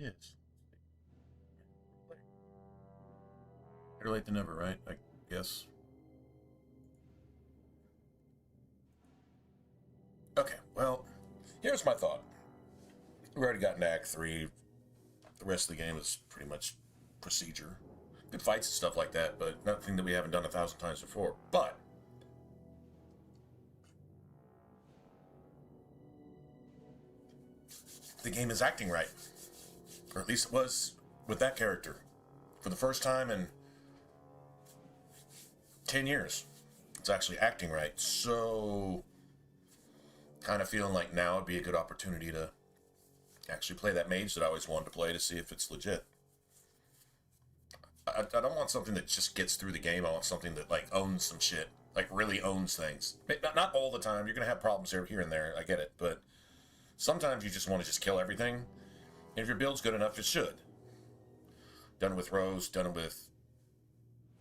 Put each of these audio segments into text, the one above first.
Yes. Better late than never, right? I guess. Okay, well, here's my thought. We already got into Act 3. The rest of the game is pretty much procedure. Good fights and stuff like that, but nothing that we haven't done 1,000 times before. But the game is acting right. Or at least it was with that character. For the first time in 10 years, it's actually acting right. So, kind of feeling like now would be a good opportunity to actually play that mage that I always wanted to play to see if it's legit. I don't want something that just gets through the game. I want something that, like, owns some shit. Like, really owns things. Not all the time. You're going to have problems here and there. I get it. But sometimes you just want to just kill everything. And if your build's good enough, it should. Done it with Rose. Done it with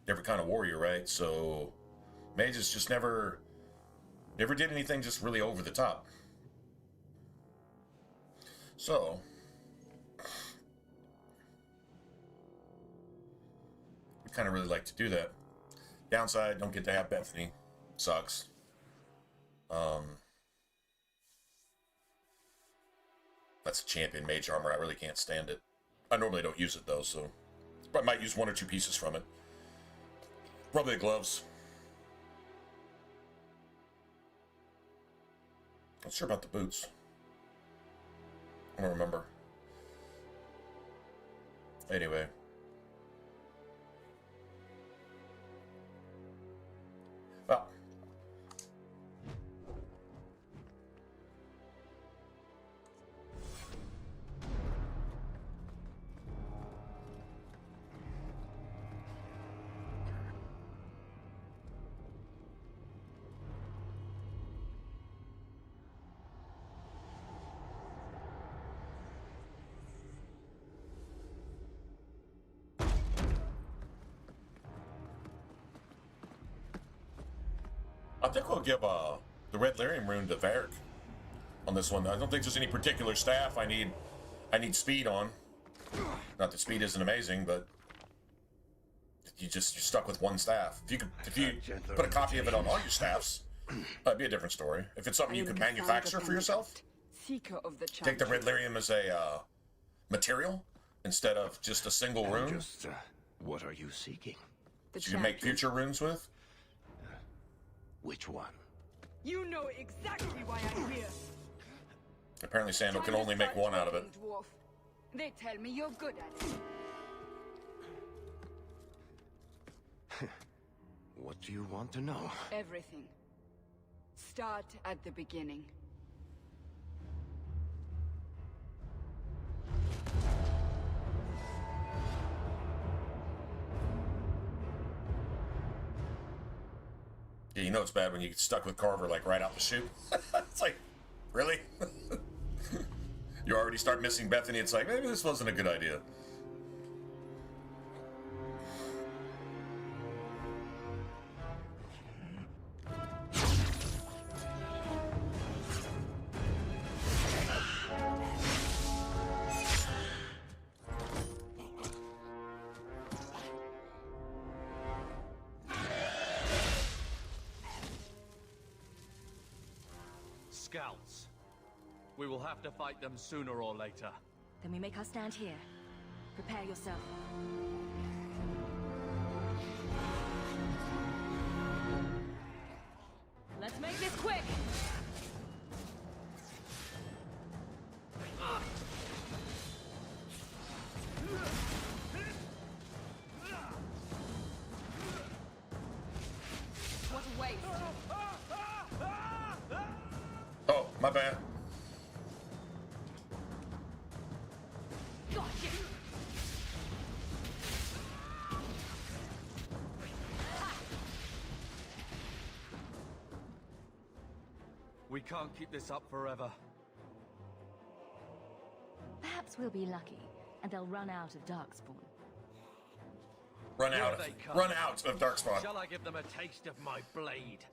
every kind of warrior, right? So, mages just never did anything just really over the top. So, we kind of really like to do that. Downside, don't get to have Bethany. Sucks. That's a champion mage armor. I really can't stand it. I normally don't use it though, so I might use 1 or 2 pieces from it. Probably the gloves. Not sure about the boots. I don't remember. Anyway. Well. I think we'll give the Red Lyrium rune to Varric on this one. I don't think there's any particular staff I need I need speed on. Not that speed isn't amazing, but you're stuck with one staff. If you put a copy of it on all your staffs, that'd be a different story. If it's something you could manufacture for yourself, take the Red Lyrium as a material instead of just a single rune. What are you seeking? That you can make future runes with. Which one? You know exactly why I'm here. Apparently Sandal can only make one out of it. Dwarf. They tell me you're good at it. What do you want to know? Everything. Start at the beginning. Yeah, you know it's bad when you get stuck with Carver like right out the chute. It's like, really? You already start missing Bethany. It's like, maybe this wasn't a good idea. Scouts. We will have to fight them sooner or later. Then we make our stand here. Prepare yourself. Let's make this quick! What a waste. Oh, my bad. Gotcha. We can't keep this up forever. Perhaps we'll be lucky, and they'll run out of Darkspawn. Run Here out they of come. run out of Darkspawn. Shall I give them a taste of my blade?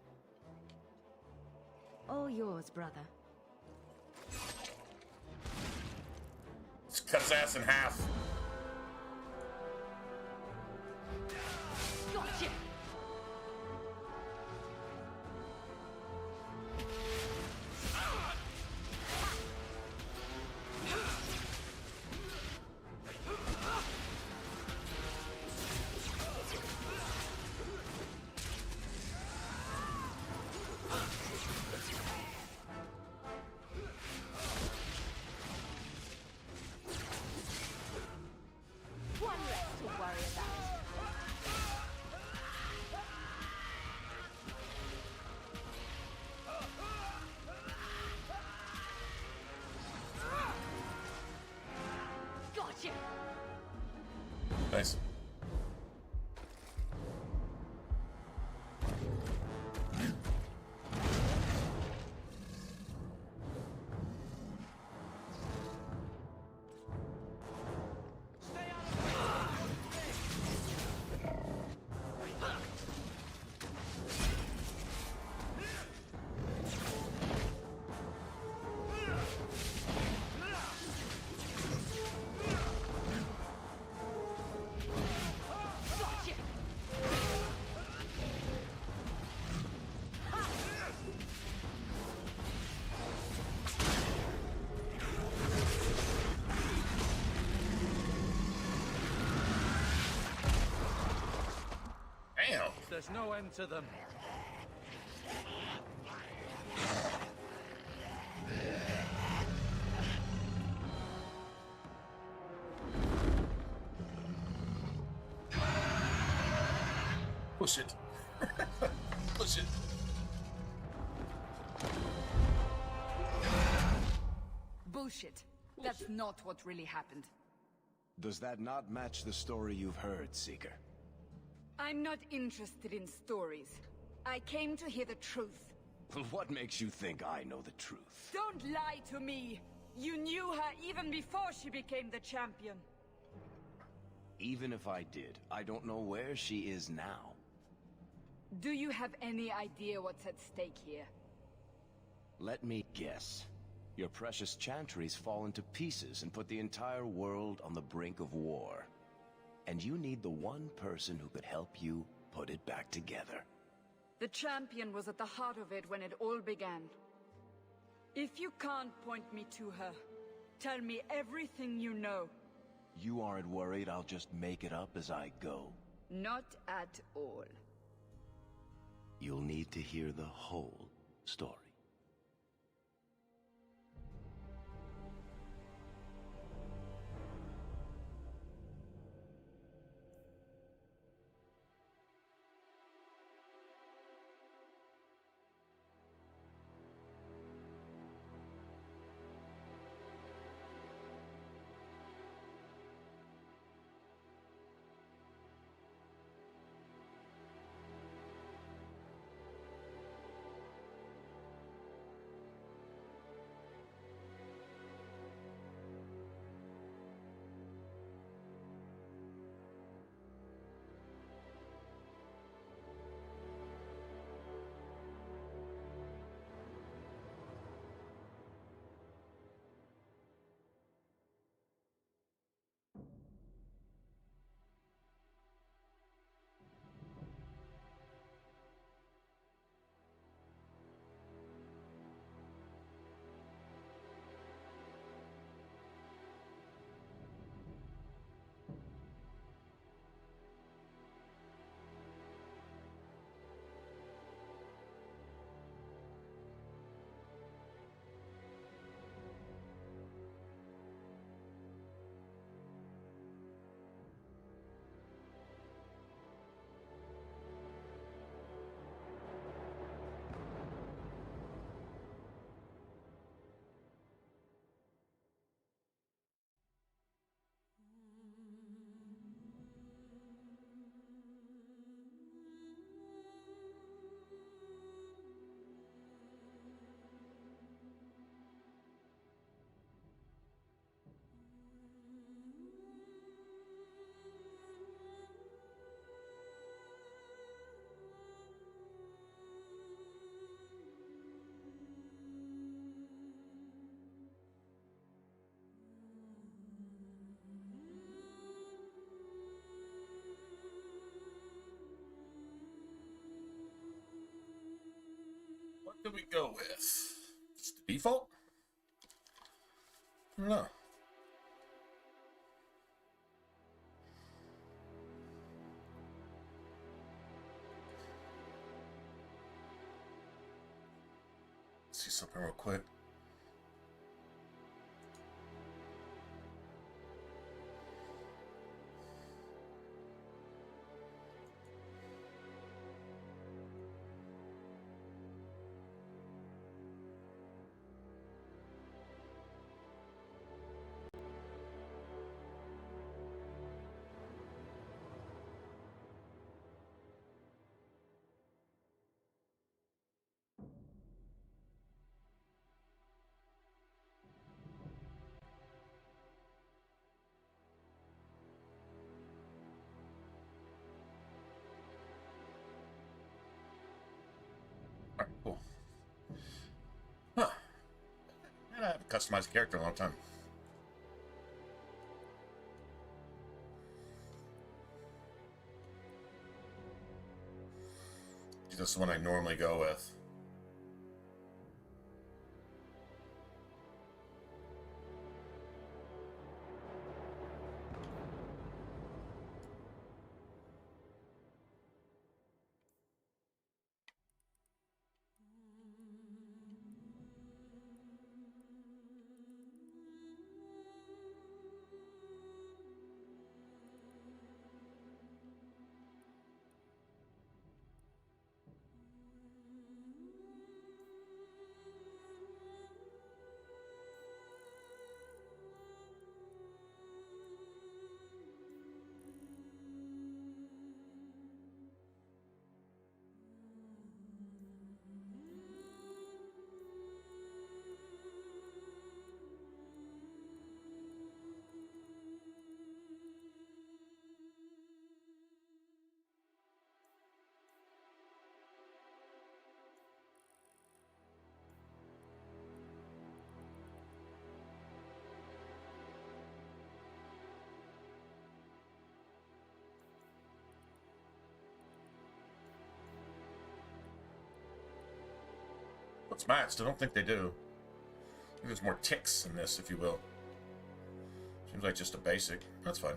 All yours, brother. Just cut his ass in half. Gotcha! One less to worry about. Gotcha! Nice. Gotcha! Damn. There's no end to them. Push it. Push it. Bullshit. That's not what really happened. Does that not match the story you've heard, Seeker? I'm not interested in stories. I came to hear the truth. What makes you think I know the truth? Don't lie to me! You knew her even before she became the champion. Even if I did, I don't know where she is now. Do you have any idea what's at stake here? Let me guess. Your precious chantry's fallen to pieces and put the entire world on the brink of war. And you need the one person who could help you put it back together. The champion was at the heart of it when it all began. If you can't point me to her, tell me everything you know. You aren't worried I'll just make it up as I go? Not at all. You'll need to hear the whole story. What do we go with? Just the default? I don't know. Let's see something real quick. Alright, cool. Huh. I haven't customized a character in a long time. This is the one I normally go with. What's matched? I don't think they do. I think there's more ticks in this, if you will. Seems like just a basic. That's fine.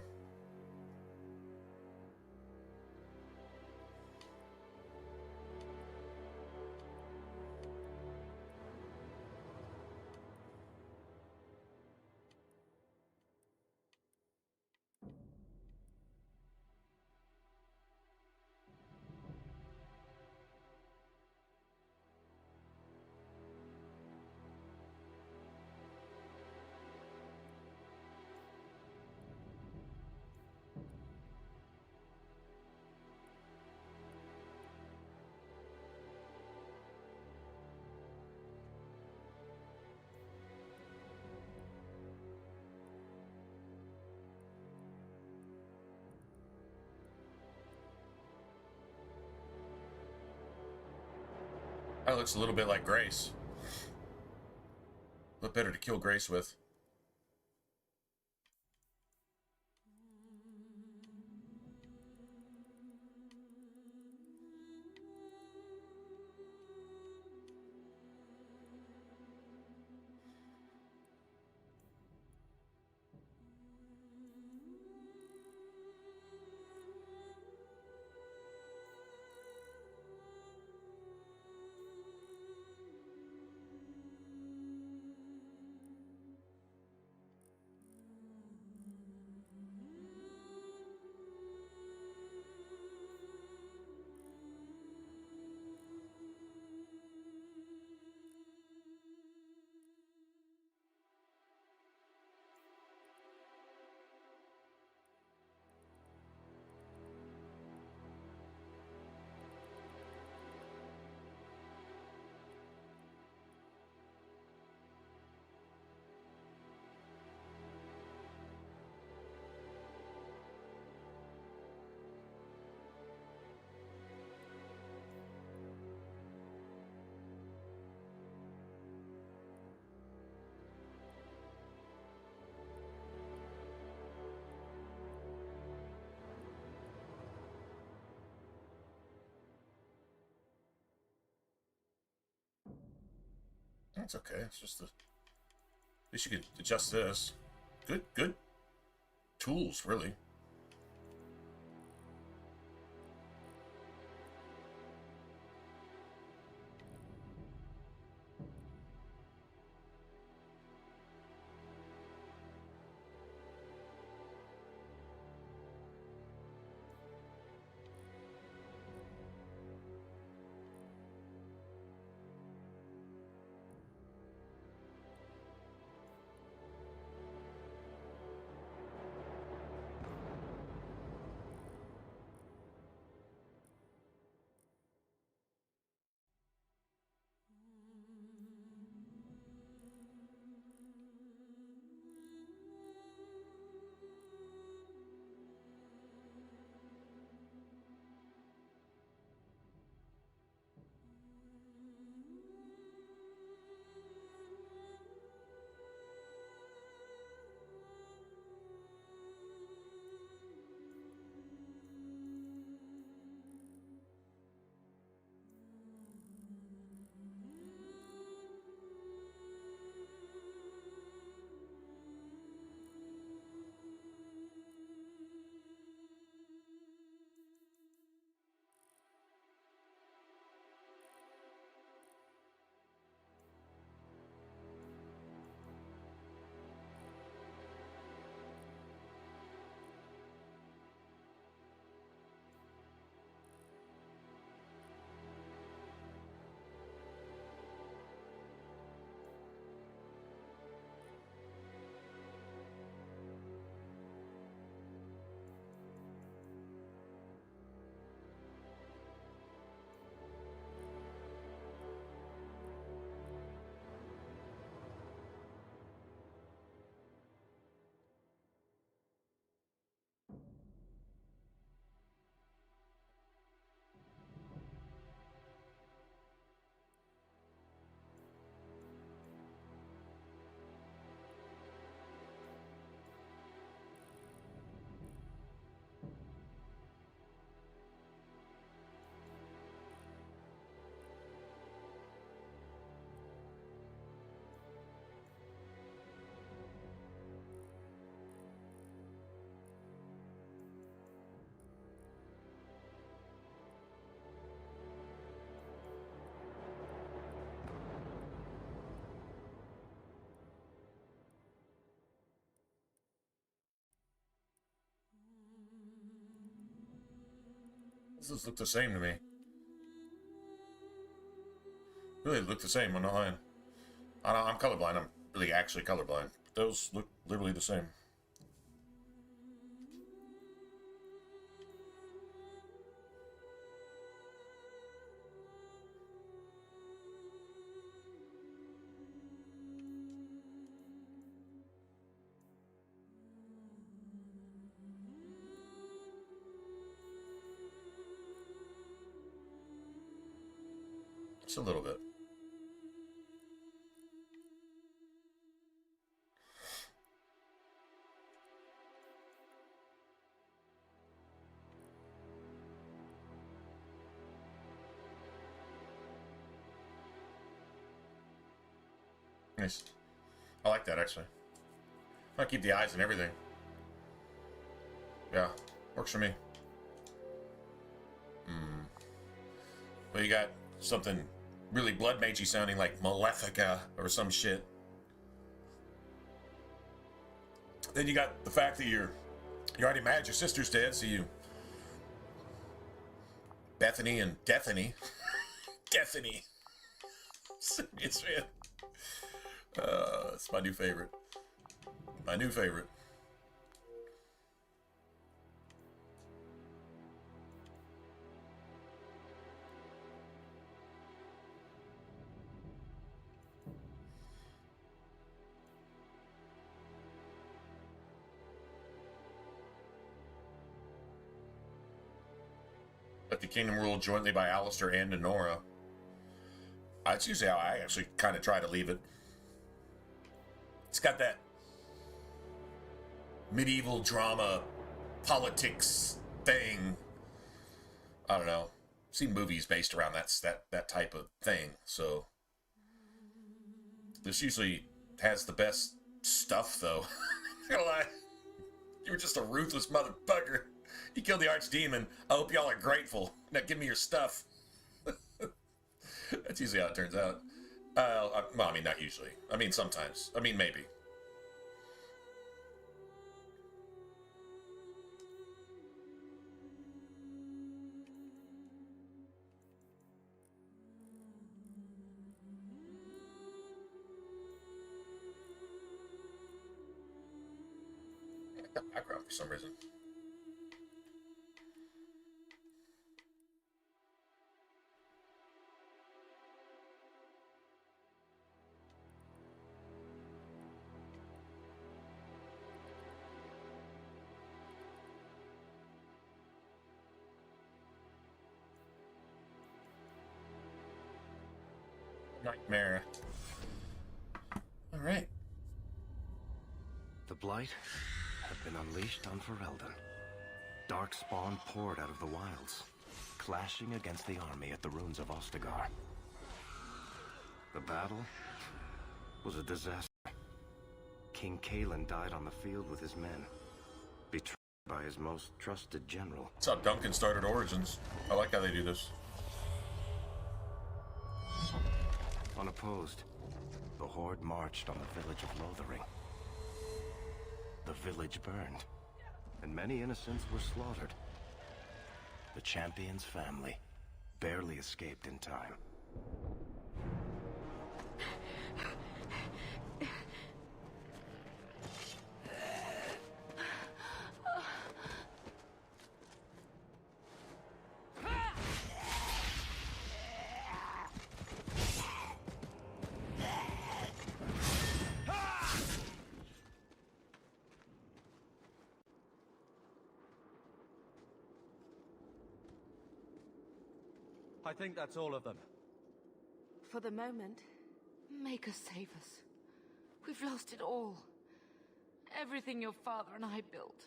That looks a little bit like Grace. A little better to kill Grace with. It's okay. It's just the... At least you could adjust this. Good tools, really. Those look the same to me. Really look the same on the line. I'm colorblind. I'm really actually colorblind. Those look literally the same. Just a little bit. Nice. I like that, actually. I keep the eyes and everything. Yeah, works for me. Well, you got something really blood magey sounding like Malefica or some shit. Then you got the fact that you're already mad your sister's dead, so you... Bethany and Deathany. Deathany. Serious, man. It's my new favorite. My new favorite. Let the kingdom ruled jointly by Alistair and Nora. That's usually how I actually kind of try to leave it. It's got that medieval drama, politics thing. I don't know. I've seen movies based around that type of thing. So This usually has the best stuff, though. Not gonna lie. You were just a ruthless motherfucker. You killed the archdemon. I hope y'all are grateful. Now give me your stuff. That's usually how it turns out. Well, I mean, not usually. I mean, sometimes. I mean, maybe. Background for some reason. Nightmare. All right. The Blight have been unleashed on Ferelden. Darkspawn poured out of the wilds, clashing against the army at the ruins of Ostagar. The battle was a disaster. King Kalen died on the field with his men, betrayed by his most trusted general. That's how Duncan started Origins. I like how they do this. Unopposed, the Horde marched on the village of Lothering. The village burned, and many innocents were slaughtered. The champion's family barely escaped in time. I think that's all of them. For the moment, make us save us. We've lost it all. Everything your father and I built.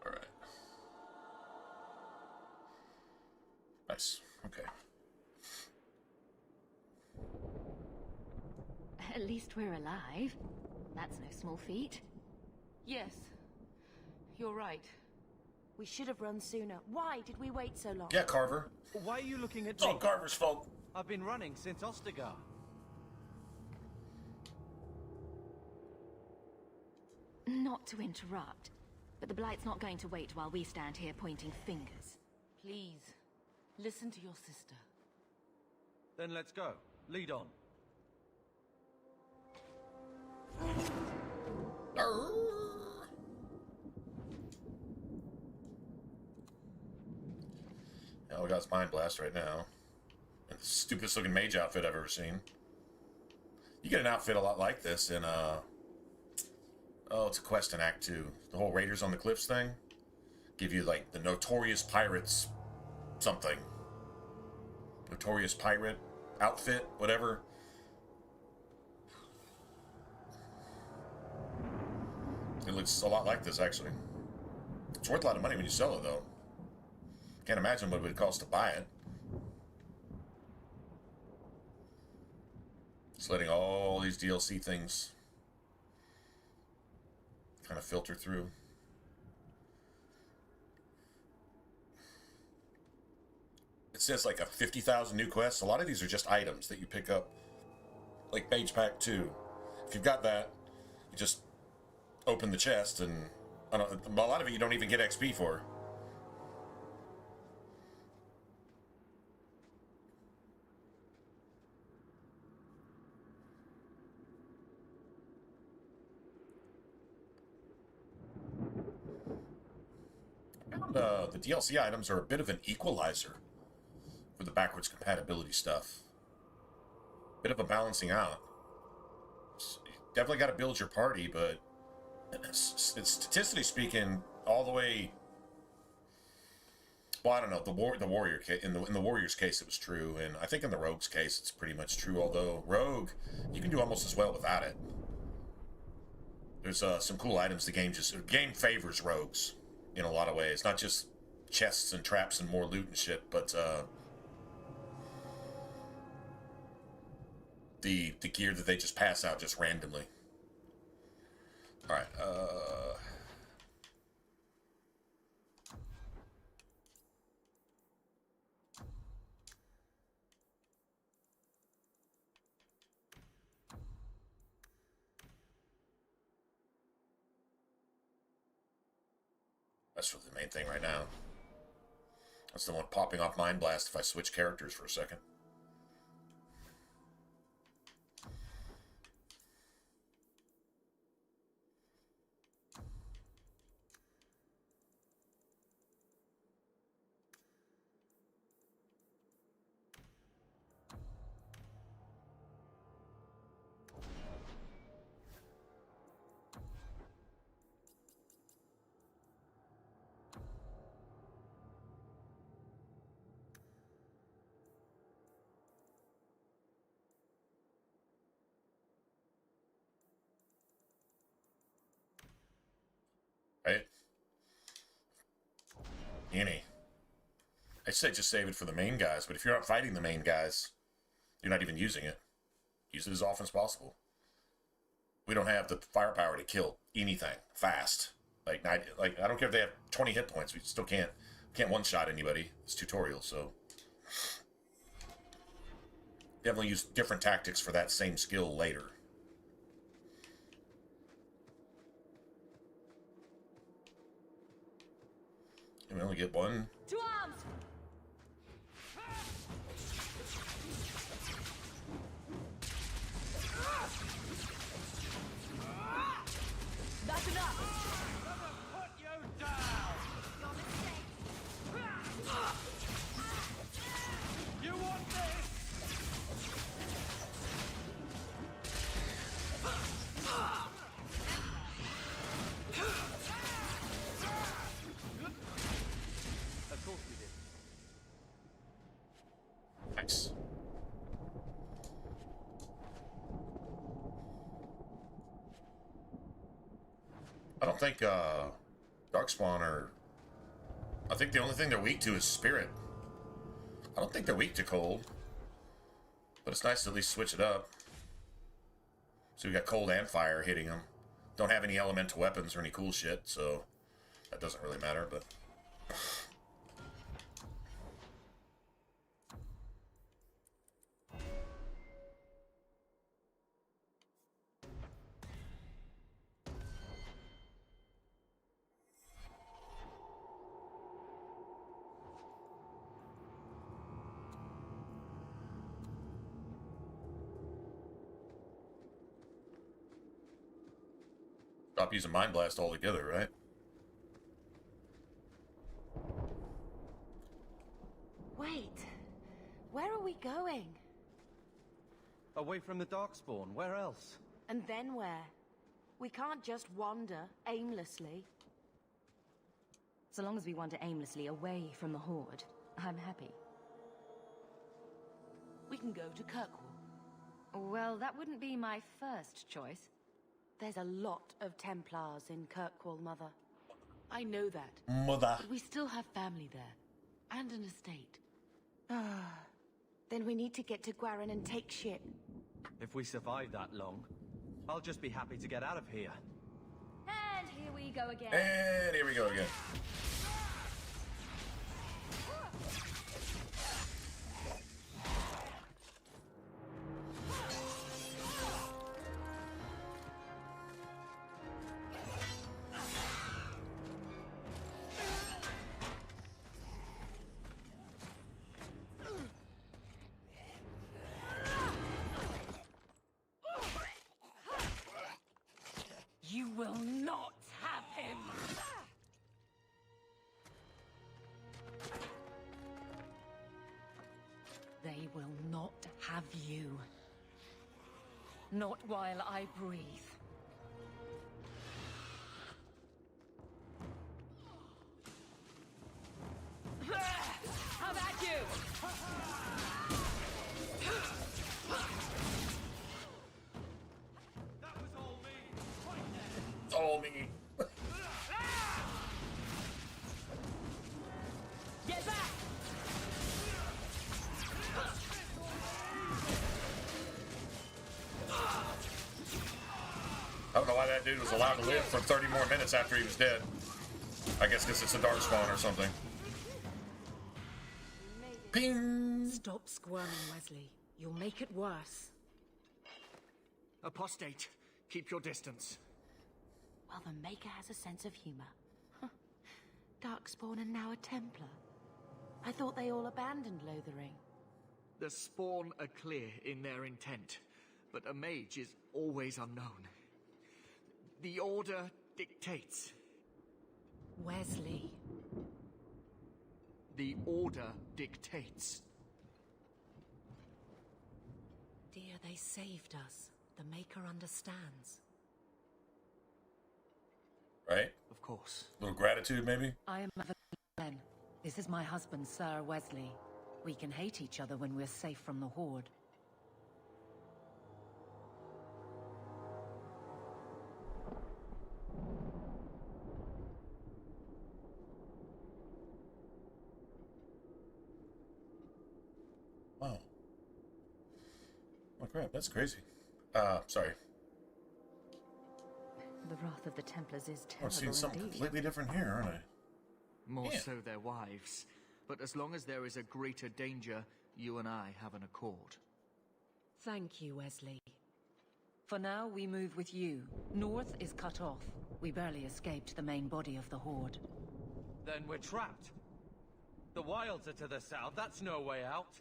All right. Nice. Okay. At least we're alive. That's no small feat. Yes, you're right. We should have run sooner. Why did we wait so long? Yeah, Carver. Why are you looking at It's all me? Carver's fault. I've been running since Ostagar. Not to interrupt, but the Blight's not going to wait while we stand here pointing fingers. Please, listen to your sister. Then let's go. Lead on. Yeah, we got his Mind Blast right now. And the stupidest looking mage outfit I've ever seen. You get an outfit a lot like this in, oh, it's a quest in Act 2. The whole Raiders on the Cliffs thing. Give you, like, the Notorious Pirates something. Notorious Pirate outfit, whatever. It looks a lot like this, actually. It's worth a lot of money when you sell it, though. Can't imagine what it would cost to buy it. Just letting all these DLC things kind of filter through. It says like a 50,000 new quests. A lot of these are just items that you pick up. Like Mage Pack 2. If you've got that, you just open the chest and a lot of it you don't even get XP for. And, the DLC items are a bit of an equalizer for the backwards compatibility stuff. Bit of a balancing out. definitely got to build your party, but statistically speaking, all the way. Well, I don't know. The warrior in the warrior's case, it was true, and I think in the rogue's case, it's pretty much true. Although rogue, you can do almost as well without it. There's some cool items the game favors rogues in a lot of ways, not just chests and traps and more loot and shit, but the gear that they just pass out just randomly. All right. That's really the main thing right now. That's the one popping off Mind Blast if I switch characters for a second. Right? Any. I say just save it for the main guys, but if you're not fighting the main guys, you're not even using it. Use it as often as possible. We don't have the firepower to kill anything fast. Like I don't care if they have 20 hit points, we still can't one-shot anybody. It's tutorial, so definitely use different tactics for that same skill later. And we only get one. To arms! That's enough! Put you down! Your mistake! You want this? Of course we did. Nice. I don't think Darkspawn are... I think the only thing they're weak to is Spirit. I don't think they're weak to Cold. But it's nice to at least switch it up. So we got Cold and Fire hitting them. Don't have any elemental weapons or any cool shit, so that doesn't really matter, but... Stop using Mind Blast altogether, right? Wait, where are we going? Away from the Darkspawn, where else? And then where? We can't just wander aimlessly. So long as we wander aimlessly away from the Horde, I'm happy. We can go to Kirkwall. Well, that wouldn't be my first choice. There's a lot of Templars in Kirkwall, Mother. I know that. Mother. But we still have family there. And an estate. Then we need to get to Gwarin and take ship. If we survive that long, I'll just be happy to get out of here. And here we go again. And here we go again. You will not have him! They will not have you. Not while I breathe. How about you? That was all me. Right there. It's all me. Get back! I don't know why that dude was allowed to live for 30 more minutes after he was dead. I guess because it's a dark spawn or something. Ping! Stop squirming, Wesley. You'll make it worse. Apostate, keep your distance. Well, the Maker has a sense of humor. Darkspawn and now a Templar. I thought they all abandoned Lothering. The Spawn are clear in their intent, but a mage is always unknown. The Order dictates. Wesley. The Order dictates. Dear, they saved us. The Maker understands. Right? Of course. Little gratitude, maybe? I am Glenn. This is my husband, Sir Wesley. We can hate each other when we're safe from the Horde. Wow. Oh crap, that's crazy. Sorry. The wrath of the Templars is I'm terrible seeing something indeed. completely different here, aren't I? More Yeah. so their wives. But as long as there is a greater danger, you and I have an accord. Thank you, Wesley. For now, we move with you. North is cut off. We barely escaped the main body of the Horde. Then we're trapped. The wilds are to the south, that's no way out.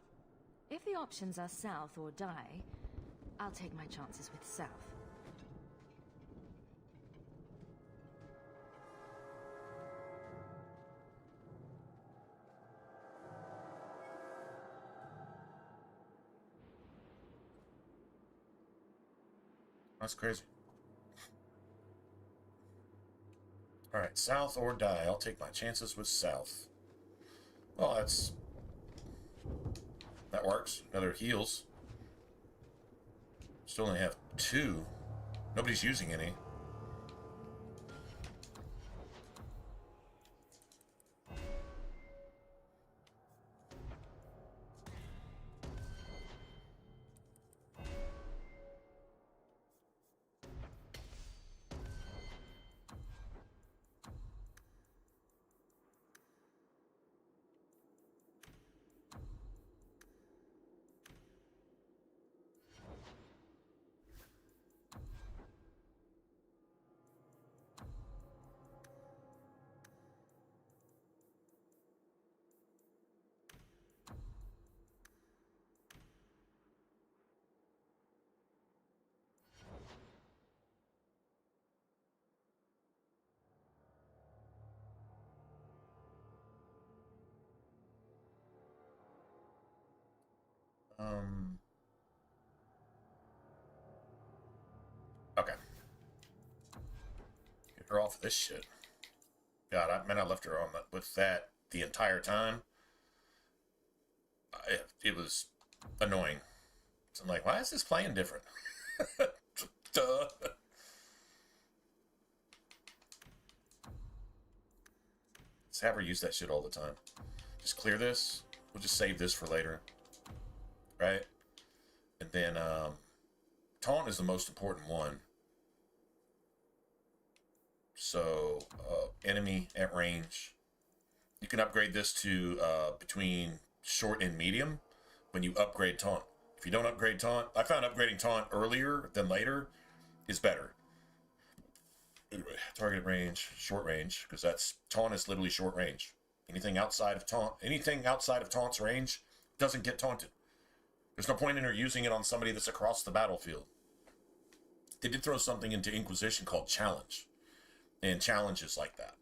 If the options are south or die, I'll take my chances with south. That's crazy. Alright, south or die. I'll take my chances with south. Well, that works. Another heals. Still only have 2. Nobody's using any. Okay. Get her off of this shit. God, I left her on with that the entire time. It was annoying. So I'm like, why is this playing different? Duh. Let's have her use that shit all the time. Just clear this. We'll just save this for later. Right? And then, taunt is the most important one. So, enemy at range. You can upgrade this to between short and medium when you upgrade taunt. If you don't upgrade taunt, I found upgrading taunt earlier than later is better. Anyway, target range, short range, because that's taunt is literally short range. Anything outside of taunt's range doesn't get taunted. There's no point in her using it on somebody that's across the battlefield. They did throw something into Inquisition called Challenge. And Challenge is like that.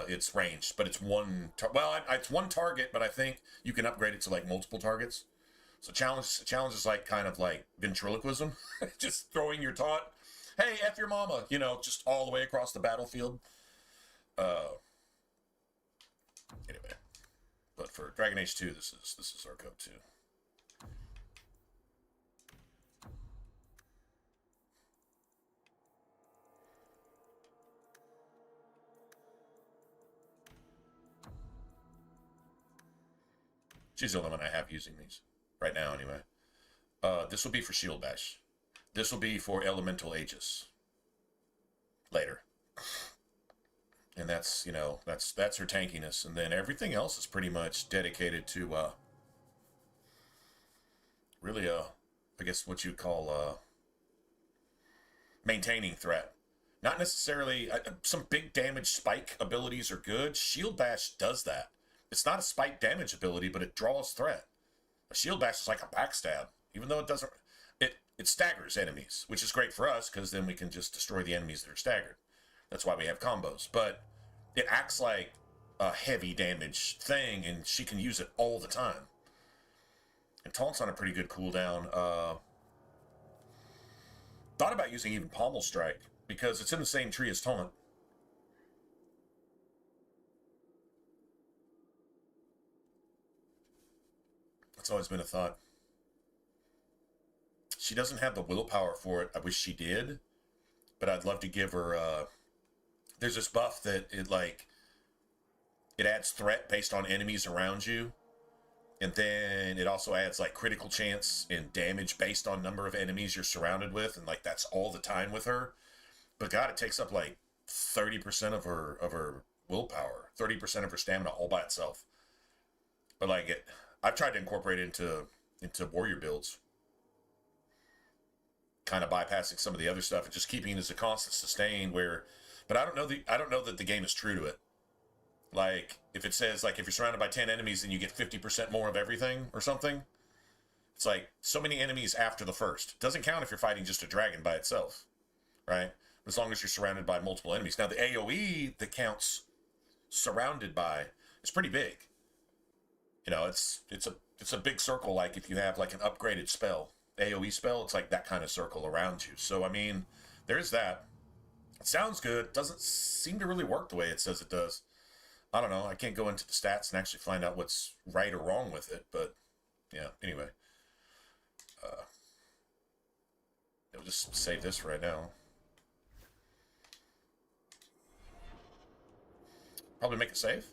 It's ranged, but it's one... it's one target, but I think you can upgrade it to like multiple targets. So challenge is like kind of like ventriloquism, just throwing your taunt. Hey, F your mama, you know, just all the way across the battlefield. Anyway, but for Dragon Age 2, this is our go-to. She's the only one I have using these right now, anyway. This will be for Shield Bash. This will be for Elemental Aegis later. And that's, you know, that's her tankiness. And then everything else is pretty much dedicated to, really, I guess what you'd call, maintaining threat. Not necessarily, some big damage spike abilities are good. Shield Bash does that. It's not a spike damage ability, but it draws threat. A Shield Bash is like a backstab. Even though it doesn't, it staggers enemies, which is great for us, because then we can just destroy the enemies that are staggered. That's why we have combos. But it acts like a heavy damage thing, and she can use it all the time. And Taunt's on a pretty good cooldown. Thought about using even Pommel Strike, because it's in the same tree as Taunt. That's always been a thought. She doesn't have the willpower for it. I wish she did, but I'd love to give her, there's this buff that it adds threat based on enemies around you. And then it also adds like critical chance and damage based on number of enemies you're surrounded with. And like, that's all the time with her. But God, it takes up like 30% of her willpower, 30% of her stamina all by itself. But like I've tried to incorporate it into warrior builds, kind of bypassing some of the other stuff and just keeping it as a constant sustain. But I don't know that the game is true to it. Like if it says like if you're surrounded by 10 enemies, then you get 50% more of everything or something. It's like so many enemies after the first. Doesn't count if you're fighting just a dragon by itself, right? As long as you're surrounded by multiple enemies. Now the AOE that counts surrounded by is pretty big. You know, it's a big circle. Like if you have like an upgraded spell, AOE spell, it's like that kind of circle around you. So I mean, there's that. It sounds good. Doesn't seem to really work the way it says it does. I don't know. I can't go into the stats and actually find out what's right or wrong with it. But yeah. Anyway, we'll just save this right now. Probably make it save.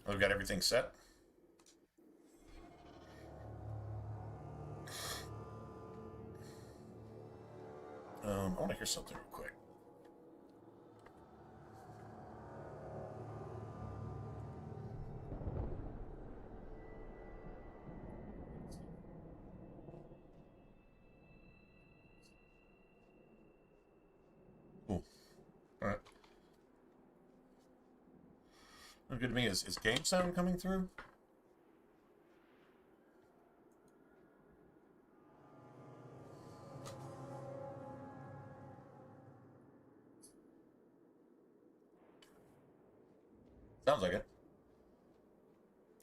We've got everything set. I want to hear something real quick. Cool. All right. Good to me. Is game sound coming through? Sounds like it.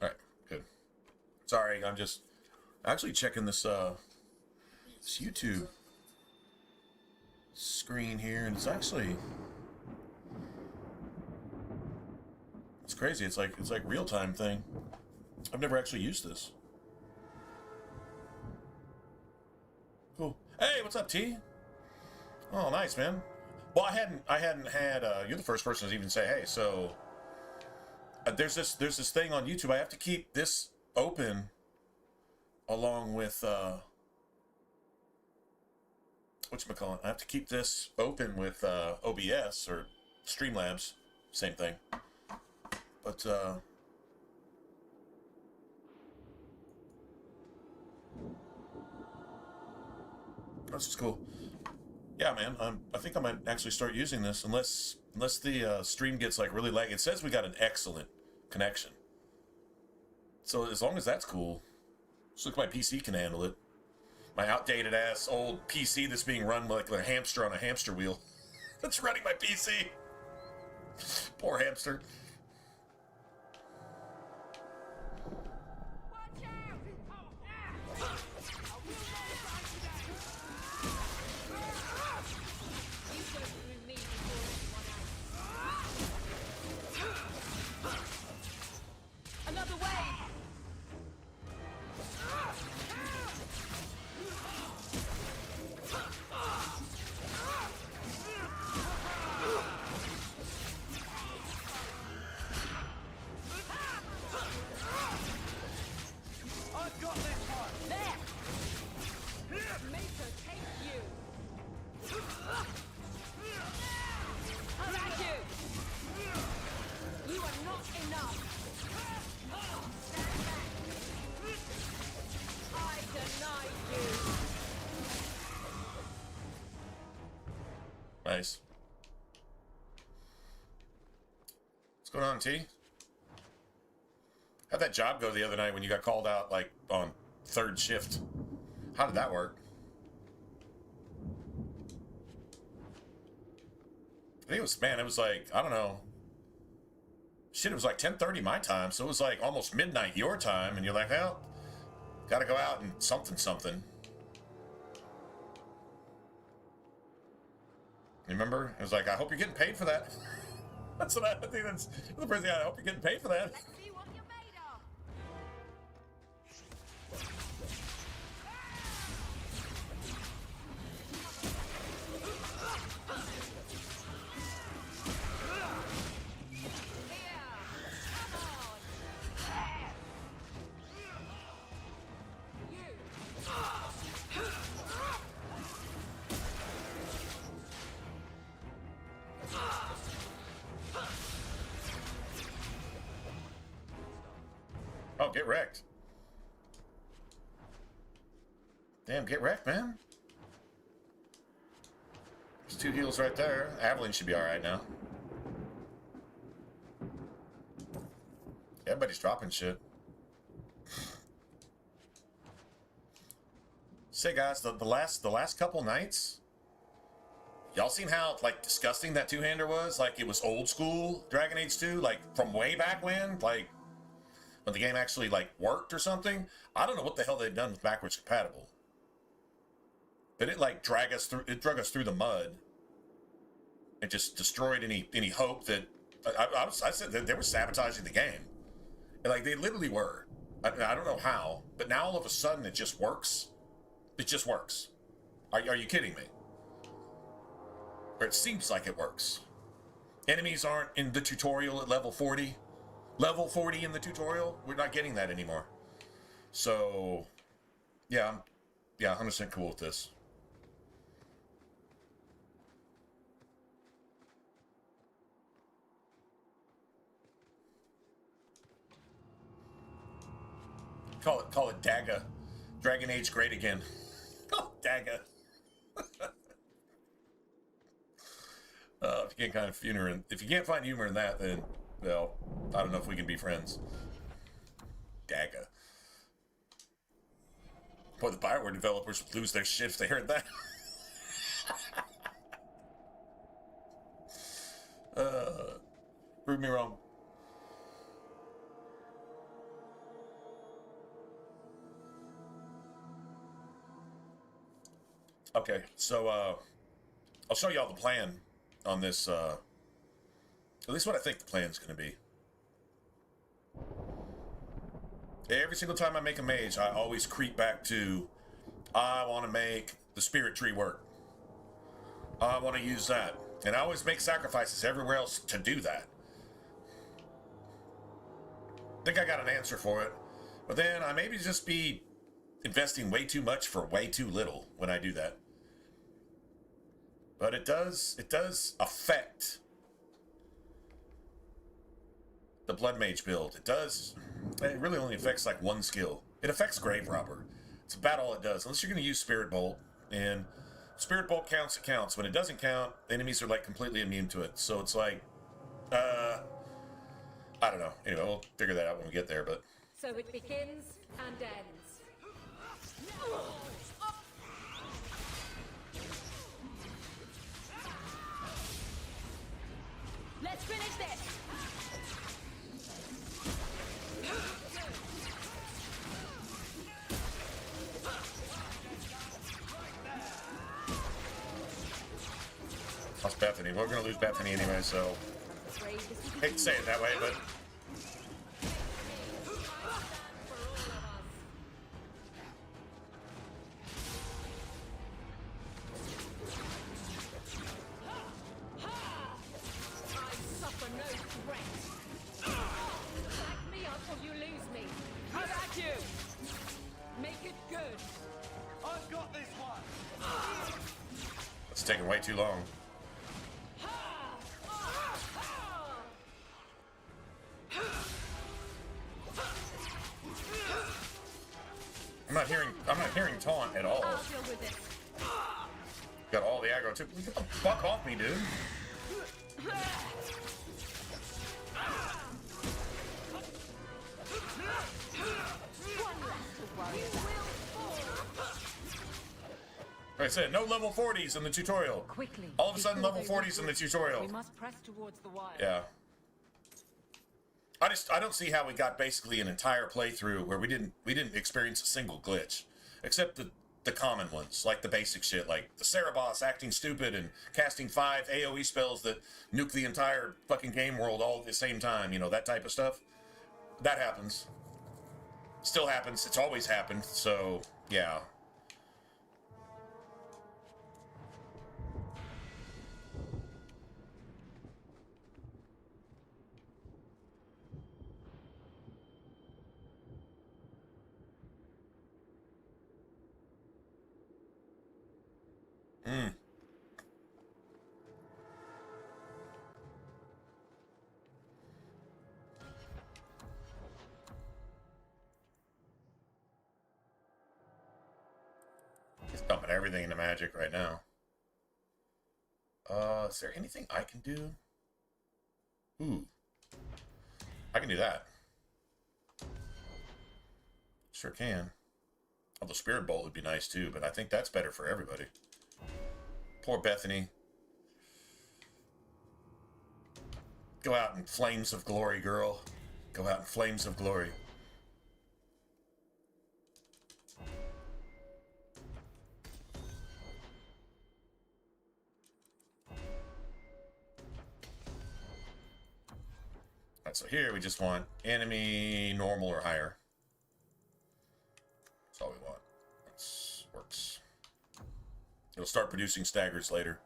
All right, good. Sorry, I'm just actually checking this this YouTube screen here, and it's crazy. It's like real-time thing. I've never actually used this. Cool. Hey, what's up, T? Oh, nice, man. Well, I hadn't had you're the first person to even say, hey, so there's this thing on YouTube. I have to keep this open along with whatchamacallit. I have to keep this open with OBS or Streamlabs, same thing. But this is cool. Yeah, man. I think I might actually start using this unless the stream gets like really laggy. It says we got an excellent connection. So as long as that's cool, looks like my PC can handle it. My outdated ass old PC that's being run like a hamster on a hamster wheel. That's running my PC. Poor hamster. Watch Nice. What's going on, T? How'd that job go the other night when you got called out, like, on third shift? How did that work? I think it was, man, it was like, I don't know. Shit, it was like 10:30 my time, so it was like almost midnight your time, and you're like, well, gotta go out and something. You remember? It was like, I hope you're getting paid for that. That's what I think. That's the first thing. I hope you're getting paid for that. Let's see what you're made of. Oh, get wrecked. Damn, get wrecked, man. There's 2 heals right there. Evelyn should be alright now. Everybody's dropping shit. Say, guys, the last couple nights, y'all seen how, like, disgusting that two-hander was? Like, it was old school Dragon Age 2, like, from way back when? Like, when the game actually, like, worked or something? I don't know what the hell they've done with backwards compatible. But it, like, drug us through the mud. It just destroyed any hope that... I said that they were sabotaging the game. And, like, they literally were. I don't know how, but now all of a sudden it just works. It just works. Are you kidding me? Or it seems like it works. Enemies aren't in the tutorial at level 40. Level 40 in the tutorial? We're not getting that anymore. So, yeah, I'm 100% cool with this. Call it Daga. Dragon Age great again. Oh, Daga. If you can't find humor in that, then, well, I don't know if we can be friends. Daga. Boy, the Bioware developers would lose their shit if they heard that. Prove me wrong. Okay, so, I'll show y'all the plan on this, at least what I think the plan's gonna be. Every single time I make a mage, I always creep back to, I want to make the spirit tree work. I want to use that. And I always make sacrifices everywhere else to do that. I think I got an answer for it. But then I maybe just be investing way too much for way too little when I do that. But it does affect the Blood Mage build. It really only affects like one skill. It affects Grave Robber. It's about all it does. Unless you're going to use Spirit Bolt. And Spirit Bolt counts, it counts. When it doesn't count, enemies are like completely immune to it. So it's like, I don't know. Anyway, we'll figure that out when we get there, but. So it begins and ends. Let's finish this. Lost Bethany. We're going to lose Bethany anyway, so. Hate to say it that way, but. It's taking way too long. I'm not hearing taunt at all. I'll deal with it. Got all the aggro too. Get the fuck off me, dude. Like I said, no level 40s in the tutorial. Quickly. All of a sudden, level 40s in the tutorial. We must press towards the wire. Yeah. I don't see how we got basically an entire playthrough where we didn't experience a single glitch, except the common ones, like the basic shit, like the Cerebos acting stupid and casting 5 AoE spells that nuke the entire fucking game world all at the same time. You know, that type of stuff. That happens. Still happens. It's always happened. So yeah. He's dumping everything into magic right now. Is there anything I can do? Ooh. I can do that. Sure can. Although Spirit Bolt would be nice too, but I think that's better for everybody. Poor Bethany. Go out in flames of glory, girl. Go out in flames of glory. Alright, so here we just want enemy, normal, or higher. That's all we want. That works. It'll start producing staggers later.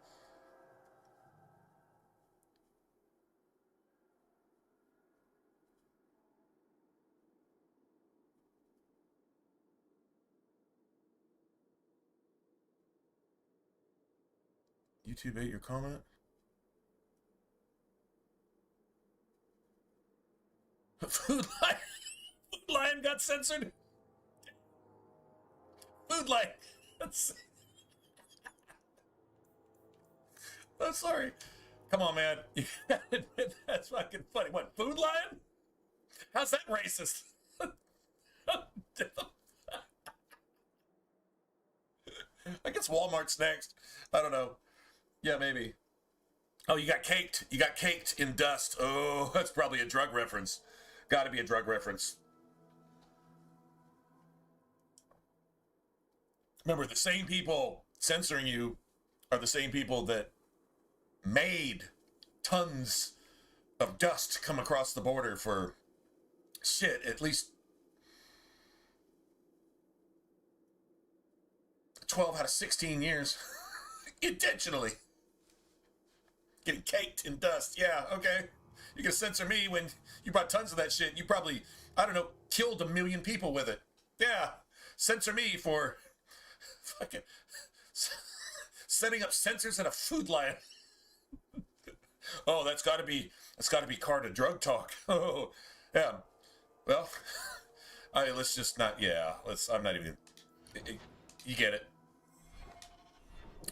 YouTube ate your comment? Food Lion got censored? Food Lion. I'm sorry. Come on, man. You gotta admit that's fucking funny. What, Food Lion? How's that racist? I guess Walmart's next. I don't know. Yeah, maybe. Oh, you got caked. You got caked in dust. Oh, that's probably a drug reference. Gotta be a drug reference. Remember, the same people censoring you are the same people that made tons of dust come across the border for shit, at least 12 out of 16 years. Intentionally. Getting caked in dust. Yeah, okay. You can censor me when you brought tons of that shit. You probably, I don't know, killed 1 million people with it. Yeah. Censor me for fucking setting up censors at a Food Lion. Oh, that's gotta be Carta drug talk. Oh, yeah. Well, let's just not, yeah. I'm not even, you get it.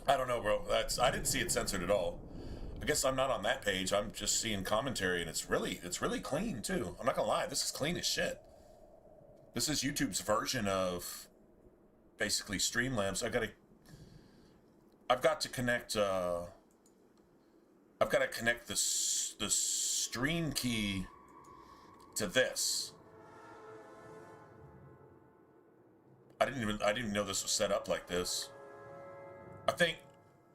I don't know, bro. I didn't see it censored at all. I guess I'm not on that page. I'm just seeing commentary, and it's really clean too. I'm not gonna lie, this is clean as shit. This is YouTube's version of basically Streamlabs. I've got to connect the stream key to this. I didn't even know this was set up like this. I think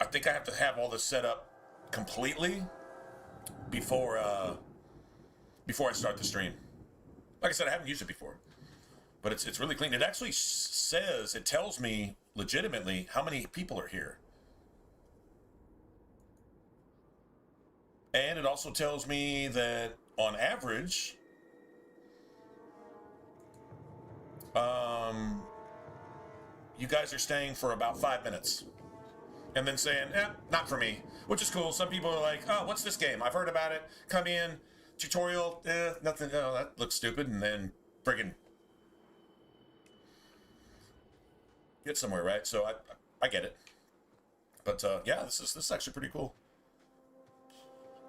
I have to have all this set up completely before I start the stream. Like I said, I haven't used it before, but it's really clean. It actually it tells me legitimately how many people are here, and it also tells me that on average, you guys are staying for about 5 minutes. And then saying, not for me, which is cool. Some people are like, oh, what's this game? I've heard about it. Come in, tutorial, nothing, oh, that looks stupid. And then friggin' get somewhere, right? So I get it. But yeah, this is actually pretty cool.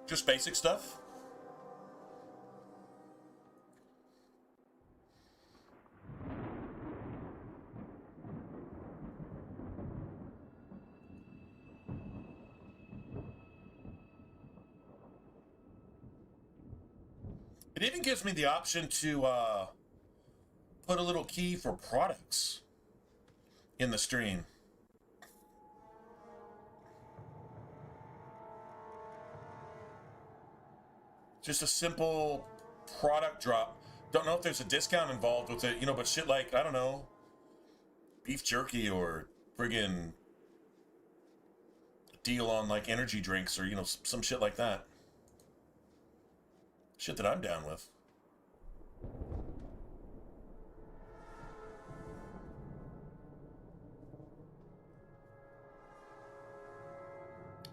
Just basic stuff. It even gives me the option to put a little key for products in the stream. Just a simple product drop. Don't know if there's a discount involved with it, you know, but shit like, I don't know, beef jerky or friggin' deal on like energy drinks or, you know, some shit like that. Shit that I'm down with.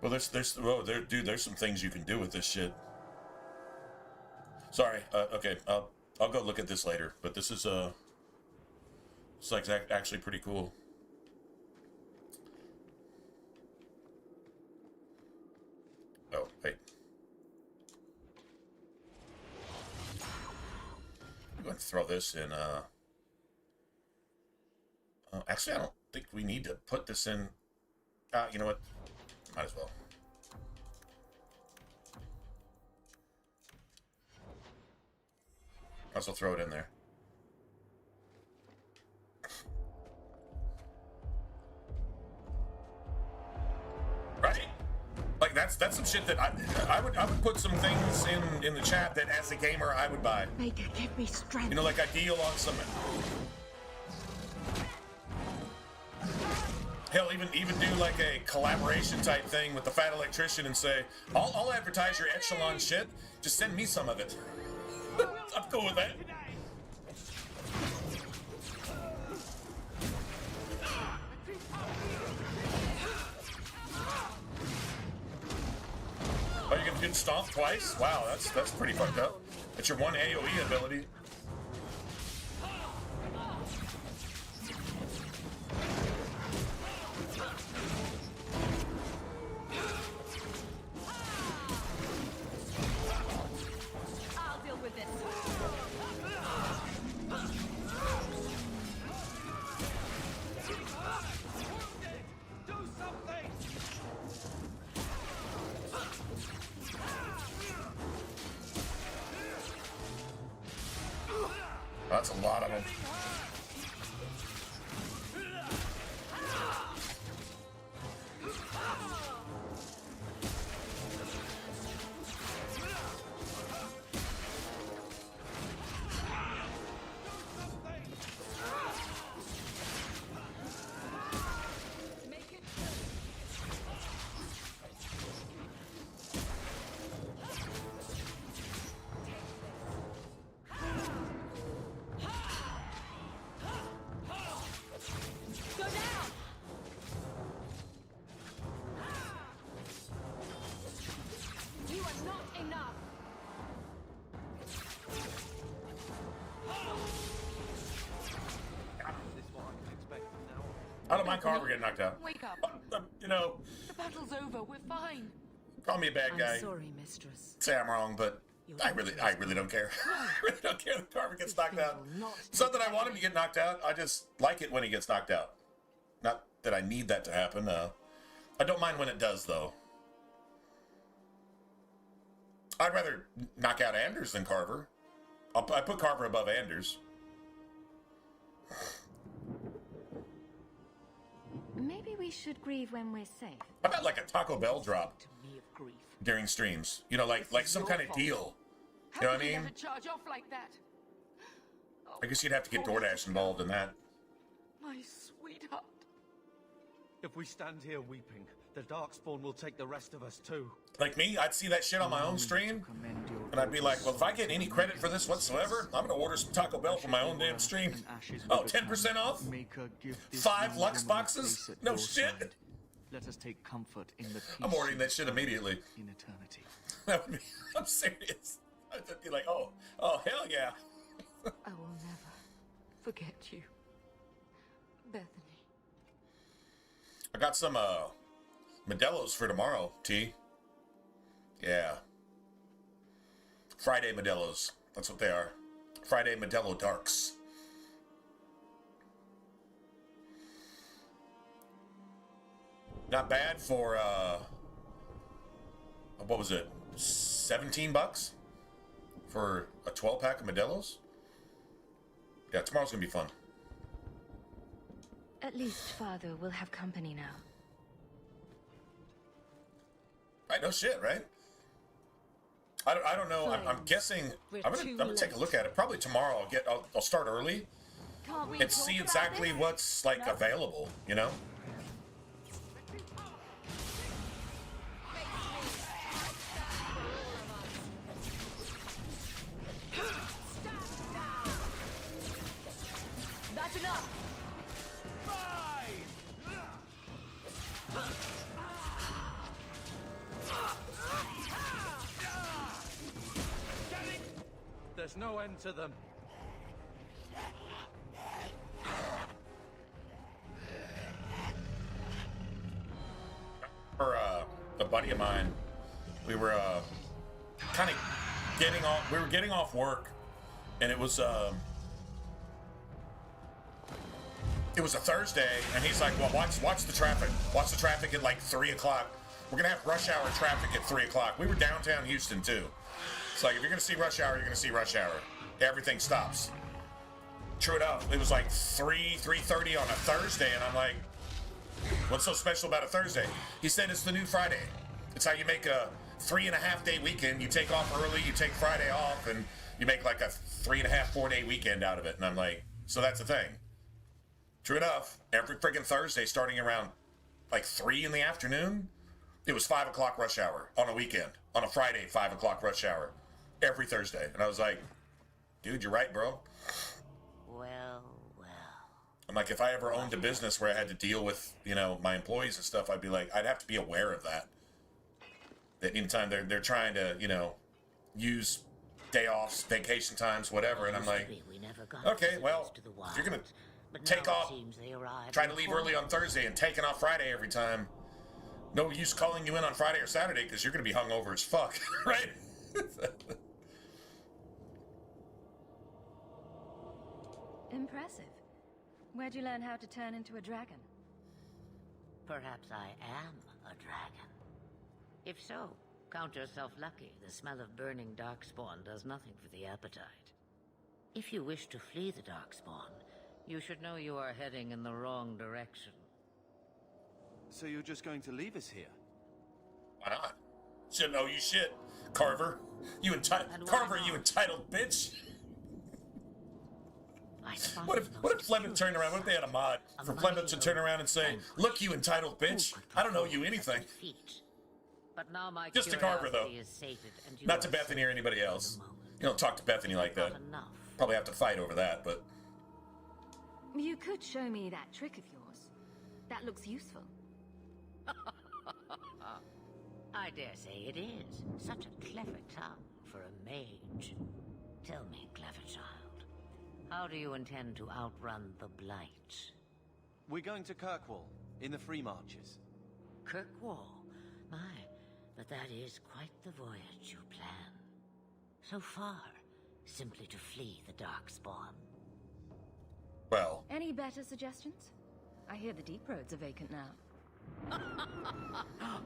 Well, there's some things you can do with this shit. Sorry. Okay. I'll go look at this later. But this is it's like actually pretty cool. Oh wait. I'm going to throw this in. Actually, I don't think we need to put this in. You know what? Might as well. Might as well throw it in there. Right? Like that's some shit that I would put some things in the chat that as a gamer I would buy. Make it give me strength. You know, like I deal on some. Hell, even do like a collaboration type thing with the Fat Electrician and say, I'll advertise your Echelon shit. Just send me some of it. I'm cool with that. Oh, you can stomp twice? Wow, that's pretty fucked up. That's your one AoE ability. That's a lot of them. I don't mind Carver getting knocked out. Wake up. You know, The battle's over. We're fine. call me a bad guy. I'm sorry, mistress. Say I'm wrong, but I really don't care. I really don't care that Carver gets knocked out. It's not that I want him to get knocked out. I just like it when he gets knocked out. Not that I need that to happen. I don't mind when it does, though. I'd rather knock out Anders than Carver. I put Carver above Anders. Maybe we should grieve when we're safe. How about like a Taco Bell drop To me of grief. during streams? You know, like some kind of deal. How You know what could I you mean? ever charge off like that? I guess you'd have to get DoorDash involved in that. My sweetheart. If we stand here weeping, the Darkspawn will take the rest of us too. Like me, I'd see that shit on my own stream, and I'd be like, well, if I get any credit for this whatsoever, I'm gonna order some Taco Bell for my own damn stream. Oh, 10% off? 5 Lux boxes? No shit. Let us take comfort in the I'm ordering that shit immediately. in eternity. That would be, I'm serious. I'd be like, oh, hell yeah. I will never forget you, Bethany. I got some Modelo's for tomorrow, T. Yeah. Friday Modelo's. That's what they are. Friday Modelo Darks. Not bad for, what was it? $17 for a 12-pack of Modelo's? Yeah, tomorrow's gonna be fun. At least Father will have company now. Right, no shit, right? I don't know. I'm guessing. I'm gonna take a look at it. Probably tomorrow. I'll start early and see exactly what's like available. You know. That's enough. There's no end to them. For a buddy of mine, we were kind of getting off. We were getting off work, and it was a Thursday, and he's like, "Well, watch the traffic. Watch the traffic at like 3 o'clock. We're gonna have rush hour traffic at 3 o'clock." We were downtown Houston too. It's like, if you're gonna see rush hour, you're gonna see rush hour. Everything stops. True enough, it was like 3:30 on a Thursday, and I'm like, what's so special about a Thursday? He said it's the new Friday. It's how you make a 3.5-day weekend. You take off early, you take Friday off, and you make like a 3.5, 4-day weekend out of it. And I'm like, so that's the thing. True enough, every friggin' Thursday, starting around like 3 in the afternoon, it was 5 o'clock rush hour on a weekend. On a Friday, 5 o'clock rush hour. Every Thursday. And I was like, dude, you're right, bro. Well. I'm like, if I ever owned a business where I had to deal with, you know, my employees and stuff, I'd be like, I'd have to be aware of that. That anytime they're trying to, you know, use day offs, vacation times, whatever, and I'm like, okay, well, if you're gonna take off, try to leave early on Thursday and taking off Friday every time, no use calling you in on Friday or Saturday because you're gonna be hungover as fuck, right? Impressive. Where'd you learn how to turn into a dragon? Perhaps I am a dragon. If so, count yourself lucky. The smell of burning darkspawn does nothing for the appetite. If you wish to flee the darkspawn, you should know you are heading in the wrong direction. So you're just going to leave us here? Why not? Shouldn't owe you shit, Carver. You entitled bitch. What if Fleming turned around? What if they had a mod for Fleming to turn around and say, "Look, you entitled bitch, I don't owe you anything." But now my Just to Carver, though. is sated, and you Not to are Bethany or safe anybody for the else. moment. You don't talk to Bethany like that. Not enough. Probably have to fight over that, but You could show me that trick of yours. That looks useful. I dare say it is. Such a clever tongue for a mage. Tell me, clever child, how do you intend to outrun the Blight? We're going to Kirkwall, in the Free Marches. Kirkwall? My, but that is quite the voyage you plan. So far, simply to flee the Darkspawn. well, Any better suggestions? I hear the deep roads are vacant now.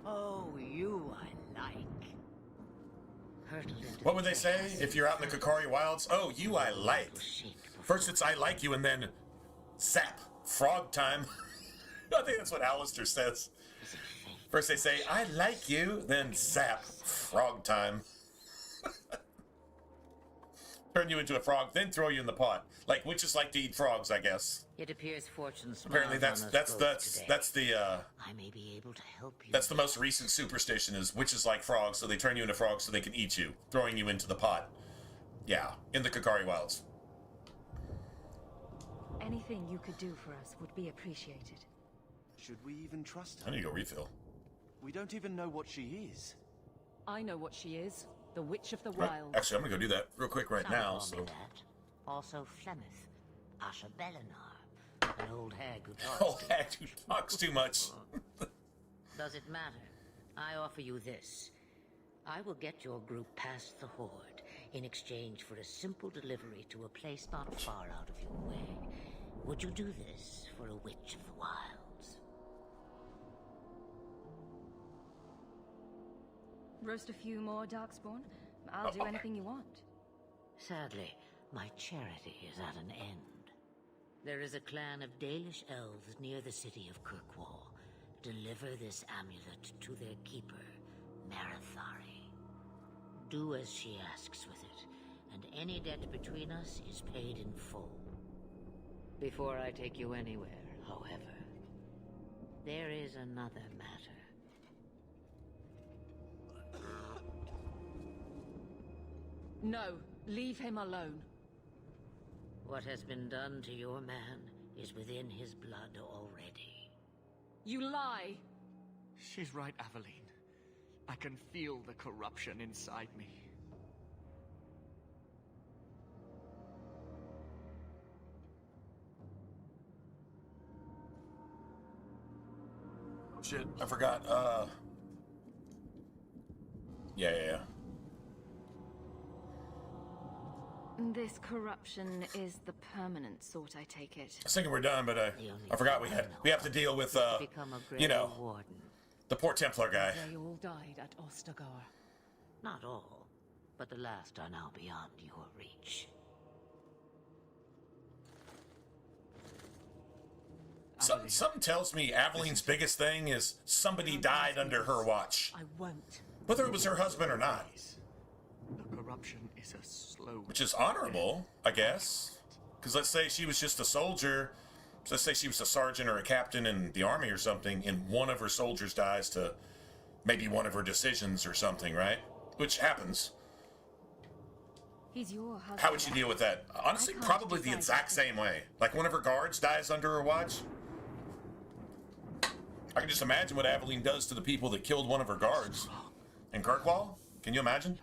Oh, you I like. Hurtle into what would they say if you're out in the Kakari Wilds? Oh, you I like. First it's I like you, and then sap, frog time. I think that's what Alistair says. First they say, I like you, then sap, frog time. Turn you into a frog, then throw you in the pot. Like witches like to eat frogs, I guess. It appears fortune smiles Apparently on us both today. that's the I may be able to help you. that's the most recent superstition is witches like frogs, so they turn you into frogs so they can eat you, throwing you into the pot. Yeah, in the Kakari Wilds. Anything you could do for us would be appreciated. Should we even trust I her? need to go refill. We don't even know what she is. I know what she is. The Witch of the Right, Wild. actually, I'm gonna go do that real quick right Some now. call So me that. Also Flemeth, Asha Belinar, an old hag who oh, talks. heck, who talks too much. Does it matter? I offer you this. I will get your group past the Horde in exchange for a simple delivery to a place not far out of your way. Would you do this for a Witch of the Wilds? Roast a few more, Darkspawn. I'll do anything you want. Sadly, my charity is at an end. There is a clan of Dalish elves near the city of Kirkwall. Deliver this amulet to their keeper, Marathari. Do as she asks with it, and any debt between us is paid in full. Before I take you anywhere, however, there is another matter. No, leave him alone. What has been done to your man is within his blood already. You lie! She's right, Aveline. I can feel the corruption inside me. Shit, I forgot. Yeah. This corruption is the permanent sort, I take it. I was thinking we're done, but I forgot we have to deal with you know, warden. the poor Templar guy. They all died at Ostagar. Not all, but the last are now beyond your reach. Something tells me Aveline's biggest thing is somebody died under her watch, I won't. whether it was her husband or not, The corruption is a slow... which is honorable, I guess. Because let's say she was just a soldier, let's say she was a sergeant or a captain in the army or something, and one of her soldiers dies to maybe one of her decisions or something, right? Which happens. He's your husband. How would you deal with that? Honestly, probably the exact same way. Like one of her guards dies under her watch. I can just imagine what Aveline does to the people that killed one of her guards. In Kirkwall? Can you imagine?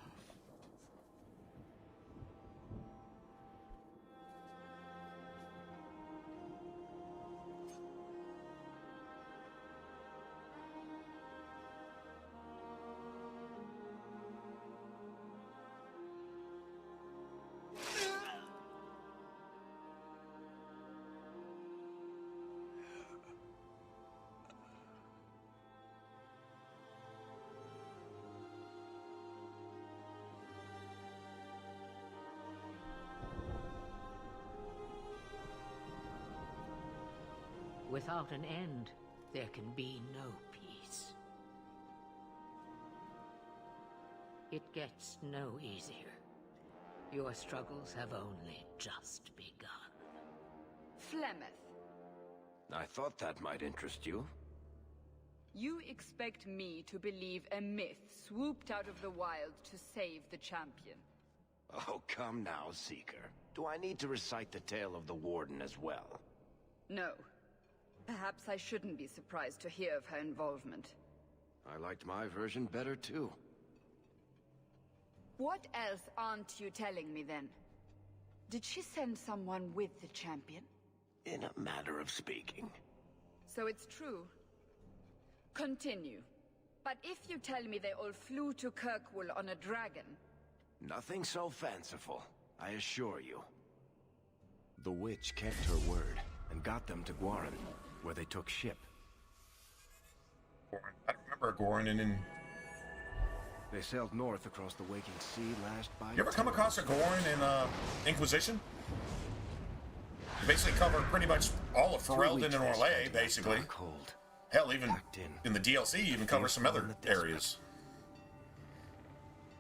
Without an end, there can be no peace. It gets no easier. Your struggles have only just begun. Flemeth, I thought that might interest you. you expect me to believe a myth swooped out of the wild to save the champion? Oh, come now, Seeker. Do I need to recite the tale of the Warden as well? No. Perhaps I shouldn't be surprised to hear of her involvement. I liked my version better, too. What else aren't you telling me then? Did she send someone with the champion? In a matter of speaking. So it's true. Continue. But if you tell me they all flew to Kirkwall on a dragon... Nothing so fanciful, I assure you. The witch kept her word and got them to Guaran, where they took ship. I don't remember Goran in... They sailed north across the waking sea, lashed by... You ever come across a Goran in Inquisition? You basically cover pretty much all of Ferelden and Orlais, basically. Cold. Hell, even in the DLC, you even cover some other areas.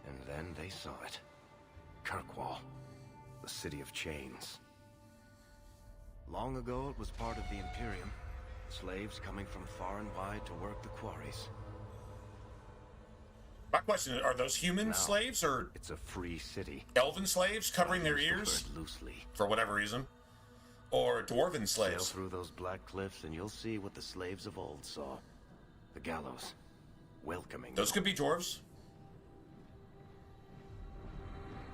And then they saw it. Kirkwall, the city of chains. Long ago, it was part of the Imperium. Slaves coming from far and wide to work the quarries. My question is, are those human slaves or It's a free city. elven slaves covering their ears Loosely. for whatever reason? Or dwarven Sail slaves? through those black cliffs and you'll see what the slaves of old saw. The gallows. Welcoming. Those could be dwarves.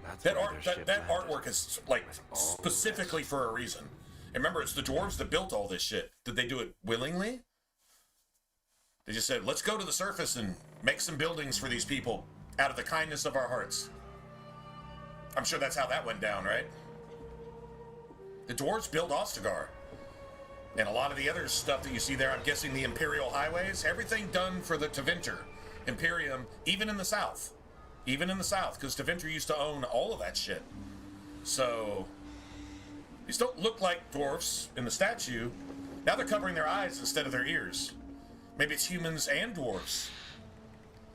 That's That why art, their that, ship that landed. artwork is like specifically for a reason. And remember, it's the dwarves that built all this shit. Did they do it willingly? They just said, let's go to the surface and make some buildings for these people out of the kindness of our hearts. I'm sure that's how that went down, right? The dwarves built Ostagar. And a lot of the other stuff that you see there, I'm guessing the Imperial highways, everything done for the Tevinter Imperium, even in the south. Even in the south, because Tevinter used to own all of that shit. So, these don't look like dwarfs in the statue. Now they're covering their eyes instead of their ears. Maybe it's humans and dwarves.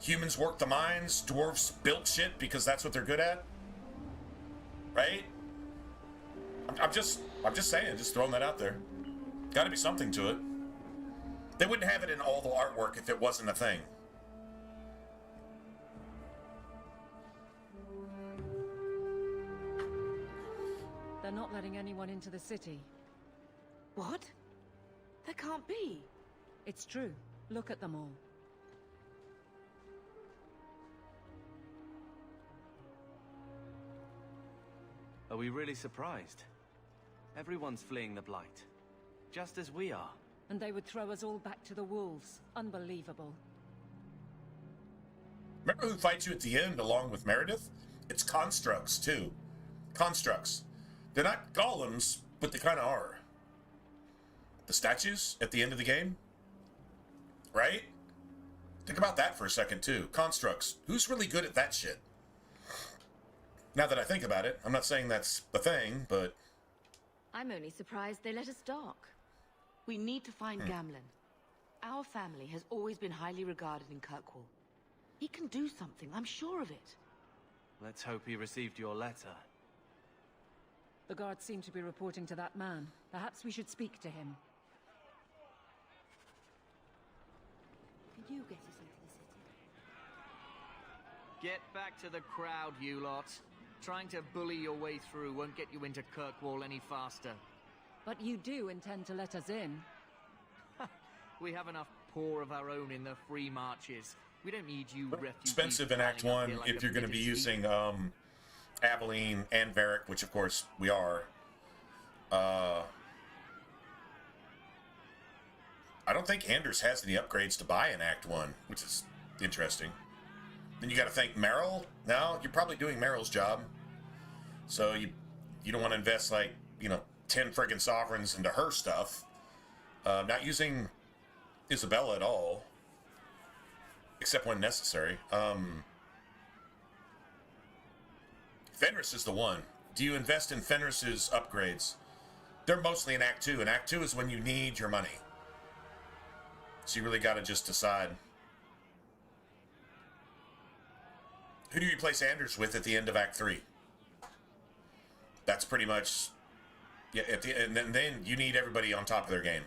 Humans work the mines, dwarves built shit because that's what they're good at. Right? I'm just saying, just throwing that out there. Gotta be something to it. They wouldn't have it in all the artwork if it wasn't a thing. They're not letting anyone into the city. What? That can't be. It's true. Look at them all. Are we really surprised? Everyone's fleeing the Blight. Just as we are. And they would throw us all back to the wolves. Unbelievable. Remember who fights you at the end along with Meredith? It's constructs, too. Constructs. They're not golems, but they kind of are. The statues at the end of the game? Right? Think about that for a second, too. Constructs. Who's really good at that shit? Now that I think about it, I'm not saying that's the thing, but... I'm only surprised they let us dock. We need to find Gamlen. Our family has always been highly regarded in Kirkwall. He can do something, I'm sure of it. Let's hope he received your letter. The guards seem to be reporting to that man. Perhaps we should speak to him. Can you get us into the city? Get back to the crowd, you lot. Trying to bully your way through won't get you into Kirkwall any faster. But you do intend to let us in. We have enough poor of our own in the free marches. We don't need you refugees. Expensive in Act 1 if you're going to be using Aveline and Varric, which of course we are. I don't think Anders has any upgrades to buy in Act 1, which is interesting. Then you got to thank Meryl. Now you're probably doing Meryl's job, so you don't want to invest like 10 friggin' sovereigns into her stuff. Not using Isabella at all, except when necessary. Fenris is the one. Do you invest in Fenris's upgrades? They're mostly in Act 2, and Act 2 is when you need your money. So you really got to just decide. Who do you replace Anders with at the end of Act 3? That's pretty much... Yeah, and then you need everybody on top of their game.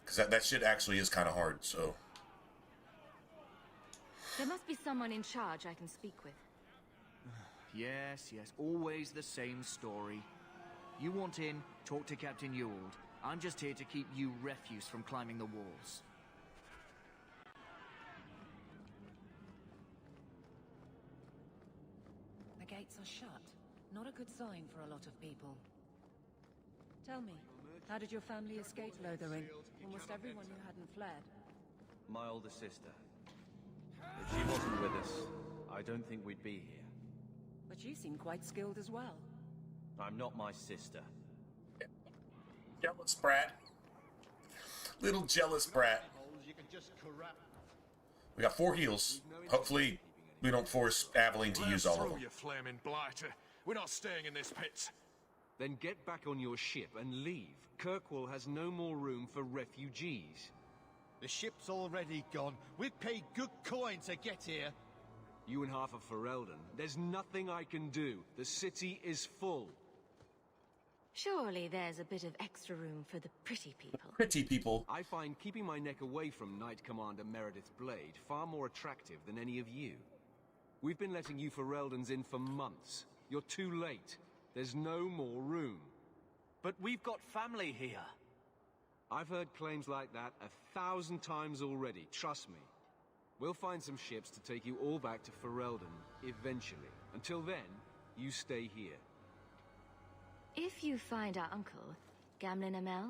Because that shit actually is kind of hard, so... There must be someone in charge I can speak with. Yes, always the same story. You want in, talk to Captain Ewald. I'm just here to keep you refuse from climbing the walls. The gates are shut. Not a good sign for a lot of people. Tell me, how did your family escape Lothering? Almost everyone who hadn't fled. My older sister. If she wasn't with us, I don't think we'd be here. But you seem quite skilled as well. I'm not my sister. Jealous brat. Little jealous brat. We got 4 heals. Hopefully, we don't force Aveline to use all of them. You flaming blighter. We're not staying in this pit. Then get back on your ship and leave. Kirkwall has no more room for refugees. The ship's already gone. We've paid good coin to get here. You and half of Ferelden. There's nothing I can do. The city is full. Surely there's a bit of extra room for the pretty people. Pretty people. I find keeping my neck away from Knight Commander Meredith Blade far more attractive than any of you. We've been letting you Fereldans in for months. You're too late. There's no more room. But we've got family here. I've heard claims like that 1,000 times already, trust me. We'll find some ships to take you all back to Ferelden, eventually. Until then, you stay here. If you find our uncle, Gamlen Amel,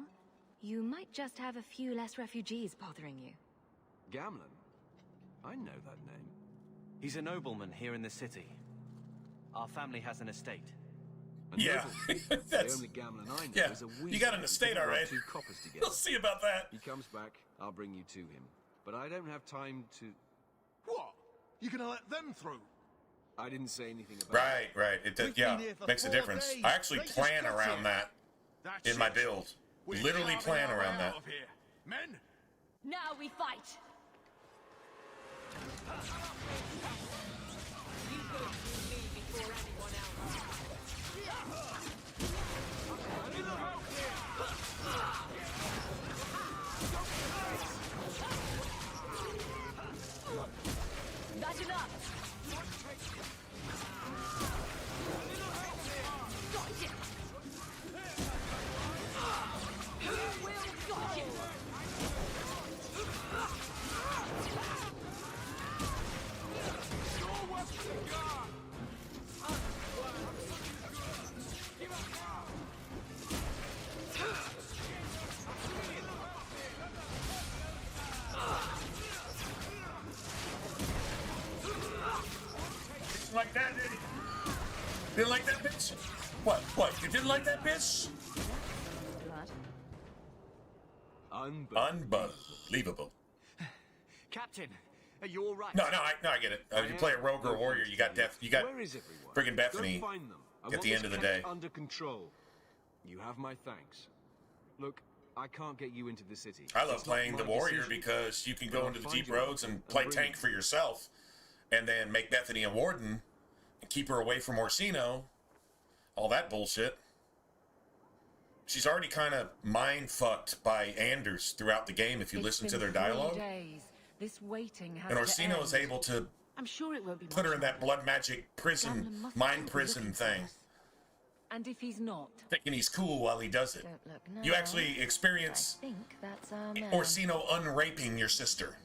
you might just have a few less refugees bothering you. Gamlen? I know that name. He's a nobleman here in the city. Our family has an estate. Yeah, The only Gamlen I know is a weasel. You got an estate, all right. 2 coppers together. We'll see about that. He comes back, I'll bring you to him. But I don't have time to... What? You gonna let them through? I didn't say anything about Right. It makes a difference. days. I actually They just plan got around here. that That's in my it. build. We're Literally carving plan our around way that. out of here. Men, Now we fight! You go through me before anyone else. That's enough! Gotcha! Who will gotcha? Like that, did he? Didn't like that bitch? What? You didn't like that bitch? Unbelievable. Captain, are you all right? No, I get it. You play a rogue or a warrior, you got death. You got Where is everyone? friggin' Bethany Go find them. I at want the end of the this kept day. under control. You have my thanks. Look, I can't get you into the city. I love It's not playing my the warrior decision. because you can But go I'll into the find deep you roads and play bring tank you. for yourself, and then make Bethany a warden and keep her away from Orsino. All that bullshit. She's already kind of mind fucked by Anders throughout the game if you listen to their dialogue. This waiting has And to Orsino end. is able to I'm sure it won't be put her much in that blood magic prison, Gamlen must mind still be prison looking for thing. us. And if he's not? Thinking he's cool while he does it. Don't look now. You actually experience I think that's our man. Orsino unraping your sister.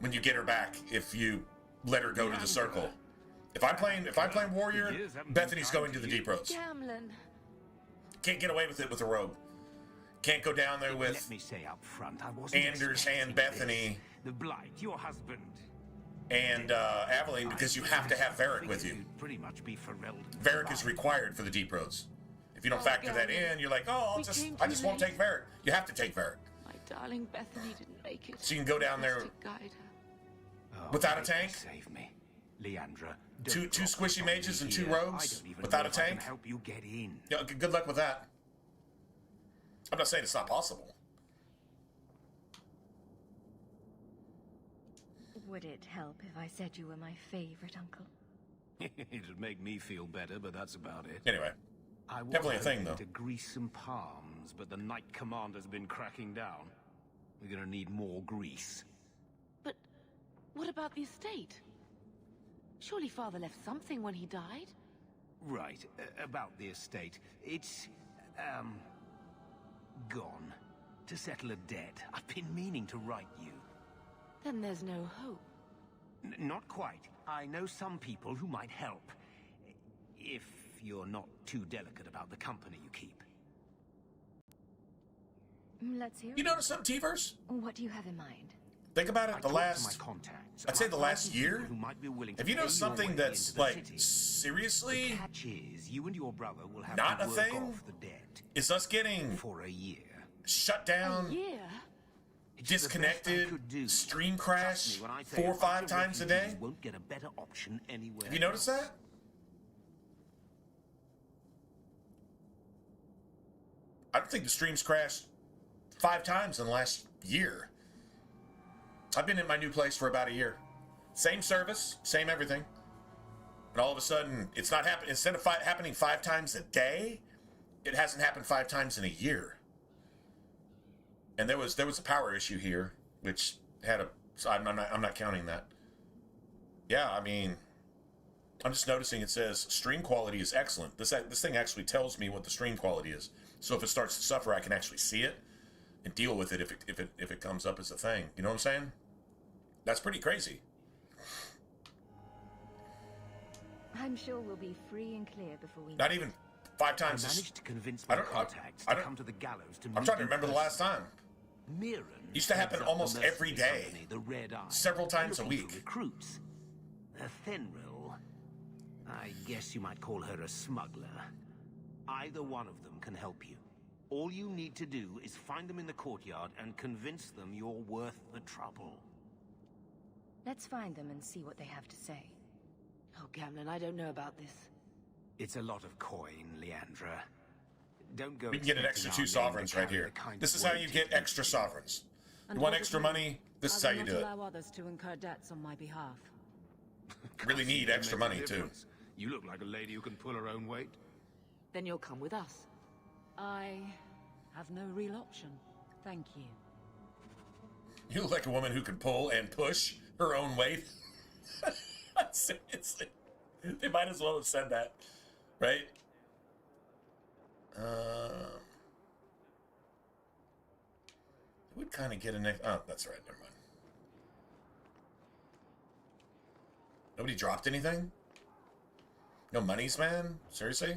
When you get her back, if you let her go to the circle. If I'm playing warrior, Bethany's going to the deep roads. Gamlen. Can't get away with it with a rogue. Can't go down there with Let me say up front, I wasn't Anders and expecting Bethany this. The Blight, your husband. and Aveline because you have to have Varric with you. You'd pretty much be Ferelden. Varric is required for the deep roads. If you don't factor that in, you're like, oh, I just won't take Varric. You have to take Varric. My darling Bethany didn't make it. So you can go down there Guide her. without a tank. Save me, Leandra. Two squishy mages and 2 here. rogues I don't even without know a if I can tank. help you get in. Yeah, good luck with that. I'm not saying it's not possible. Would it help if I said you were my favorite uncle? It'd make me feel better, but that's about it. Anyway, I was definitely a thing, hoping though. to grease some palms, but the Knight Commander's been cracking down. We're gonna need more grease. But what about the estate? Surely Father left something when he died? Right, about the estate. It's, gone. To settle a debt. I've been meaning to write you. Then there's no hope. Not quite. I know some people who might help. If you're not too delicate about the company you keep. Let's hear You notice something, T-Verse? What do you have in mind? Think about it. I talked to my contacts. I'd say the I've last found year. people who might be willing to Have you noticed pay your something way that's into the like city. seriously The catch is, you and your brother will have not to a work thing? off the debt Is us getting for a year. shut down, A year? disconnected, stream crash Trust me when I say 4 or a bunch 5 of times a day? refugees won't get a better option anywhere. Have you noticed else. that? I don't think the streams crashed 5 times in the last year. I've been in my new place for about a year. Same service, same everything. And all of a sudden, it's not happening. Instead of happening 5 times a day, it hasn't happened 5 times in a year. And there was a power issue here, which had a. So I'm not counting that. Yeah, I mean, I'm just noticing it says stream quality is excellent. This thing actually tells me what the stream quality is. So if it starts to suffer, I can actually see it and deal with it if it comes up as a thing. You know what I'm saying? That's pretty crazy. I'm sure we'll be free and clear before we... Not even 5 times. I managed to convince my contacts to come to the gallows to I'm meet trying to you remember the last time. Mirren Used to happen Heads up almost the every mercenary day. company, the Red Eye. Several times a Looking for week. Recruits. Fenril. I guess you might call her a smuggler. Either one of them can help you. All you need to do is find them in the courtyard and convince them you're worth the trouble. Let's find them and see what they have to say. Oh, Gamlin, I don't know about this. It's a lot of coin, Leandra. Don't go. We can get an extra 2 sovereigns right here. This is how you get extra sovereigns. You want extra money? This is how you do it. I will not allow others to incur debts on my behalf. Really need extra money, too. You look like a lady who can pull her own weight. Then you'll come with us. I have no real option. Thank you. You look like a woman who can pull and push her own weight. Seriously. They might as well have said that. Right? It would kind of get an... Oh, that's right. Never mind. Nobody dropped anything? No monies, man? Seriously?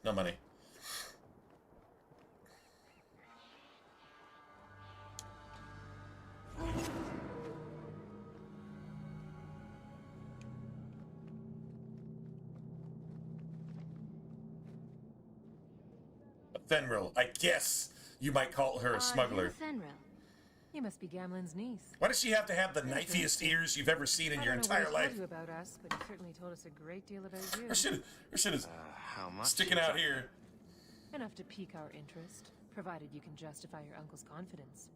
No money. Fenril. I guess you might call her a smuggler. Fenril. You must be Gamlin's niece. Why does she have to have the knifiest ears you've ever seen in your entire life? I don't know what he told you about us, but he certainly told us a great deal about you. Her shit is How much? sticking out here. Enough to pique our interest, provided you can justify your uncle's confidence.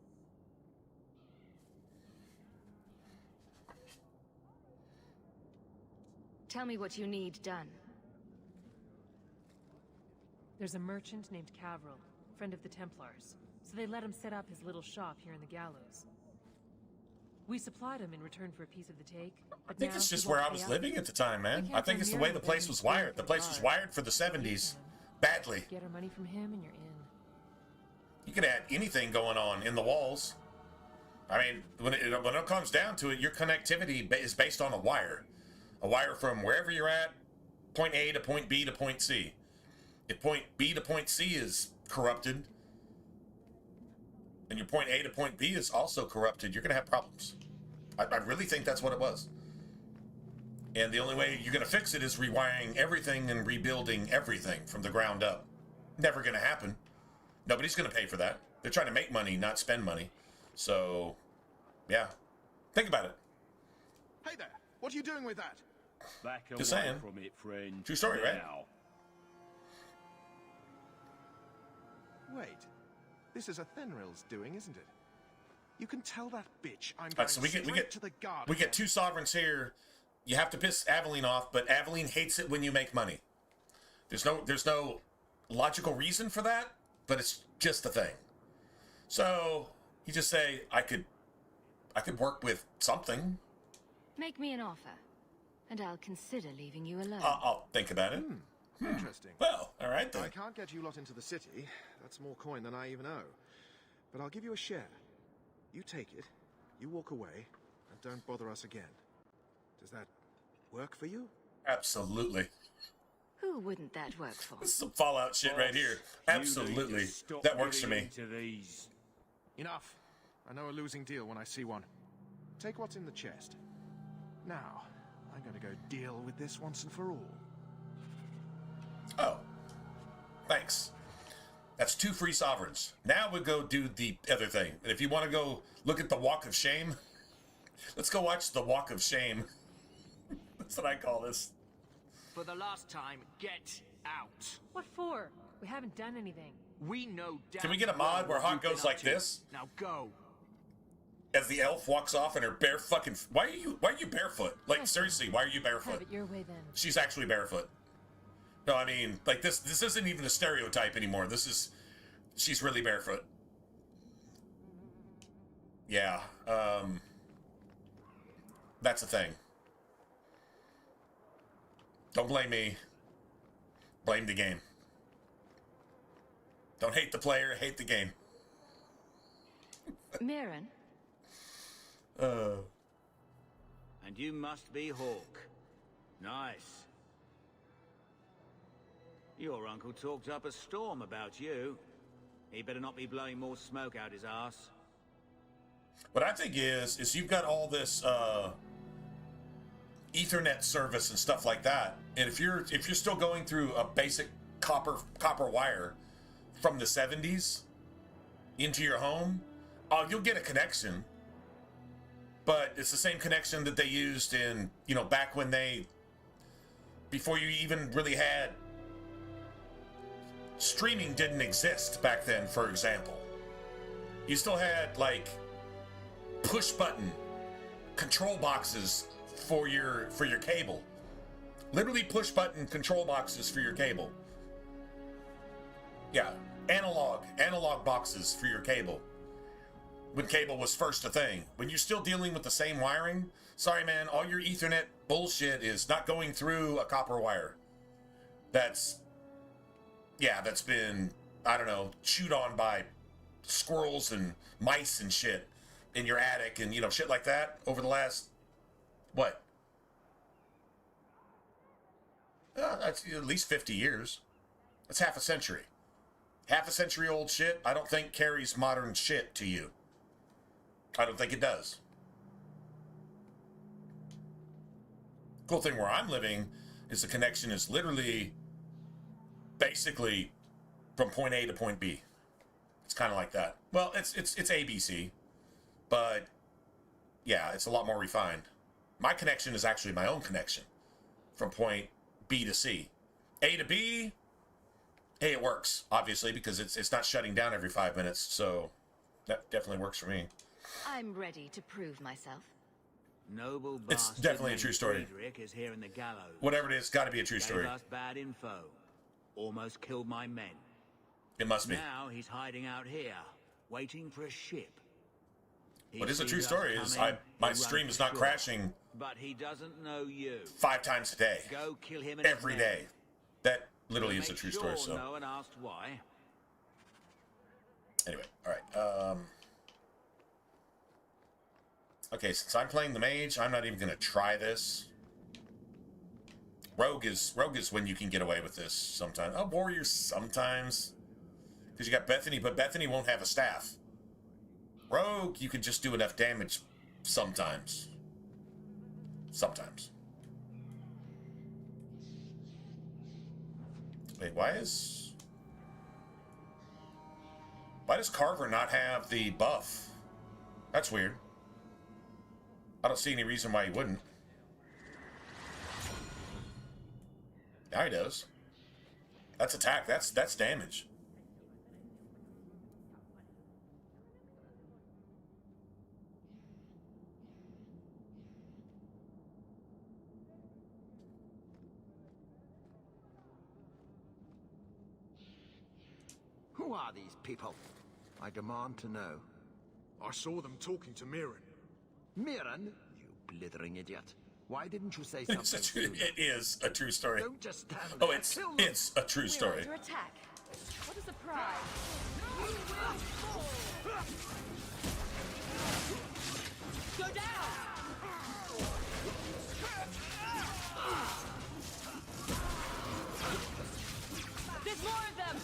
Tell me what you need done. There's a merchant named Cavril, friend of the Templars, so they let him set up his little shop here in the Gallows. We supplied him in return for a piece of the take. I think it's just where I was living at the time, man. I think it's the way the place was wired. The place was wired for the 70s. Badly. Get our money from him and you're in. You could add anything going on in the walls. I mean, when it comes down to it, your connectivity is based on a wire. A wire from wherever you're at, point A to point B to point C. If point B to point C is corrupted, and your point A to point B is also corrupted, you're going to have problems. I really think that's what it was. And the only way you're going to fix it is rewiring everything and rebuilding everything from the ground up. Never going to happen. Nobody's going to pay for that. They're trying to make money, not spend money. So, yeah. Think about it. Hey there, what are you doing with that? Back away Just saying. from it, friend. True story, right? Now. Wait, this is Athenril's doing, isn't it? You can tell that bitch I'm going So we get to the guard. we get 2 sovereigns here. You have to piss Aveline off, but Aveline hates it when you make money. There's no logical reason for that, but it's just a thing. So you just say, I could work with something. Make me an offer, and I'll consider leaving you alone. I'll think about it. Interesting. Well, all right then. I can't get you lot into the city. That's more coin than I even owe. But I'll give you a share. You take it, you walk away, and don't bother us again. Does that work for you? Absolutely. Who wouldn't that work for? This is some Fallout shit right here. Absolutely. That works for me. Enough. I know a losing deal when I see one. Take what's in the chest. Now, I'm going to go deal with this once and for all. Oh. Thanks. That's 2 free sovereigns. Now we'll go do the other thing. And if you want to go look at the Walk of Shame, let's go watch the Walk of Shame. That's what I call this. For the last time, get out. What for? We haven't done anything. We know damn Can we get a mod where well what Hawk you've goes been like up to. this? Now go. As the elf walks off in her bare fucking... Why are you barefoot? Like, seriously, why are you Have barefoot? it your way then. She's actually barefoot. No, I mean, like, this isn't even a stereotype anymore. She's really barefoot. Yeah, that's a thing. Don't blame me. Blame the game. Don't hate the player, hate the game. Mirren? And you must be Hawk. Nice. Your uncle talked up a storm about you. He better not be blowing more smoke out his ass. What I think is you've got all this Ethernet service and stuff like that, and if you're still going through a basic copper wire from the 70s into your home, you'll get a connection, but it's the same connection that they used in, you know, back when before you even really had streaming didn't exist back then, for example. You still had like push button control boxes for your cable. Literally push button control boxes for your cable. Yeah, analog boxes for your cable. When cable was first a thing. When you're still dealing with the same wiring, sorry man, all your Ethernet bullshit is not going through a copper wire. That's been, I don't know, chewed on by squirrels and mice and shit in your attic and, you know, shit like that over the last, what? That's at least 50 years. That's half a century. Half a century old shit, I don't think carries modern shit to you. I don't think it does. Cool thing where I'm living is the connection is literally basically from point A to point B. It's kind of like that. Well, it's ABC, but yeah, it's a lot more refined. My connection is actually my own connection from point B to C. A to B, hey, it works, obviously, because it's not shutting down every 5 minutes, so that definitely works for me. I'm ready to prove myself. Noble It's bastard definitely a true named story. Friedrich is here in the gallows. Whatever it is, got to be a true story. Gave us bad info. Almost killed my men. It must be. Now he's hiding out here, waiting for a ship. What is a true story is my stream is not crashing. But he doesn't know you. 5 times a day. Go kill him and every day. That literally is a true story. So no one asked why. Anyway, all right. Okay, since I'm playing the mage, I'm not even gonna try this. Rogue is when you can get away with this sometimes. Oh, warriors sometimes, because you got Bethany, but Bethany won't have a staff. Rogue, you can just do enough damage sometimes. Sometimes. Wait, why does Carver not have the buff? That's weird. I don't see any reason why he wouldn't. Now he does. That's attack. That's damage. Who are these people? I demand to know. I saw them talking to Mirren. Mirren? You blithering idiot. Why didn't you say something? It is a true story. Don't just stand Oh, there. it's a true story. We're under attack. What a surprise. Go down! There's more of them!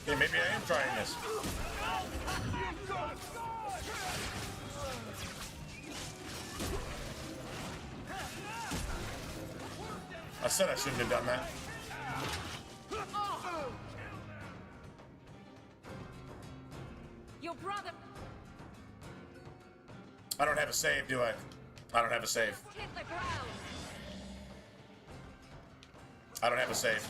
Okay, maybe I am trying this. I said I shouldn't have done that. Your brother... I don't have a save, do I? I don't have a save. hit the ground! I don't have a save.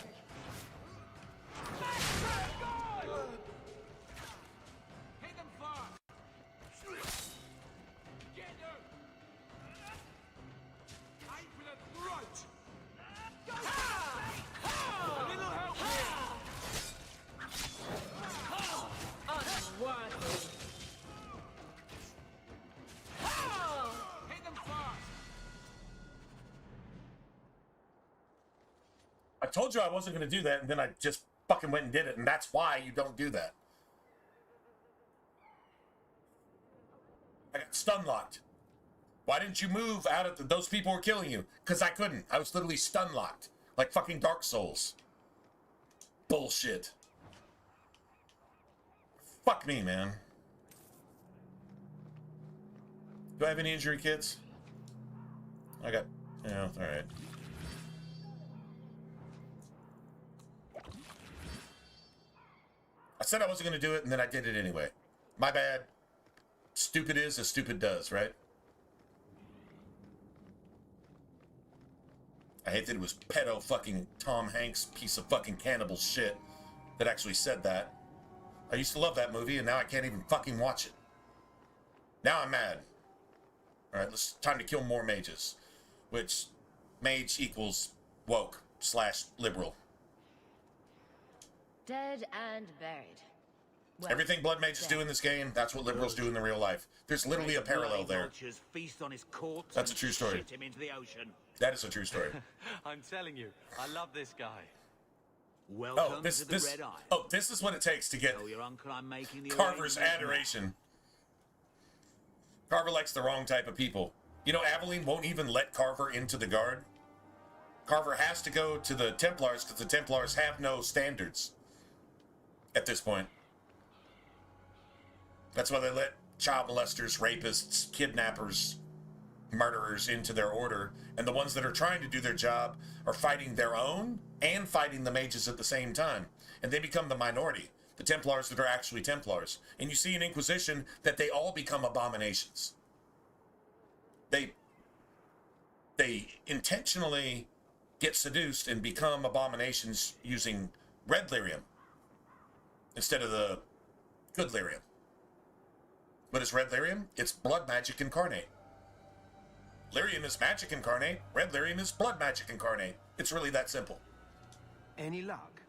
I told you I wasn't going to do that, and then I just fucking went and did it, and that's why you don't do that. I got stun locked. Why didn't you move out of those people were killing you? Because I couldn't. I was literally stun locked. Like fucking Dark Souls. Bullshit. Fuck me, man. Do I have any injury kits? I got... Yeah, alright. I said I wasn't going to do it, and then I did it anyway. My bad. Stupid is as stupid does, right? I hate that it was pedo fucking Tom Hanks piece of fucking cannibal shit that actually said that. I used to love that movie, and now I can't even fucking watch it. Now I'm mad. Alright, time to kill more mages. Which, mage equals woke / liberal. Dead and buried. Well, everything blood mages do in this game, that's what liberals do in the real life. There's literally a parallel there. Feast on his corpse. That's a true story. Shit him into the ocean. That is a true story. I'm telling you, I love this guy. Welcome to the Red Eye. Oh, this is what it takes to get Tell your uncle I'm making the Carver's adoration. Carver likes the wrong type of people. You know, Aveline won't even let Carver into the guard. Carver has to go to the Templars because the Templars have no standards at this point. That's why they let child molesters, rapists, kidnappers, murderers into their order, and the ones that are trying to do their job are fighting their own and fighting the mages at the same time, and they become the minority, the Templars that are actually Templars. And you see in Inquisition that they all become abominations. They intentionally get seduced and become abominations using red lyrium instead of the good lyrium. What is red lyrium? It's blood magic incarnate. Lyrium is magic incarnate. Red lyrium is blood magic incarnate. It's really that simple. Any luck?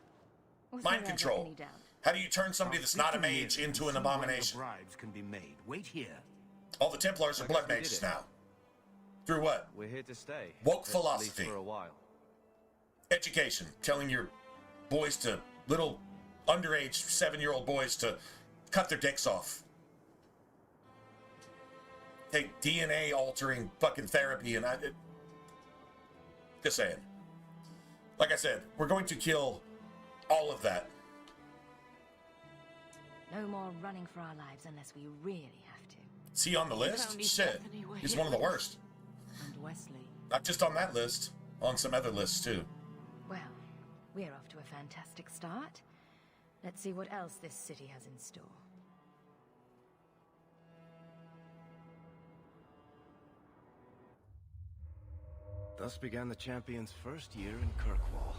Mind control. How do you turn somebody that's not a mage into an abomination? Bribes can be made. Wait here. All the Templars are blood mages now. Through what? We're here to stay. Woke philosophy. For a while. Education. Telling your boys to, little underage 7-year-old boys to cut their dicks off. Take DNA altering fucking therapy and just saying. Like I said, we're going to kill all of that. No more running for our lives unless we really have to. See on the list? Shit. He's one of the worst. And Wesley. Not just on that list, on some other lists too. Well, we're off to a fantastic start. Let's see what else this city has in store. Thus began the champion's first year in Kirkwall.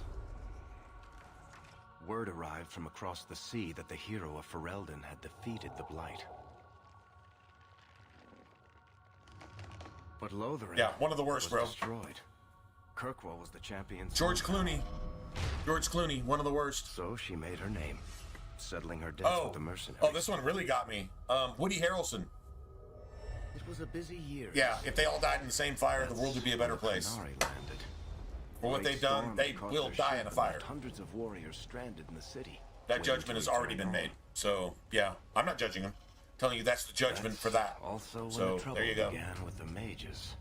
Word arrived from across the sea that the hero of Ferelden had defeated the Blight. But Lothering one of the worst, was destroyed. Kirkwall was the champion's George Clooney. George Clooney, one of the worst. So she made her name, settling her debts with the mercenaries. Oh, this one really got me. Woody Harrelson. It was a busy year. Yeah, if they all died in the same fire, the world would be a better place. For what they've done, they will die in a fire. Hundreds of warriors stranded in the city. That judgment has already been made. So, yeah, I'm not judging him. Telling you that's the judgment for that. Also, when so, the trouble there you go. began with the mages.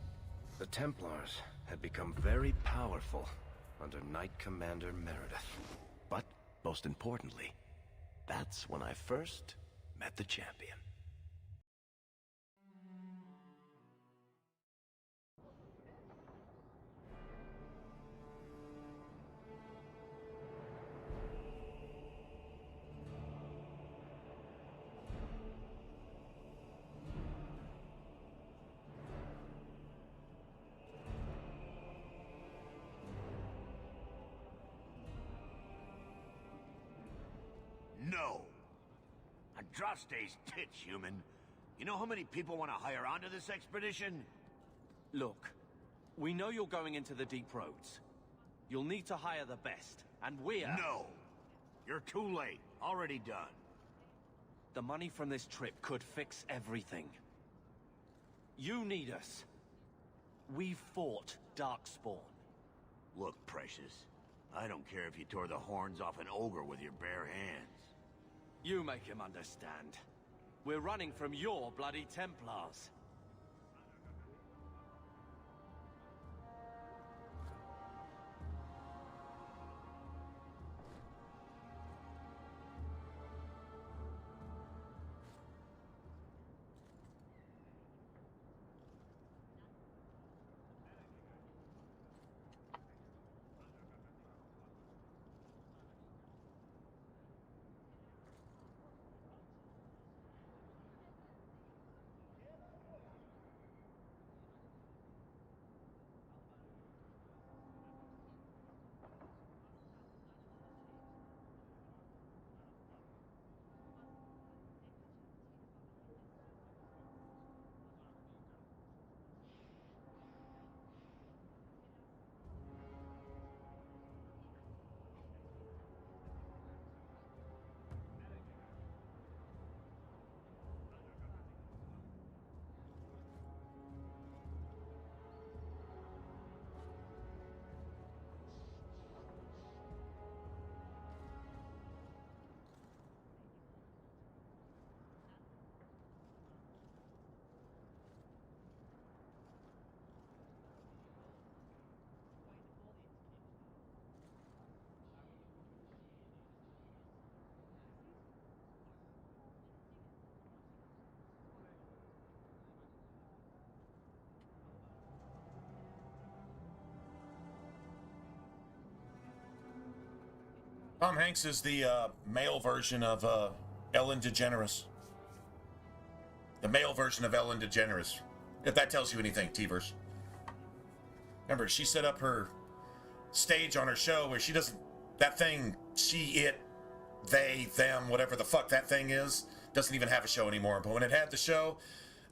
The Templars had become very powerful under Knight Commander Meredith. But, most importantly, that's when I first met the champion. No. Andraste's tits, human. You know how many people want to hire onto this expedition? Look, we know you're going into the deep roads. You'll need to hire the best, and we're... No. You're too late. Already done. The money from this trip could fix everything. You need us. We fought Darkspawn. Look, Precious. I don't care if you tore the horns off an ogre with your bare hands. You make him understand. We're running from your bloody Templars. Tom Hanks is the male version of Ellen DeGeneres. The male version of Ellen DeGeneres. If that tells you anything, T-verse. Remember, she set up her stage on her show where she doesn't... That thing, she, it, they, them, whatever the fuck that thing is, doesn't even have a show anymore. But when it had the show,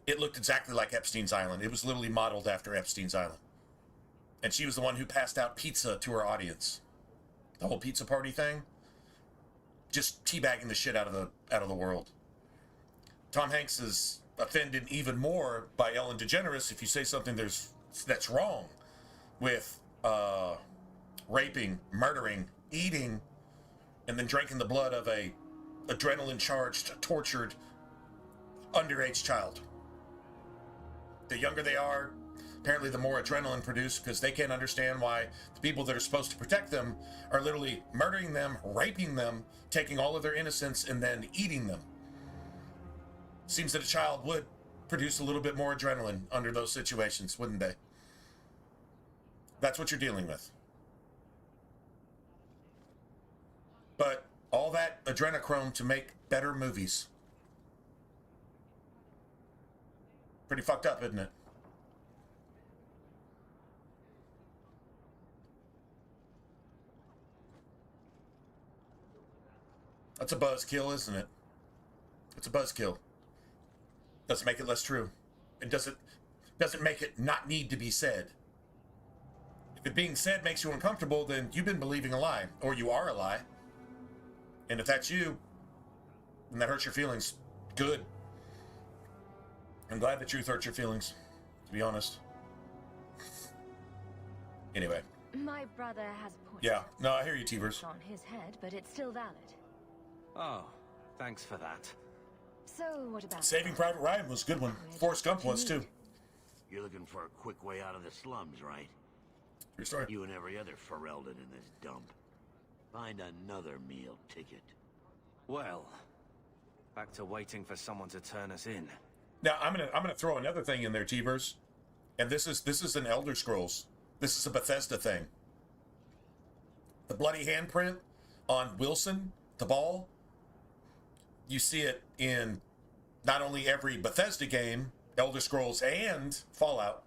it looked exactly like Epstein's Island. It was literally modeled after Epstein's Island. And she was the one who passed out pizza to her audience. The whole pizza party thing. Just teabagging the shit out of the world. Tom Hanks is offended even more by Ellen DeGeneres if you say something that's wrong with raping, murdering, eating, and then drinking the blood of a adrenaline-charged, tortured, underage child. The younger they are, apparently the more adrenaline produced, because they can't understand why the people that are supposed to protect them are literally murdering them, raping them, taking all of their innocence, and then eating them. Seems that a child would produce a little bit more adrenaline under those situations, wouldn't they? That's what you're dealing with. But all that adrenochrome to make better movies. Pretty fucked up, isn't it? That's a buzzkill, isn't it? It's a buzzkill. Doesn't make it less true. It doesn't make it not need to be said. If it being said makes you uncomfortable, then you've been believing a lie, or you are a lie. And if that's you, then that hurts your feelings. Good. I'm glad the truth hurts your feelings, to be honest. Anyway. My brother has a point. Yeah, no, I hear you, T-verse. On his head, but it's still valid. Oh, thanks for that. So, what about... Saving Private Ryan was a good one. Forrest Gump was, too. You're looking for a quick way out of the slums, right? True story. You and every other Ferelden in this dump. Find another meal ticket. Well, back to waiting for someone to turn us in. Now, I'm gonna throw another thing in there, T-verse. And this is an Elder Scrolls. This is a Bethesda thing. The bloody handprint on Wilson, the ball. You see it in not only every Bethesda game, Elder Scrolls and Fallout.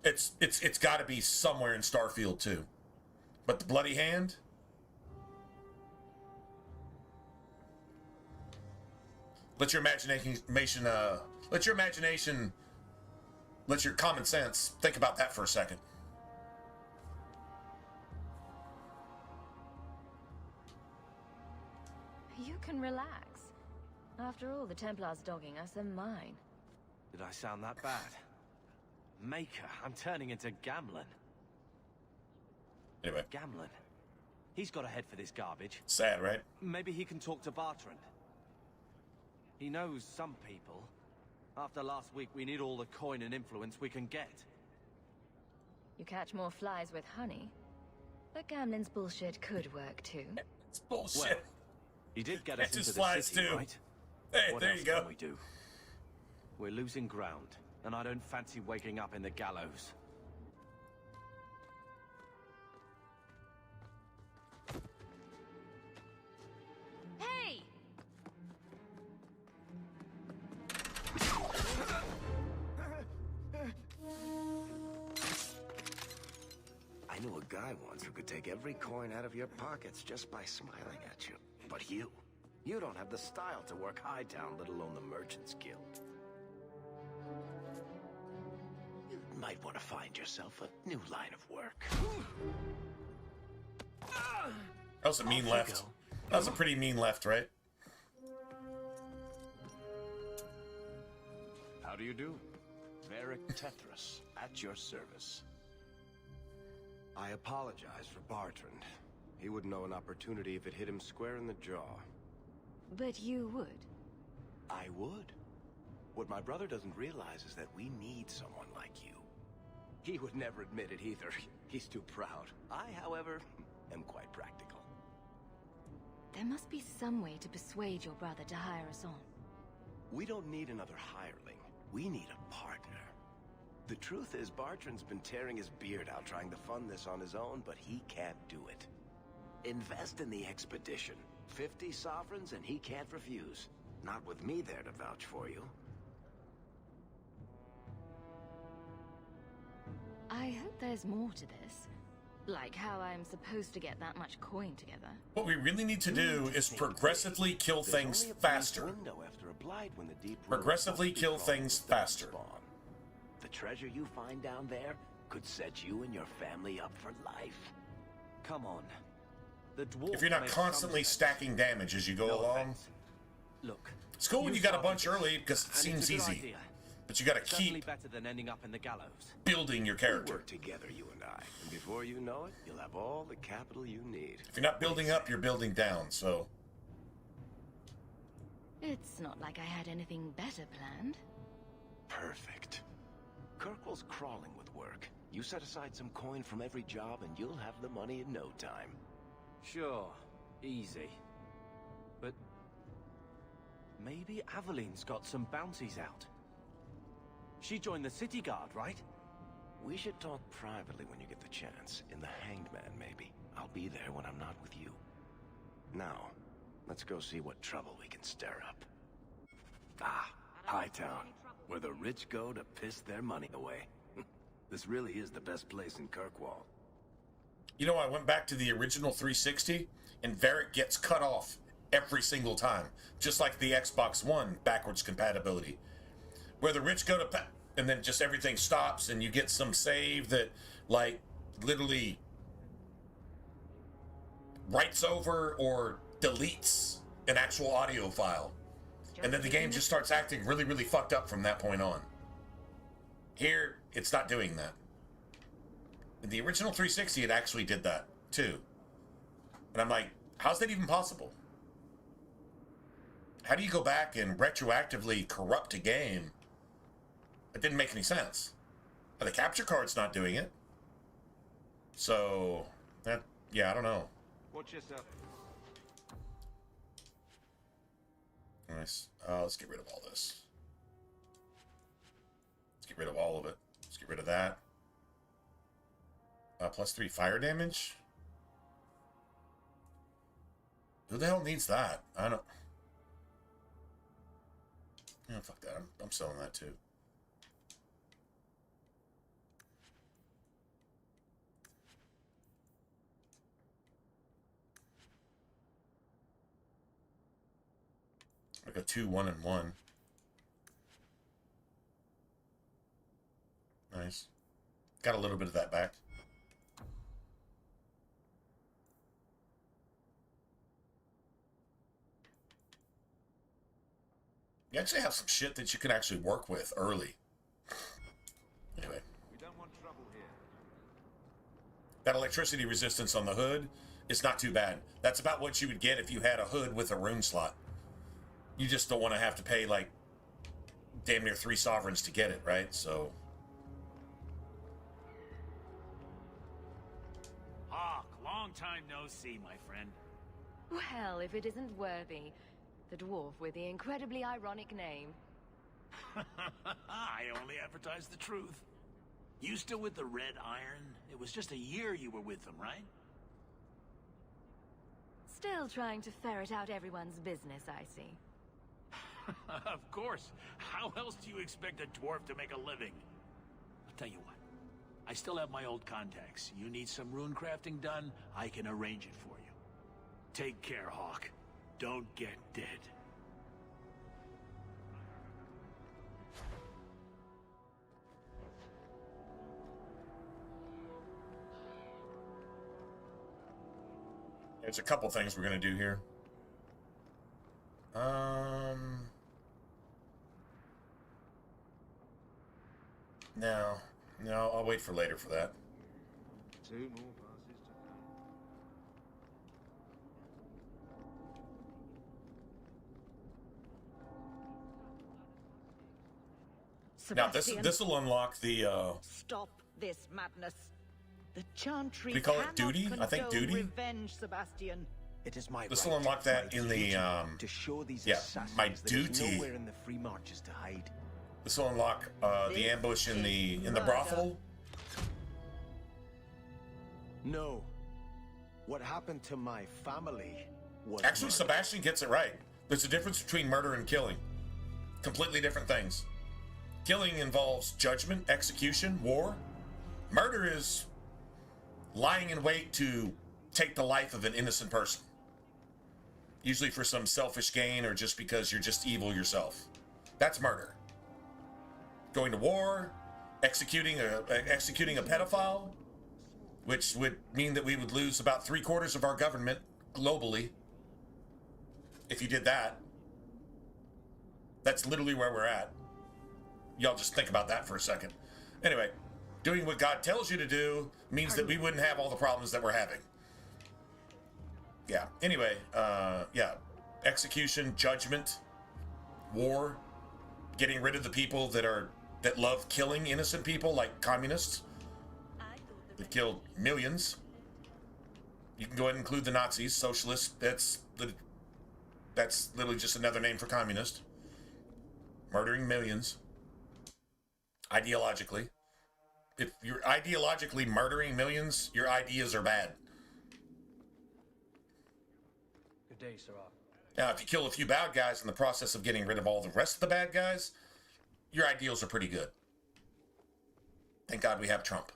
It's got to be somewhere in Starfield too. But the bloody hand. Let your common sense think about that for a second. You can relax. After all, the Templars dogging us are mine. Did I sound that bad? Maker, I'm turning into Gamlen. Anyway. Gamlen. He's got a head for this garbage. Sad, right? Maybe he can talk to Bartrand. He knows some people. After last week, we need all the coin and influence we can get. You catch more flies with honey. But Gamlen's bullshit could work too. It's bullshit. Well, he did get us into the flies city, too. right? Hey, what there else you go. Can we do? We're losing ground, and I don't fancy waking up in the gallows. Hey! I knew a guy once who could take every coin out of your pockets just by smiling at you. But you don't have the style to work Hightown, let alone the Merchants Guild. You might want to find yourself a new line of work. That was a mean left. That was a pretty mean left, right? How do you do? Varric Tetris, at your service. I apologize for Bartrand. He wouldn't know an opportunity if it hit him square in the jaw. But you would. I would. What my brother doesn't realize is that we need someone like you. He would never admit it either. He's too proud. I, however, am quite practical. There must be some way to persuade your brother to hire us on. We don't need another hireling. We need a partner. The truth is, Bartrand's been tearing his beard out trying to fund this on his own, but he can't do it. Invest in the expedition. 50 sovereigns and he can't refuse. Not with me there to vouch for you. I hope there's more to this. Like how I'm supposed to get that much coin together. What we really need to do is progressively kill things faster. Progressively kill things faster. The treasure you find down there could set you and your family up for life. Come on. The dwarf If you're not constantly stacking damage as you go along. Look, it's cool when you got a bunch early because it seems easy. But you gotta keep better than ending up in the gallows. Building your character. We'll work together, you and I. And before you know it, you'll have all the capital you need. If you're not building up, you're building down, so. It's not like I had anything better planned. Perfect. Kirkwall's crawling with work. You set aside some coin from every job and you'll have the money in no time. Sure. Easy. But maybe Aveline's got some bounties out. She joined the city guard, right? We should talk privately when you get the chance. In the Hanged Man, maybe. I'll be there when I'm not with you. Now, let's go see what trouble we can stir up. Ah, Hightown, where the rich go to piss their money away. This really is the best place in Kirkwall. You know, I went back to the original 360, and Varric gets cut off every single time. Just like the Xbox One backwards compatibility. Where the rich go to... and then just everything stops, and you get some save that, like, literally writes over or deletes an actual audio file. And then the game just starts acting really, really fucked up from that point on. Here, it's not doing that. In the original 360, it actually did that, too. And I'm like, how's that even possible? How do you go back and retroactively corrupt a game? It didn't make any sense. The capture card's not doing it. So, that, yeah, I don't know. Watch yourself. Nice. Let's get rid of all this. Let's get rid of all of it. Let's get rid of that. +3 fire damage? Who the hell needs that? I don't... Oh, fuck that. I'm selling that too. Like a 2, 1, and 1. Nice. Got a little bit of that back. You actually have some shit that you can actually work with early. Anyway. We don't want trouble here. That electricity resistance on the hood is not too bad. That's about what you would get if you had a hood with a rune slot. You just don't want to have to pay, like, damn near 3 sovereigns to get it, right? So... Hawk, long time no see, my friend. Well, if it isn't Worthy, the dwarf with the incredibly ironic name. I only advertise the truth. You still with the Red Iron? It was just a year you were with them, right? Still trying to ferret out everyone's business, I see. Of course. How else do you expect a dwarf to make a living? I'll tell you what. I still have my old contacts. You need some rune crafting done, I can arrange it for you. Take care, Hawk. Don't get dead. There's a couple things we're going to do here. No, I'll wait for later for that. 2 more passes to Now this will unlock the Stop this madness. The Chantry we call it duty? I think duty. Revenge, Sebastian. It is my This will unlock that in the to show these yeah, assassins my that there's duty. nowhere in the free marches to hide. This will unlock the ambush in the brothel. No. What happened to my family was Actually, murder. Sebastian gets it right. There's a difference between murder and killing. Completely different things. Killing involves judgment, execution, war. Murder is lying in wait to take the life of an innocent person. Usually for some selfish gain or just because you're just evil yourself. That's murder. Going to war, executing a pedophile, which would mean that we would lose about 3/4 of our government globally if you did that. That's literally where we're at. Y'all just think about that for a second. Anyway, doing what God tells you to do means that we wouldn't have all the problems that we're having. Yeah. Anyway, yeah. Execution, judgment, war, getting rid of the people that love killing innocent people, like communists. They've killed millions. You can go ahead and include the Nazis, socialists. That's literally just another name for communist. Murdering millions. Ideologically. If you're ideologically murdering millions, your ideas are bad. Good day, Sirach. Now, if you kill a few bad guys in the process of getting rid of all the rest of the bad guys, your ideals are pretty good. Thank God we have Trump.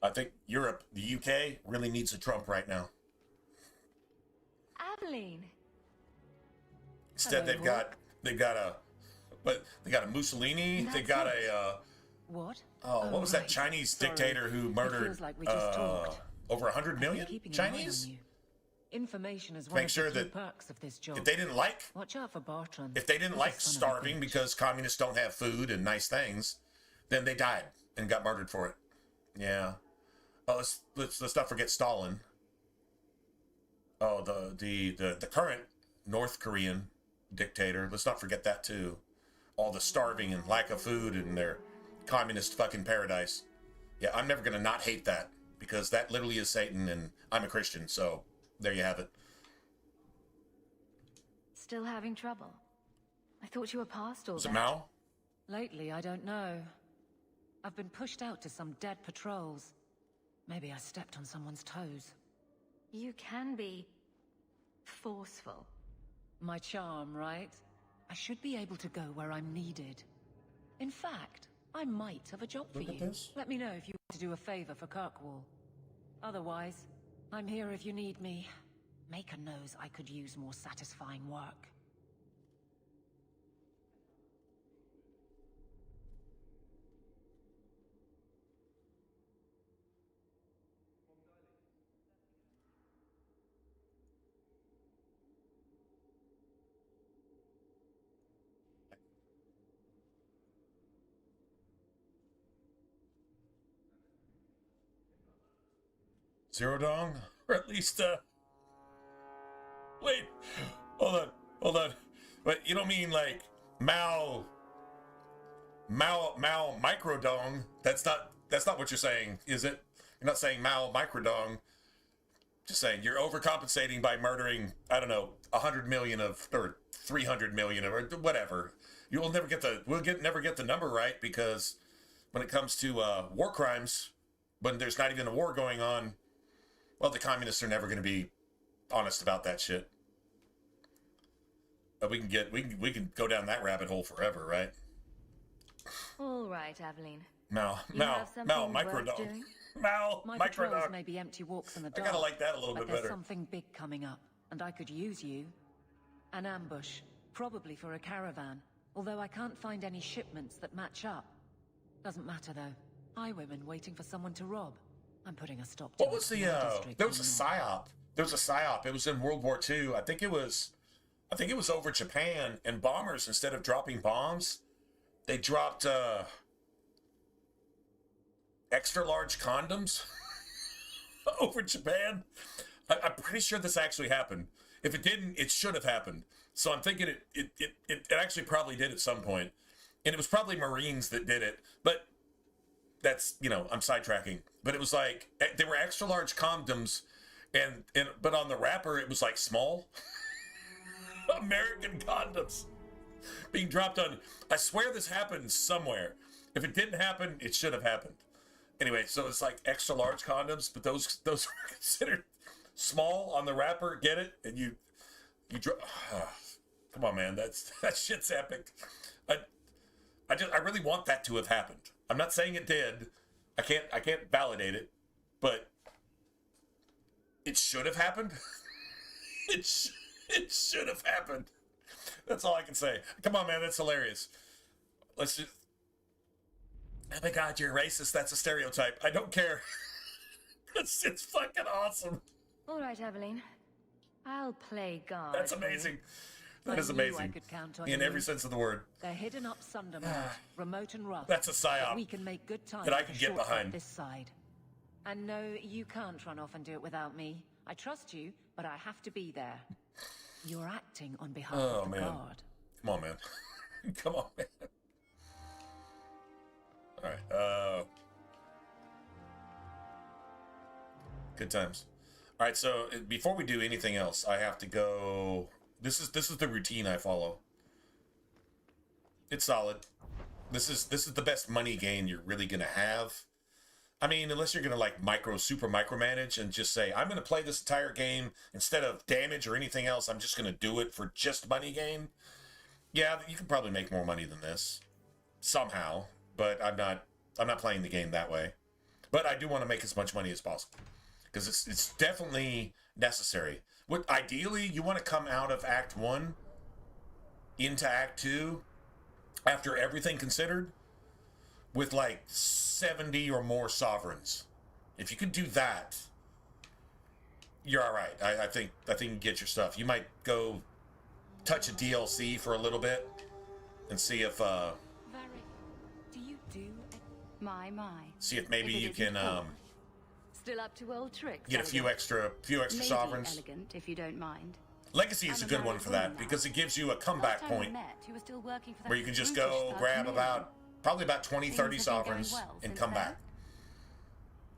I think Europe, the UK, really needs a Trump right now. Aveline. Instead, they've got a Mussolini. They got a What? oh, what was that Chinese dictator who murdered feels like we just talked. over 100 million Keeping an eye on Chinese? you. Information is one Make of sure the key that perks of this job. If they didn't like Watch out for Bartram. If they didn't He's a like son of a starving bitch. because communists don't have food and nice things, then they died and got murdered for it. Yeah. Oh, let's not forget Stalin. Oh, the current North Korean dictator. Let's not forget that too. All the starving and lack of food in their communist fucking paradise. Yeah, I'm never gonna not hate that because that literally is Satan, and I'm a Christian, so there you have it. Still having trouble? I thought you were past all Is that. it Mao? Lately, I don't know. I've been pushed out to some dead patrols. Maybe I stepped on someone's toes. You can be forceful. My charm, right? I should be able to go where I'm needed. In fact, I might have a job for Look at you. this. Let me know if you want to do a favor for Kirkwall. Otherwise, I'm here if you need me. Maker knows I could use more satisfying work. Zero Dong? Or at least, wait, hold on. But you don't mean like Mao Microdong? That's not what you're saying, is it? You're not saying Mao Microdong. Just saying you're overcompensating by murdering, I don't know, 100 million or 300 million or whatever. We'll never get the number right, because when it comes to war crimes, when there's not even a war going on, well, the communists are never going to be honest about that shit. But we can go down that rabbit hole forever, right? All right, Aveline. Mao Microdong. Mao My patrols Microdong. may be empty walks in the I dark. gotta like that a little but bit there's better. something big coming up, and I could use you. An ambush, probably for a caravan. Although I can't find any shipments that match up. Doesn't matter though. Highwaymen waiting for someone to rob. I'm putting a stop to What was the there was a psyop. There was a psyop. It was in World War II. I think it was over Japan, and bombers, instead of dropping bombs, they dropped extra large condoms over Japan. I'm pretty sure this actually happened. If it didn't, it should have happened. So I'm thinking it actually probably did at some point. And it was probably Marines that did it. But that's, I'm sidetracking. But it was like, they were extra large condoms, but on the wrapper, it was like small American condoms. being dropped on. I swear this happened somewhere. If it didn't happen, it should have happened. Anyway, so it's like extra large condoms, but those are considered small on the wrapper. Get it? And you come on, man. That shit's epic. I really want that to have happened. I'm not saying it did. I can't validate it, but it should have happened. It should have happened. That's all I can say. Come on, man. That's hilarious. Let's just. Oh my God, you're racist. That's a stereotype. I don't care. It's fucking awesome. All right, Evelyn. I'll play guard. That's amazing. That is amazing. I could count on in every sense of the word. They're hidden up Sundermount, remote and rough. That's a psyop We can make good time that I can get behind. This side. And no, you can't run off and do it without me. I trust you, but I have to be there. You're acting on behalf of the guard. Come on, man. Come on, man. All right. Good times. All right. So before we do anything else, I have to go. This is the routine I follow. It's solid. This is the best money gain you're really gonna have. I mean, unless you're gonna like super micromanage and just say, I'm gonna play this entire game instead of damage or anything else. I'm just gonna do it for just money gain. Yeah, you can probably make more money than this somehow, but I'm not playing the game that way. But I do want to make as much money as possible because it's definitely necessary. What ideally you want to come out of Act 1 into Act 2 after everything considered with like 70 or more sovereigns. If you could do that, you're all right. I think you can get your stuff. You might go touch a DLC for a little bit and see if Do you do my? see if maybe you can Still up to old tricks. get a few extra Maybe sovereigns. elegant, if you don't mind. Legacy is a good one for that because it gives you a comeback point where you can just go grab probably about 20, 30 sovereigns and come back.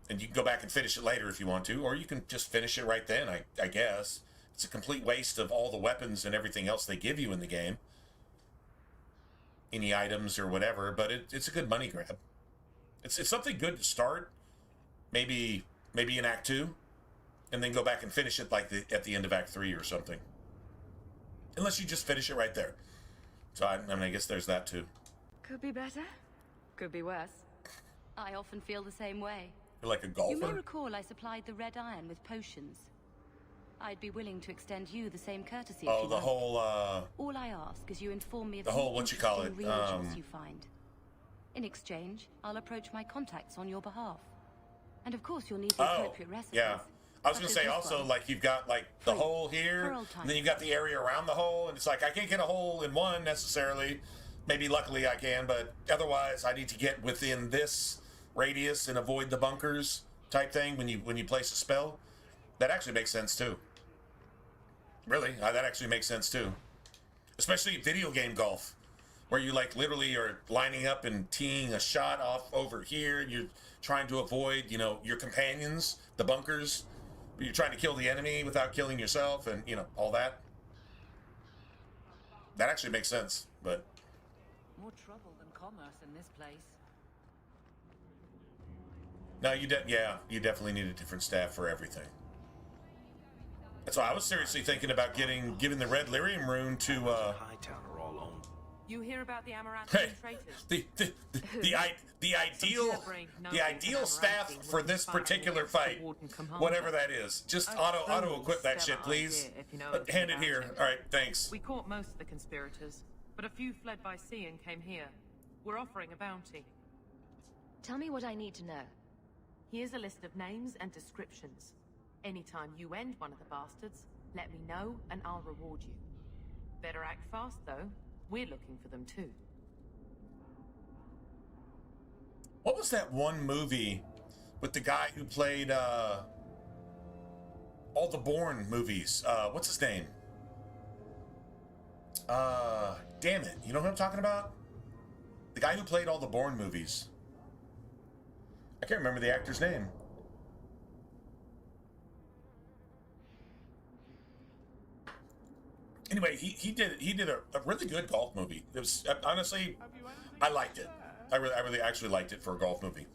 And you can go back and finish it later if you want to, or you can just finish it right then, I guess. It's a complete waste of all the weapons and everything else they give you in the game. Any items or whatever, but it's a good money grab. It's something good to start, maybe in Act 2, and then go back and finish it like at the end of Act 3 or something. Unless you just finish it right there. So I mean, I guess there's that too. Could be better. Could be worse. I often feel the same way. You're like a golfer. You may recall I supplied the Red Iron with potions. I'd be willing to extend you the same courtesy. Oh, the whole all I ask is you inform me of the whole reagents you find. In exchange, I'll approach my contacts on your behalf. And of course, you'll need the appropriate recipes. Yeah. I was going to say also, like, you've got, like, the hole here, and then you've got the area around the hole, and it's like, I can't get a hole in one necessarily. Maybe luckily I can, but otherwise I need to get within this radius and avoid the bunkers type thing when you place a spell. That actually makes sense, too. Really, that actually makes sense, too. Especially video game golf, where you, like, literally are lining up and teeing a shot off over here, and you're trying to avoid, your companions, the bunkers. You're trying to kill the enemy without killing yourself and, all that. That actually makes sense, but... More trouble than commerce in this place. No, you definitely need a different staff for everything. That's why I was seriously thinking about giving the Red Lyrium rune to, Hightown are all on. You hear about the Amaranthian traitors? the ideal staff for this particular fight, whatever that is. Just auto equip that shit, please. Hand it here. All right, thanks. We caught most of the conspirators, but a few fled by sea and came here. We're offering a bounty. Tell me what I need to know. Here's a list of names and descriptions. Anytime you end one of the bastards, let me know and I'll reward you. Better act fast, though. We're looking for them, too. What was that one movie with the guy who played all the Bourne movies? What's his name? Damn it. You know what I'm talking about? The guy who played all the Bourne movies. I can't remember the actor's name. Anyway, he did a really good golf movie. It was honestly, I liked it. I really actually liked it for a golf movie.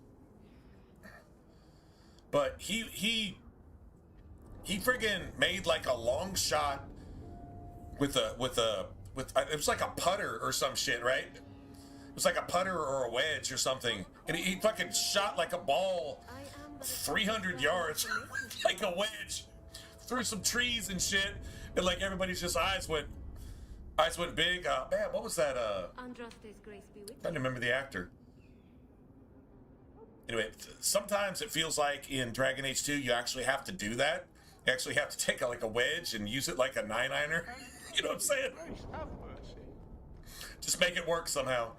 But he friggin' made like a long shot with it was like a putter or some shit, right? It was like a putter or a wedge or something, and he fucking shot like a ball 300 yards like a wedge through some trees and shit, and like everybody's just eyes went big. Man, what was that? I don't remember the actor. Anyway, sometimes it feels like in Dragon Age 2 you actually have to do that. You actually have to take like a wedge and use it like a 9-iron. You know what I'm saying? Just make it work somehow.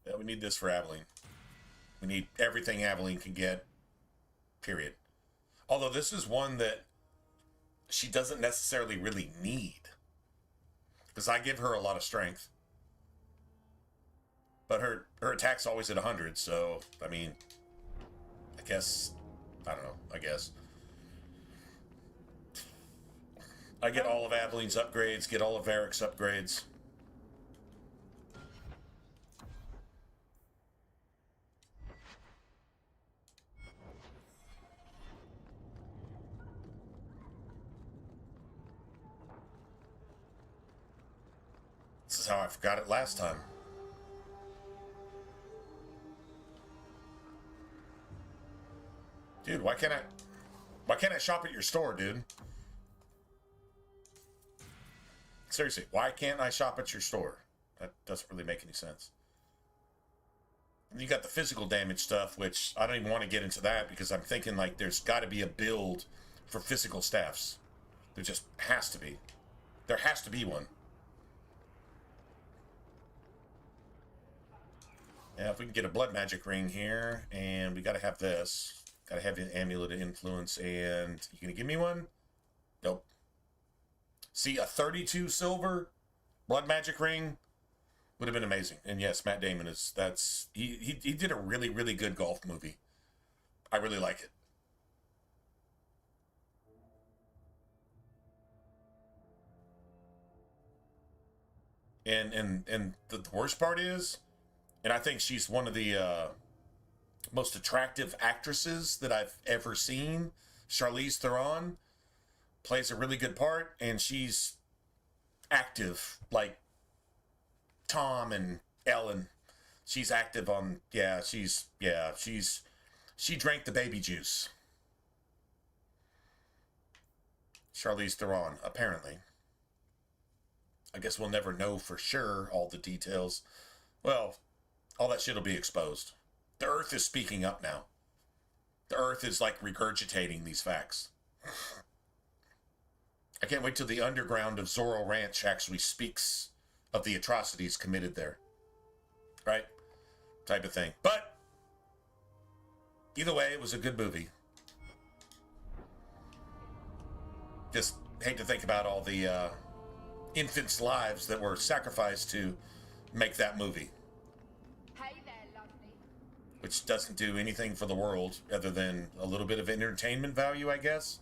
Yeah, we need this for Aveline. We need everything Aveline can get, period. Although this is one that she doesn't necessarily really need, because I give her a lot of strength. But her attack's always at 100, so, I mean, I guess, I don't know, I guess. I get all of Aveline's upgrades, get all of Varric's upgrades. This is how I forgot it last time. Dude, why can't I shop at your store, dude? Seriously, why can't I shop at your store? That doesn't really make any sense. And you got the physical damage stuff, which I don't even want to get into that because I'm thinking like there's got to be a build for physical staffs. There just has to be. There has to be one. Yeah, if we can get a blood magic ring here, and we got to have this. Got to have an amulet of influence, and you gonna give me one? Nope. See, a 32 silver blood magic ring would have been amazing. And yes, Matt Damon he did a really, really good golf movie. I really like it. And the worst part is, and I think she's one of the most attractive actresses that I've ever seen. Charlize Theron plays a really good part, and she's active like Tom and Ellen. She's active on, she drank the baby juice. Charlize Theron, apparently. I guess we'll never know for sure all the details. Well, all that shit will be exposed. The Earth is speaking up now. The Earth is like regurgitating these facts. I can't wait till the underground of Zorro Ranch actually speaks of the atrocities committed there. Right? Type of thing. But either way, it was a good movie. Just hate to think about all the infants' lives that were sacrificed to make that movie. Which doesn't do anything for the world other than a little bit of entertainment value, I guess.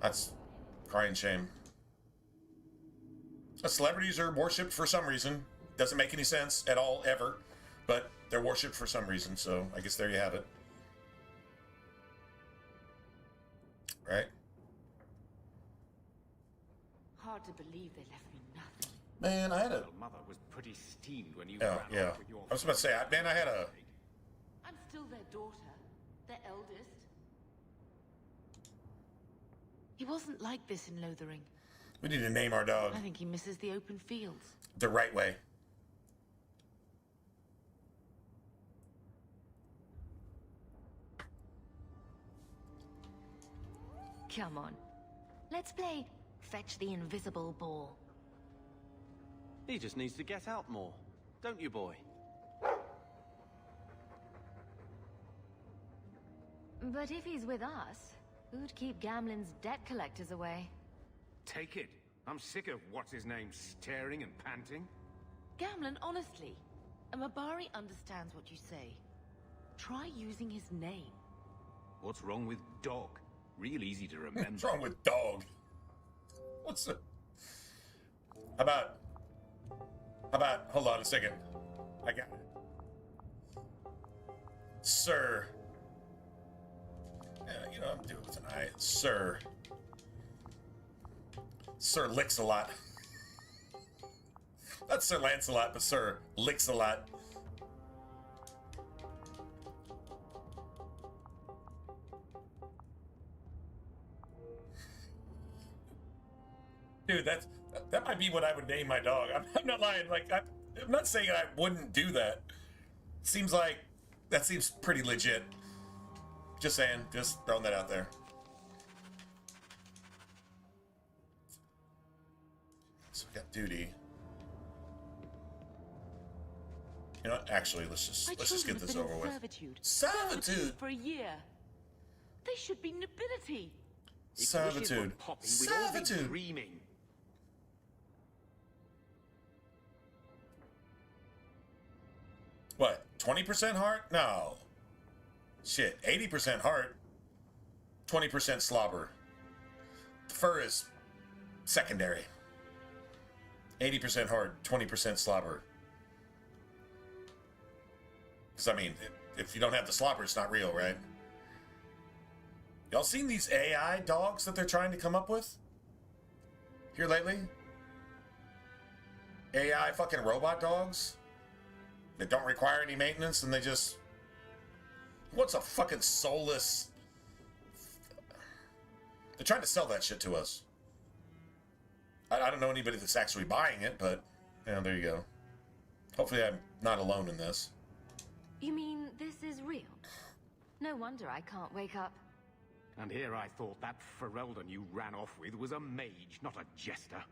That's crying shame. Celebrities are worshipped for some reason. Doesn't make any sense at all, ever. But they're worshipped for some reason, so I guess there you have it. Right? Hard to believe they left me nothing. Man, I had a... Mother was pretty steamed when you ran off with your... I was about to say, man, I had a... I'm still their daughter, their eldest. He wasn't like this in Lothering. We need to name our dog. I think he misses the open fields. The right way. Come on. Let's play Fetch the Invisible Ball. He just needs to get out more, don't you, boy? But if he's with us, who'd keep Gamlen's debt collectors away? Take it. I'm sick of what's-his-name staring and panting. Gamlen, honestly, a Mabari understands what you say. Try using his name. What's wrong with dog? Real easy to remember. What's wrong with dog? What's the... How about, hold on a second. I got it. Sir. Yeah, you know, I'm doing it tonight. Sir. Sir licks a lot. Not Sir Lancelot, but Sir licks a lot. Dude, that might be what I would name my dog. I'm not lying. Like, I'm not saying I wouldn't do that. Seems like that seems pretty legit. Just saying. Just throwing that out there. So we got duty. You know what? Actually, let's just get this over with. Servitude for a year. They should be nobility. Servitude. Servitude. Dreaming. What? 20% heart? No. Shit. 80% heart. 20% slobber. The fur is secondary. 80% heart. 20% slobber. Because, I mean, if you don't have the slobber, it's not real, right? Y'all seen these AI dogs that they're trying to come up with? Here lately? AI fucking robot dogs? That don't require any maintenance and they just... What's a fucking soulless... They're trying to sell that shit to us. I don't know anybody that's actually buying it, but... Yeah, there you go. Hopefully I'm not alone in this. You mean this is real? No wonder I can't wake up. And here I thought that Ferelden you ran off with was a mage, not a jester.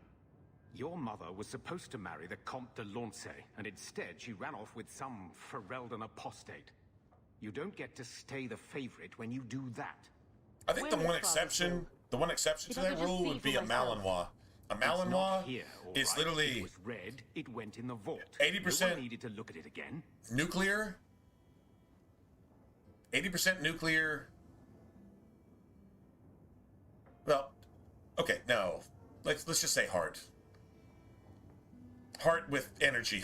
Your mother was supposed to marry the Comte de Lancey, and instead she ran off with some Ferelden apostate. You don't get to stay the favorite when you do that. I think the one exception to that rule would be a Malinois. A Malinois is literally... It was red, it went in the vault. 80% No one needed to look at it again. Nuclear. 80% nuclear. Well, okay, no. Let's just say heart. Heart with energy.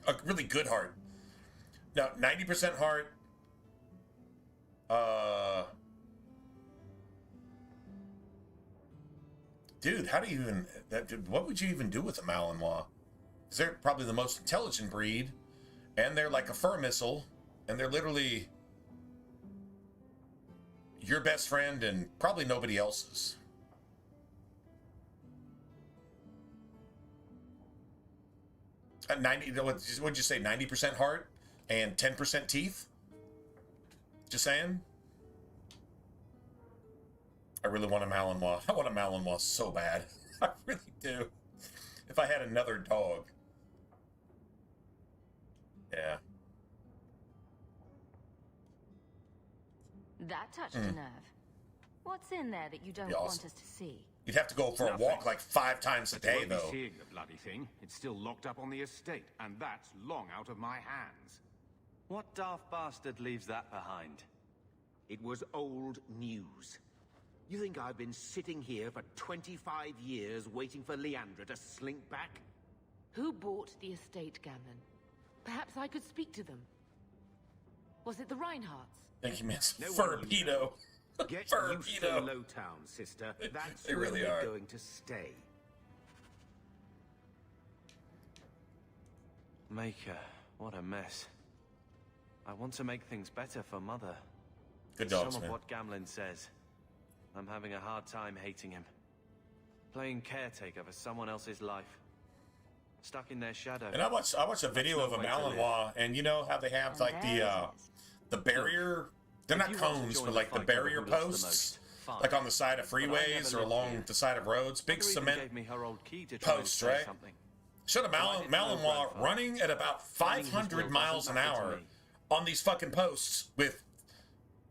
A really good heart. Now, 90% heart. Dude, how do you even... what would you even do with a Malinois? Because they're probably the most intelligent breed. And they're like a fur missile. And they're literally... your best friend and probably nobody else's. At 90, what'd you say? 90% heart and 10% teeth? Just saying. I really want a Malinois. I want a Malinois so bad. I really do. If I had another dog. Yeah. That touched a nerve. What's in there that you don't want us to see? You'd have to go for a walk like 5 times a day, though. Seeing the bloody thing. It's still locked up on the estate, and that's long out of my hands. What daft bastard leaves that behind? It was old news. You think I've been sitting here for 25 years waiting for Leandra to slink back? Who bought the estate, Gamlen? Perhaps I could speak to them. Was it the Reinhardts? Thank you, miss. Furpedo. Get used to Lowtown, sister. That's they really where are. We're going to stay. Maker, what a mess. I want to make things better for Mother. Good dogs, Some man. of what Gamlen says. I'm having a hard time hating him. Playing caretaker for someone else's life. Stuck in their shadow. And I watched a video of a Malinois, and you know how they have like the barrier. They're not cones, but like the barrier posts, like on the side of freeways or along the side of roads. Big cement posts, right? Showed a Malinois running at about 500 miles an hour on these fucking posts with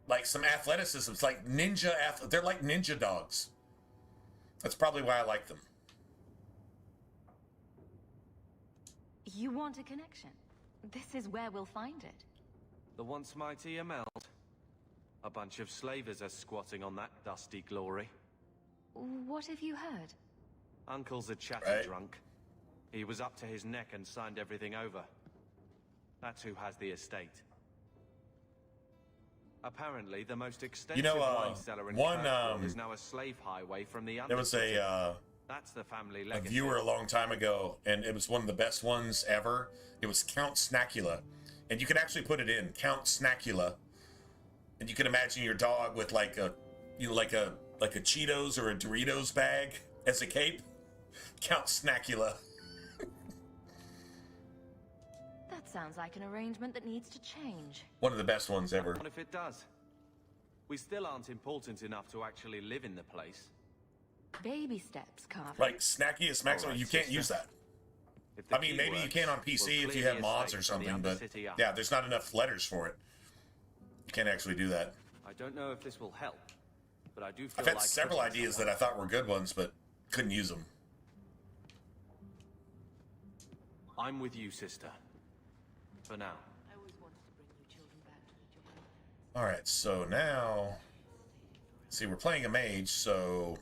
like some athleticism. It's like ninja. They're like ninja dogs. That's probably why I like them. You want a connection? This is where we'll find it. The once mighty Ameld. A bunch of slavers are squatting on that dusty glory. What have you heard? Uncle's a chatty drunk. He was up to his neck and signed everything over. That's who has the estate. Apparently, the most extensive wine cellar in Kirkwood is now a slave highway from the There was That's the family a legacy. viewer a long time ago, and it was one of the best ones ever. It was Count Snackula, and you can actually put it in Count Snackula, and you can imagine your dog with like a Cheetos or a Doritos bag as a cape. Count Snackula. That sounds like an arrangement that needs to change. One of the best ones ever. What if it does? We still aren't important enough to actually live in the place. Baby steps, Carver. Like Snackiest Maximum, you can't use that. I mean, maybe you can on PC if you have mods or something, but yeah, there's not enough letters for it. You can't actually do that. I don't know if this will help, but I do feel I've had several ideas that I thought were good ones, but couldn't use them. I'm with you, sister. For now. Alright, so now... See, we're playing a mage, so...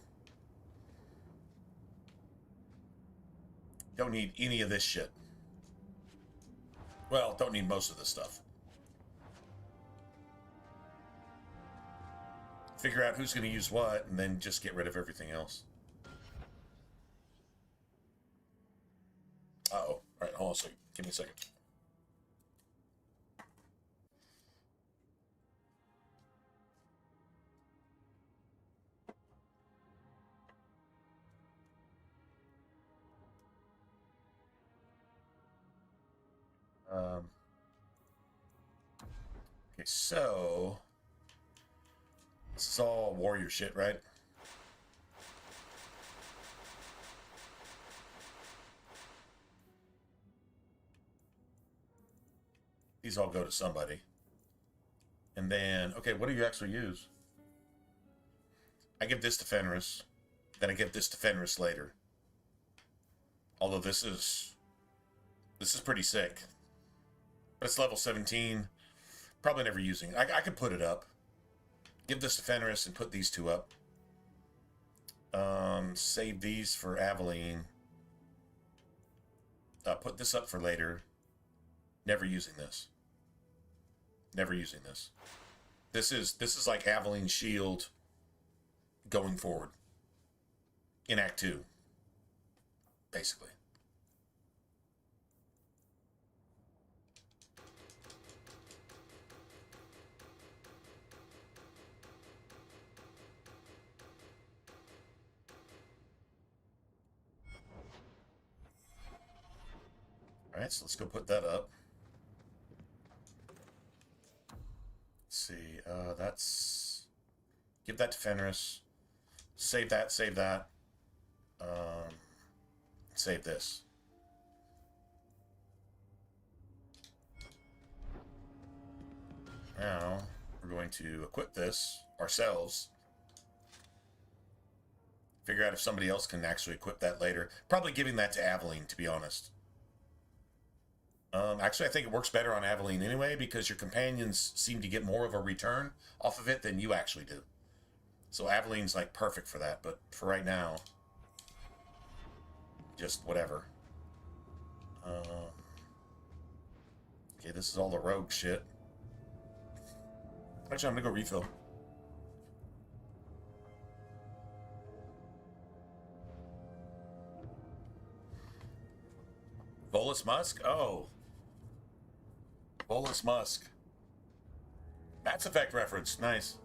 Don't need any of this shit. Well, don't need most of this stuff. Figure out who's going to use what, and then just get rid of everything else. Uh-oh. Alright, hold on a second. Give me a second. Okay, so this is all warrior shit, right? These all go to somebody. And then, okay, what do you actually use? I give this to Fenris. Then I give this to Fenris later. Although this is pretty sick. But it's level 17. Probably never using it. I could put it up. Give this to Fenris and put these two up. Save these for Aveline. Put this up for later. Never using this. Never using this. This is like Aveline's shield going forward. In Act 2. Basically. Alright, so let's go put that up. Let's see, that's... Give that to Fenris. Save that, save that. Save this. Now, we're going to equip this ourselves. Figure out if somebody else can actually equip that later. Probably giving that to Aveline, to be honest. Actually, I think it works better on Aveline anyway, because your companions seem to get more of a return off of it than you actually do. So Aveline's like perfect for that, but for right now, just whatever. Okay, this is all the rogue shit. Actually, I'm gonna go refill. Volus Musk? Oh. Volus Musk. Mass Effect reference. Nice.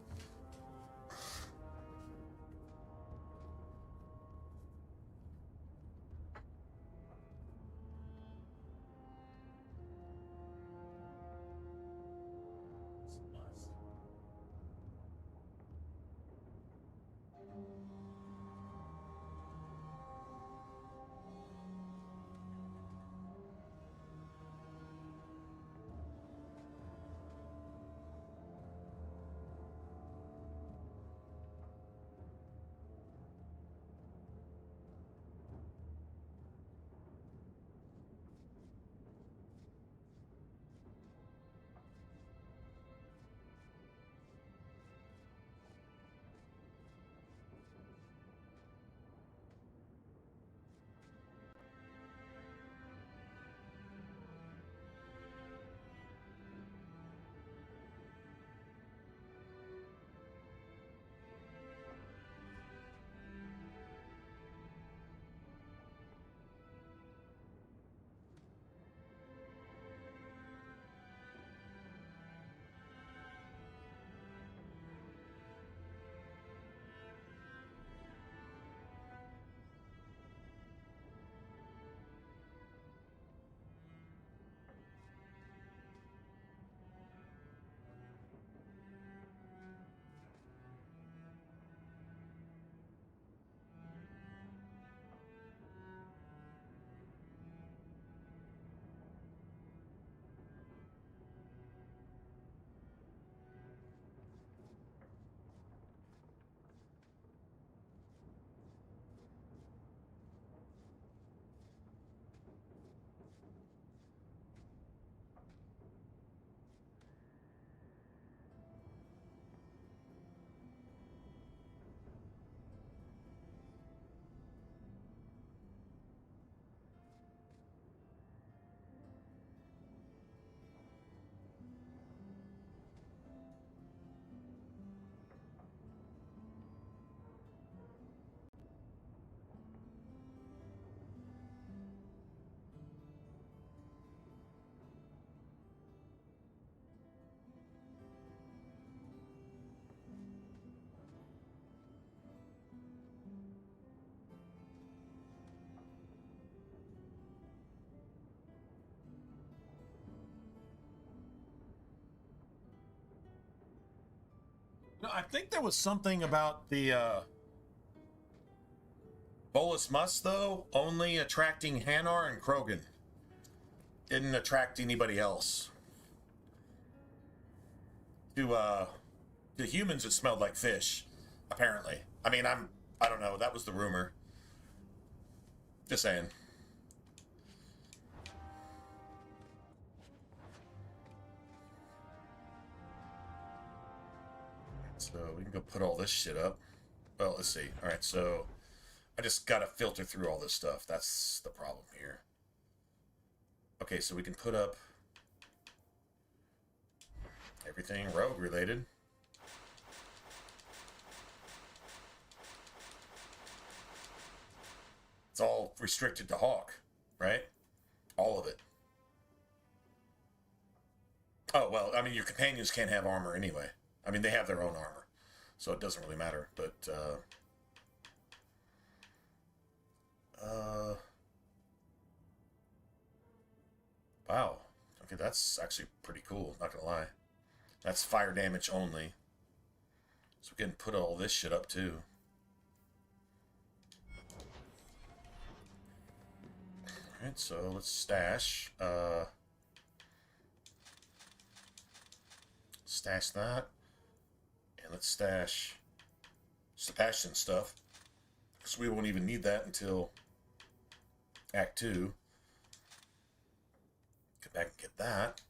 No, I think there was something about the Bolus Must, though, only attracting Hanar and Krogan. Didn't attract anybody else. To humans, it smelled like fish, apparently. I mean, I don't know. That was the rumor. Just saying. So we can go put all this shit up. Well, let's see. All right, so I just got to filter through all this stuff. That's the problem here. Okay, so we can put up everything rogue related. It's all restricted to Hawk, right? All of it. Oh, well, I mean, your companions can't have armor anyway. I mean, they have their own armor, so it doesn't really matter, but, wow. Okay, that's actually pretty cool, not gonna lie. That's fire damage only. So we can put all this shit up, too. Alright, so let's stash. Stash that. And let's stash Sebastian stuff. Because we won't even need that until Act 2. Come back and get that.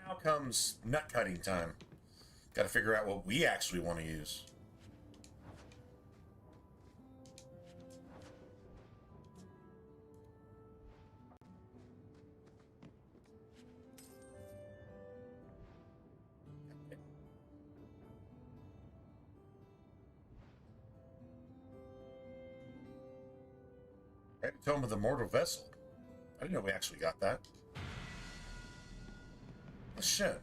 Now comes nut cutting time. Got to figure out what we actually want to use. Right, Tome of the Mortal Vessel. I didn't know we actually got that. Oh, shit.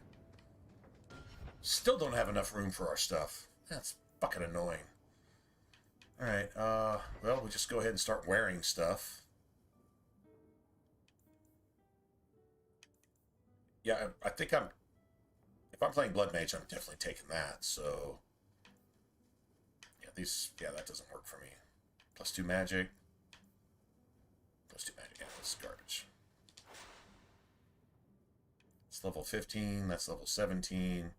Still don't have enough room for our stuff. That's fucking annoying. Alright, well, we'll just go ahead and start wearing stuff. Yeah, I think if I'm playing Blood Mage, I'm definitely taking that, so... Yeah, that doesn't work for me. +2 magic. +2 magic, yeah, that's garbage. It's level 15, that's level 17.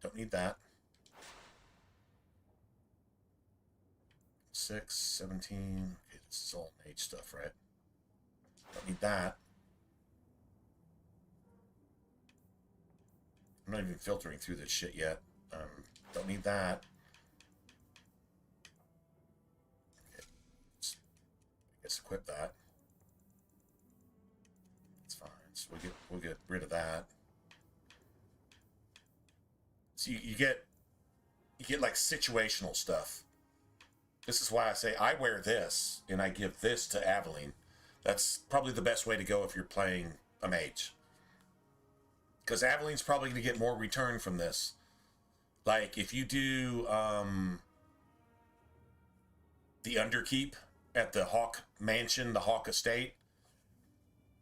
Don't need that. 6, 17. Okay, this is all mage stuff, right? Don't need that. I'm not even filtering through this shit yet. Don't need that. Okay. I guess equip that. That's fine. So we'll get rid of that. So you get like situational stuff. This is why I say I wear this and I give this to Aveline. That's probably the best way to go if you're playing a mage. Because Aveline's probably going to get more return from this. Like if you do the Underkeep at the Hawk Mansion, the Hawk Estate,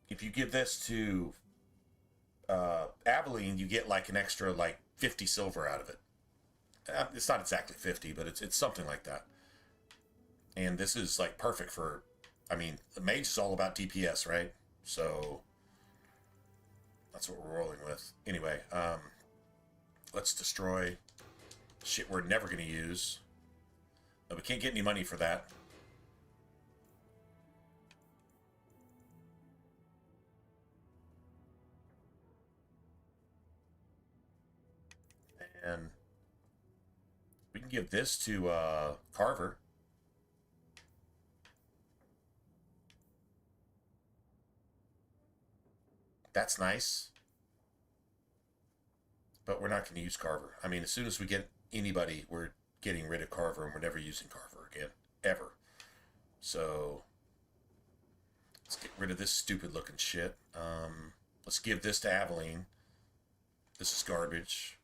if you give this to Aveline, you get like an extra like 50 silver out of it. It's not exactly 50, but it's something like that. And this is like perfect for, I mean, the mage is all about DPS, right? So that's what we're rolling with. Anyway, let's destroy shit we're never going to use. No, we can't get any money for that. And we can give this to Carver. That's nice. But we're not going to use Carver. I mean, as soon as we get anybody, we're getting rid of Carver, and we're never using Carver again. Ever. So, let's get rid of this stupid looking shit. Let's give this to Aveline. This is garbage.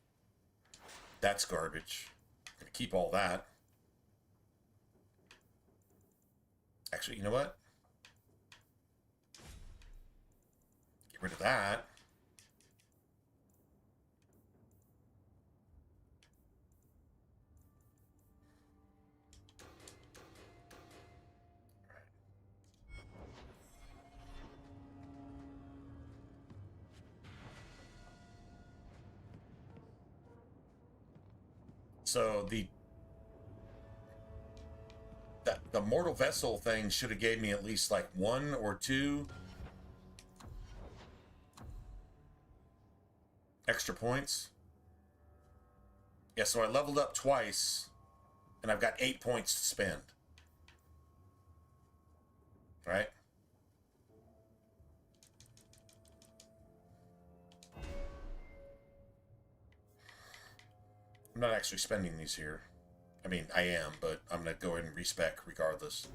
That's garbage. I'm gonna keep all that. Actually, you know what? Get rid of that. So the mortal vessel thing should have gave me at least like 1 or 2 extra points. Yeah, so I leveled up twice, and I've got 8 points to spend. Right? I'm not actually spending these here. I mean, I am, but I'm going to go ahead and respec regardless.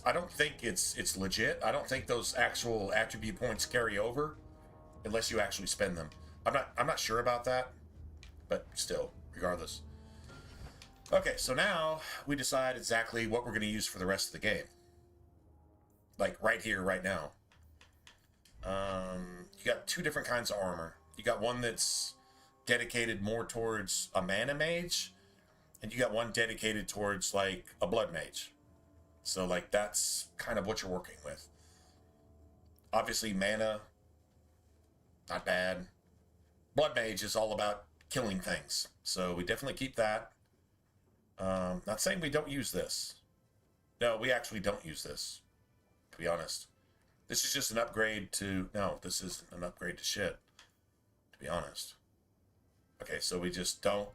I don't think it's legit. I don't think those actual attribute points carry over unless you actually spend them. I'm not sure about that, but still, regardless. Okay, so now we decide exactly what we're going to use for the rest of the game. Like right here, right now. You got 2 different kinds of armor. You got one that's dedicated more towards a mana mage, and you got one dedicated towards like a blood mage. So like that's kind of what you're working with. Obviously mana, not bad. Blood mage is all about killing things, so we definitely keep that. Not saying we don't use this. No, we actually don't use this, to be honest. This is just an upgrade to... No, this isn't an upgrade to shit, to be honest. Okay, so we just don't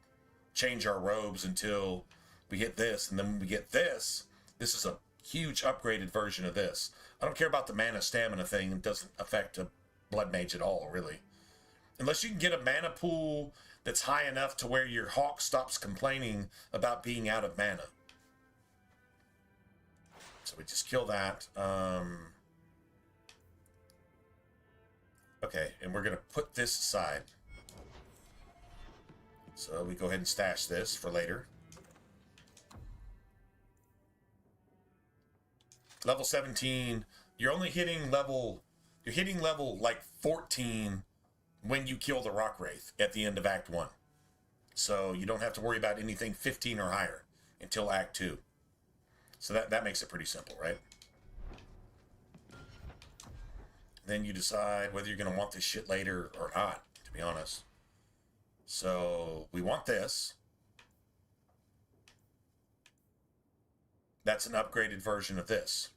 change our robes until we get this, and then when we get this, this is a huge upgraded version of this. I don't care about the mana stamina thing. It doesn't affect a blood mage at all, really. Unless you can get a mana pool that's high enough to where your hawk stops complaining about being out of mana. So we just kill that. Okay, and we're going to put this aside. So we go ahead and stash this for later. Level 17, you're only hitting level... You're hitting level, like, 14 when you kill the Rock Wraith at the end of Act 1. So you don't have to worry about anything 15 or higher until Act 2. So that makes it pretty simple, right? Then you decide whether you're going to want this shit later or not, to be honest. So we want this. That's an upgraded version of this.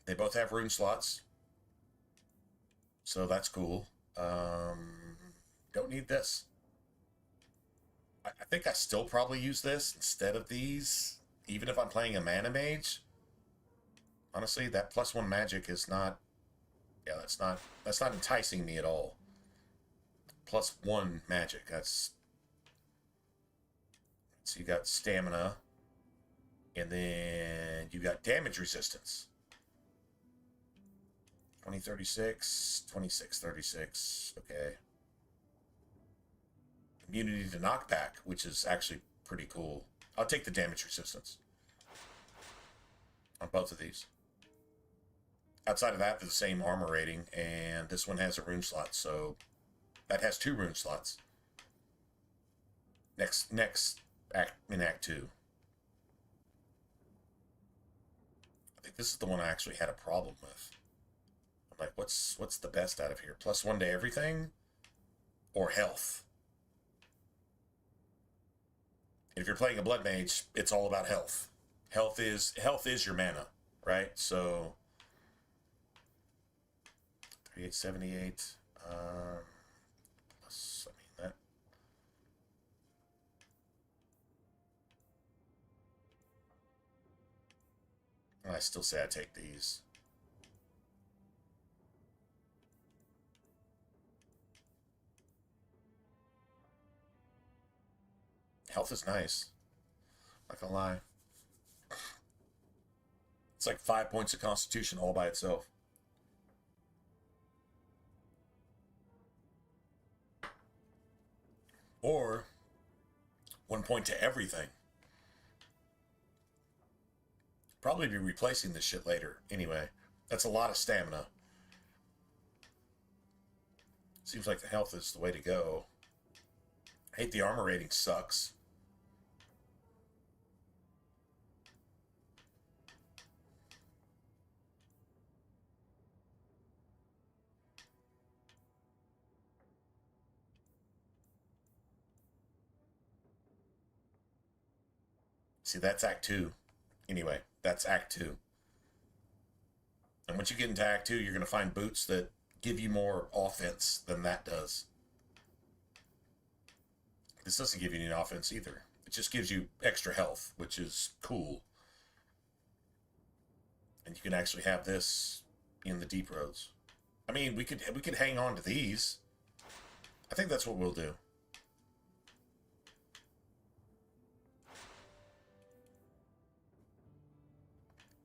They both have rune slots. So that's cool. Don't need this. I think I still probably use this instead of these, even if I'm playing a mana mage. Honestly, that +1 magic is not... Yeah, that's not enticing me at all. +1 magic, that's... So you got stamina, and then you got damage resistance. 2036, 2636, okay. Immunity to knockback, which is actually pretty cool. I'll take the damage resistance on both of these. Outside of that, they're the same armor rating, and this one has a rune slot, so that has 2 rune slots. Next act in Act 2. I think this is the one I actually had a problem with. I'm like, what's the best out of here? +1 to everything, or health? If you're playing a blood mage, it's all about health. Health is your mana, right? So 3878 plus, I mean that. I still say I take these. Health is nice. Not gonna lie. It's like 5 points of Constitution all by itself. Or 1 point to everything. Probably be replacing this shit later. Anyway, that's a lot of stamina. Seems like the health is the way to go. I hate the armor rating sucks. See, that's Act 2. Anyway, that's Act 2. And once you get into Act 2, you're going to find boots that give you more offense than that does. This doesn't give you any offense either. It just gives you extra health, which is cool. And you can actually have this in the deep roads. I mean, we could hang on to these. I think that's what we'll do.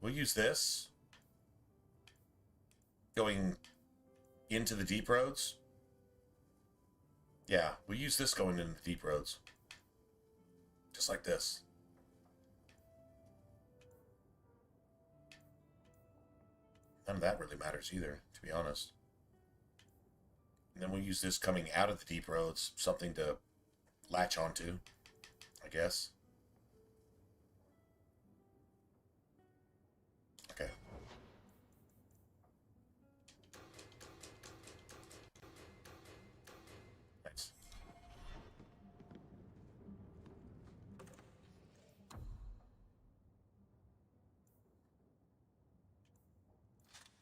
We'll use this going into the deep roads. Yeah, we'll use this going into the deep roads. Just like this. None of that really matters either, to be honest. And then we'll use this coming out of the deep roads, something to latch onto, I guess. Okay. Nice.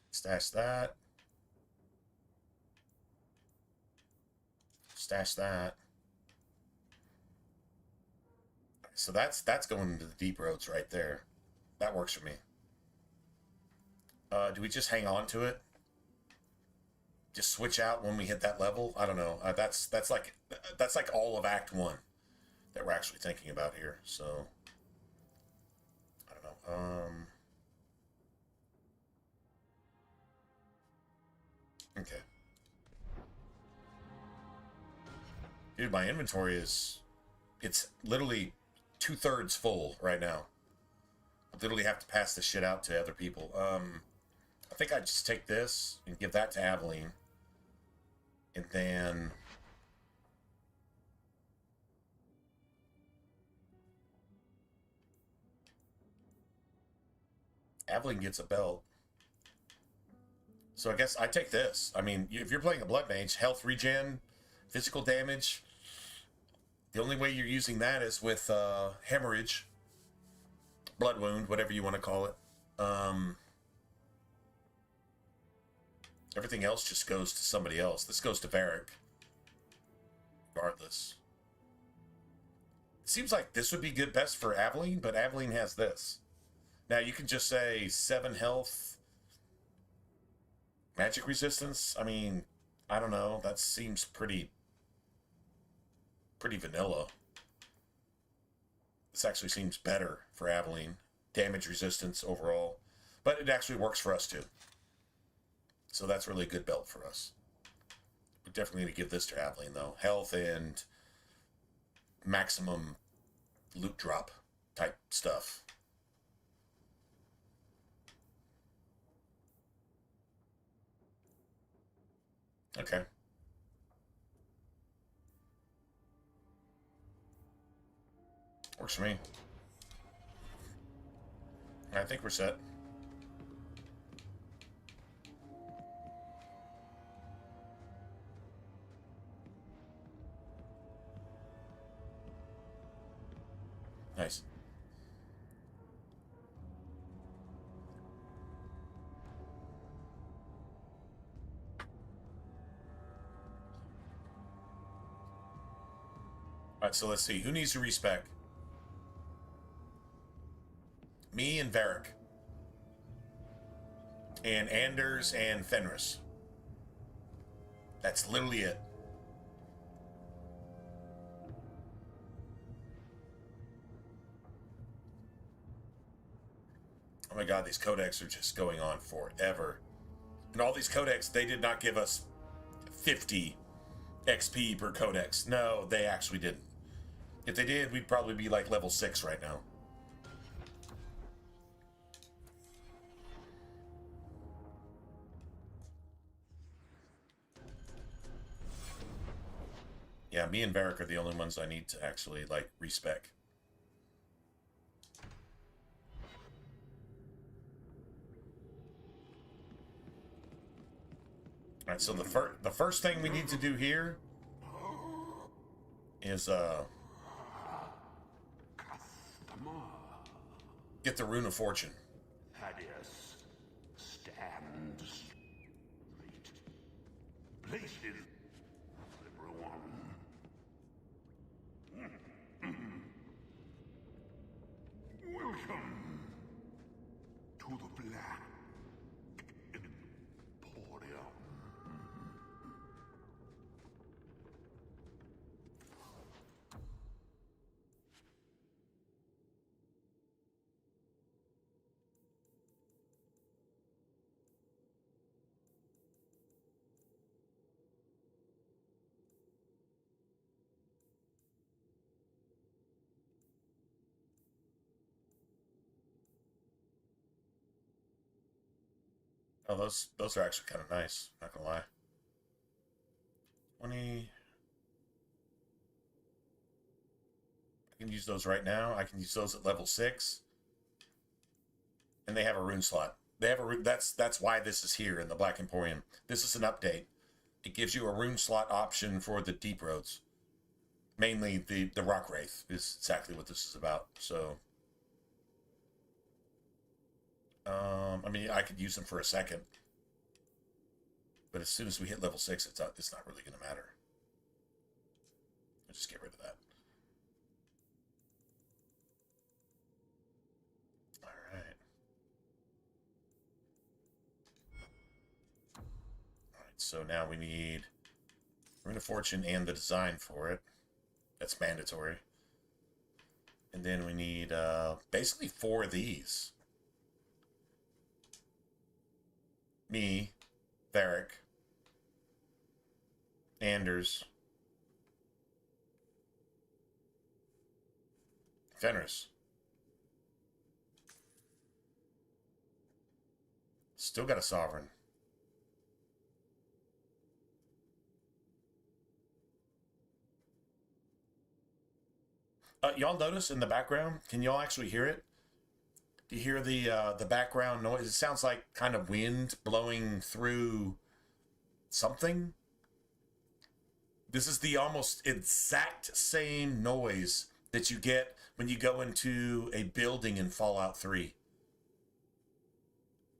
Stash that. Stash that. So that's going into the deep roads right there. That works for me. Do we just hang on to it? Just switch out when we hit that level? I don't know. That's like all of Act 1 that we're actually thinking about here. So I don't know. Okay. Dude, my inventory it's literally 2/3 full right now. I literally have to pass this shit out to other people. I think I'd just take this and give that to Aveline. And then Aveline gets a belt. So I guess I take this. I mean, if you're playing a Blood Mage, health regen, physical damage, the only way you're using that is with hemorrhage, blood wound, whatever you want to call it. Everything else just goes to somebody else. This goes to Varric, regardless. It seems like this would be good best for Aveline, but Aveline has this. Now, you can just say 7 health, magic resistance. I mean, I don't know. That seems pretty vanilla. This actually seems better for Aveline. Damage resistance overall. But it actually works for us too. So that's really a good belt for us. We're definitely going to give this to Aveline though. Health and maximum loot drop type stuff. Okay. Works for me. I think we're set. Nice. Alright, so let's see. Who needs to respec? Me and Varric. And Anders and Fenris. That's literally it. I'm Oh my god, these codecs are just going on forever. And all these codecs, they did not give us 50 XP per codex. No, they actually didn't. If they did, we'd probably be like level 6 right now. Yeah, me and Varric are the only ones I need to actually, like, respec. Alright, so the first thing we need to do here is, get the Rune of Fortune. Thaddeus, stand straight. Places, everyone. Welcome to the Black Emporium. Oh, those are actually kind of nice, not gonna lie. 20. I can use those right now. I can use those at level 6. And they have a rune slot. They have a rune. That's why this is here in the Black Emporium. This is an update. It gives you a rune slot option for the deep roads. Mainly the Rock Wraith is exactly what this is about. So, I mean, I could use them for a second, but as soon as we hit level 6, it's not really going to matter. I'll just get rid of that. All right. All right. So now we need Rune of Fortune and the design for it. That's mandatory. And then we need basically 4 of these. Me, Varric, Anders, Fenris. Still got a Sovereign. Y'all notice in the background? Can y'all actually hear it? Do you hear the background noise? It sounds like kind of wind blowing through something. This is the almost exact same noise that you get when you go into a building in Fallout 3.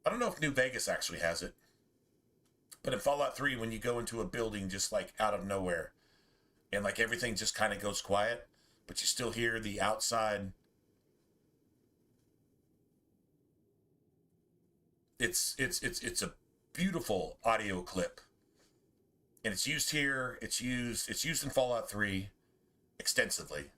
I don't know if New Vegas actually has it, but in Fallout 3, when you go into a building just like out of nowhere, and like everything just kind of goes quiet, but you still hear the outside. It's a beautiful audio clip, and it's used here. It's used in Fallout 3 extensively.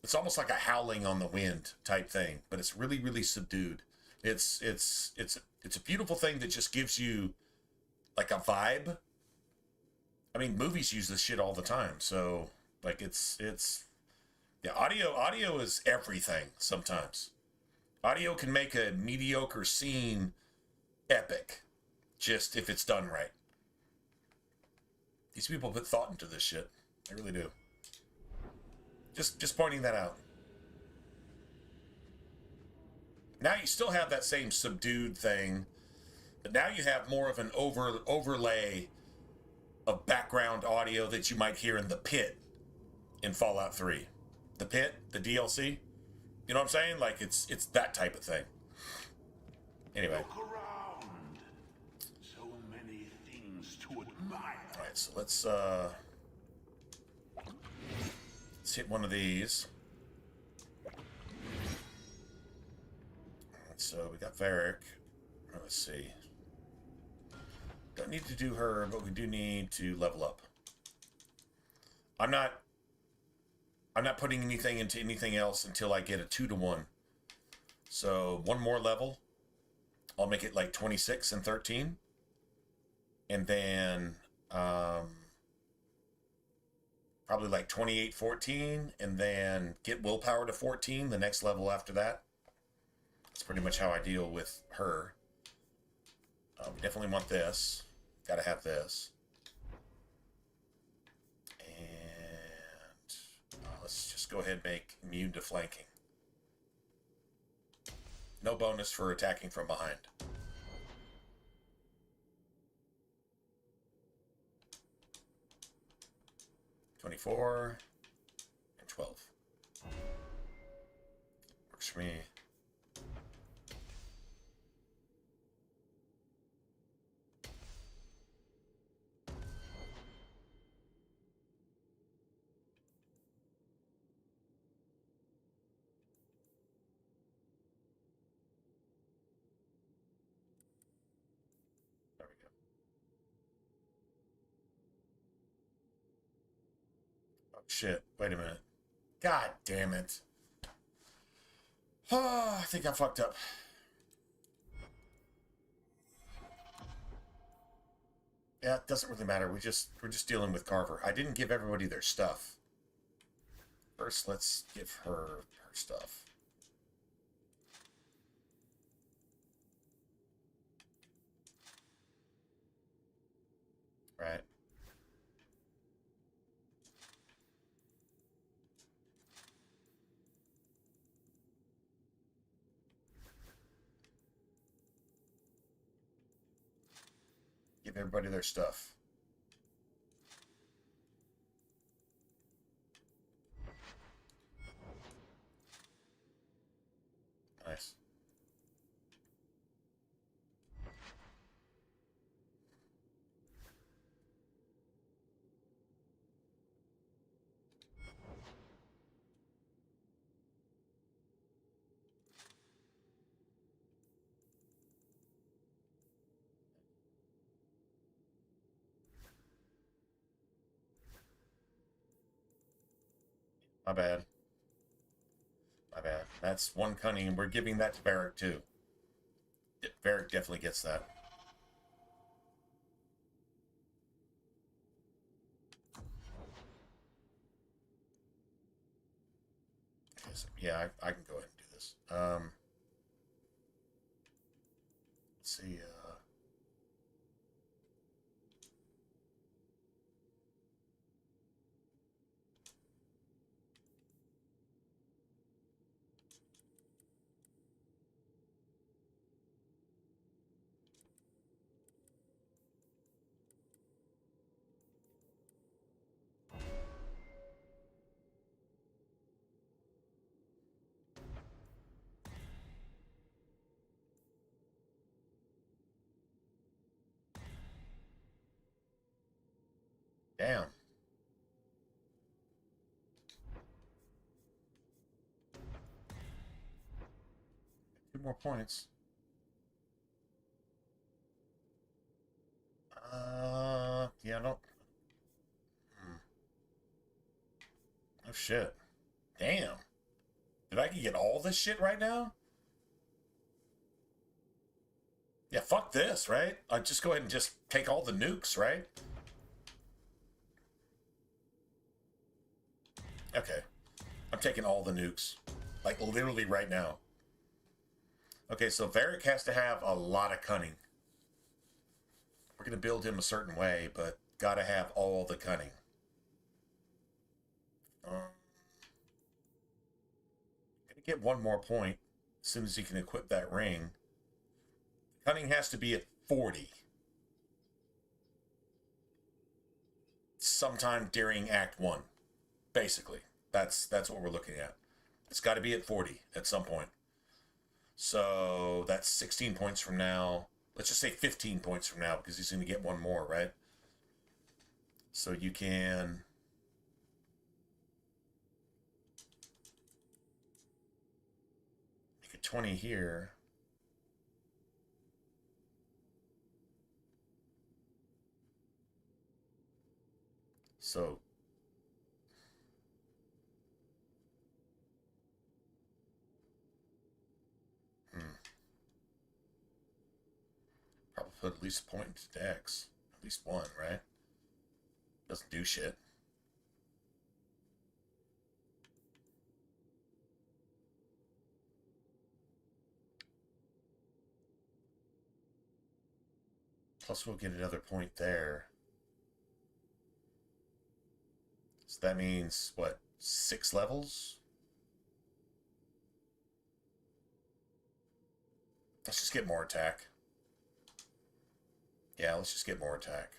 It's almost like a howling on the wind type thing, but it's really, really subdued. It's a beautiful thing that just gives you like a vibe. I mean, movies use this shit all the time, so like it's yeah, audio is everything sometimes. Audio can make a mediocre scene epic, just if it's done right. These people put thought into this shit. They really do. Just pointing that out. Now you still have that same subdued thing, but now you have more of an overlay of background audio that you might hear in the pit in Fallout 3. The pit, the DLC. You know what I'm saying? Like it's that type of thing. Anyway. Look around. So many things to admire. All right, so let's hit one of these. So we got Varric. Let's see. Don't need to do her, but we do need to level up. I'm I'm not putting anything into anything else until I get a 2-to-1. So one more level. I'll make it like 26 and 13. And then probably like 28, 14. And then get willpower to 14, the next level after that. That's pretty much how I deal with her. We definitely want this. Gotta have this. And let's just go ahead and make immune to flanking. No bonus for attacking from behind. $24 and 12. Works for me. Shit, wait a minute. God damn it. Oh, I think I fucked up. Yeah, it doesn't really matter. We're just dealing with Carver. I didn't give everybody their stuff. First, let's give her her stuff. Right. Give everybody their stuff. Nice. My bad. My bad. That's one cunning, and we're giving that to Varric, too. Varric definitely gets that. Okay, so, yeah, I can go ahead and do this. Let's see, damn. 2 more points. Yeah, I don't... Oh, shit. Damn. Did I get all this shit right now? Yeah, fuck this, right? I'll just go ahead and just take all the nukes, right? Okay. I'm taking all the nukes. Like, literally right now. Okay, so Varric has to have a lot of cunning. We're going to build him a certain way, but gotta have all the cunning. Gonna get 1 more point as soon as he can equip that ring. Cunning has to be at 40. Sometime during Act 1. Basically. That's what we're looking at. It's got to be at 40 at some point. So that's 16 points from now. Let's just say 15 points from now because he's going to get 1 more, right? So you can... make a 20 here. So put at least a point into Dex. At least one, right? Doesn't do shit. Plus we'll get another point there. So that means, what, 6 levels? Let's just get more attack. Yeah, let's just get more attack.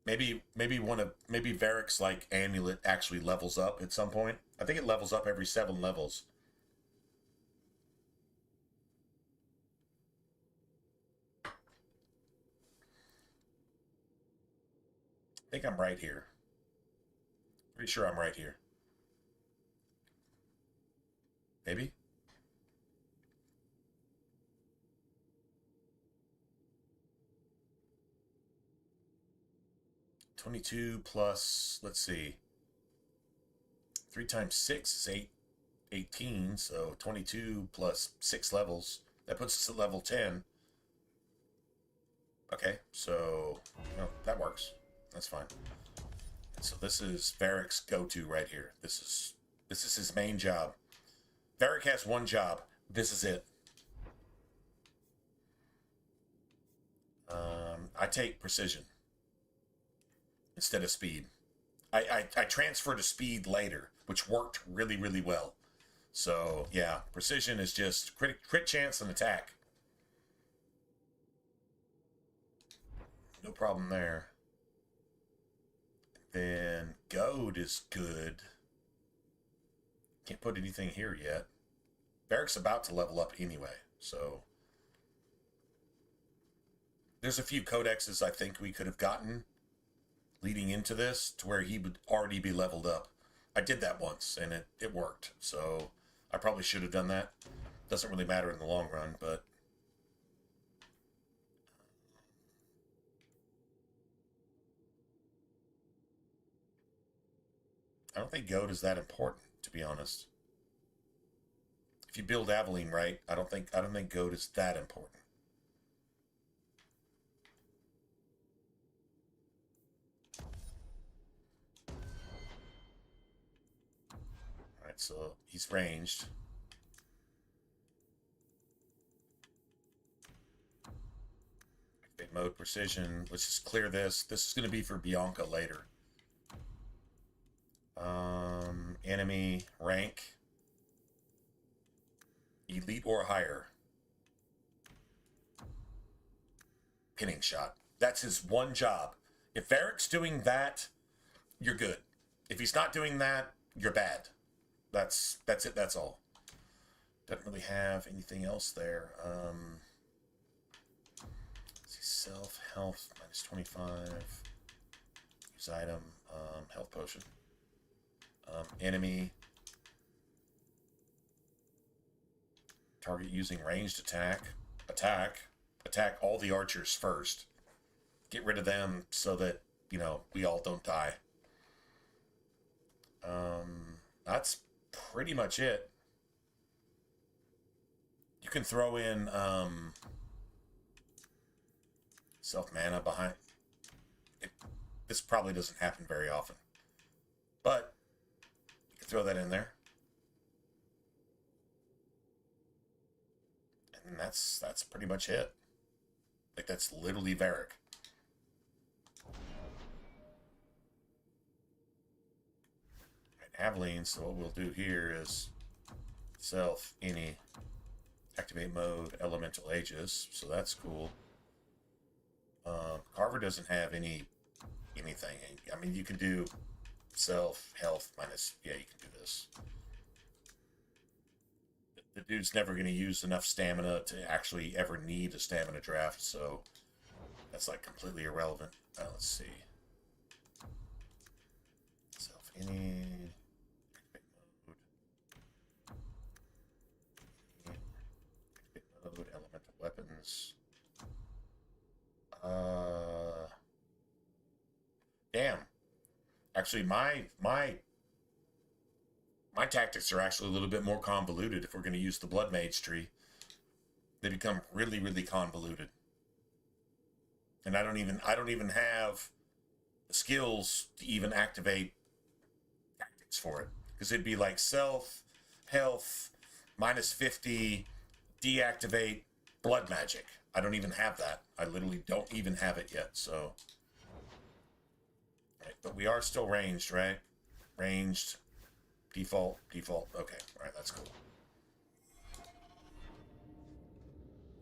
Maybe Varric's like amulet actually levels up at some point. I think it levels up every 7 levels. I think I'm right here. Pretty sure I'm right here. Maybe? $22 plus, let's see. 3 times 6 is 18, so 22 plus 6 levels. That puts us at level 10. Okay, so that works. That's fine. And so this is Varric's go-to right here. This is his main job. Varric has one job. This is it. I take precision instead of speed. I transfer to speed later, which worked really, really well. So yeah, precision is just crit chance and attack. No problem there. Then goad is good. Can't put anything here yet. Varric's about to level up anyway, so there's a few codexes I think we could have gotten leading into this to where he would already be leveled up. I did that once and it worked, so I probably should have done that. Doesn't really matter in the long run, but I don't think goad is that important, to be honest. If you build Aveline right, I don't think goad is that important. Alright, so he's ranged. Activate mode precision. Let's just clear this. This is going to be for Bianca later. Enemy rank elite or higher. Pinning shot. That's his one job. If Varric's doing that, you're good. If he's not doing that, you're bad. That's it. That's all. Doesn't really have anything else there. Let's see, self health minus 25. Use item. Health potion. Enemy. Target using ranged attack. Attack all the archers first. Get rid of them so that, we all don't die. That's pretty much it. You can throw in self mana behind. This probably doesn't happen very often. But you can throw that in there. And that's pretty much it. Like, that's literally Varric. Aveline, so what we'll do here is self any activate mode elemental aegis, so that's cool. Carver doesn't have anything. I mean, you can do self health minus, yeah, you can do this. The dude's never going to use enough stamina to actually ever need a stamina draft, so that's like completely irrelevant. Let's see. Self any mode, elemental weapons. Damn. Actually, my tactics are actually a little bit more convoluted if we're going to use the Blood Mage tree. they become really, really convoluted. And I don't even have the skills to even activate tactics for it. Because it'd be like self, health, -50, deactivate, blood magic. I don't even have that. I literally don't even have it yet, so. Right, but we are still ranged, right? Ranged, default. Okay, all right, that's cool.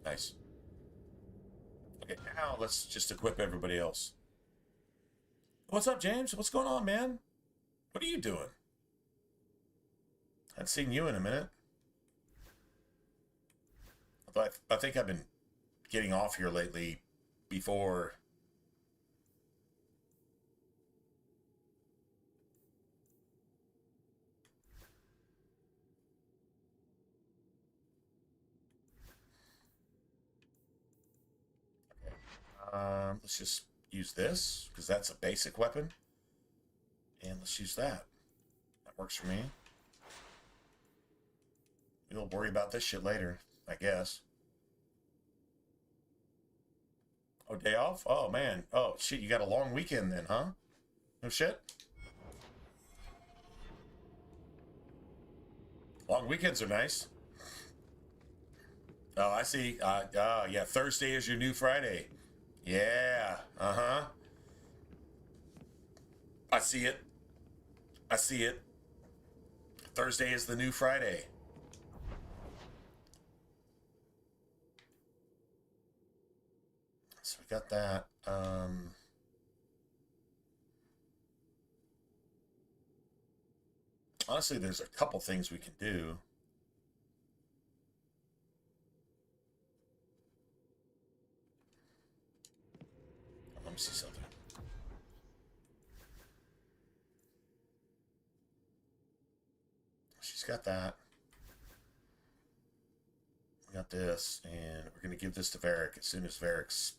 Nice. Okay, now let's just equip everybody else. What's up, James? What's going on, man? What are you doing? I haven't seen you in a minute. But I think I've been getting off here lately before. Let's just use this, because that's a basic weapon. And let's use that. That works for me. We'll worry about this shit later, I guess. Oh, day off? Oh, man. Oh, shit, you got a long weekend then, huh? No shit? Long weekends are nice. Oh, I see. Yeah, Thursday is your new Friday. Yeah, uh-huh. I see it. I see it. Thursday is the new Friday. So we got that. Honestly, there's a couple things we can do. Let me see something. She's got that. We got this, and we're going to give this to Varric as soon as Varric's...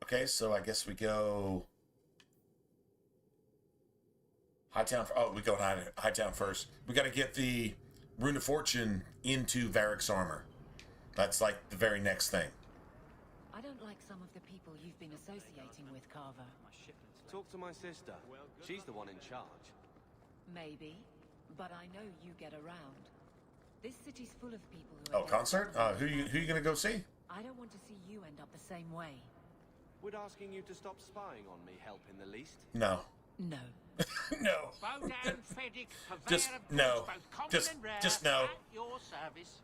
Okay, so I guess we go... Hightown... Oh, we go Hightown first. We got to get the Rune of Fortune into Varric's armor. That's like the very next thing. I don't like some of the people you've been associating with, Carver. Talk to my sister. She's the one in charge. Maybe, but I know you get around. This city's full of people who are... Oh, concert? Who you gonna go see? I don't want to see you end up the same way. Would asking you to stop spying on me help in the least? No. No. No. Bodan Fedek, Just no. Just no. At your service.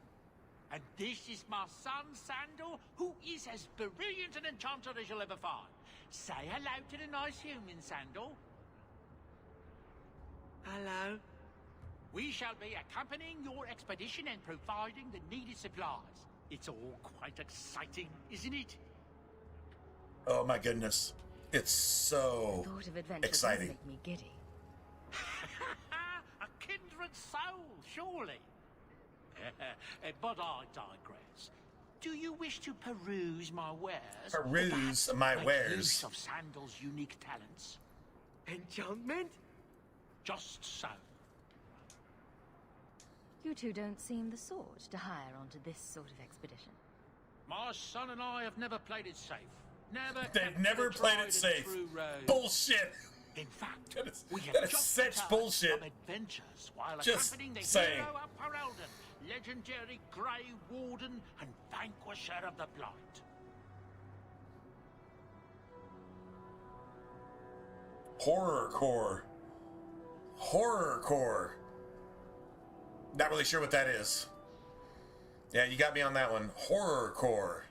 And this is my son, Sandor, who is as brilliant an enchanter as you'll ever find. Say hello to the nice human, Sandor. Hello. We shall be accompanying your expedition and providing the needed supplies. It's all quite exciting, isn't it? Oh my goodness. It's so The thought of adventure exciting. does make me giddy. A kindred soul, surely. But I digress. Do you wish to peruse my wares? Peruse my Make wares. Use of Sandal's unique talents. Enchantment? Just so. You two don't seem the sort to hire onto this sort of expedition. My son and I have never played it safe. They've never played it safe. Bullshit. In fact, we that have is just such returned bullshit. from adventures while Just accompanying the saying. hero of Perelden, legendary Grey Warden and vanquisher of the Blight. Horrorcore. Horrorcore. Not really sure what that is. Yeah, you got me on that one. Horrorcore.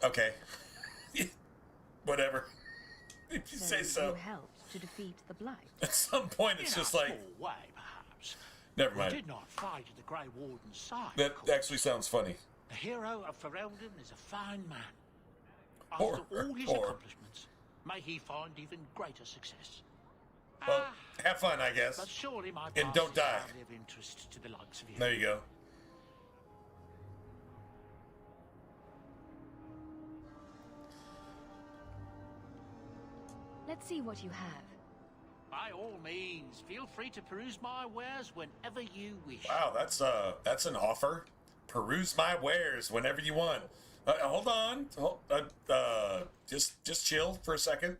Okay. Whatever. If you say so. You helped to defeat the Blight. At some point, it's In just a like... small way, perhaps. Never mind. We did not fight at the Grey Warden's side. That actually sounds funny. The hero of Ferelden is a fine man. After all his Horror. accomplishments, may he find even greater success. Well, have fun, I guess. But surely my And past don't is die. hardly of interest to the likes of you. There you go. Let's see what you have. By all means, feel free to peruse my wares whenever you wish. Wow, that's an offer. Peruse my wares whenever you want. Hold on. Just chill for a second.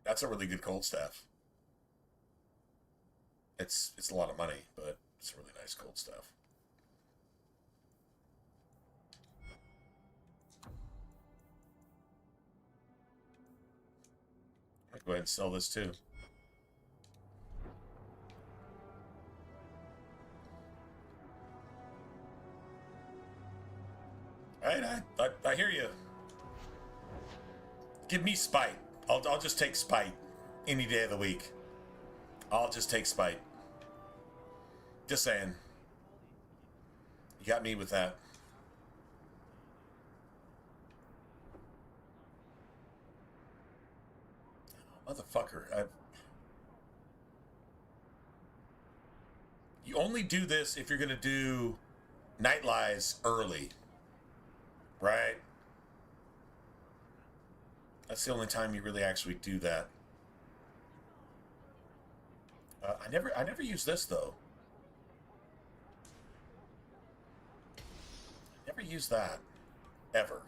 That's a really good cold staff. It's a lot of money, but it's really nice cold staff. I'll go ahead and sell this too. All right, I hear you. Give me spite. I'll just take spite any day of the week. I'll just take spite. Just saying. You got me with that. Oh, motherfucker. You only do this if you're going to do Night Lies early. Right? That's the only time you really actually do that. I never use this though. Never use that ever.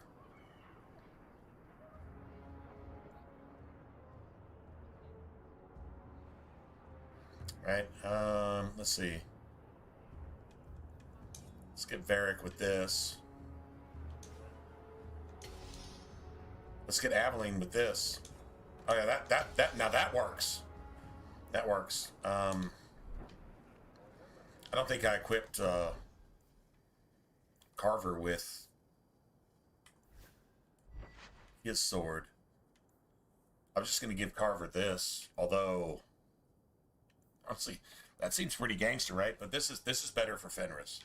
Right? Let's see. Let's get Varric with this. Let's get Aveline with this. Oh yeah, that now that works. That works. I don't think I equipped Carver with his sword. I was just gonna give Carver this, although honestly, that seems pretty gangster, right? But this is better for Fenris.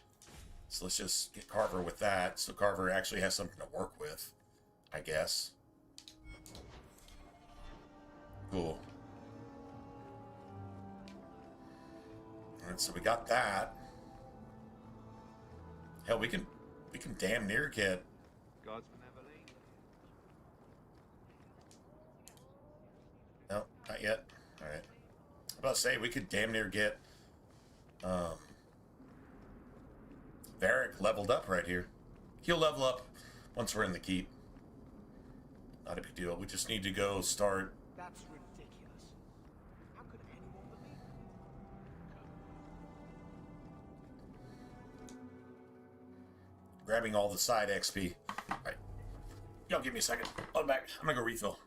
So let's just get Carver with that, so Carver actually has something to work with, I guess. Cool. Alright, so we got that. Hell, we can damn near get Guardsman Everly. No, not yet. Alright. I'm about to say we could damn near get Varric leveled up right here. He'll level up once we're in the keep. Not a big deal. We just need to go start. That's ridiculous. How could anyone believe it? Grabbing all the side XP. Alright. Y'all give me a second. I'll be back. I'm gonna go refill.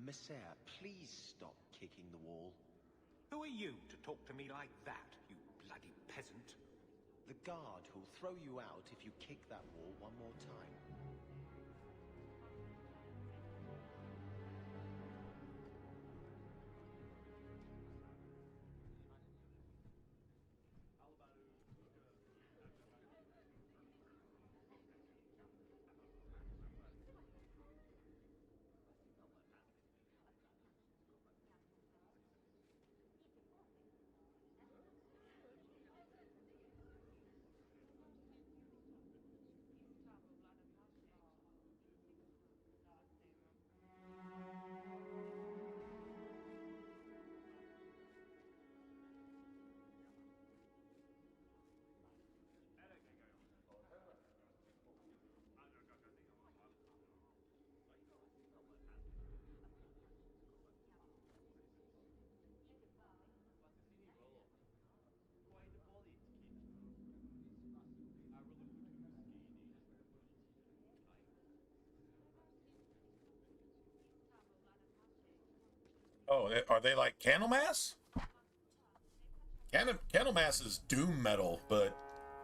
Messiah, please stop kicking the wall. Who are you to talk to me like that, you bloody peasant? The guard who'll throw you out if you kick that wall one more time. Oh, are they like Candlemass? Candlemass is doom metal, but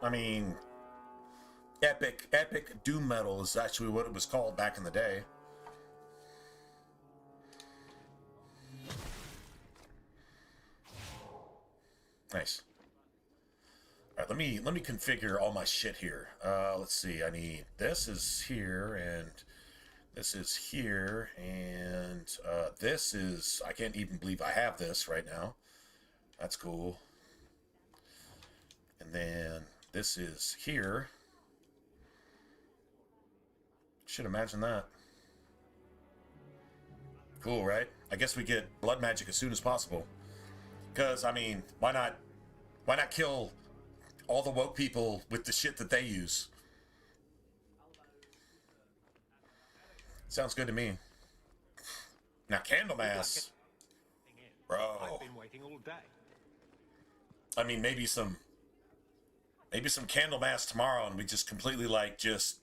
I mean, epic doom metal is actually what it was called back in the day. Nice. All right, let me configure all my shit here. Let's see. I need this is here, and this is here, and this is. I can't even believe I have this right now. That's cool. And then this is here. Should imagine that. Cool, right? I guess we get blood magic as soon as possible. Because, I mean, why not kill all the woke people with the shit that they use? Sounds good to me. Now, Candlemass. Bro. I've been waiting all day. I mean, maybe some Candlemass tomorrow, and we just completely, like, just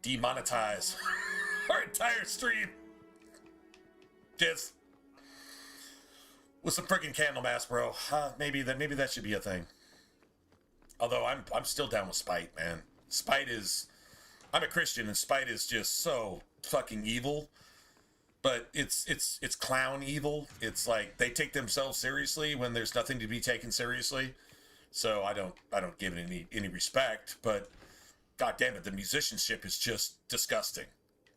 demonetize our entire stream. Just with some freaking Candlemass, bro. Maybe that should be a thing. Although I'm still down with spite, man. Spite is, I'm a Christian, and spite is just so fucking evil. But it's clown evil. It's like they take themselves seriously when there's nothing to be taken seriously. So I don't give it any respect. But god damn it, the musicianship is just disgusting.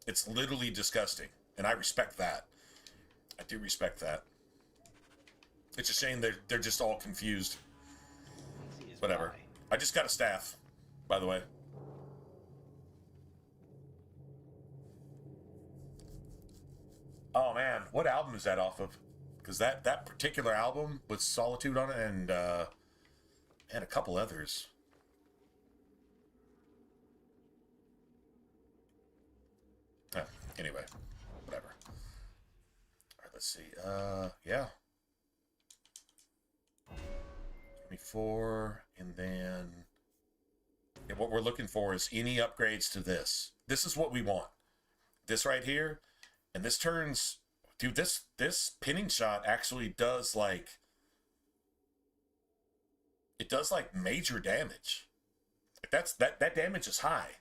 It's literally disgusting, and I respect that. I do respect that. It's a shame they're just all confused. Whatever. I just got a staff, by the way. Oh man, what album is that off of? Because that particular album with Solitude on it, and a couple others. Anyway, whatever. All right, let's see. Yeah. 24, and then what we're looking for is any upgrades to this. This is what we want. This right here, and this turns, dude. This pinning shot actually does like, it does like major damage. That damage is high.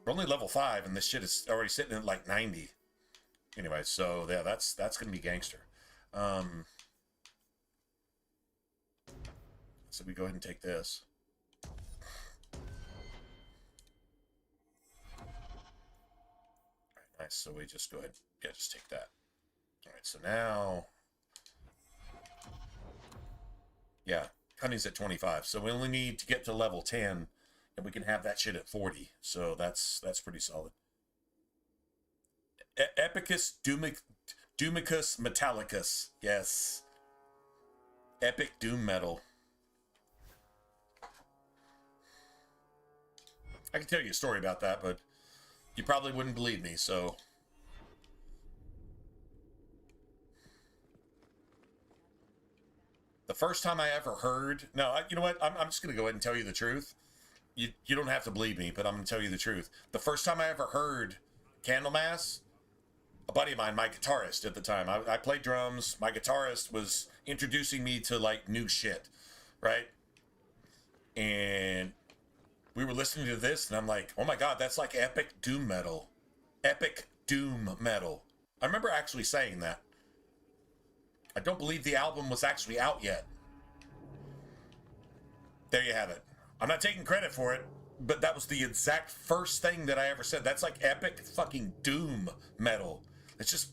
We're only level 5, and this shit is already sitting at like 90. Anyway, so yeah, that's gonna be gangster. So we go ahead and take this. All right, nice. So we just go ahead, yeah, just take that. All right, so now, yeah, cunning's at 25. So we only need to get to level 10. And we can have that shit at 40, so that's pretty solid. Epicus Doomicus Metallicus, yes. Epic Doom Metal. I can tell you a story about that, but you probably wouldn't believe me, so. The first time I ever heard, you know what, I'm just going to go ahead and tell you the truth. You don't have to believe me, but I'm going to tell you the truth. The first time I ever heard Candlemass, a buddy of mine, my guitarist at the time, I played drums. My guitarist was introducing me to, like, new shit, right? And we were listening to this, and I'm like, oh my God, that's like epic doom metal. Epic doom metal. I remember actually saying that. I don't believe the album was actually out yet. There you have it. I'm not taking credit for it, but that was the exact first thing that I ever said. That's like epic fucking doom metal. It's just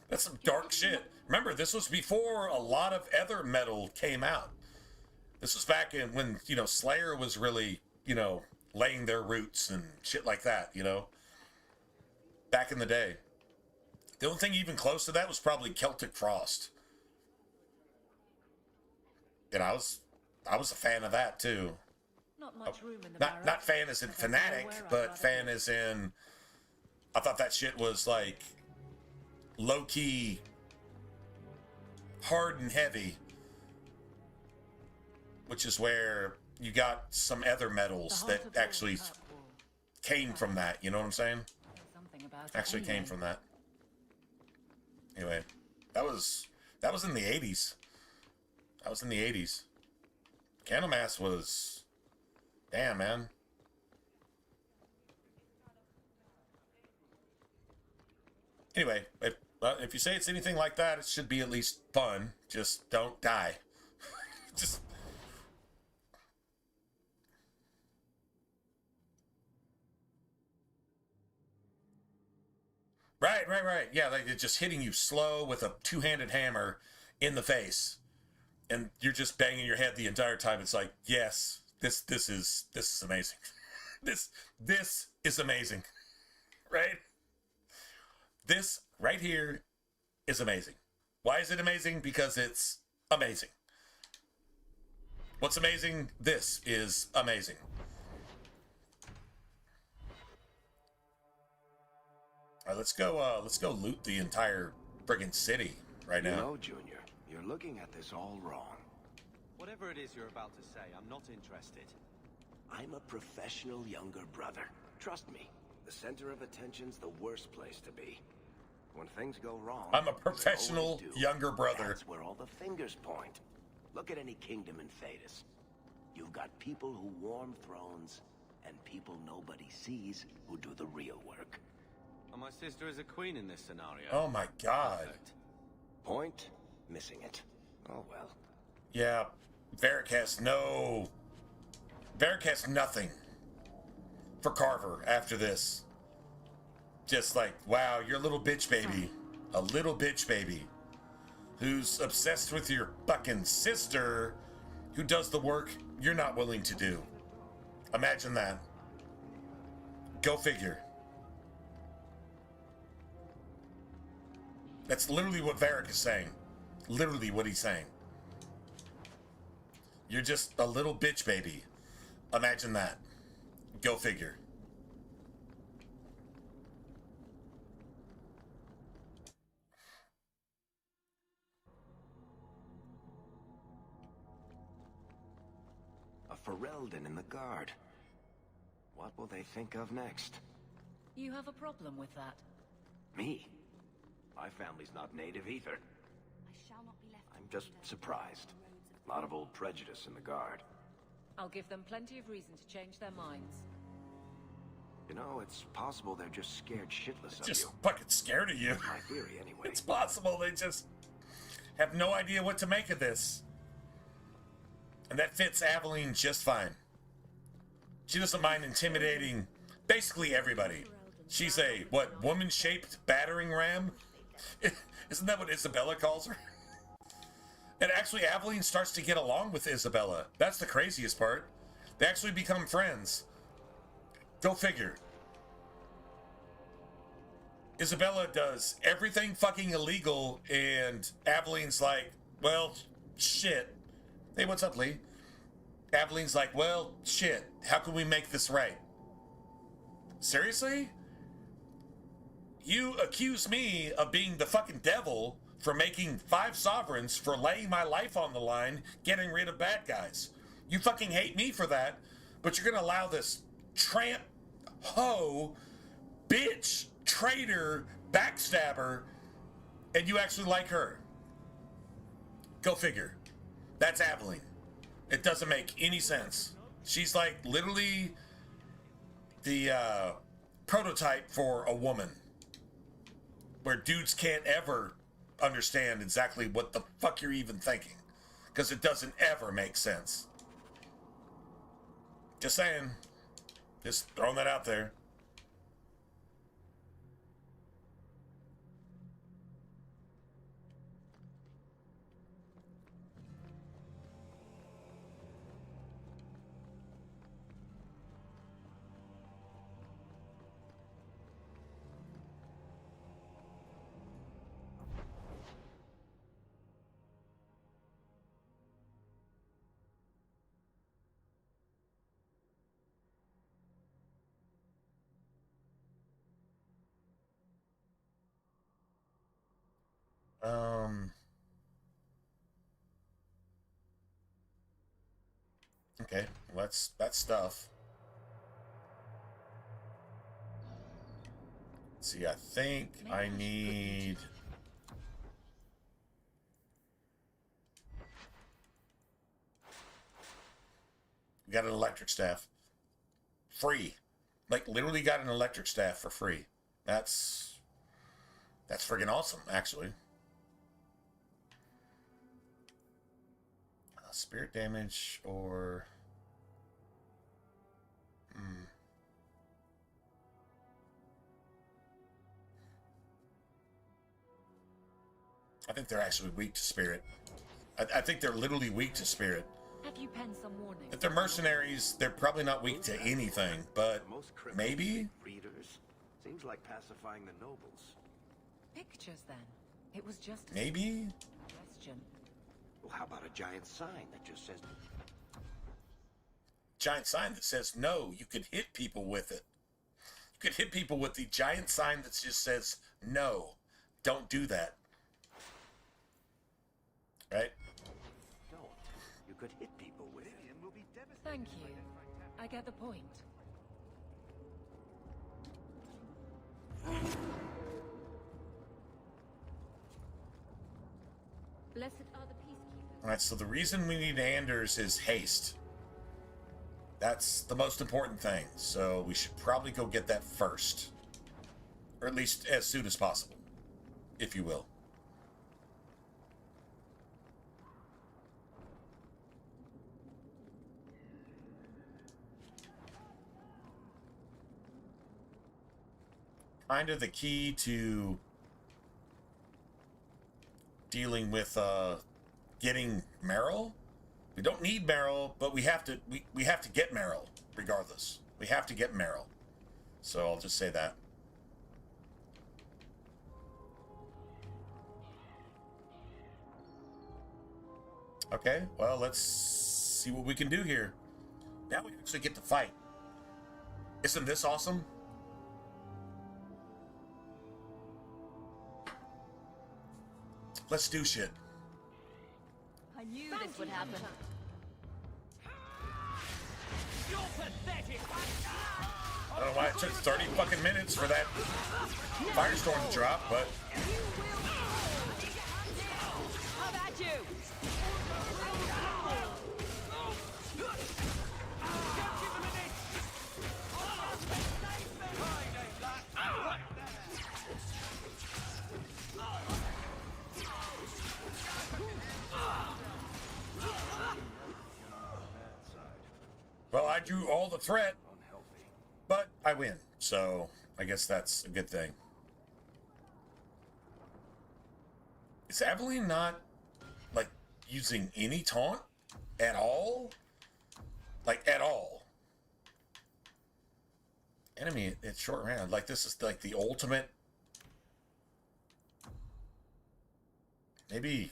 that's some dark shit. Remember, this was before a lot of other metal came out. This was back in when, you know, Slayer was really, you know, laying their roots and shit like that, you know? Back in the day. The only thing even close to that was probably Celtic Frost. And I was a fan of that too. Not much room in the not fan as in fanatic, but fan as in I thought that shit was like low-key hard and heavy, which is where you got some other metals that actually came from that, you know what I'm saying? Actually came from that. Anyway, that was in the 80s. That was in the 80s. Candlemass was, damn, man. Anyway, if you say it's anything like that, it should be at least fun. Just don't die. Just. Right. Yeah, like it's just hitting you slow with a two-handed hammer in the face, and you're just banging your head the entire time. It's like, yes, this is amazing. This is amazing, right? This right here is amazing. Why is it amazing? Because it's amazing. What's amazing? This is amazing. All right, let's go loot the entire friggin' city right now. You know, Junior, you're looking at this all wrong. Whatever it is you're about to say, I'm not interested. I'm a professional younger brother. Trust me, the center of attention's the worst place to be. When things go wrong, I'm a professional younger brother. That's where all the fingers point. Look at any kingdom in Thedas. You've got people who warm thrones, and people nobody sees who do the real work. And my sister is a queen in this scenario. Oh my God. Perfect. Point, missing it. Oh well. Yeah, Varric has nothing for Carver after this. Just like, wow, you're a little bitch baby. A little bitch baby. Who's obsessed with your fucking sister who does the work you're not willing to do. Imagine that. Go figure. That's literally what Varric is saying. Literally what he's saying. You're just a little bitch baby. Imagine that. Go figure. A Ferelden in the guard. What will they think of next? You have a problem with that? Me? My family's not native either. I'm just surprised. A lot of old prejudice in the guard. I'll give them plenty of reason to change their minds. You know, it's possible they're just scared shitless of you. Just fucking scared of you. My theory, anyway. It's possible they just have no idea what to make of this. And that fits Aveline just fine. She doesn't mind intimidating basically everybody. She's a, what, woman-shaped battering ram? Isn't that what Isabella calls her? And actually, Aveline starts to get along with Isabella. That's the craziest part. They actually become friends. Go figure. Isabella does everything fucking illegal, and Aveline's like, well, shit. Hey, what's up, Lee? Aveline's like, well, shit. How can we make this right? Seriously? You accuse me of being the fucking devil for making 5 sovereigns, for laying my life on the line, getting rid of bad guys. You fucking hate me for that, but you're gonna allow this tramp, hoe, bitch, traitor, backstabber, and you actually like her. Go figure. That's Aveline. It doesn't make any sense. She's like literally the prototype for a woman. Where dudes can't ever understand exactly what the fuck you're even thinking. Because it doesn't ever make sense. Just saying. Just throwing that out there. Okay, well, that's stuff. Let's see, I think I need... We got an electric staff. Free. Like, literally got an electric staff for free. That's friggin' awesome, actually. Spirit damage or... I think they're actually weak to spirit. I think they're literally weak to spirit. Have you penned some warnings? If they're mercenaries, they're probably not weak to anything, but maybe? Readers? Seems like pacifying the nobles. Pictures, then. It was just a maybe? question. Well, how about a giant sign that just says... Giant sign that says no. You could hit people with it. You could hit people with the giant sign that just says no. Don't do that. Right? No. You could hit people with it. Thank you. I get the point. Blessed are the peacekeepers. Alright, so the reason we need Anders is haste. That's the most important thing. So we should probably go get that first. Or at least as soon as possible. If you will. Kind of the key to dealing with getting Meryl. We don't need Meryl, but we have to get Meryl regardless. We have to get Meryl. So I'll just say that. Okay, well, let's see what we can do here. Now we actually get to fight. Isn't this awesome? Let's do shit. I knew this would happen. You're pathetic! I don't know why it took 30 fucking minutes for that firestorm to drop, but... How about you? Well, I drew all the threat, but I win, so I guess that's a good thing. Is Aveline not, like, using any taunt at all? Like, at all? Enemy at short round. Like, this is, like, the ultimate... Maybe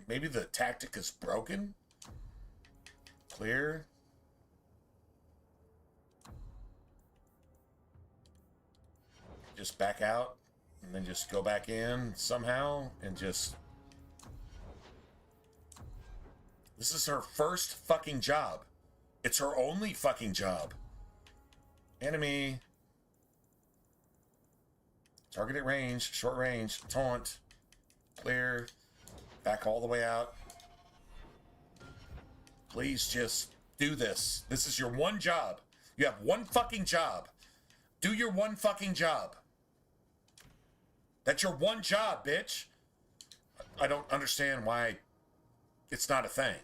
the tactic is broken? Clear. Just back out and then just go back in somehow and just... This is her first fucking job. It's her only fucking job. Enemy. Target at range, short range, taunt, clear, back all the way out. Please just do this. This is your one job. You have one fucking job. Do your one fucking job. That's your one job, bitch. I don't understand why it's not a thing.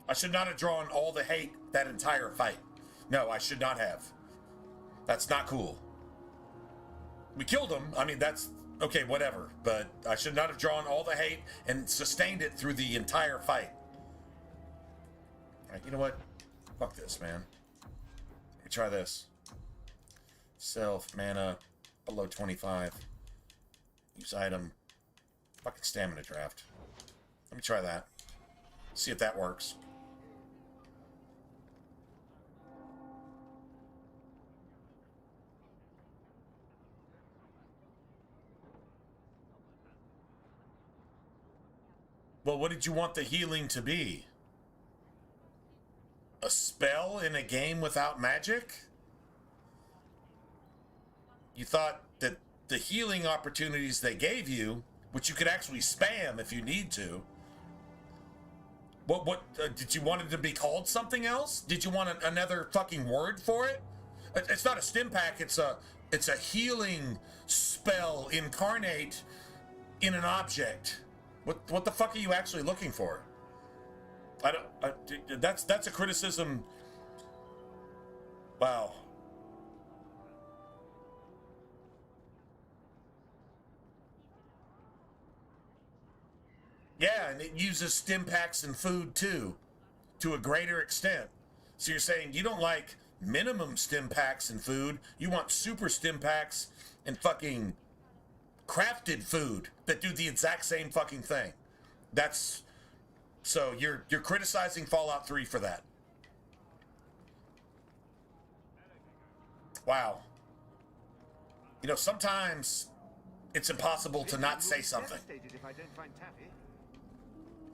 I should not have drawn all the hate that entire fight. No, I should not have. That's not cool. We killed him. I mean, that's okay, whatever. But I should not have drawn all the hate and sustained it through the entire fight. All right, you know what? Fuck this, man. Let me try this. Self, mana, below 25. Use item. Fucking stamina draft. Let me try that. See if that works. Well, what did you want the healing to be? A spell in a game without magic? You thought that the healing opportunities they gave you, which you could actually spam if you need to, what did you want it to be called something else? Did you want another fucking word for it? It's not a stim pack, it's a healing spell incarnate in an object. What the fuck are you actually looking for? That's a criticism. Wow. Yeah, and it uses stim packs and food too, to a greater extent. So you're saying you don't like minimum stim packs and food, you want super stim packs and fucking crafted food that do the exact same fucking thing. That's so you're criticizing Fallout 3 for that. Wow. You know, sometimes it's impossible to not say something.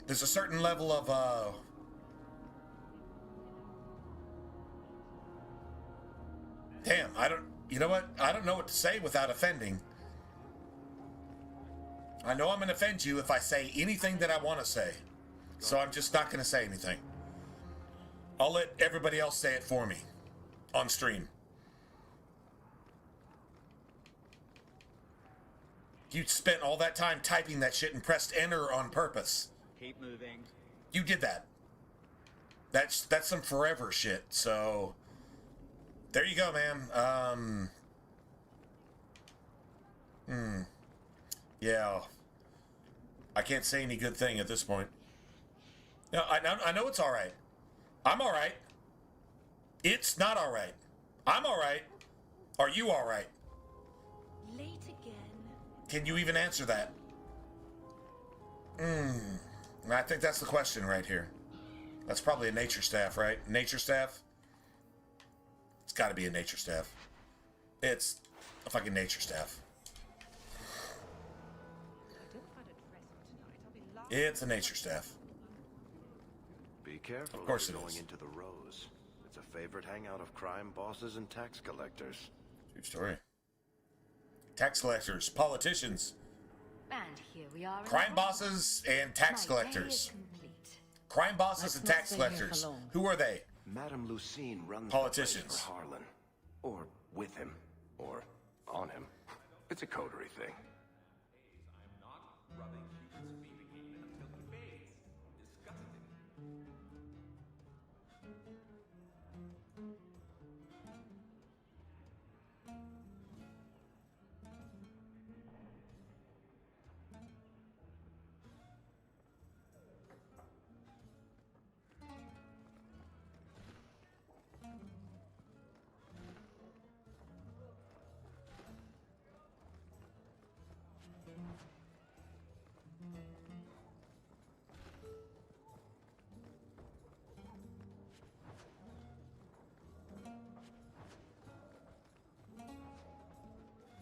There's a certain level of damn, you know what? I don't know what to say without offending. I know I'm going to offend you if I say anything that I want to say. So I'm just not going to say anything. I'll let everybody else say it for me on stream. You spent all that time typing that shit and pressed enter on purpose. Keep moving. You did that. That's some forever shit. So there you go, man. Yeah. I can't say any good thing at this point. No, I know it's all right. I'm all right. It's not all right. I'm all right. Are you all right? Late again. Can you even answer that? I think that's the question right here. That's probably a nature staff, right? Nature staff? It's got to be a nature staff. It's a fucking nature staff. It's a nature staff. Be careful. Of course you're it going is. into the Rose. It's a favorite hangout of crime bosses and tax collectors. True story. Tax collectors, politicians, And here we are. crime bosses, and tax collectors. Crime bosses and tax collectors. Who are they? Madame Lucine runs Politicians. the place for Harlan. Or with him. Or on him. It's a coterie thing.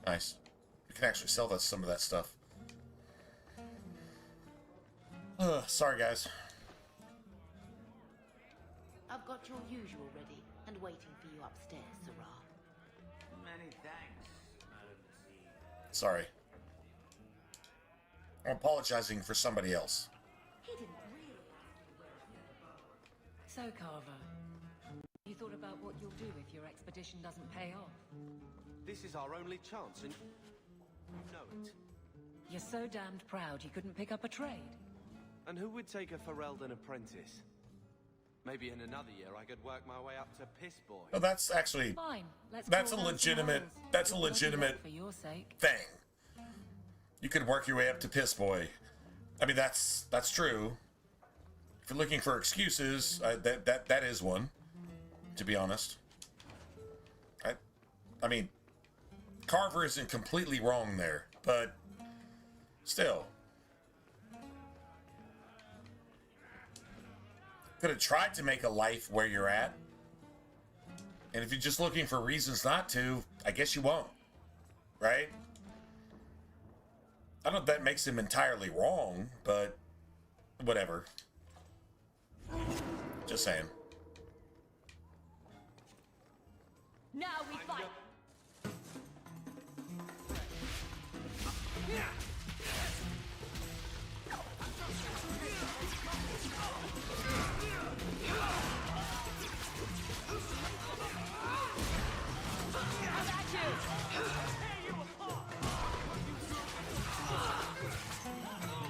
Nice. You can actually sell some of that stuff. Sorry, guys. I've got your usual ready and waiting for you upstairs, Sarah. Many thanks, Madame Lucine. Sorry. I'm apologizing for somebody else. So, Carver, you thought about what you'll do if your expedition doesn't pay off? This is our only chance, and you know it. You're so damned proud you couldn't pick up a trade. And who would take a Ferelden apprentice? Maybe in another year I could work my way up to Piss Boy. Well, that's actually Fine. that's a legitimate for your sake. thing. You could work your way up to Piss Boy. I mean, that's true. If you're looking for excuses, that is one. To be honest, I mean, Carver isn't completely wrong there, but still. Could have tried to make a life where you're at. And if you're just looking for reasons not to, I guess you won't. Right? I don't know if that makes him entirely wrong, but whatever. Just saying. Now we fight.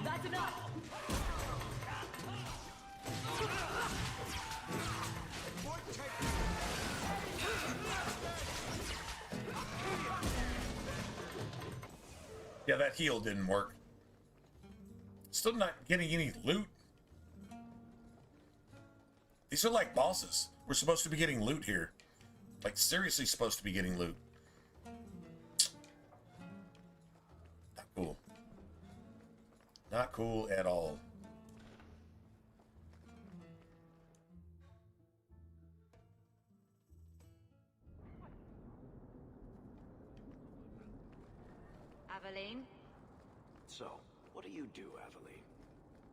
That's enough. Yeah, that heal didn't work. Still not getting any loot. These are like bosses. We're supposed to be getting loot here. Like, seriously supposed to be getting loot. Not cool. Not cool at all. Aveline? So, what do you do, Aveline?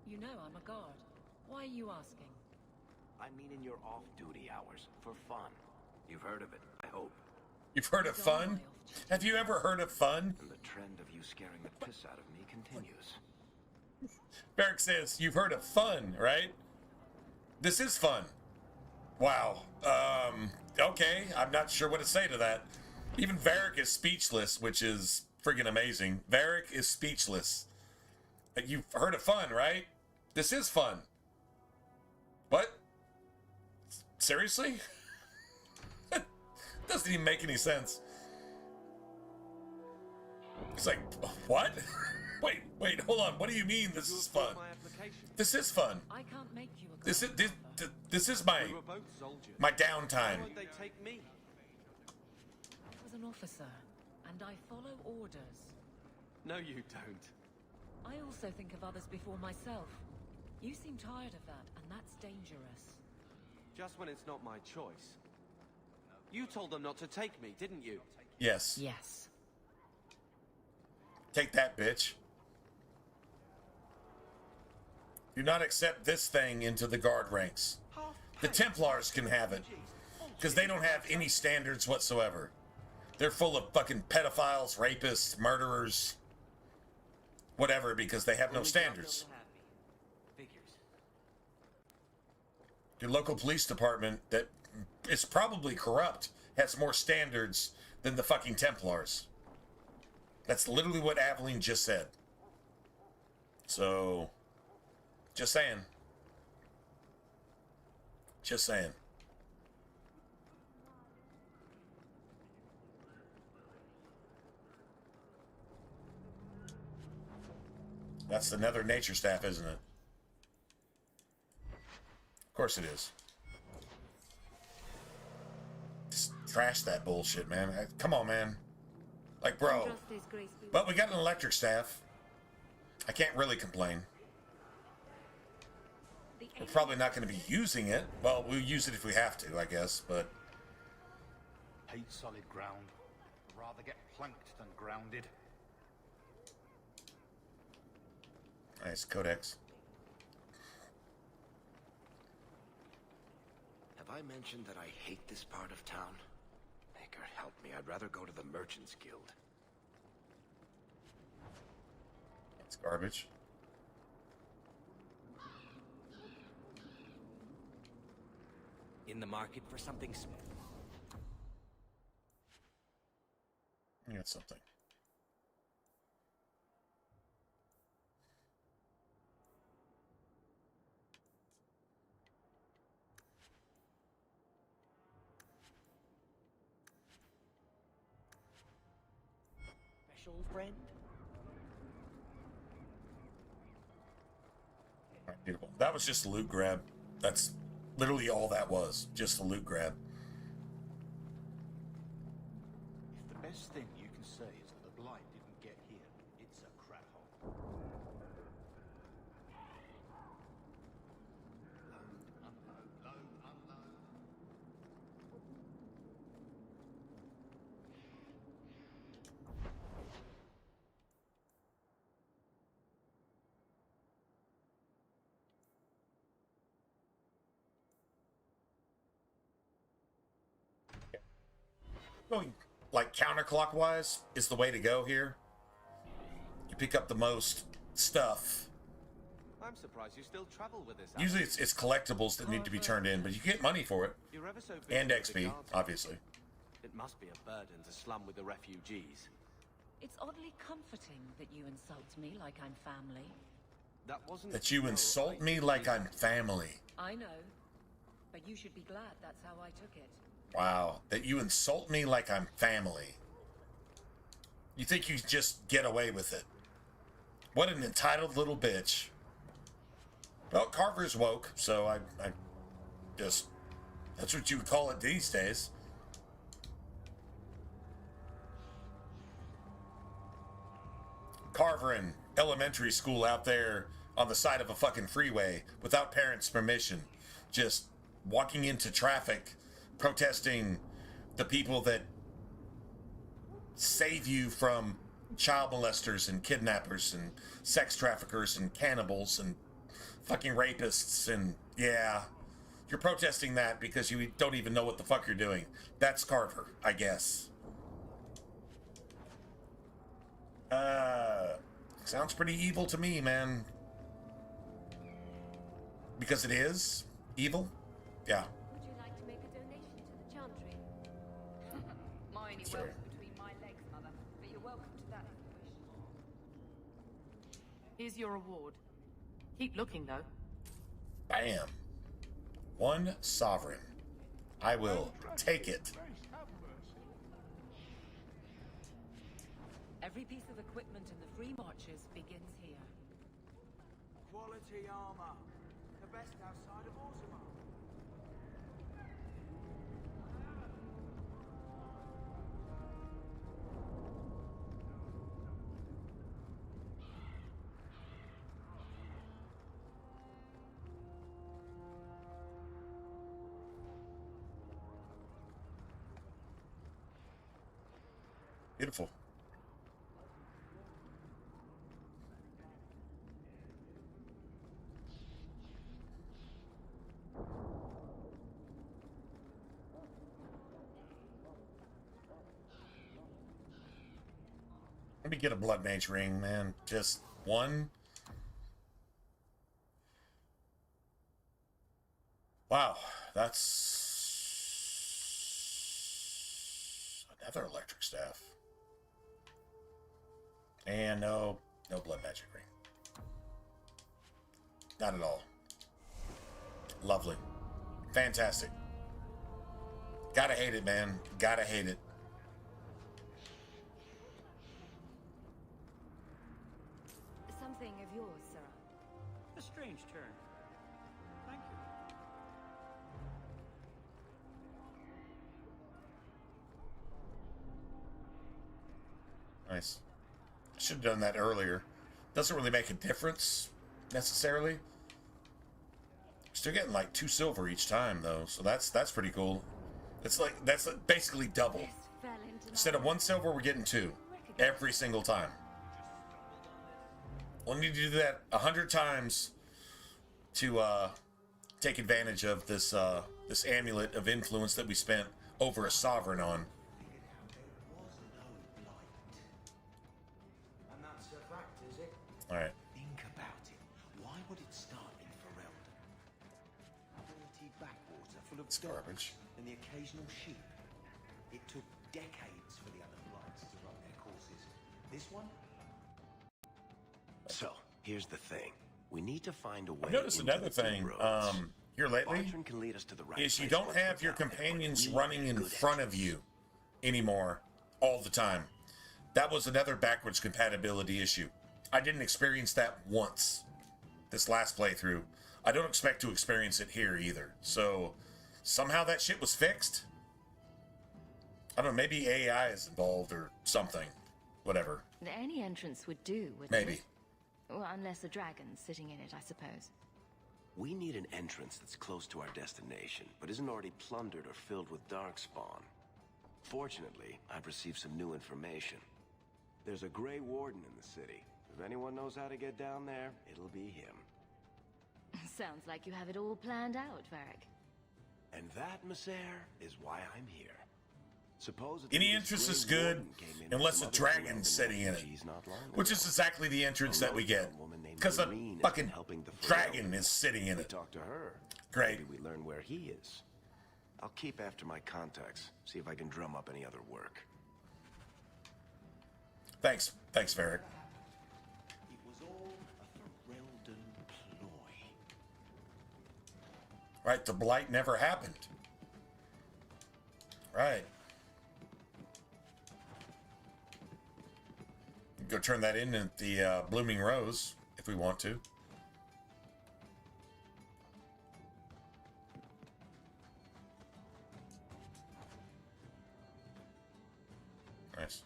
You know I'm a guard. Why are you asking? I mean in your off-duty hours, for fun. You've heard of it, I hope. You've heard of fun? Have you ever heard of fun? And the trend of you scaring the piss out of me continues. Barrick says, you've heard of fun, right? This is fun. Wow. Okay. I'm not sure what to say to that. Even Varric is speechless, which is friggin' amazing. Varric is speechless. You've heard of fun, right? This is fun. What? Seriously? Doesn't even make any sense. It's like, what? Wait, hold on. What do you mean this is fun? This is fun. I can't make you a This is my downtime. Why won't they take me? I was an officer, and I follow orders. No, you don't. I also think of others before myself. You seem tired of that, and that's dangerous. Just when it's not my choice. You told them not to take me, didn't you? Yes. Yes. Take that, bitch. Do not accept this thing into the guard ranks. The Templars can have it, because they don't have any standards whatsoever. They're full of fucking pedophiles, rapists, murderers, whatever, because they have no standards. Your local police department that is probably corrupt has more standards than the fucking Templars. That's literally what Aveline just said. So, just saying. Just saying. That's the Nether Nature Staff, isn't it? Of course it is. Just trash that bullshit, man. Come on, man. Like, bro. But we got an electric staff. I can't really complain. We're probably not going to be using it. Well, we'll use it if we have to, I guess, but... Hate solid ground. Rather get planked than grounded. Nice, Codex. Have I mentioned that I hate this part of town? Maker, help me. I'd rather go to the Merchants Guild. It's garbage. In the market for something I got something. special, friend? All right, beautiful. That was just a loot grab. That's literally all that was. Just a loot grab. If the best thing you can say is that the Blight didn't get here, it's a crap hole. Going like counterclockwise is the way to go here. You pick up the most stuff. I'm surprised you still travel with us. Usually it's collectibles that need to be turned in, but you get money for it. You're ever so busy And with the XP, guards. obviously. It must be a burden to slum with the refugees. It's oddly comforting that you insult me like I'm family. That wasn't That you insult me like I'm family. I know, but you should be glad that's how I took it. Wow. That you insult me like I'm family. You think you just get away with it. What an entitled little bitch. Well, Carver's woke, so I just... That's what you would call it these days. Carver in elementary school out there on the side of a fucking freeway without parents' permission. Just walking into traffic, protesting the people that save you from child molesters and kidnappers and sex traffickers and cannibals and fucking rapists. And yeah, you're protesting that because you don't even know what the fuck you're doing. That's Carver, I guess. Sounds pretty evil to me, man. Because it is evil? Yeah. Would you like to make a donation to the chantry? Mine That's fair. between my legs, Mother. But you're welcome to that if you wish. Here's your reward. Keep looking, though. Bam. 1 sovereign. I will take it. Every piece of equipment in the Free Marches begins here. Quality armor. The best outside of Orzammar. Beautiful. Let me get a Blood Mage ring, man. Just one. Wow, that's another electric staff. And no Blood Magic ring. Not at all. Lovely. Fantastic. Gotta hate it, man. Gotta hate it. Something of yours, sir. A strange turn. Thank you. Nice. Should have done that earlier. Doesn't really make a difference, necessarily. Still getting like 2 silver each time, though, so that's pretty cool. That's basically double. Instead of 1 silver, we're getting 2 every single time. We'll need to do that 100 times to take advantage of this this amulet of influence that we spent over a sovereign on. And that's a fact, is it? Alright. Think about it. Why would it start in Ferelden? Dirty backwater full of garbage. And the occasional sheep. It took decades for the other bloods to run their courses. This one? So, here's the thing. We need to find a way. I've noticed another thing here lately can lead us to the right is you place don't have your companions running in front of you anymore all the time. That was another backwards compatibility issue. I didn't experience that once this last playthrough. I don't expect to experience it here either. So somehow that shit was fixed. I don't know, maybe AI is involved or something. Whatever. Any entrance would do, wouldn't Maybe. it? Well, unless a dragon's sitting in it, I suppose. We need an entrance that's close to our destination, but isn't already plundered or filled with darkspawn. Fortunately, I've received some new information. There's a Grey Warden in the city. If anyone knows how to get down there, it'll be him. Sounds like you have it all planned out, Varric. And that, Masser, is why I'm here. Supposedly, Any entrance is good unless a dragon's sitting in it. Which is exactly the entrance that we get. Because a fucking dragon is sitting in it. Talk to her. Great. Maybe we learn where he is. I'll keep after my contacts, see if I can drum up any other work. Thanks. Thanks, Varric. It was all a Ferelden ploy. Right, the blight never happened. Right. Go turn that in at the Blooming Rose if we want to. Nice.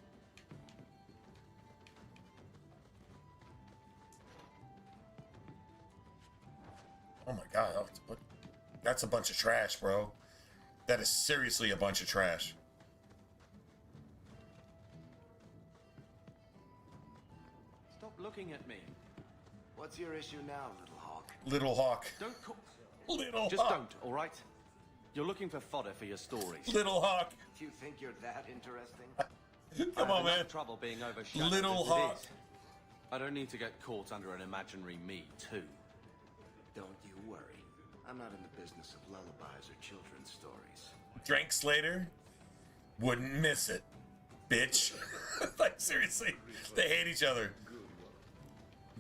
Oh my god, that's a bunch of trash, bro. That is seriously a bunch of trash. Stop looking at me. What's your issue now, Little Hawk? Little Hawk. Don't call... Little Just Hawk. don't, all right? You're looking for fodder for your stories. Little Hawk. Do you think you're that interesting? Come on, man. Trouble being overshadowed Little as it Hawk. is. I don't need to get caught under an imaginary me, too. Don't you worry. I'm not in the business of lullabies or children's stories. Drank Slater. Wouldn't miss it. Bitch. Like, seriously. They hate each other.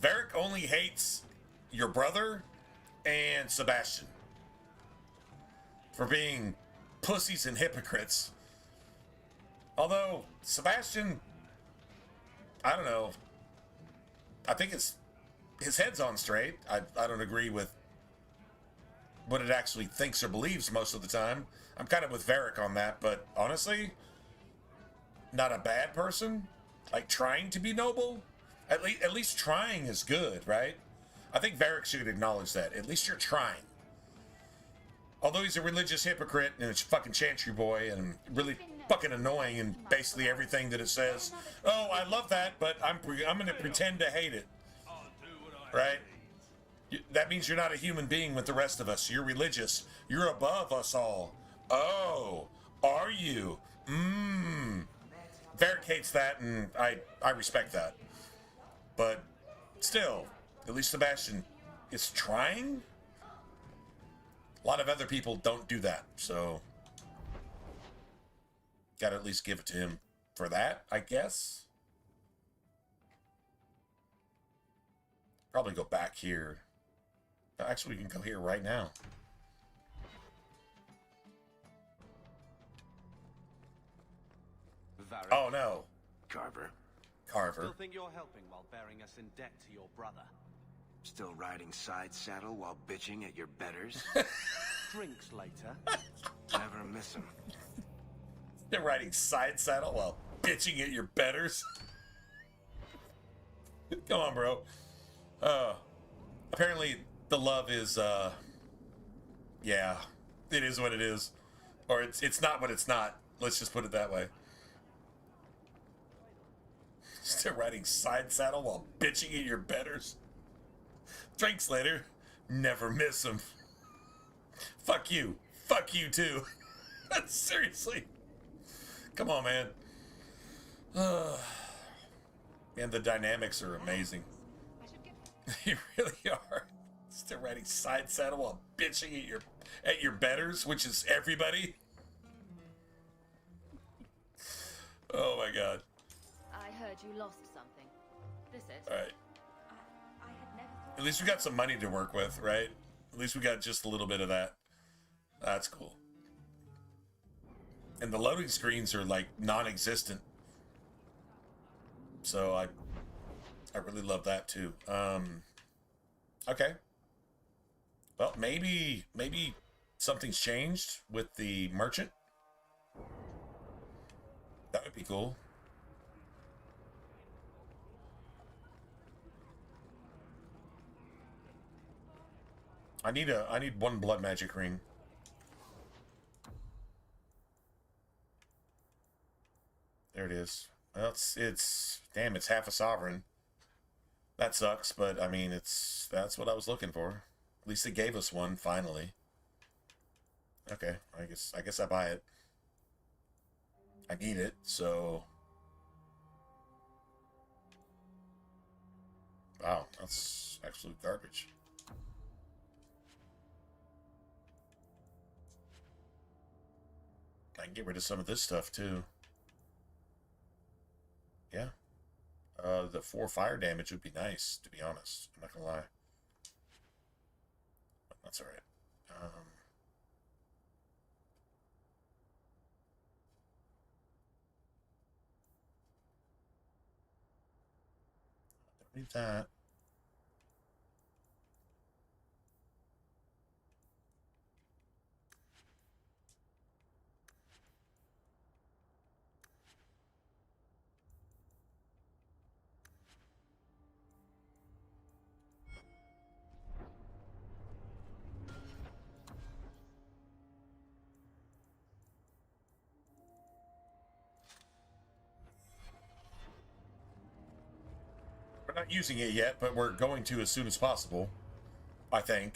Varric only hates your brother and Sebastian for being pussies and hypocrites. Although, Sebastian, I don't know. I think his head's on straight. I don't agree with what it actually thinks or believes most of the time. I'm kind of with Varric on that, but honestly, not a bad person. Like, trying to be noble. At least trying is good, right? I think Varric should acknowledge that. At least you're trying. Although he's a religious hypocrite and a fucking chantry boy and really fucking annoying in basically everything that it says. Oh, I love that, but I'm going to pretend to hate it. Right? That means you're not a human being with the rest of us. You're religious. You're above us all. Oh, are you? Varric hates that, and I respect that. But still, at least Sebastian is trying. A lot of other people don't do that, so gotta at least give it to him for that, I guess. Probably go back here. Actually, we can go here right now. Varric. Oh no. Carver. Still think you're helping while bearing us in debt to your brother? Still riding side saddle while bitching at your betters? Drinks later. Never miss him. They're riding side saddle while bitching at your betters. Come on, bro. Apparently the love is, yeah, it is what it is. Or it's not what it's not. Let's just put it that way. Still riding side saddle while bitching at your betters. Drinks later. Never miss them. Fuck you. Fuck you too. Seriously. Come on, man. And the dynamics are amazing. You really are. Still riding side saddle while bitching at your betters, which is everybody. Oh my god. I heard you lost something. This is. All right. I had never thought. At least we got some money to work with, right? At least we got just a little bit of that. That's cool. And the loading screens are like non-existent. So I really love that too. Okay. Well, maybe something's changed with the merchant. That would be cool. I need one blood magic ring. There it is. Well, it's damn, it's half a sovereign. That sucks, but I mean, that's what I was looking for. At least they gave us one finally. Okay, I guess I buy it. I need it, so. Wow, that's absolute garbage. I can get rid of some of this stuff too. Yeah. The 4 fire damage would be nice, to be honest. I'm not gonna lie. But that's alright. Don't need that. We're not using it yet, but we're going to as soon as possible, I think.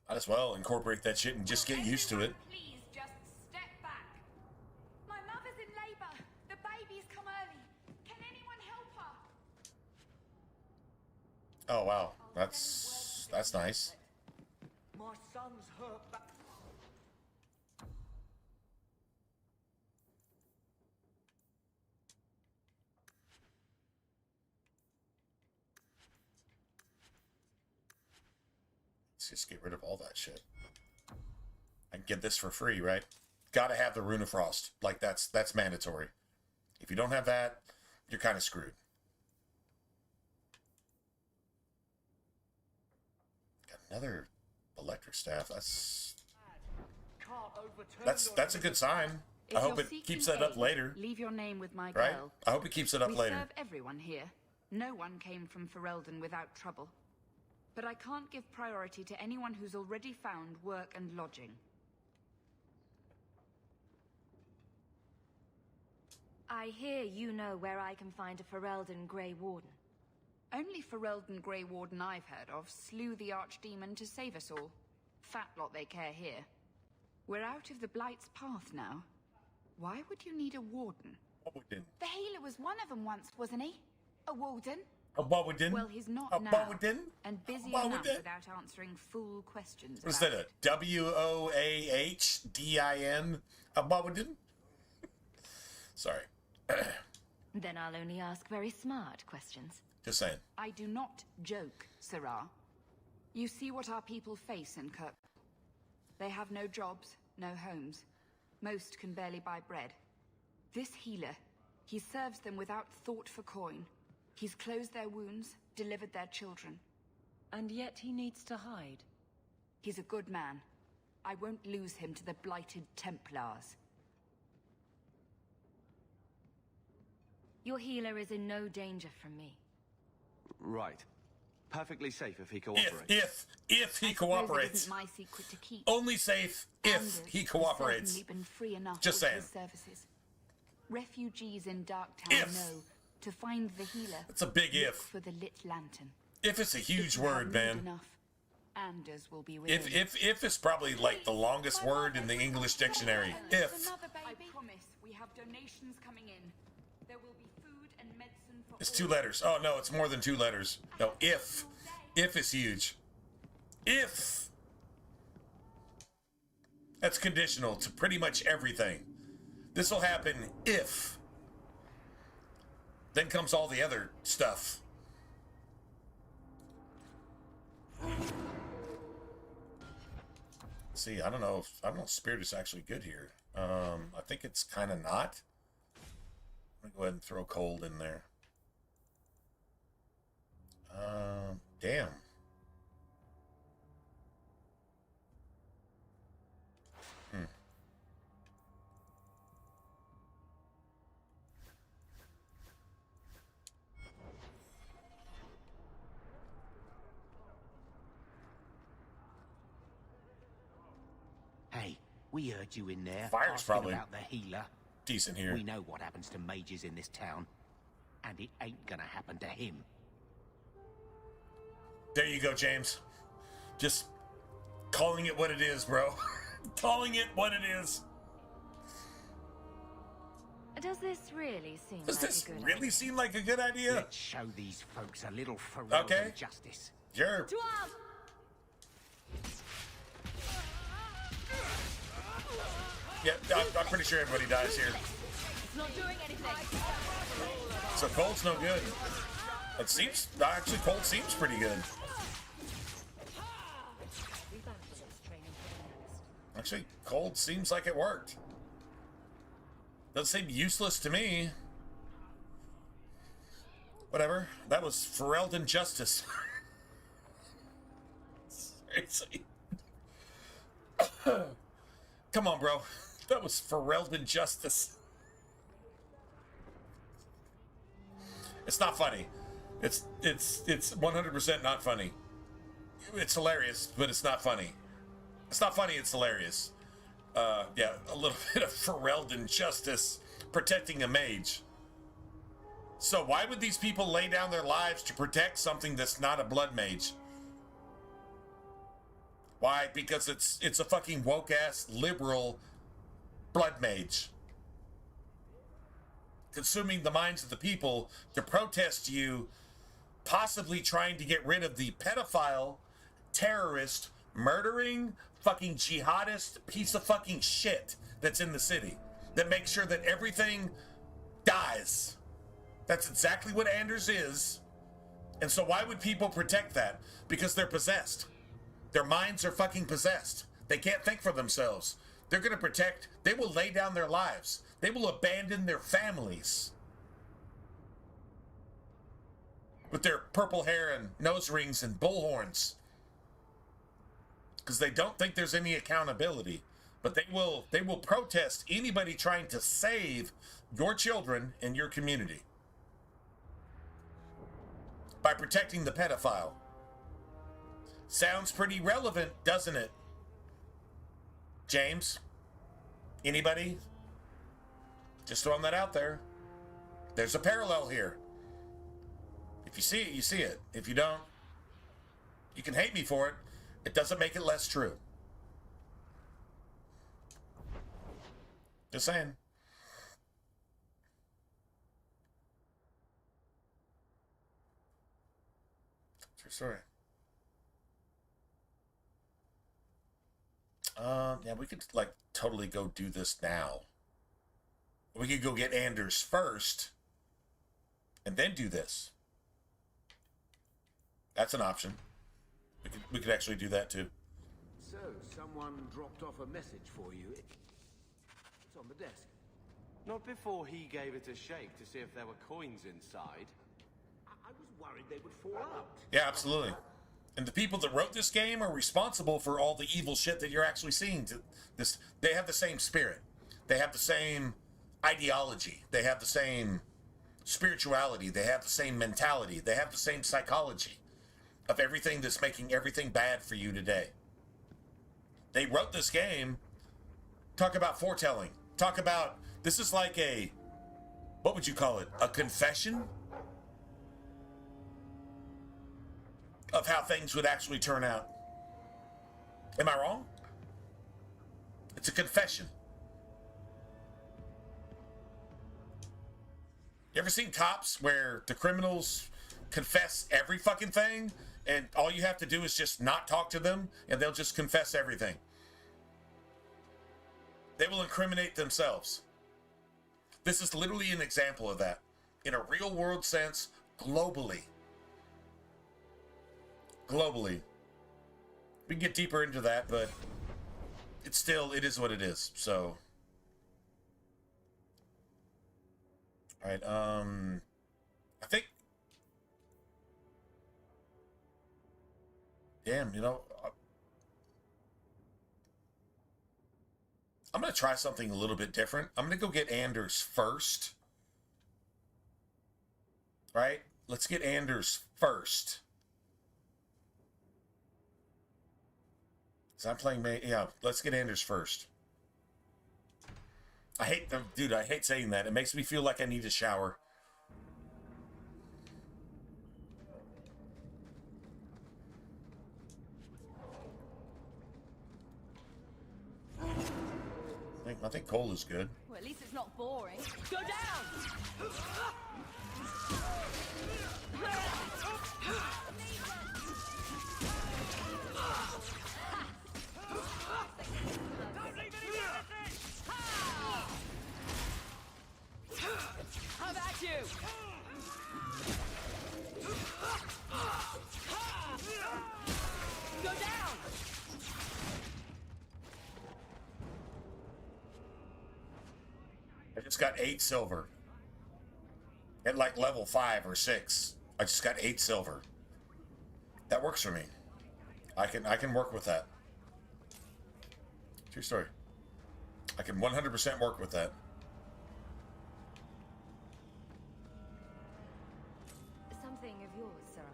Might as well incorporate that shit and just get used to it. Please just step back. My mother's in labor. The baby's come early. Can anyone help her? Oh wow, that's nice. My son's hurt back. Let's just get rid of all that shit. I can get this for free, right? Gotta have the Rune of Frost. Like, that's mandatory. If you don't have that, you're kind of screwed. Got another electric staff. That's a good sign. If I hope you're it keeps seeking that up aid, later. Leave your name with my Right? girl. I hope it keeps it up We later. serve everyone here. No one came from Ferelden without trouble. But I can't give priority to anyone who's already found work and lodging. I hear you know where I can find a Ferelden Grey Warden. Only Ferelden Grey Warden I've heard of slew the Archdemon to save us all. Fat lot they care here. We're out of the Blight's path now. Why would you need a warden? The healer was one of them once, wasn't he? A warden? A warden? Well, he's not A now. warden? And busy A enough warden? without answering fool questions. What's about that? it. A WOAHDIN? A warden? Sorry. Then I'll only ask very smart questions. Just saying. I do not joke, Sirrah. You see what our people face in Kirk. They have no jobs, no homes. Most can barely buy bread. This healer, he serves them without thought for coin. He's closed their wounds, delivered their children. And yet he needs to hide. He's a good man. I won't lose him to the blighted Templars. Your healer is in no danger from me. Right. Perfectly safe if he cooperates. If he It cooperates. isn't my secret to keep. Only safe if Anders he has cooperates. certainly been free enough Just with saying. his services. Refugees in Darktown know to find the healer. It's a big look if. for the lit lantern. If it's a huge you have word, need man. Enough, Anders will be with If is probably like the longest word in the English dictionary. If. I promise we have donations coming in. There will be food and medicine for It's 2 letters. Oh, no, it's more than 2 letters. No, if. If is huge. If. That's conditional to pretty much everything. This will happen if. Then comes all the other stuff. See, I don't know if Spirit is actually good here. I think it's kind of not. I'm gonna go ahead and throw Cold in there. Damn. Hey, we heard you in there. Fire's asking probably about the healer. Decent here. We know what happens to mages in this town, and it ain't gonna happen to him. There you go, James. Just calling it what it is, bro. Calling it what it is. Does this really seem Does like this a good really idea? seem like a good idea? Let's show these folks a little Ferelden Okay. justice. Sure. Yeah, I'm pretty sure everybody dies here. It's not doing anything. So Cold's no good. It seems, actually, Cold seems pretty good. Actually, Cold seems like it worked. Doesn't seem useless to me. Whatever. That was Ferelden justice. Seriously. Come on, bro. That was Ferelden justice. It's not funny. It's 100% not funny. It's hilarious, but it's not funny. It's not funny, it's hilarious. Yeah, a little bit of Ferelden justice protecting a mage. So why would these people lay down their lives to protect something that's not a blood mage? Why? Because it's a fucking woke-ass liberal blood mage. Consuming the minds of the people to protest you, possibly trying to get rid of the pedophile, terrorist, murdering, fucking jihadist piece of fucking shit that's in the city. That makes sure that everything dies. That's exactly what Anders is. And so why would people protect that? Because they're possessed. Their minds are fucking possessed. They can't think for themselves. They're going to protect. They will lay down their lives. They will abandon their families. With their purple hair and nose rings and bullhorns. Because they don't think there's any accountability. But they will protest anybody trying to save your children and your community. By protecting the pedophile. Sounds pretty relevant, doesn't it? James? Anybody? Just throwing that out there. There's a parallel here. If you see it, you see it. If you don't, you can hate me for it. It doesn't make it less true. Just saying. True story. Yeah, we could, like, totally go do this now. We could go get Anders first, and then do this. That's an option. We could actually do that, too. So, someone dropped off a message for you. It's on the desk. Not before he gave it a shake to see if there were coins inside. I was worried they would fall out. Yeah, absolutely. And the people that wrote this game are responsible for all the evil shit that you're actually seeing. They have the same spirit. They have the same ideology. They have the same spirituality. They have the same mentality. They have the same psychology of everything that's making everything bad for you today. They wrote this game. Talk about foretelling. Talk about, this is like a, what would you call it? A confession? Of how things would actually turn out. Am I wrong? It's a confession. You ever seen Cops where the criminals confess every fucking thing and all you have to do is just not talk to them and they'll just confess everything? They will incriminate themselves. This is literally an example of that in a real world sense, globally. Globally. We can get deeper into that, but it's still, it is what it is. So, all right. I think, damn, you know, I'm going to try something a little bit different. I'm going to go get Anders first. Right? Let's get Anders first. So I'm playing Mage. Yeah, let's get Anders first. I hate them, dude. I hate saying that. It makes me feel like I need a shower. I think Cole is good. Well, at least it's not boring. Go down! How about you? Go down! I just got 8 silver. At like level 5 or 6. I just got 8 silver. That works for me. I can work with that. True story. I can 100% work with that. Something of yours, Sarah.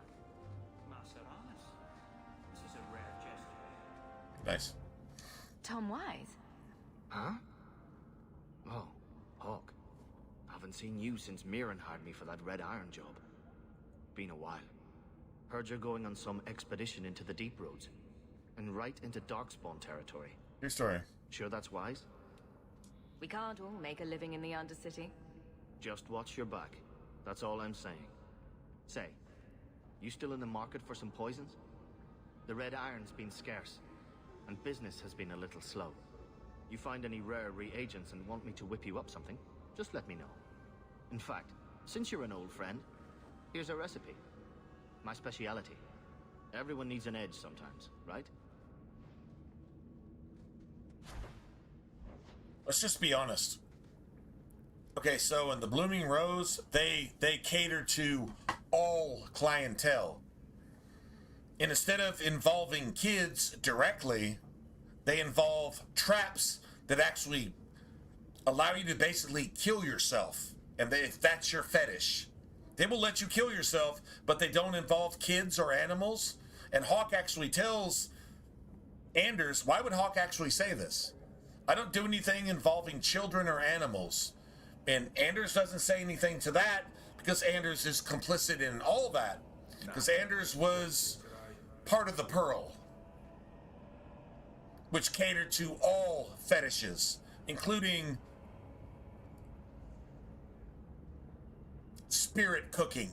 Marcellus. This is a rare gesture. Nice. Tom Wise? Huh? Oh, Hawk. Haven't seen you since Mirren hired me for that Red Iron job. Been a while. Heard you're going on some expedition into the Deep Roads. And right into Darkspawn territory. Your story. Sure that's wise? We can't all make a living in the Undercity. Just watch your back. That's all I'm saying. Say, you still in the market for some poisons? The Red Iron's been scarce, and business has been a little slow. You find any rare reagents and want me to whip you up something, just let me know. In fact, since you're an old friend, here's a recipe. My speciality. Everyone needs an edge sometimes, right? Let's just be honest. Okay, so in the Blooming Rose, they cater to all clientele. And instead of involving kids directly, they involve traps that actually allow you to basically kill yourself. And if that's your fetish, they will let you kill yourself, but they don't involve kids or animals. And Hawk actually tells Anders, why would Hawk actually say this? I don't do anything involving children or animals. And Anders doesn't say anything to that because Anders is complicit in all that. Because Anders was part of the Pearl, which catered to all fetishes, including spirit cooking,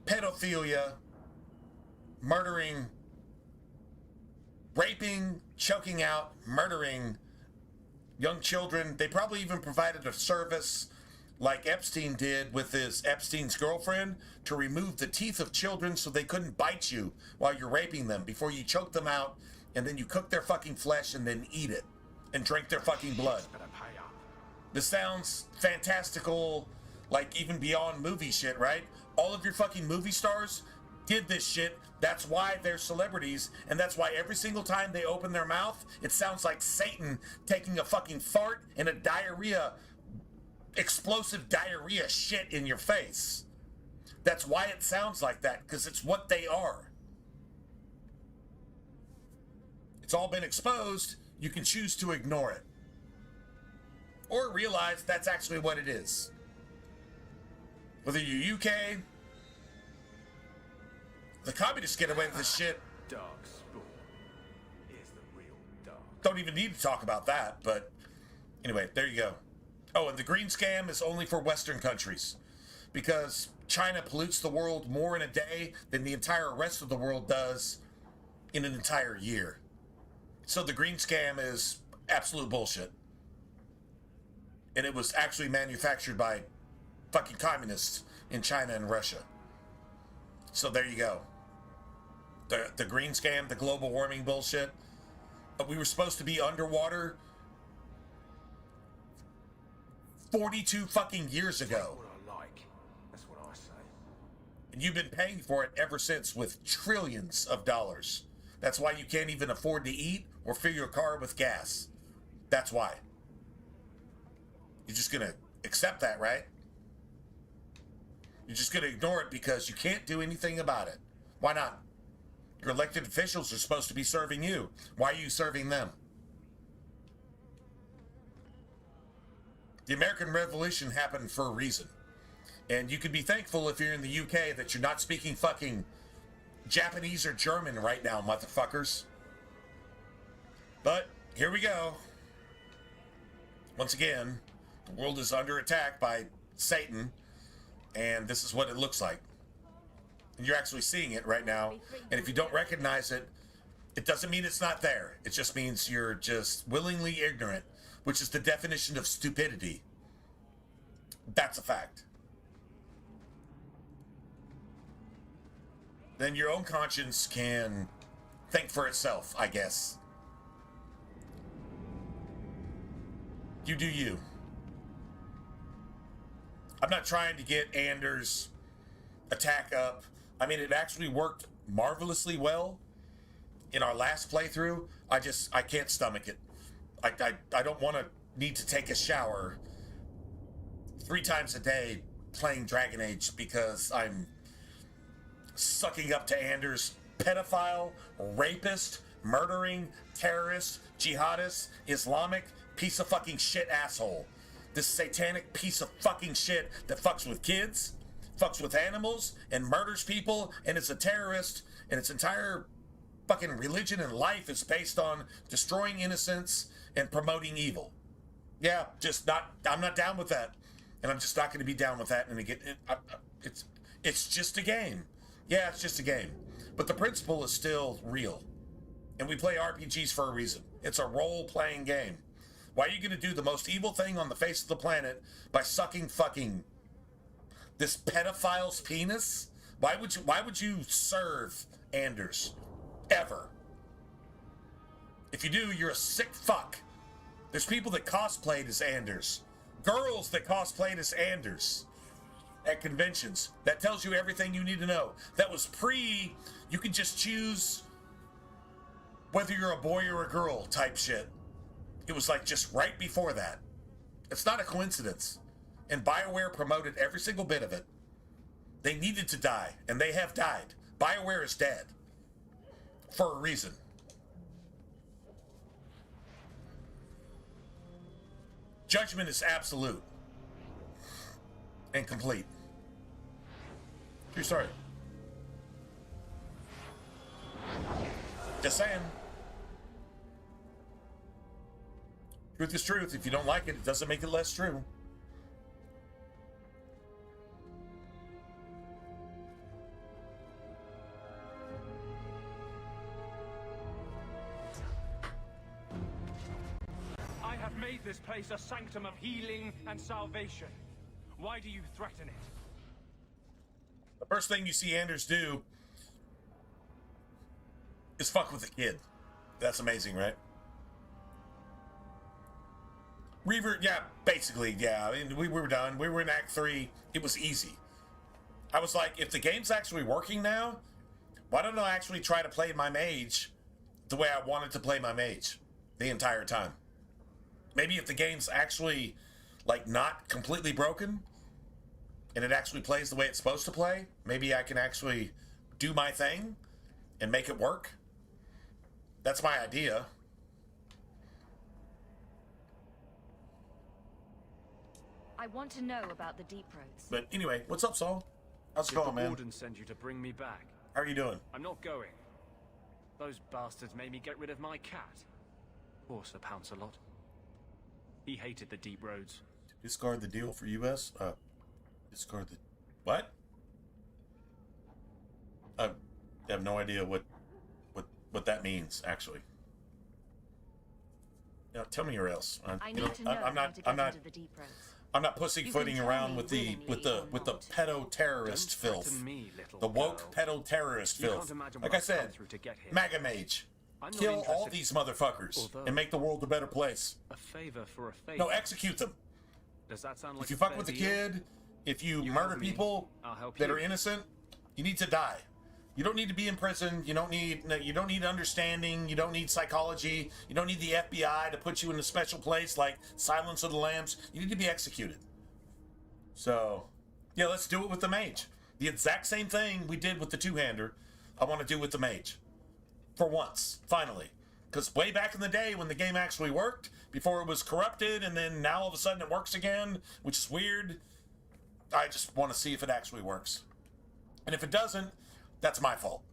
pedophilia, murdering, raping, choking out, murdering young children. They probably even provided a service like Epstein did with Epstein's girlfriend to remove the teeth of children so they couldn't bite you while you're raping them before you choke them out and then you cook their fucking flesh and then eat it and drink their fucking blood. This sounds fantastical, like even beyond movie shit, right? All of your fucking movie stars did this shit. That's why they're celebrities, and that's why every single time they open their mouth, it sounds like Satan taking a fucking fart and a explosive diarrhea shit in your face. That's why it sounds like that, because it's what they are. It's all been exposed. You can choose to ignore it. Or realize that's actually what it is. Whether you're UK, the communists get away with this shit. Darkspawn is the real dark. Don't even need to talk about that, but anyway, there you go. Oh, and the green scam is only for Western countries, because China pollutes the world more in a day than the entire rest of the world does in an entire year. So the green scam is absolute bullshit. And it was actually manufactured by fucking communists in China and Russia. So there you go. The green scam, the global warming bullshit. We were supposed to be underwater 42 fucking years ago. What I like. That's what I say. And you've been paying for it ever since with trillions of dollars. That's why you can't even afford to eat or fill your car with gas. That's why. You're just gonna accept that, right? You're just gonna ignore it because you can't do anything about it. Why not? Your elected officials are supposed to be serving you. Why are you serving them? The American Revolution happened for a reason. And you can be thankful if you're in the UK that you're not speaking fucking Japanese or German right now, motherfuckers. But here we go. Once again, the world is under attack by Satan, and this is what it looks like. And you're actually seeing it right now. And if you don't recognize it, it doesn't mean it's not there. It just means you're just willingly ignorant, which is the definition of stupidity. That's a fact. Then your own conscience can think for itself, I guess. You do you. I'm not trying to get Anders' attack up. I mean, it actually worked marvelously well in our last playthrough. I can't stomach it. I don't want to need to take a shower 3 times a day playing Dragon Age because I'm sucking up to Anders' pedophile, rapist, murdering, terrorist, jihadist, Islamic, piece of fucking shit asshole. This satanic piece of fucking shit that fucks with kids, fucks with animals, and murders people, and is a terrorist, and its entire fucking religion and life is based on destroying innocents and promoting evil. Yeah, I'm not down with that. And I'm just not going to be down with that. And again, it's just a game. Yeah, it's just a game. But the principle is still real. And we play RPGs for a reason. It's a role-playing game. Why are you going to do the most evil thing on the face of the planet by sucking fucking this pedophile's penis? Why would you serve Anders? Ever. If you do, you're a sick fuck. There's people that cosplayed as Anders. Girls that cosplayed as Anders at conventions. That tells you everything you need to know. That was you could just choose whether you're a boy or a girl type shit. It was like just right before that. It's not a coincidence. And BioWare promoted every single bit of it. They needed to die, and they have died. BioWare is dead. For a reason. Judgment is absolute. And complete. True story. Just saying. Truth is truth. If you don't like it, it doesn't make it less true. I have made this place a sanctum of healing and salvation. Why do you threaten it? The first thing you see Anders do is fuck with a kid. That's amazing, right? Reaver, yeah, basically, yeah. I mean, we were done. We were in Act 3. It was easy. I was like, if the game's actually working now, why don't I actually try to play my mage the way I wanted to play my mage the entire time? Maybe if the game's actually, like, not completely broken, and it actually plays the way it's supposed to play, maybe I can actually do my thing and make it work. That's my idea. I want to know about the deep roads. But anyway, what's up, Saul? How's it Did going, the man? warden send you to bring me back? How are you doing? I'm not going. Those bastards made me get rid of my cat. Poor Sir Pouncelot. He hated the deep roads. Discard the deal for US. Discard the what? I have no idea what that means actually. Now tell me or else. I need to know how to get into the deep roads. I'm not pussyfooting around with the pedo terrorist filth, the woke pedo terrorist filth. Like I said, MAGA Mage, kill all these motherfuckers and make the world a better place. A favor for a favor. No, execute them. Does that sound like if you a fuck fair with a deal? kid, if you murder people that are innocent, you need to die. You don't need to be in prison. You don't need understanding. You don't need psychology. You don't need the FBI to put you in a special place like Silence of the Lambs. You need to be executed. So, yeah, let's do it with the Mage. The exact same thing we did with the two-hander, I want to do with the Mage. For once, finally. Because way back in the day when the game actually worked, before it was corrupted, and then now all of a sudden it works again, which is weird, I just want to see if it actually works. And if it doesn't, that's my fault.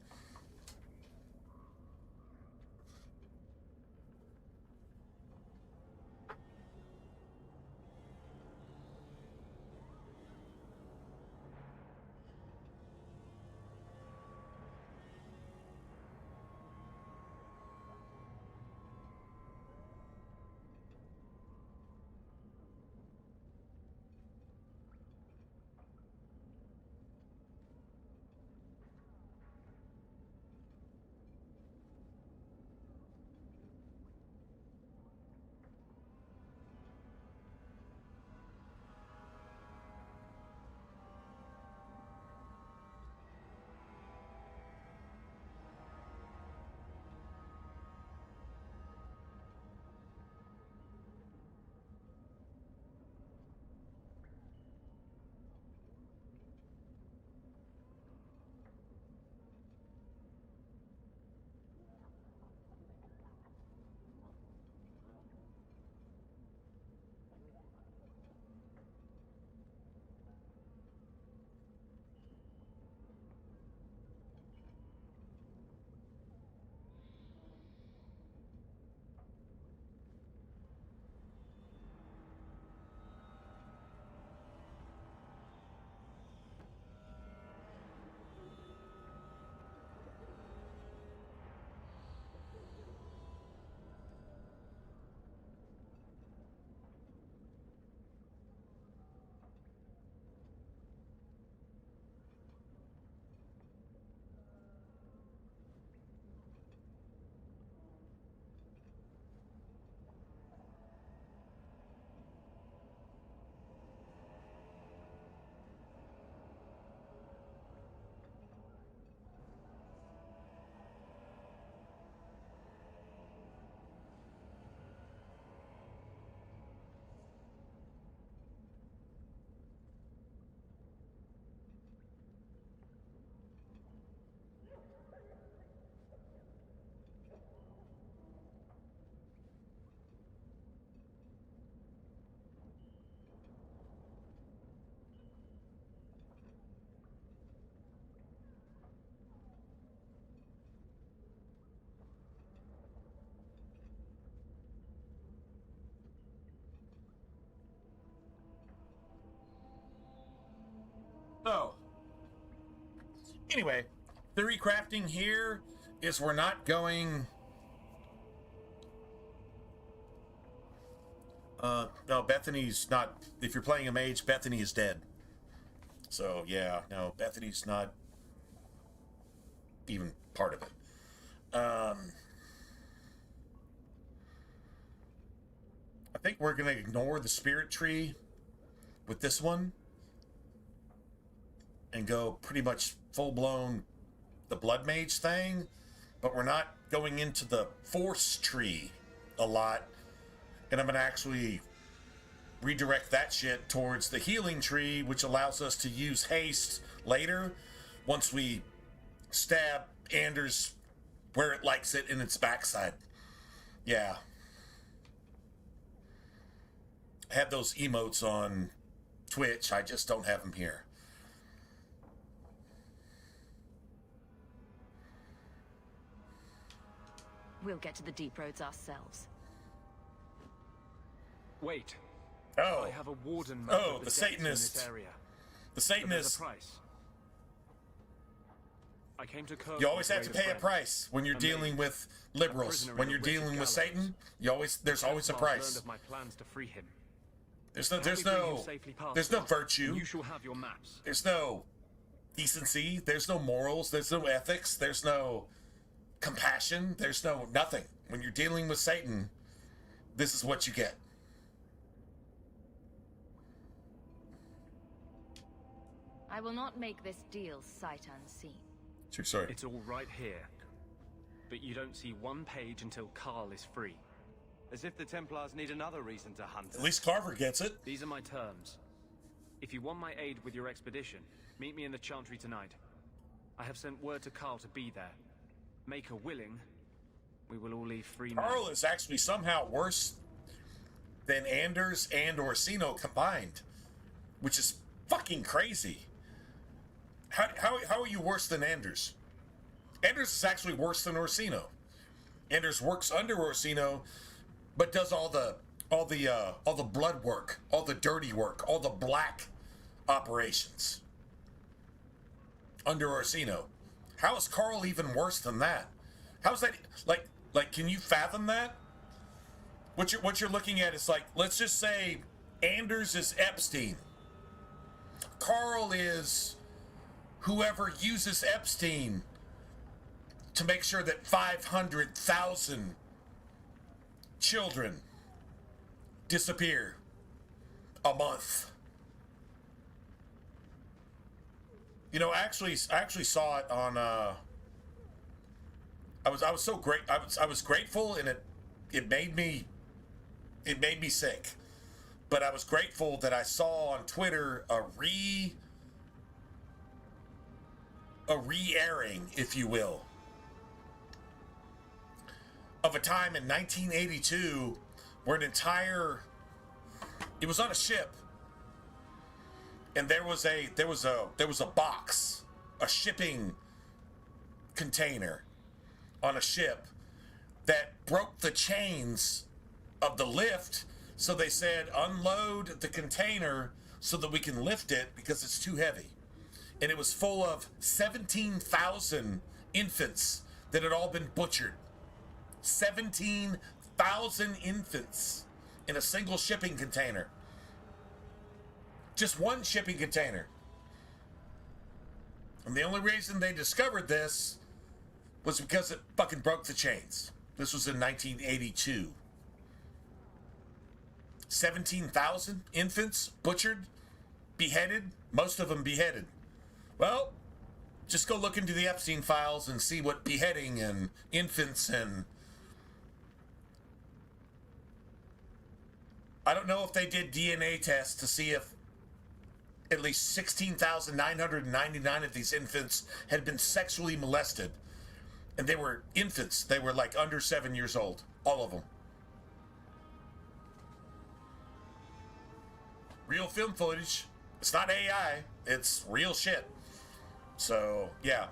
So, anyway, theory crafting here is we're not going... no, Bethany's not... If you're playing a mage, Bethany is dead. So, yeah, no, Bethany's not even part of it. I think we're going to ignore the spirit tree with this one and go pretty much full-blown the blood mage thing, but we're not going into the force tree a lot, and I'm going to actually redirect that shit towards the healing tree, which allows us to use haste later once we stab Anders where it likes it in its backside. Yeah. I have those emotes on Twitch, I just don't have them here. We'll get to the deep roads ourselves. Wait. Oh. I have a warden map Oh, of the depths in Satanist. this area. The But there's Satanist. a price. I came to curb You always the have to parade pay a of price when you're A dealing mage. with liberals. prisoner When in you're a wicked dealing with gallows. Satan, there's always a Templars price. learned of my plans to free him. There's no Help me bring him no safely past there's no them, virtue. and you shall have your maps. There's no decency. There's no morals. There's no ethics. There's no compassion. There's no nothing. When you're dealing with Satan, this is what you get. I will not make this deal sight unseen. True story. It's all right here. But you don't see one page until Carl is free. As if the Templars need another reason to hunt us. At least Carver gets it. These are my terms. If you want my aid with your expedition, meet me in the Chantry tonight. I have sent word to Carl to be there. Make her willing, we will all leave free men. Carl is actually somehow worse than Anders and Orsino combined, which is fucking crazy. How are you worse than Anders? Anders is actually worse than Orsino. Anders works under Orsino, but does all the blood work, all the dirty work, all the black operations under Orsino. How is Carl even worse than that? How is that like can you fathom that? What you're looking at is like, let's just say Anders is Epstein. Carl is whoever uses Epstein to make sure that 500,000 children disappear a month. You know, I actually saw it on. I was so great. I was grateful, and it made me sick. But I was grateful that I saw on Twitter a re-airing, if you will, of a time in 1982 where it was on a ship, and there was a box, a shipping container on a ship that broke the chains of the lift, so they said unload the container so that we can lift it because it's too heavy. And it was full of 17,000 infants that had all been butchered. 17,000 infants in a single shipping container. Just one shipping container. And the only reason they discovered this was because it fucking broke the chains. This was in 1982. 17,000 infants butchered, beheaded, most of them beheaded. Well, just go look into the Epstein files and see what beheading and infants and... I don't know if they did DNA tests to see if at least 16,999 of these infants had been sexually molested. And they were infants. They were like under 7 years old. All of them. Real film footage. It's not AI. It's real shit. So, yeah.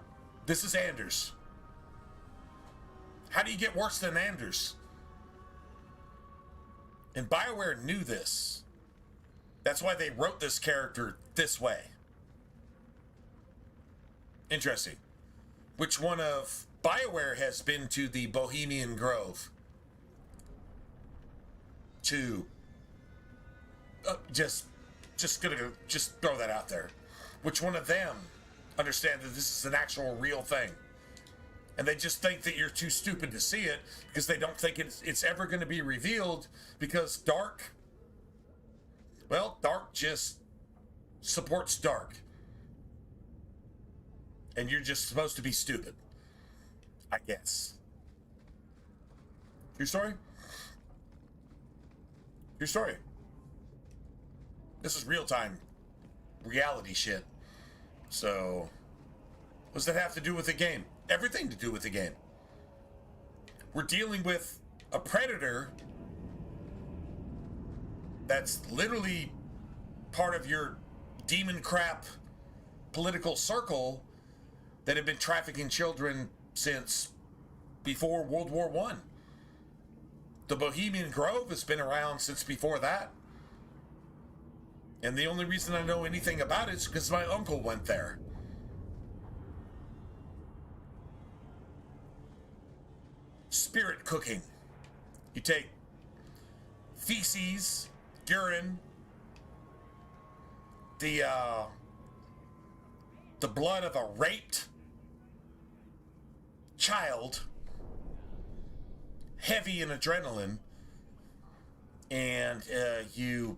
This is Anders. How do you get worse than Anders? And BioWare knew this. That's why they wrote this character this way. Interesting. Which one of BioWare has been to the Bohemian Grove? To just throw that out there. Which one of them understand that this is an actual real thing? And they just think that you're too stupid to see it because they don't think it's ever going to be revealed because Dark just supports Dark. And you're just supposed to be stupid. I guess. Your story? Your story. This is real-time reality shit. So, what does that have to do with the game? Everything to do with the game. We're dealing with a predator that's literally part of your demon crap political circle that have been trafficking children since before World War I. The Bohemian Grove has been around since before that. And the only reason I know anything about it is because my uncle went there. Spirit cooking. You take feces, urine, the blood of a raped child, heavy in adrenaline, and you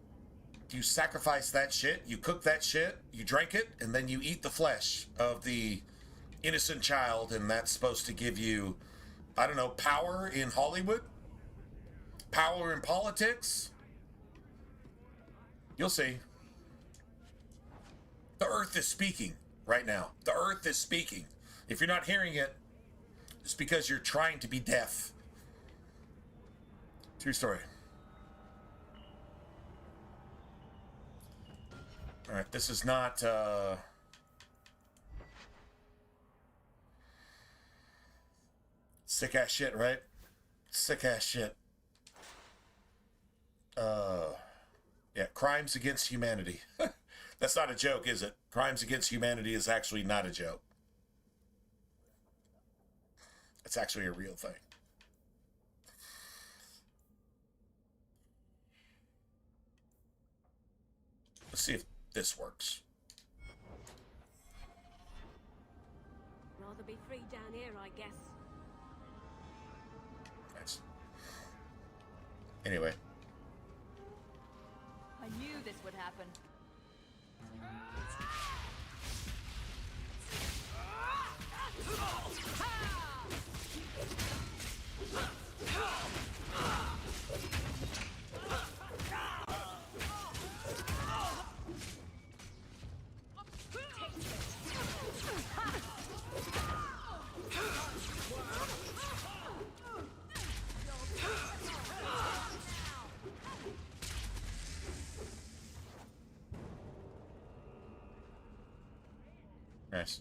sacrifice that shit, you cook that shit, you drink it, and then you eat the flesh of the innocent child, and that's supposed to give you, I don't know, power in Hollywood? Power in politics? You'll see. The earth is speaking right now. The earth is speaking. If you're not hearing it, it's because you're trying to be deaf. True story. All right, this is not sick ass shit, right? Sick ass shit. Yeah, crimes against humanity. That's not a joke, is it? Crimes against humanity is actually not a joke. It's actually a real thing. Let's see if this works. Rather be free down here, I guess. Nice. Anyway. I knew this would happen. Nice.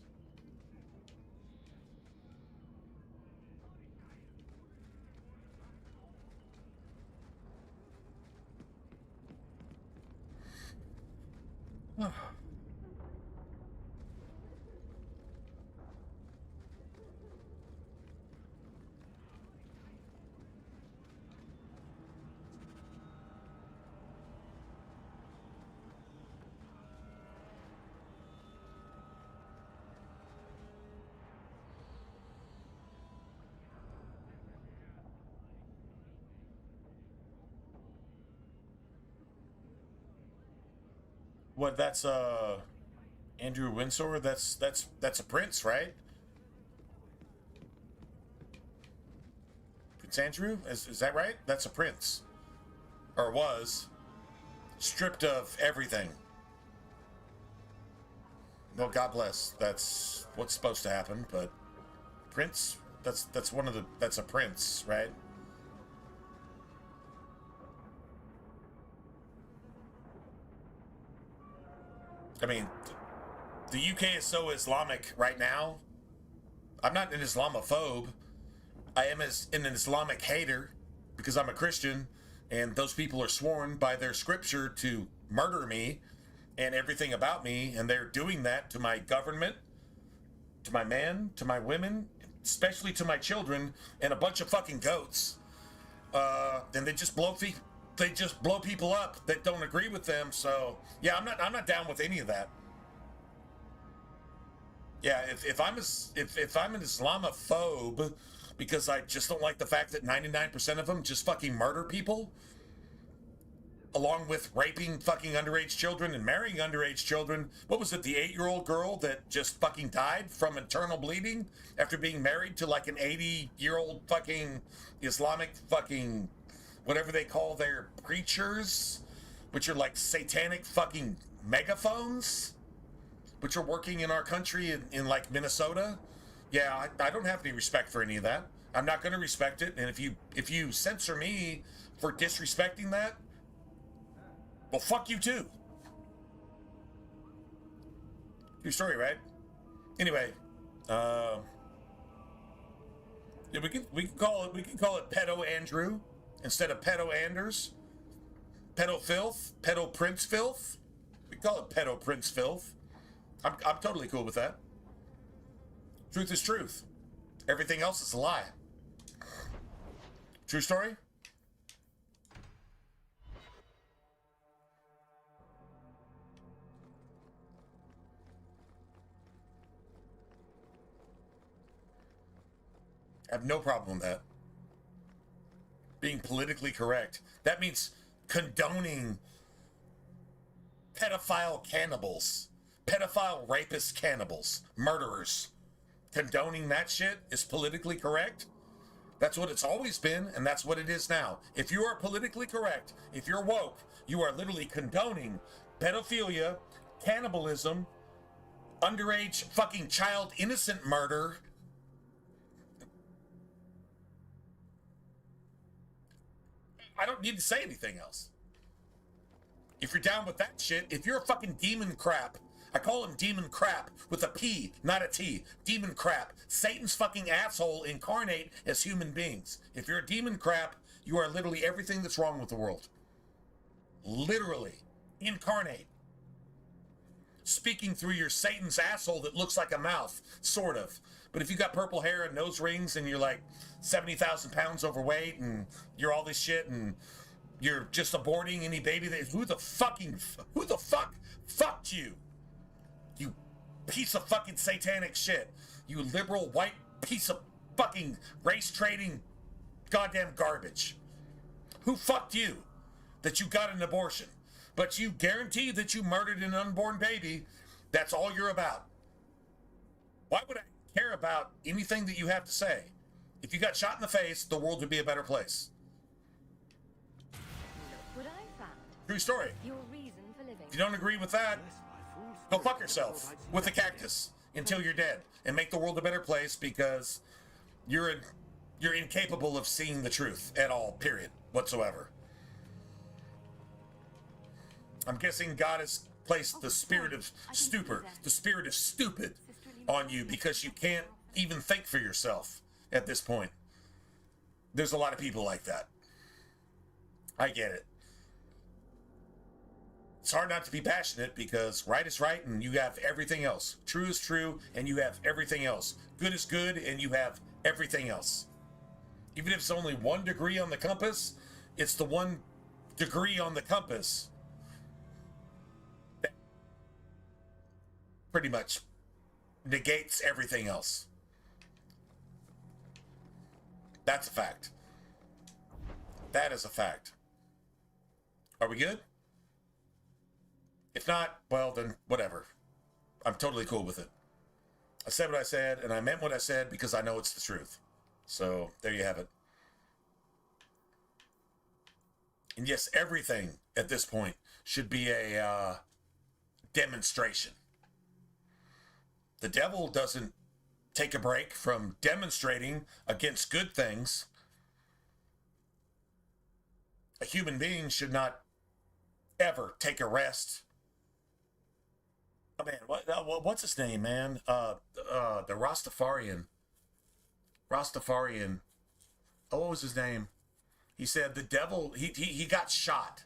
What, that's Andrew Windsor? That's a prince, right? Prince Andrew? Is that right? That's a prince. Or was. Stripped of everything. Well, God bless. That's what's supposed to happen, but prince, that's one of the, that's a prince, right? I mean, the UK is so Islamic right now. I'm not an Islamophobe. I am an Islamic hater because I'm a Christian, and those people are sworn by their scripture to murder me and everything about me, and they're doing that to my government, to my men, to my women, especially to my children, and a bunch of fucking goats. And they just blow people up that don't agree with them. So yeah, I'm not down with any of that. Yeah, if I'm an Islamophobe because I just don't like the fact that 99% of them just fucking murder people, along with raping fucking underage children and marrying underage children. What was it, the 8-year-old girl that just fucking died from internal bleeding after being married to like an 80-year-old fucking Islamic fucking whatever they call their preachers, which are like satanic fucking megaphones, which are working in our country in like Minnesota. Yeah, I don't have any respect for any of that. I'm not going to respect it. And if you censor me for disrespecting that, well, fuck you too. True story, right? Anyway, yeah, we can call it Pedo Andrew instead of Pedo Anders. Pedo Filth, Pedo Prince Filth. We call it pedo prince filth. I'm totally cool with that. Truth is truth. Everything else is a lie. True story? I have no problem with that. Being politically correct. That means condoning pedophile cannibals, pedophile rapist cannibals, murderers. Condoning that shit is politically correct? That's what it's always been, and that's what it is now. If you are politically correct, if you're woke, you are literally condoning pedophilia, cannibalism, underage fucking child innocent murder. I don't need to say anything else. If you're down with that shit, if you're a fucking demon crap, I call him demon crap with a P, not a T. Demon crap. Satan's fucking asshole incarnate as human beings. If you're a demon crap, you are literally everything that's wrong with the world. Literally. Incarnate. Speaking through your Satan's asshole that looks like a mouth, sort of. But if you got purple hair and nose rings and you're like 70,000 pounds overweight and you're all this shit and you're just aborting any baby that... Who the fuck fucked you? You piece of fucking satanic shit. You liberal white piece of fucking race trading goddamn garbage. Who fucked you that you got an abortion? But you guarantee that you murdered an unborn baby. That's all you're about. Why would I care about anything that you have to say? If you got shot in the face, the world would be a better place. Look what I found. True story. Your reason for living. If you don't agree with that, go fuck yourself with a cactus until you're dead and make the world a better place because you're incapable of seeing the truth at all, period, whatsoever. I'm guessing God has placed the spirit of stupor, the spirit of stupid on you because you can't even think for yourself at this point. There's a lot of people like that. I get it. It's hard not to be passionate because right is right and you have everything else. True is true and you have everything else. Good is good and you have everything else. Even if it's only 1 degree on the compass, it's the 1 degree on the compass that pretty much negates everything else. That's a fact. That is a fact. Are we good? If not, well, then whatever. I'm totally cool with it. I said what I said, and I meant what I said because I know it's the truth. So, there you have it. And yes, everything at this point should be a demonstration. The devil doesn't take a break from demonstrating against good things. A human being should not ever take a rest. Oh man, what's his name, man? The Rastafarian. Oh, what was his name? He said the devil, he got shot.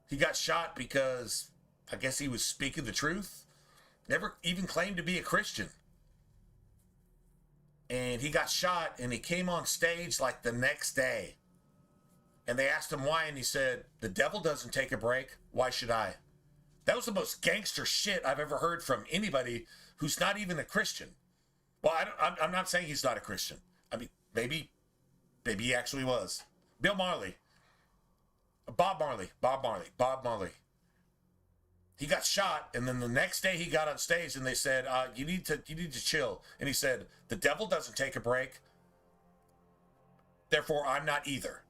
He got shot because I guess he was speaking the truth. Never even claimed to be a Christian. And he got shot and he came on stage like the next day. And they asked him why and he said, the devil doesn't take a break. Why should I? That was the most gangster shit I've ever heard from anybody who's not even a Christian. Well, I'm not saying he's not a Christian. I mean, maybe he actually was. Bob Marley. He got shot, and then the next day he got on stage, and they said, "You need to chill." And he said, "The devil doesn't take a break. Therefore, I'm not either."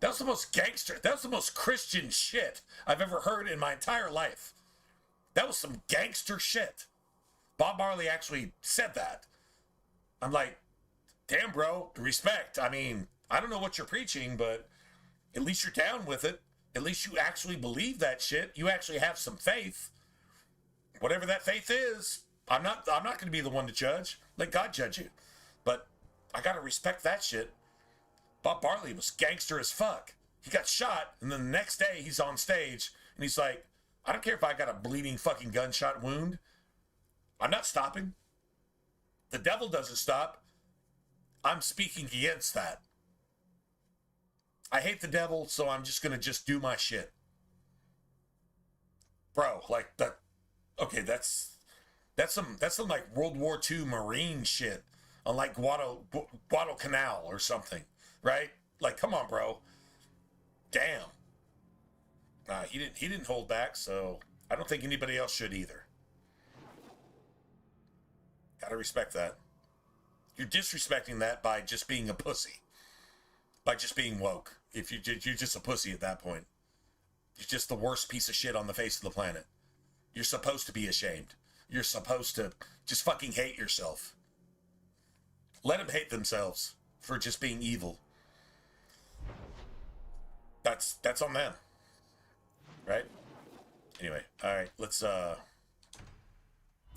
That was the most gangster. That was the most Christian shit I've ever heard in my entire life. That was some gangster shit. Bob Marley actually said that. I'm like, damn, bro, respect. I mean, I don't know what you're preaching, but at least you're down with it. At least you actually believe that shit. You actually have some faith. Whatever that faith is, I'm not going to be the one to judge. Let God judge you. But I got to respect that shit. Bob Marley was gangster as fuck. He got shot, and then the next day he's on stage, and he's like, I don't care if I got a bleeding fucking gunshot wound. I'm not stopping. The devil doesn't stop. I'm speaking against that. I hate the devil, so I'm just going to just do my shit. Bro, like that. Okay, that's some like World War II Marine shit on like Guadalcanal or something, right? Like, come on, bro. Damn. He didn't hold back, so I don't think anybody else should either. Gotta respect that. You're disrespecting that by just being a pussy. By just being woke. If you're just a pussy at that point. You're just the worst piece of shit on the face of the planet. You're supposed to be ashamed. You're supposed to just fucking hate yourself. Let them hate themselves for just being evil. That's on them. Right? Anyway, alright, let's I'm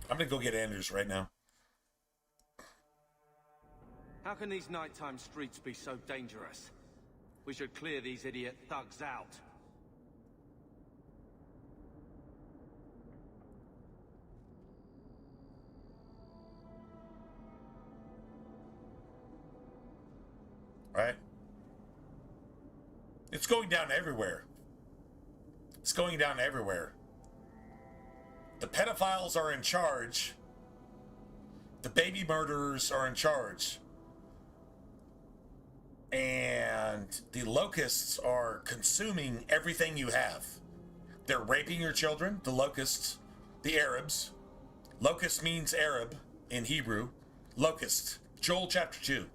gonna go get Anders right now. How can these nighttime streets be so dangerous? We should clear these idiot thugs out. Right? It's going down everywhere. It's going down everywhere. The pedophiles are in charge. The baby murderers are in charge. And the locusts are consuming everything you have. They're raping your children, the locusts, the Arabs. Locust means Arab in Hebrew. Locust. Joel chapter 2.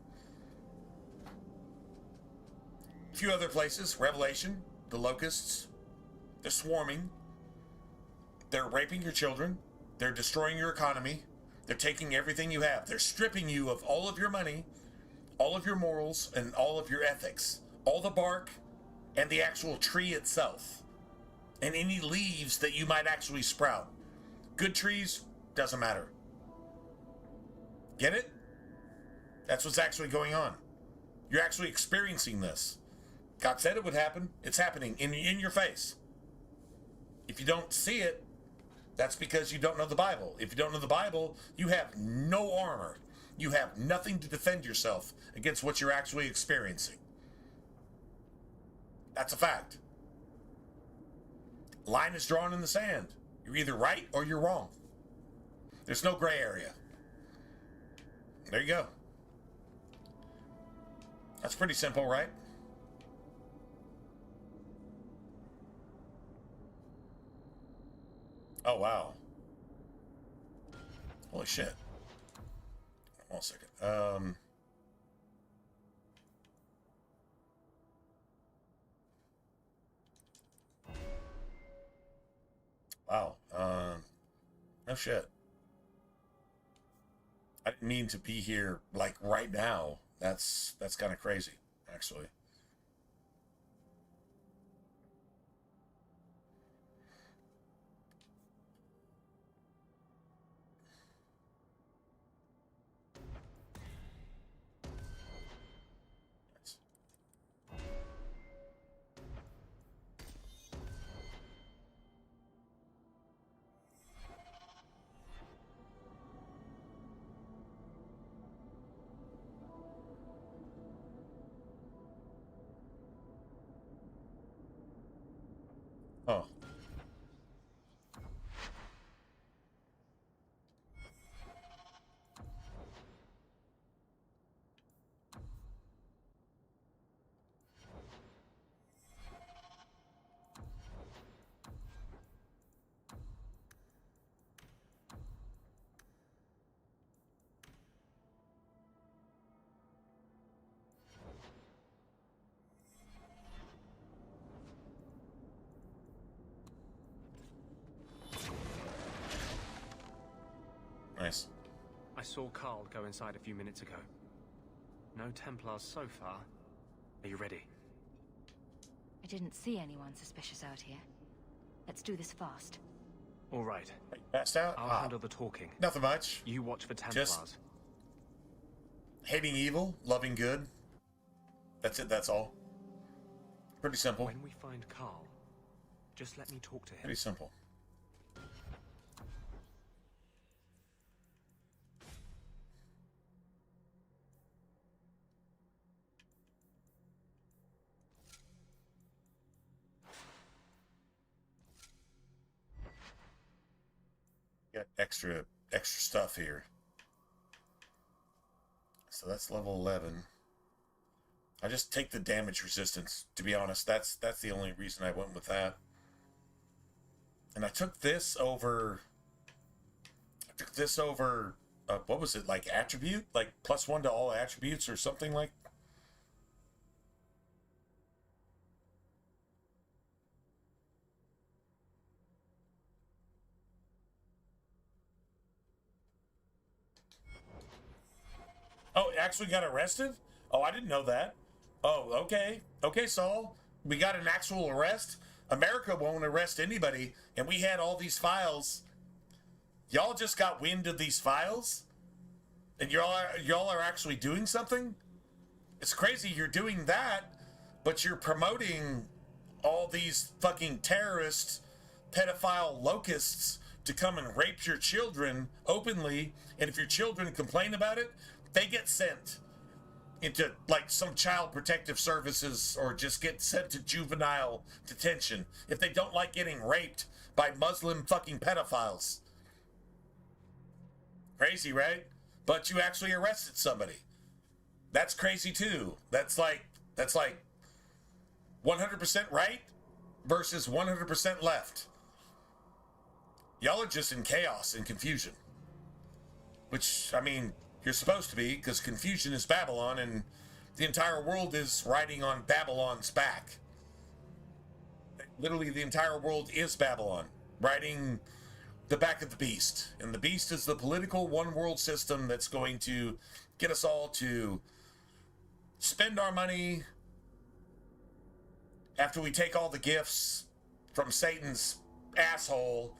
A few other places. Revelation, the locusts. They're swarming. They're raping your children. They're destroying your economy. They're taking everything you have. They're stripping you of all of your money, all of your morals, and all of your ethics. All the bark and the actual tree itself. And any leaves that you might actually sprout. Good trees, doesn't matter. Get it? That's what's actually going on. You're actually experiencing this. God said it would happen. It's happening in your face. If you don't see it, that's because you don't know the Bible. If you don't know the Bible, you have no armor. You have nothing to defend yourself against what you're actually experiencing. That's a fact. Line is drawn in the sand. You're either right or you're wrong. There's no gray area. There you go. That's pretty simple, right? Oh, wow. Holy shit. One second. Wow. No shit. I didn't mean to be here, like, right now. That's kind of crazy, actually. Oh. Nice. I saw Carl go inside a few minutes ago. No Templars so far. Are you ready? I didn't see anyone suspicious out here. Let's do this fast. All right. Passed out? I'll handle the talking. Nothing much. You watch for Templars. Just hating evil, loving good. That's it, that's all. Pretty simple. When we find Carl, Just let me talk to him. Pretty simple. Got extra stuff here. So that's level 11. I just take the damage resistance, to be honest. That's the only reason I went with that. And I took this over... what was it, like attribute? Like +1 to all attributes or something like... Oh, actually got arrested? Oh, I didn't know that. Oh, okay. Okay, Saul. We got an actual arrest. America won't arrest anybody, and we had all these files. Y'all just got wind of these files? And y'all are actually doing something? It's crazy you're doing that, but you're promoting all these fucking terrorists, pedophile locusts to come and rape your children openly, and if your children complain about it, they get sent into like some child protective services or just get sent to juvenile detention if they don't like getting raped by Muslim fucking pedophiles. Crazy, right? But you actually arrested somebody. That's crazy too. That's like 100% right versus 100% left. Y'all are just in chaos and confusion. Which, I mean, you're supposed to be, because confusion is Babylon, and the entire world is riding on Babylon's back. Literally, the entire world is Babylon, riding the back of the beast. And the beast is the political one-world system that's going to get us all to spend our money after we take all the gifts from Satan's asshole,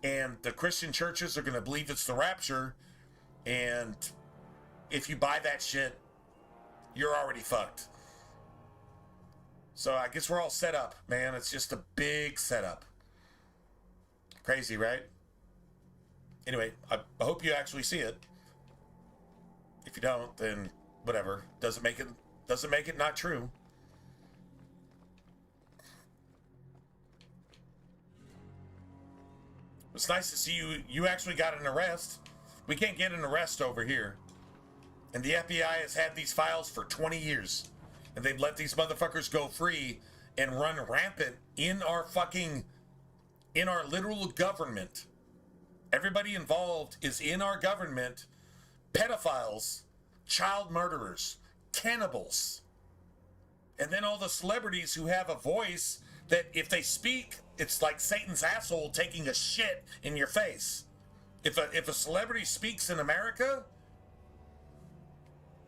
and the Christian churches are going to believe it's the rapture. And if you buy that shit, you're already fucked. So I guess we're all set up, man. It's just a big setup. Crazy, right? Anyway, I hope you actually see it. If you don't, then whatever. Doesn't make it not true. It's nice to see you actually got an arrest. We can't get an arrest over here. And the FBI has had these files for 20 years. And they've let these motherfuckers go free and run rampant in our literal government. Everybody involved is in our government. Pedophiles, child murderers, cannibals. And then all the celebrities who have a voice that if they speak, it's like Satan's asshole taking a shit in your face. If a celebrity speaks in America,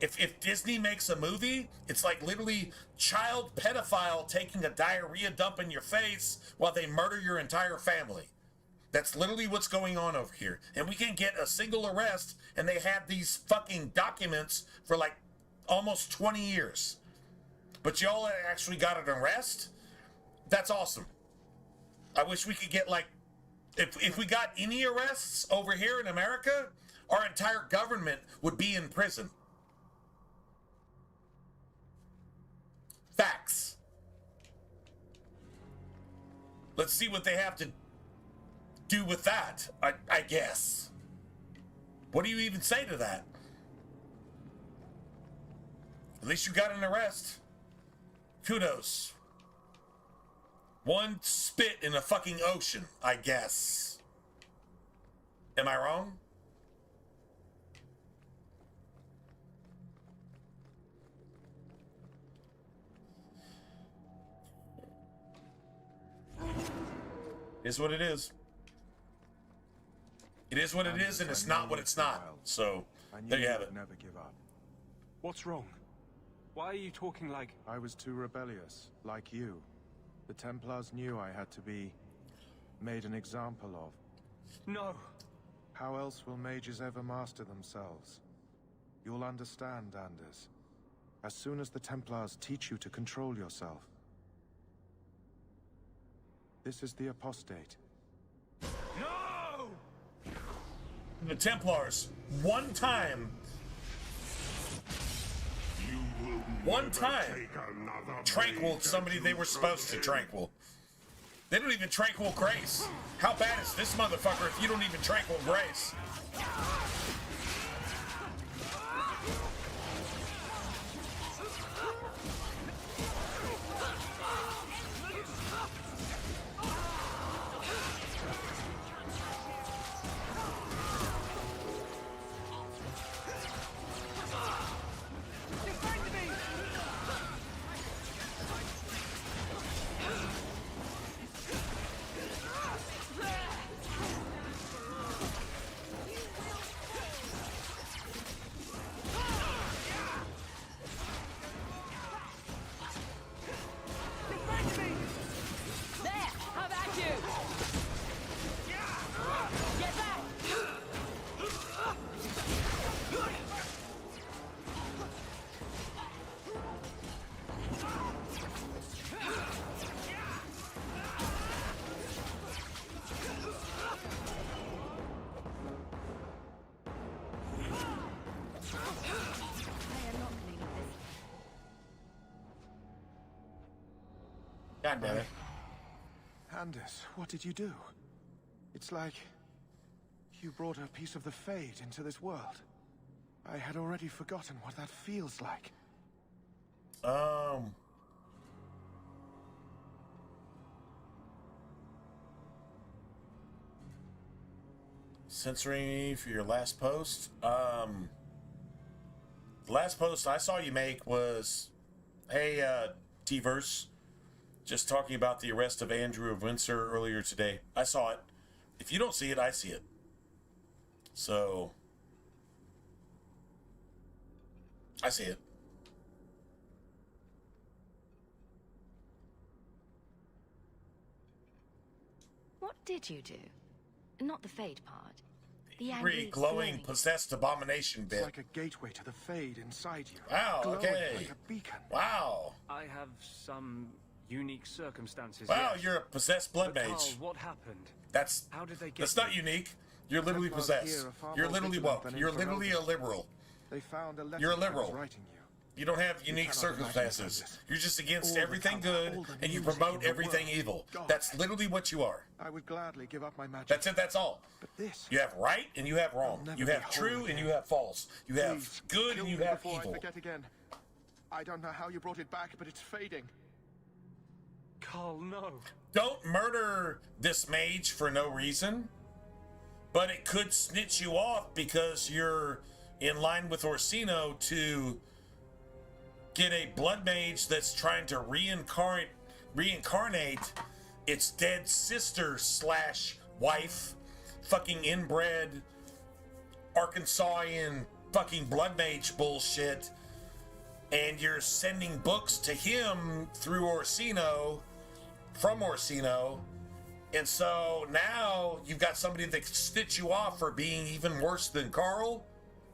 if Disney makes a movie, it's like literally child pedophile taking a diarrhea dump in your face while they murder your entire family. That's literally what's going on over here. And we can get a single arrest, and they have these fucking documents for like almost 20 years. But y'all actually got an arrest? That's awesome. I wish we could get like, if we got any arrests over here in America, our entire government would be in prison. Facts. Let's see what they have to do with that, I guess. What do you even say to that? At least you got an arrest. Kudos. One spit in a fucking ocean, I guess. Am I wrong? Is what it is. It is what it is, and it's not what it's not. So, there you have it. Never give up. What's wrong? Why are you talking like... I was too rebellious, like you. The Templars knew I had to be made an example of. No. How else will mages ever master themselves? You'll understand, Anders. As soon as the Templars teach you to control yourself. This is the apostate. No! The Templars, one time, tranquil somebody they were supposed to tranquil. They don't even tranquil Grace. How bad is this motherfucker if you don't even tranquil Grace? God damn it. Anders, what did you do? It's like you brought a piece of the Fade into this world. I had already forgotten what that feels like. Censoring me for your last post. The last post I saw you make was, hey, T-Verse, just talking about the arrest of Andrew of Windsor earlier today. I saw it. If you don't see it, I see it. So, I see it. What did you do? Not the Fade part. The Angry, angry, glowing, possessed abomination bit. It's like a gateway to the Fade inside you. Wow, Glowing okay. like a beacon. Wow. I have some unique circumstances. Wow, yes. you're a possessed blood But mage. Carl, what happened? How did they get that's not unique. You're literally Templars possessed. here are far You're more literally vigilant woke. than You're in literally a Ferelden. liberal. They found a letter You're a I was liberal. writing you. You don't have You unique cannot imagine circumstances. this. You're just against All the everything color, good, all the and you music promote in the everything world. evil. God. That's literally what you are. I would gladly give up my magic. That's it. That's all. But this. You have right and you have wrong. never You be have whole true and again. you have false. You have Please, good kill and you me have before evil. I forget again. I don't know how you brought it back, but it's fading. Carl, no. Don't murder this mage for no reason, but it could snitch you off because you're in line with Orsino to get a blood mage that's trying to reincarnate its dead sister / wife, fucking inbred Arkansasian fucking blood mage bullshit, and you're sending books to him through Orsino, from Orsino, and so now you've got somebody that can stitch you off for being even worse than Carl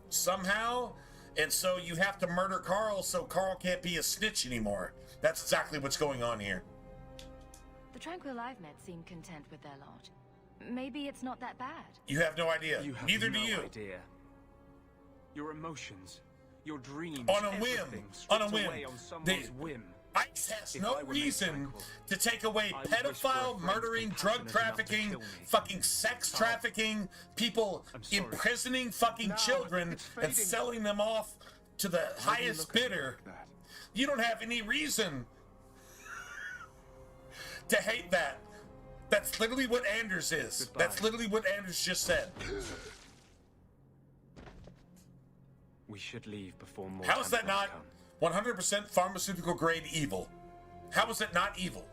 somehow, and so you have to murder Carl so Carl can't be a snitch anymore. That's exactly what's going on here. The Tranquil I've met seem content with their lot. Maybe it's not that bad. You have no idea. You have Neither no do you. idea. Your emotions, your dreams, On a whim. everything On a stripped whim. away on someone's whim. ICE has If no I were made reason tranquil, to take away I would wish for a pedophile, friend murdering, compassionate drug enough to trafficking, kill me. fucking sex Carl, trafficking, people sorry. imprisoning fucking No, children it's and fading. selling them off to the highest look at me bidder. like that? You don't have any reason to hate that. That's literally what Anders is. Goodbye. That's literally what Anders just said. We should leave before more. How is that Templars not come. 100% pharmaceutical grade evil? How is it not evil?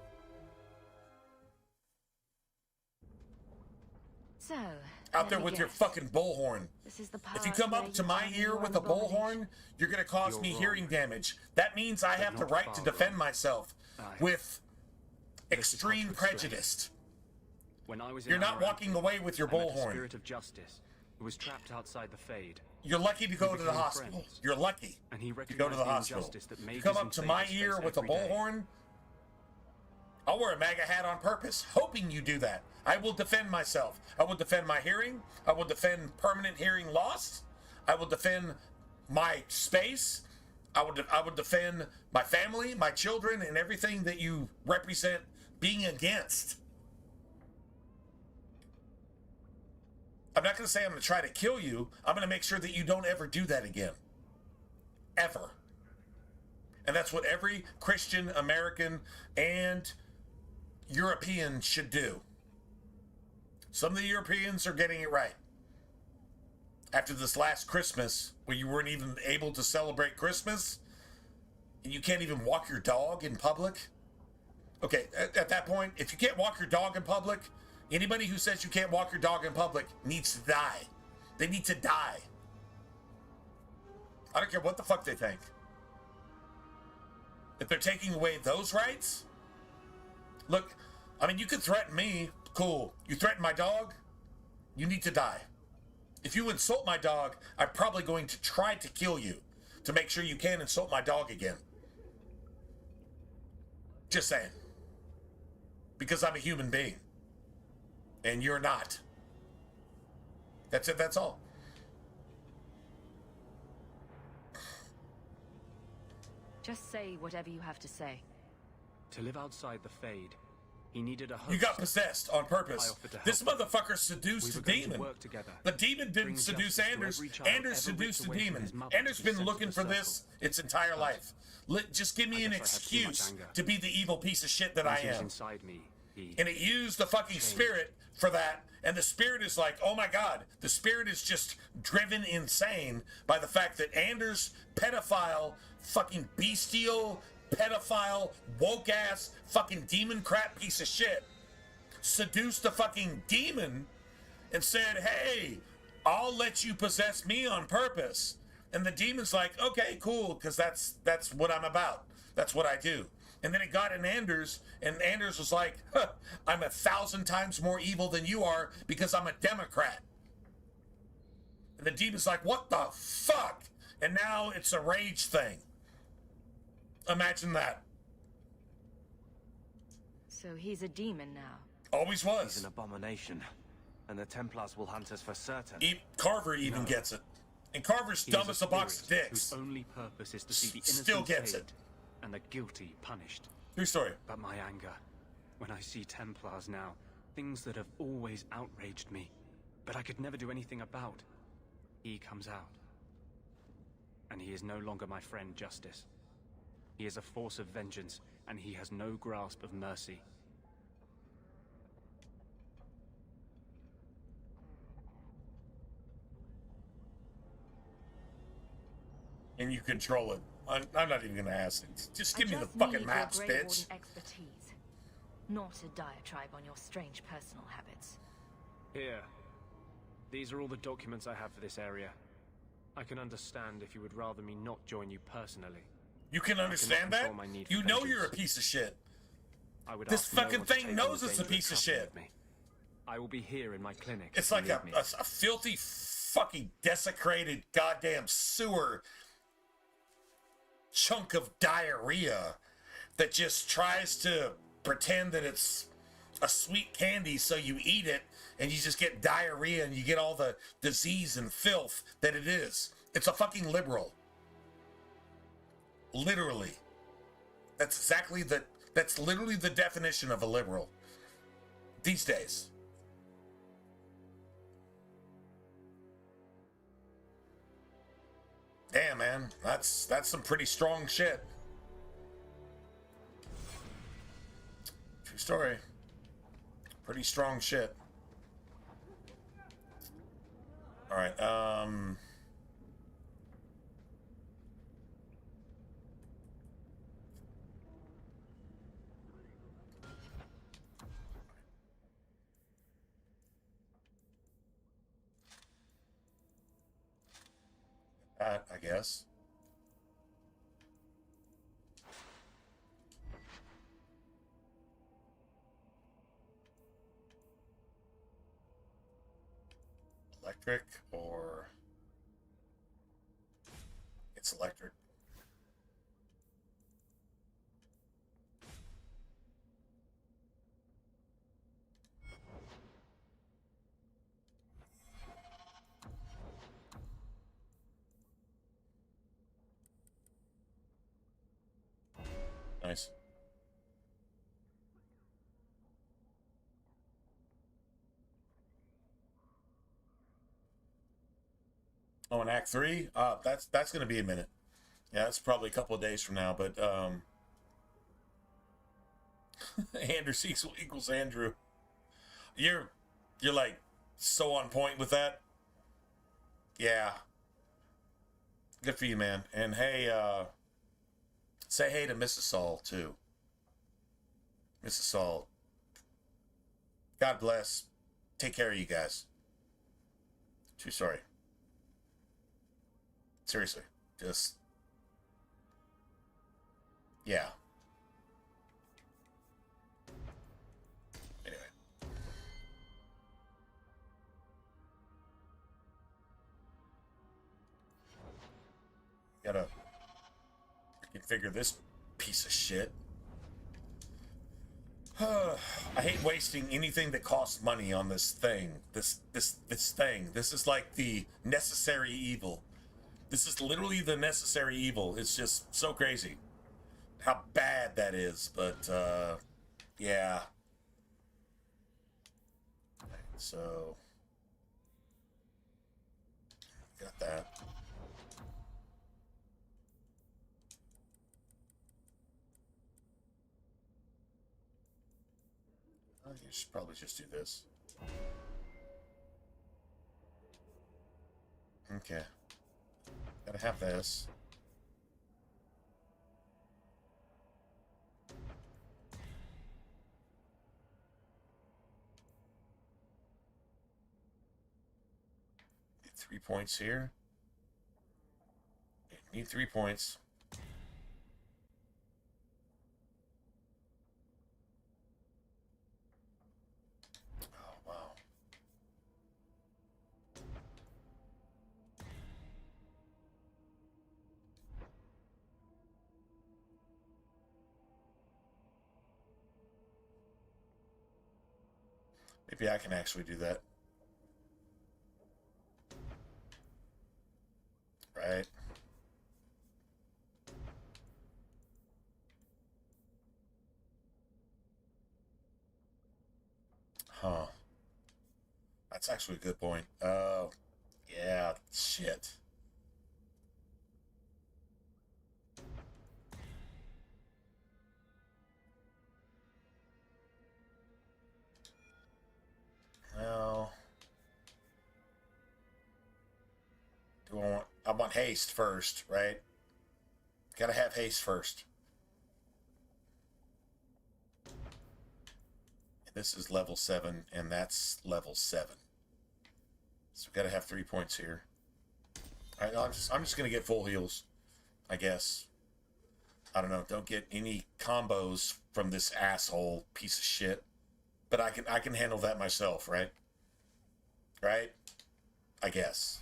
So, Out there with your fucking bullhorn. This is the If you part come where up to you my find ear your with a abomination. bullhorn, you're gonna cause You're me wrong. hearing damage. That means I have the not right to far defend wrong. myself with This is extreme Patrick's story. prejudice. When I was in You're not Amaranth, walking away with your I met a bullhorn. spirit of justice who was trapped outside the Fade. You're lucky to go We to the became hospital. friends. You're lucky And he to go to recognized the the hospital. injustice that You mages come and up to my Fades ear face with a every day. bullhorn, I'll wear a MAGA hat on purpose, hoping you do that. I will defend myself. I will defend my hearing. I will defend permanent hearing loss. I will defend my space. I would defend my family, my children, and everything that you represent being against. I'm not going to say I'm going to try to kill you. I'm going to make sure that you don't ever do that again. Ever. And that's what every Christian, American, and European should do. Some of the Europeans are getting it right. After this last Christmas, where you weren't even able to celebrate Christmas, and you can't even walk your dog in public. Okay, at that point, if you can't walk your dog in public, anybody who says you can't walk your dog in public needs to die. They need to die. I don't care what the fuck they think. If they're taking away those rights, look, I mean, you can threaten me, cool. You threaten my dog, you need to die. If you insult my dog, I'm probably going to try to kill you to make sure you can't insult my dog again. Just saying. Because I'm a human being. And you're not. That's it, that's all. Just say whatever you have to say. To live outside the Fade, he needed a host. You got possessed on purpose. This motherfucker seduced the demon. The demon didn't seduce Anders. Anders seduced the demon. Anders been looking for this its entire life. Just give me an excuse to be the evil piece of shit that I am. And it used the fucking spirit for that. And the spirit is like, oh my God. The spirit is just driven insane by the fact that Anders, pedophile, fucking bestial, pedophile, woke ass, fucking demon crap piece of shit, seduced the fucking demon and said, hey, I'll let you possess me on purpose. And the demon's like, okay, cool, because that's what I'm about. That's what I do. And then it got in Anders, and Anders was like, huh, I'm 1,000 times more evil than you are because I'm a Democrat. And the demon's like, what the fuck? And now it's a rage thing. Imagine that. So he's a demon now. Always was. He's an abomination, and the Templars will hunt us for certain. Carver even gets it. And Carver's dumb as a box of dicks. Whose only purpose is to see the innocent still gets saved it. And the guilty punished. True story. But my anger, when I see Templars now, things that have always outraged me, but I could never do anything about, he comes out. And he is no longer my friend Justice. He is a force of vengeance, and he has no grasp of mercy. And you control it. I'm not even going to ask it. Just give me the fucking maps, bitch. Expertise, not a diatribe on your strange personal habits. Here. These are all the documents I have for this area. I can understand if you would rather me not join you personally. You can understand that? You know you're a piece of shit. This fucking thing knows it's a piece of shit. I will be here in my clinic. It's like a filthy, fucking desecrated goddamn sewer chunk of diarrhea that just tries to pretend that it's a sweet candy, so you eat it and you just get diarrhea and you get all the disease and filth that it is. It's a fucking liberal. Literally. That's literally the definition of a liberal these days. Damn, man, that's some pretty strong shit. True story. Pretty strong shit. All right, I guess. Electric, or it's electric. I Nice. Oh, in Act 3? That's going to be a minute. Yeah, that's probably a couple of days from now, but, Andrew equals Andrew. You're like, so on point with that. Yeah. Good for you, man. And hey, say hey to Mrs. Saul, too. Mrs. Saul. God bless. Take care of you guys. Too sorry. Seriously. Just... yeah. Anyway. Gotta configure this piece of shit. I hate wasting anything that costs money on this thing. This thing. This is like the necessary evil. This is literally the necessary evil. It's just so crazy how bad that is, but yeah. So got that. You should probably just do this. Okay. Gotta have this. Get 3 points here. Need 3 points. Maybe I can actually do that. Right. Huh. That's actually a good point. Oh, yeah, shit. Well, I want haste first, right? Gotta have haste first. This is level 7, and that's level 7. So we gotta have 3 points here. All right, I'm just gonna get full heals, I guess. I don't know. Don't get any combos from this asshole piece of shit. But I can handle that myself, right? Right? I guess.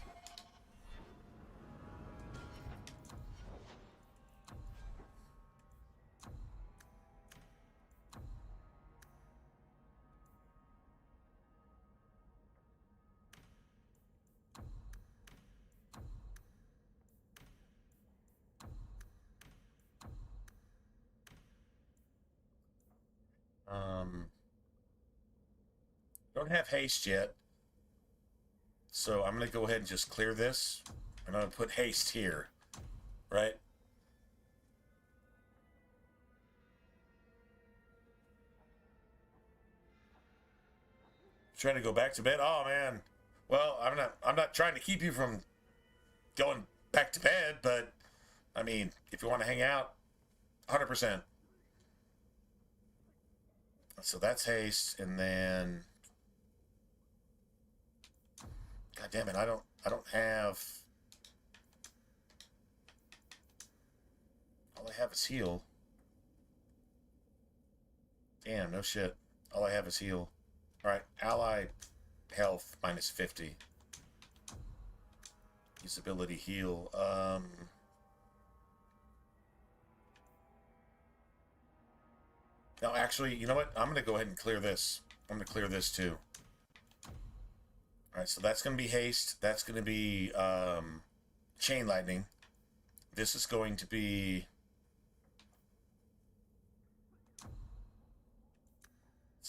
Don't have haste yet. So I'm going to go ahead and just clear this. And I'm going to put haste here. Right? Trying to go back to bed? Oh, man. Well, I'm not trying to keep you from going back to bed, but I mean, if you want to hang out, 100%. So that's haste, and then God damn it, I don't have, all I have is heal. Damn, no shit. All I have is heal. Alright, ally health minus 50. Usability heal. No, actually, you know what? I'm going to go ahead and clear this. I'm going to clear this too. Alright, so that's going to be haste. That's going to be chain lightning. This is going to be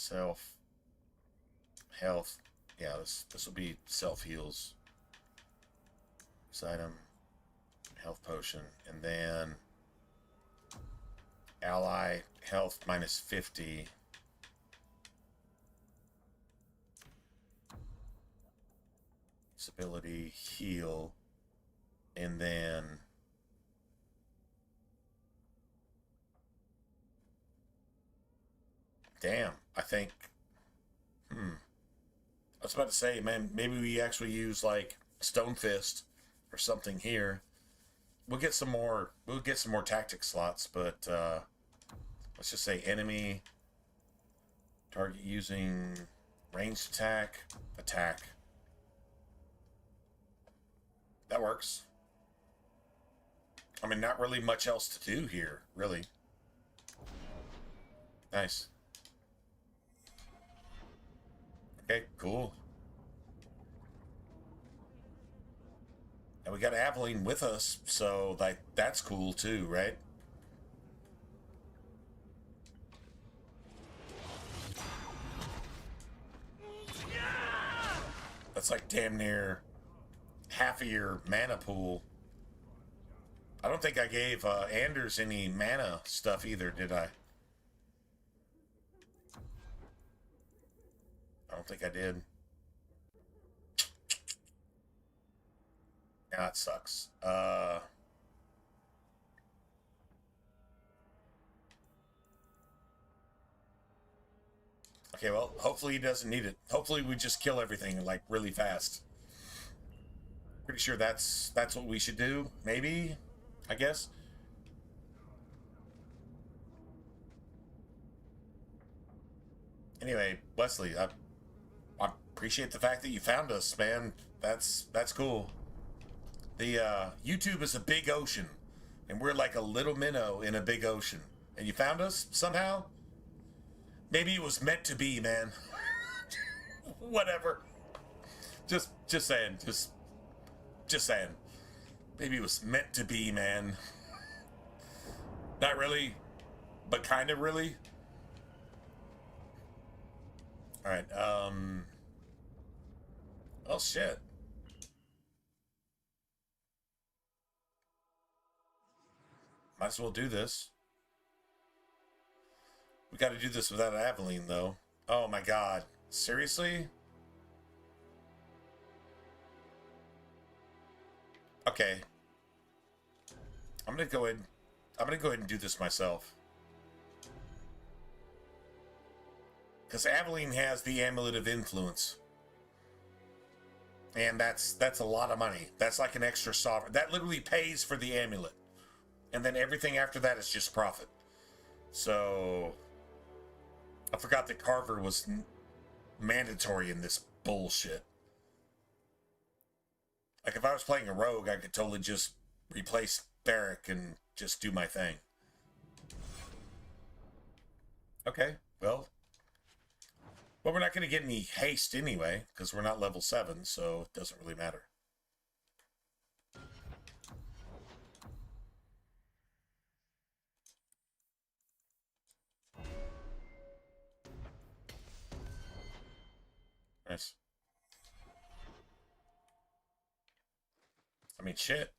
Self. Health. Yeah, this will be self heals. This item. Health potion. And then ally health minus 50. Ability heal. And then damn, I think I was about to say, man, maybe we actually use like Stone Fist or something here. We'll get some more tactic slots, but let's just say enemy target using ranged attack. That works. I mean, not really much else to do here, really. Nice. Okay, cool. And we got Aveline with us, so like that's cool too, right? That's like damn near half of your mana pool. I don't think I gave Anders any mana stuff either, did I? I don't think I did. Nah, it sucks. Okay, well, hopefully he doesn't need it. Hopefully we just kill everything, like, really fast. Pretty sure that's what we should do. Maybe, I guess. Anyway, Wesley, I appreciate the fact that you found us, man. That's cool. The YouTube is a big ocean, and we're like a little minnow in a big ocean. And you found us somehow? Maybe it was meant to be, man. Whatever. Just saying. Just saying. Maybe it was meant to be, man. Not really, but kind of really. All right. Oh shit. Might as well do this. We got to do this without Aveline, though. Oh my god. Seriously? Okay. I'm gonna go ahead and do this myself. Because Aveline has the Amulet of Influence. And that's a lot of money. That's like an extra sovereign. That literally pays for the amulet. And then everything after that is just profit. So I forgot that Carver was mandatory in this bullshit. Like, if I was playing a rogue, I could totally just replace Barrack and just do my thing. Okay, well, we're not going to get any haste anyway, because we're not level 7, so it doesn't really matter. Nice. I mean, shit.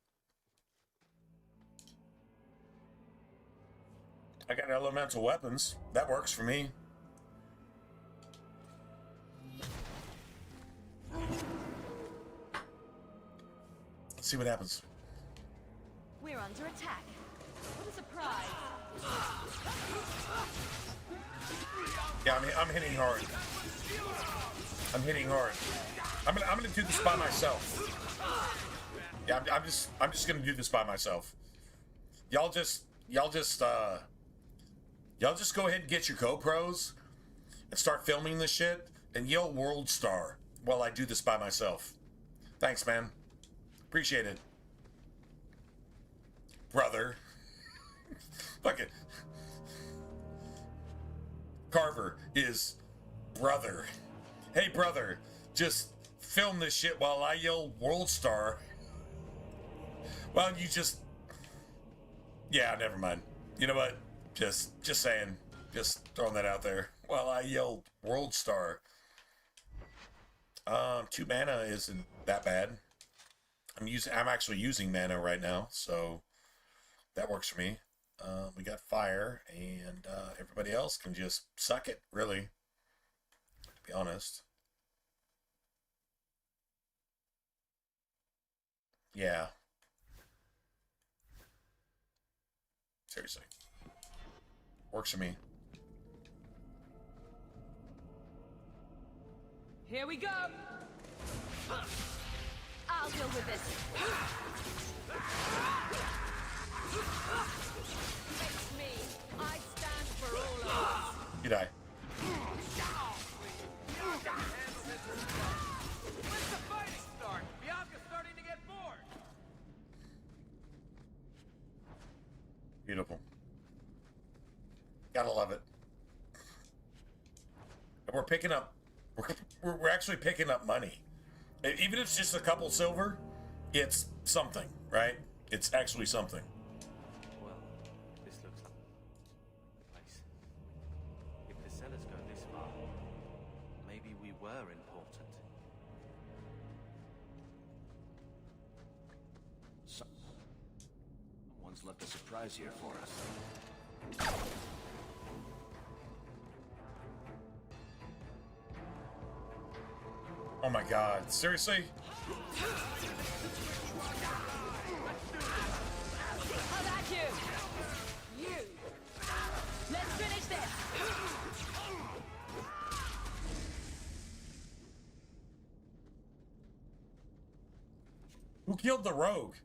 I got elemental weapons. That works for me. Let's see what happens. We're under attack. What a surprise. Yeah, I'm hitting hard. I'm hitting hard. I'm gonna do this by myself. Yeah, I'm just gonna do this by myself. Y'all just go ahead and get your GoPros and start filming this shit and yell World Star while I do this by myself. Thanks, man. Appreciate it. Brother. Fuck it. Carver is brother. Hey, brother, just film this shit while I yell World Star. Why don't you just... Yeah, never mind. You know what? Just saying. Just throwing that out there. Well, I yelled World Star. 2 mana isn't that bad. I'm actually using mana right now, so that works for me. We got fire, and everybody else can just suck it, really, to be honest. Yeah. Seriously. Works for me. Here we go! I'll deal with this. Face me. I stand for all of us. You die. When's the fighting start? Bianca's starting to get bored. Beautiful. Gotta love it. And we're picking up. We're actually picking up money. Even if it's just a couple silver, it's something, right? It's actually something. Well, this looks like the place. If the sellers go this far, maybe we were important. Someone's left a surprise here for us. Oh my God! Seriously? How about you? You. Let's finish this. Who killed the rogue?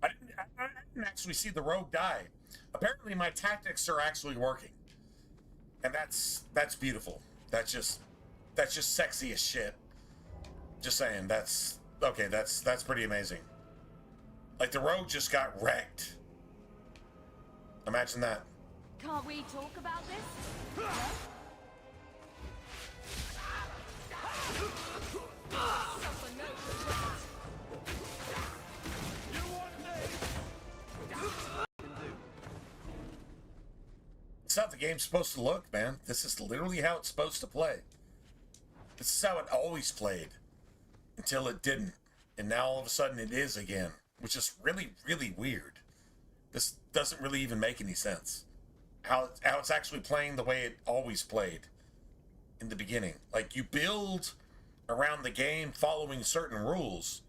I didn't actually see the rogue die. Apparently, my tactics are actually working, and that's beautiful. That's just sexy as shit. Just saying, that's okay. That's pretty amazing. Like the rogue just got wrecked. Imagine that. Can't we talk about this? It's not the game's supposed to look, man. This is literally how it's supposed to play. This is how it always played. Until it didn't. And now all of a sudden it is again. Which is really, really weird. This doesn't really even make any sense. How it's actually playing the way it always played. In the beginning. Like, you build around the game following certain rules.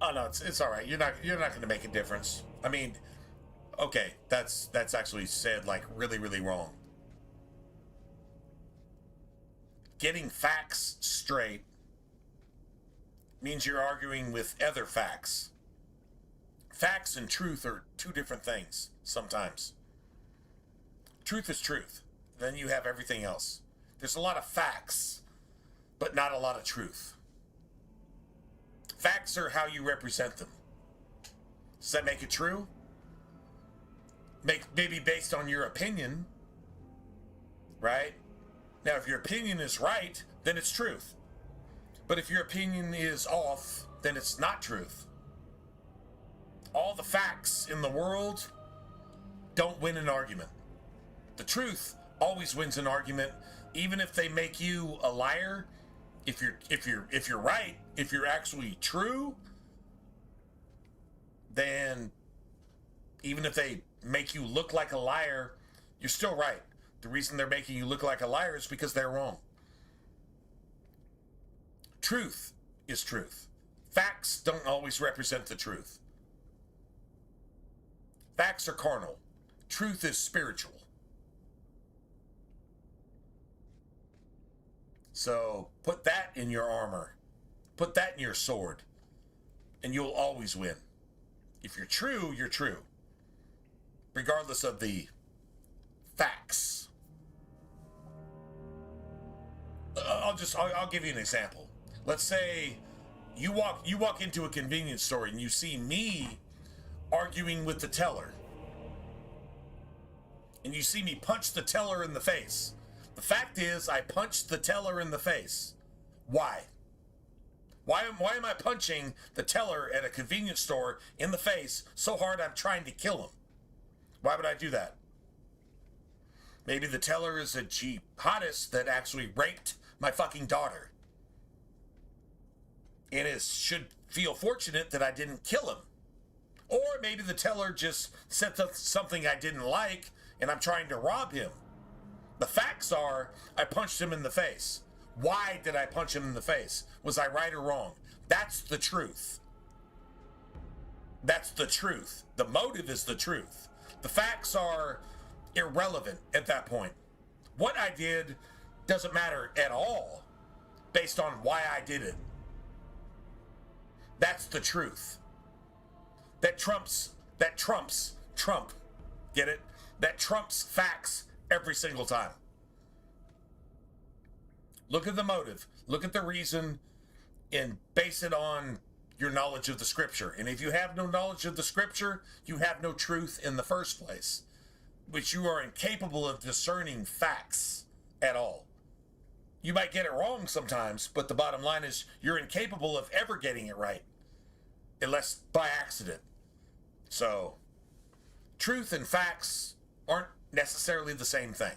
Oh no, it's all right. You're not going to make a difference. I mean, okay, that's actually said like really, really wrong. Getting facts straight means you're arguing with other facts. Facts and truth are two different things sometimes. Truth is truth. Then you have everything else. There's a lot of facts, but not a lot of truth. Facts are how you represent them. Does that make it true? Maybe based on your opinion, right? Now, if your opinion is right, then it's truth. But if your opinion is off, then it's not truth. All the facts in the world don't win an argument. The truth always wins an argument, even if they make you a liar. If you're right, if you're actually true, then even if they make you look like a liar, you're still right. The reason they're making you look like a liar is because they're wrong. Truth is truth. Facts don't always represent the truth. Facts are carnal. Truth is spiritual. So put that in your armor. Put that in your sword. And you'll always win. If you're true, you're true. Regardless of the facts. I'll give you an example. Let's say you walk into a convenience store and you see me arguing with the teller. And you see me punch the teller in the face. The fact is, I punched the teller in the face. Why? Why am I punching the teller at a convenience store in the face so hard I'm trying to kill him? Why would I do that? Maybe the teller is a jihadist that actually raped my fucking daughter. And should feel fortunate that I didn't kill him. Or maybe the teller just said something I didn't like and I'm trying to rob him. The facts are, I punched him in the face. Why did I punch him in the face? Was I right or wrong? That's the truth. That's the truth. The motive is the truth. The facts are irrelevant at that point. What I did doesn't matter at all based on why I did it. That's the truth. That trumps Trump. Get it? That trumps facts every single time. Look at the motive. Look at the reason and base it on your knowledge of the scripture. And if you have no knowledge of the scripture, you have no truth in the first place, which you are incapable of discerning facts at all. You might get it wrong sometimes, but the bottom line is you're incapable of ever getting it right, unless by accident. So, truth and facts aren't necessarily the same thing.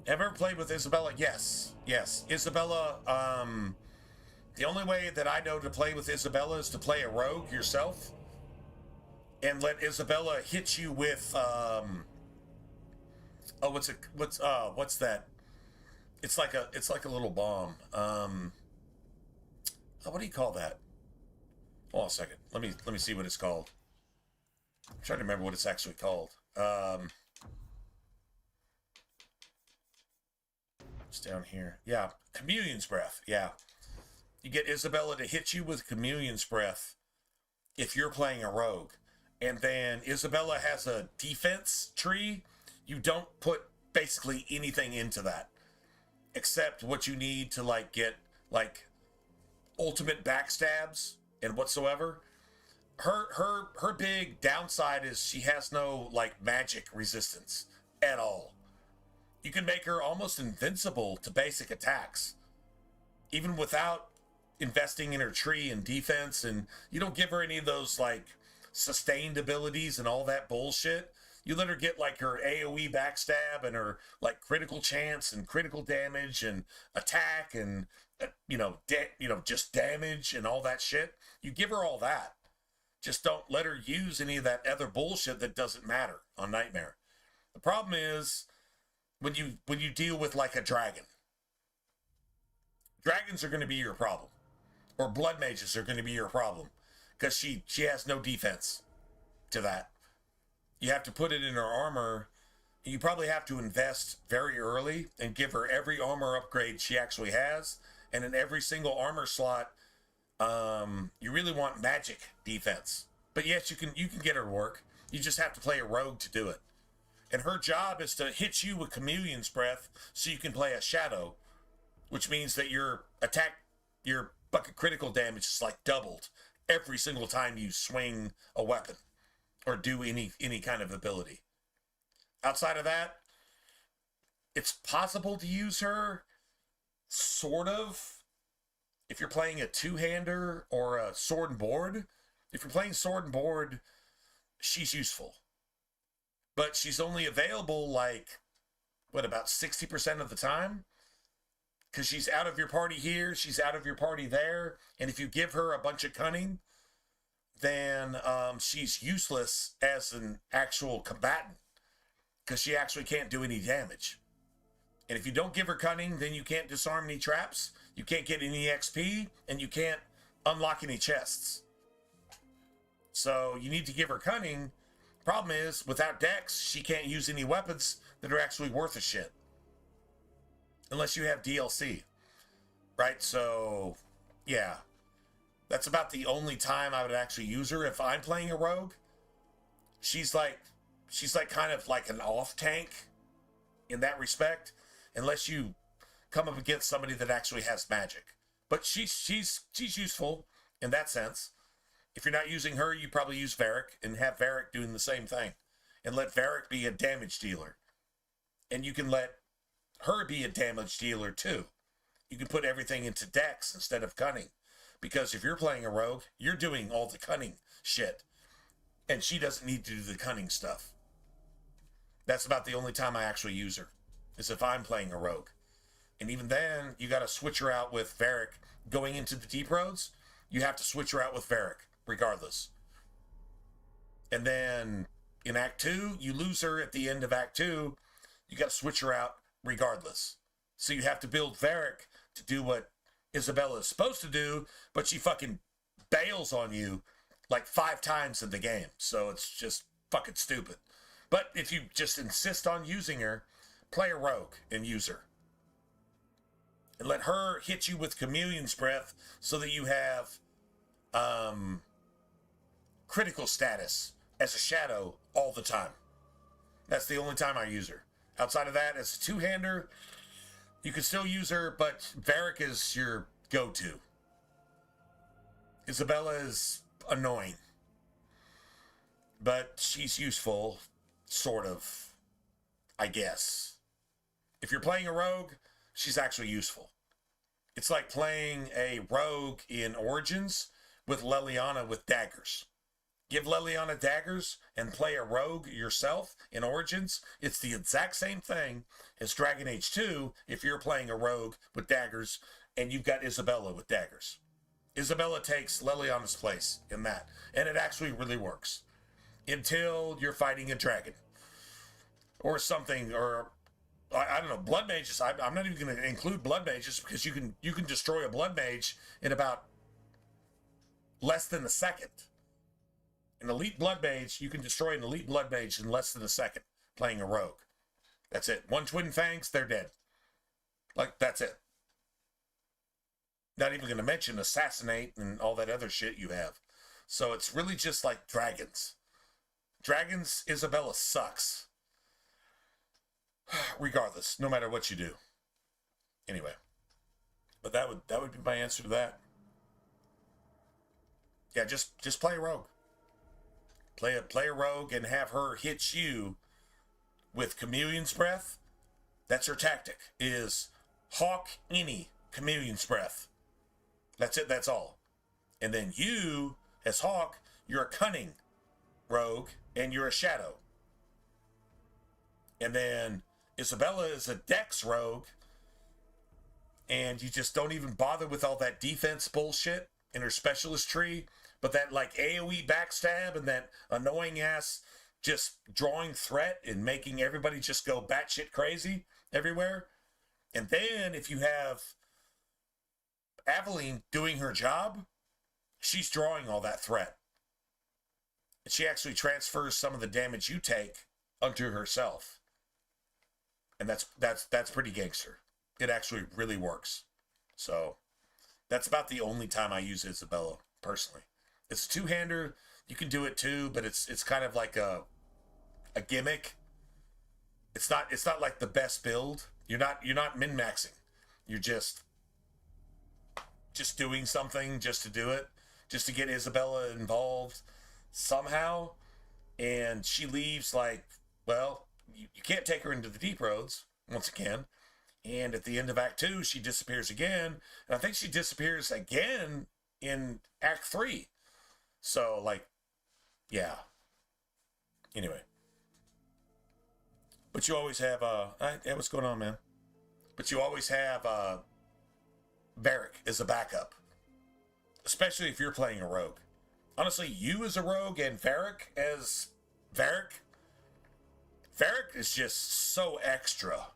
Have you ever played with Isabella? Yes. Isabella, the only way that I know to play with Isabella is to play a rogue yourself and let Isabella hit you with, what's that? It's like a little bomb. What do you call that? Hold on a second. Let me see what it's called. I'm trying to remember what it's actually called. It's down here. Yeah, Communion's Breath. Yeah. You get Isabella to hit you with Communion's Breath if you're playing a rogue. And then Isabella has a defense tree. You don't put basically anything into that except what you need to get ultimate backstabs and whatsoever. Her big downside is she has no magic resistance at all. You can make her almost invincible to basic attacks, even without investing in her tree and defense, and you don't give her any of those sustained abilities and all that bullshit. You let her get her AoE backstab and her critical chance and critical damage and attack and just damage and all that shit. You give her all that. Just don't let her use any of that other bullshit that doesn't matter on Nightmare. The problem is when you deal with a dragon. Dragons are going to be your problem. Or blood mages are going to be your problem. Because she has no defense to that. You have to put it in her armor. You probably have to invest very early and give her every armor upgrade she actually has. And in every single armor slot, you really want magic defense. But yes, you can get her to work. You just have to play a rogue to do it. And her job is to hit you with Communion's Breath so you can play a shadow, which means that your bucket critical damage is doubled every single time you swing a weapon or do any kind of ability. Outside of that, it's possible to use her, sort of, if you're playing a two-hander or a sword and board. If you're playing sword and board, she's useful. But she's only available, about 60% of the time? Because she's out of your party here, she's out of your party there, and if you give her a bunch of cunning, then she's useless as an actual combatant. Because she actually can't do any damage. And if you don't give her cunning, then you can't disarm any traps, you can't get any XP, and you can't unlock any chests. So you need to give her cunning. Problem is, without Dex, she can't use any weapons that are actually worth a shit. Unless you have DLC. Right? So, yeah. That's about the only time I would actually use her if I'm playing a rogue. She's kind of like an off-tank in that respect. Unless you come up against somebody that actually has magic. But she's useful in that sense. If you're not using her, you probably use Varric and have Varric doing the same thing. And let Varric be a damage dealer. And you can let her be a damage dealer too. You can put everything into Dex instead of cunning. Because if you're playing a rogue, you're doing all the cunning shit. And she doesn't need to do the cunning stuff. That's about the only time I actually use her, is if I'm playing a rogue. And even then, you got to switch her out with Varric. Going into the deep roads, you have to switch her out with Varric, regardless. And then in Act 2, you lose her at the end of Act 2. You got to switch her out regardless. So you have to build Varric to do what Isabella is supposed to do, but she fucking bails on you like 5 times in the game. So it's just fucking stupid. But if you just insist on using her, play a rogue and use her. And let her hit you with Chameleon's Breath so that you have critical status as a shadow all the time. That's the only time I use her. Outside of that, as a two-hander, you can still use her, but Varric is your go-to. Isabella is annoying. But she's useful, sort of, I guess. If you're playing a rogue, she's actually useful. It's like playing a rogue in Origins with Leliana with daggers. Give Leliana daggers and play a rogue yourself in Origins. It's the exact same thing as Dragon Age 2 if you're playing a rogue with daggers and you've got Isabella with daggers. Isabella takes Leliana's place in that, and it actually really works. Until you're fighting a dragon. Or something, or I don't know, blood mages. I'm not even going to include blood mages because you can destroy a blood mage in about less than a second. An elite blood mage, you can destroy an elite blood mage in less than a second playing a rogue. That's it. One Twin Fangs, they're dead. Like, that's it. Not even going to mention assassinate and all that other shit you have. So it's really just like dragons. Dragons, Isabella sucks. Regardless, no matter what you do. Anyway. But that would be my answer to that. Yeah, just play a rogue. Play a rogue and have her hit you with Chameleon's Breath. That's her tactic, is hawk any Chameleon's Breath. That's it, that's all. And then you, as Hawk, you're a cunning rogue and you're a shadow. And then Isabella is a dex rogue and you just don't even bother with all that defense bullshit in her specialist tree, but that like AoE backstab and that annoying ass just drawing threat and making everybody just go batshit crazy everywhere. And then if you have Aveline doing her job, she's drawing all that threat. And she actually transfers some of the damage you take unto herself. And that's pretty gangster. It actually really works. So that's about the only time I use Isabella, personally. It's a two-hander. You can do it too, but it's kind of like a gimmick. It's not like the best build. You're not min-maxing. You're just doing something just to do it, just to get Isabella involved somehow. And she leaves like, well, you can't take her into the deep roads once again. And at the end of Act 2, she disappears again. And I think she disappears again in Act 3. So, like, yeah. Anyway. But you always have, yeah, what's going on, man? But you always have, Varric as a backup. Especially if you're playing a rogue. Honestly, you as a rogue and Varric as Varric. Varric is just so extra.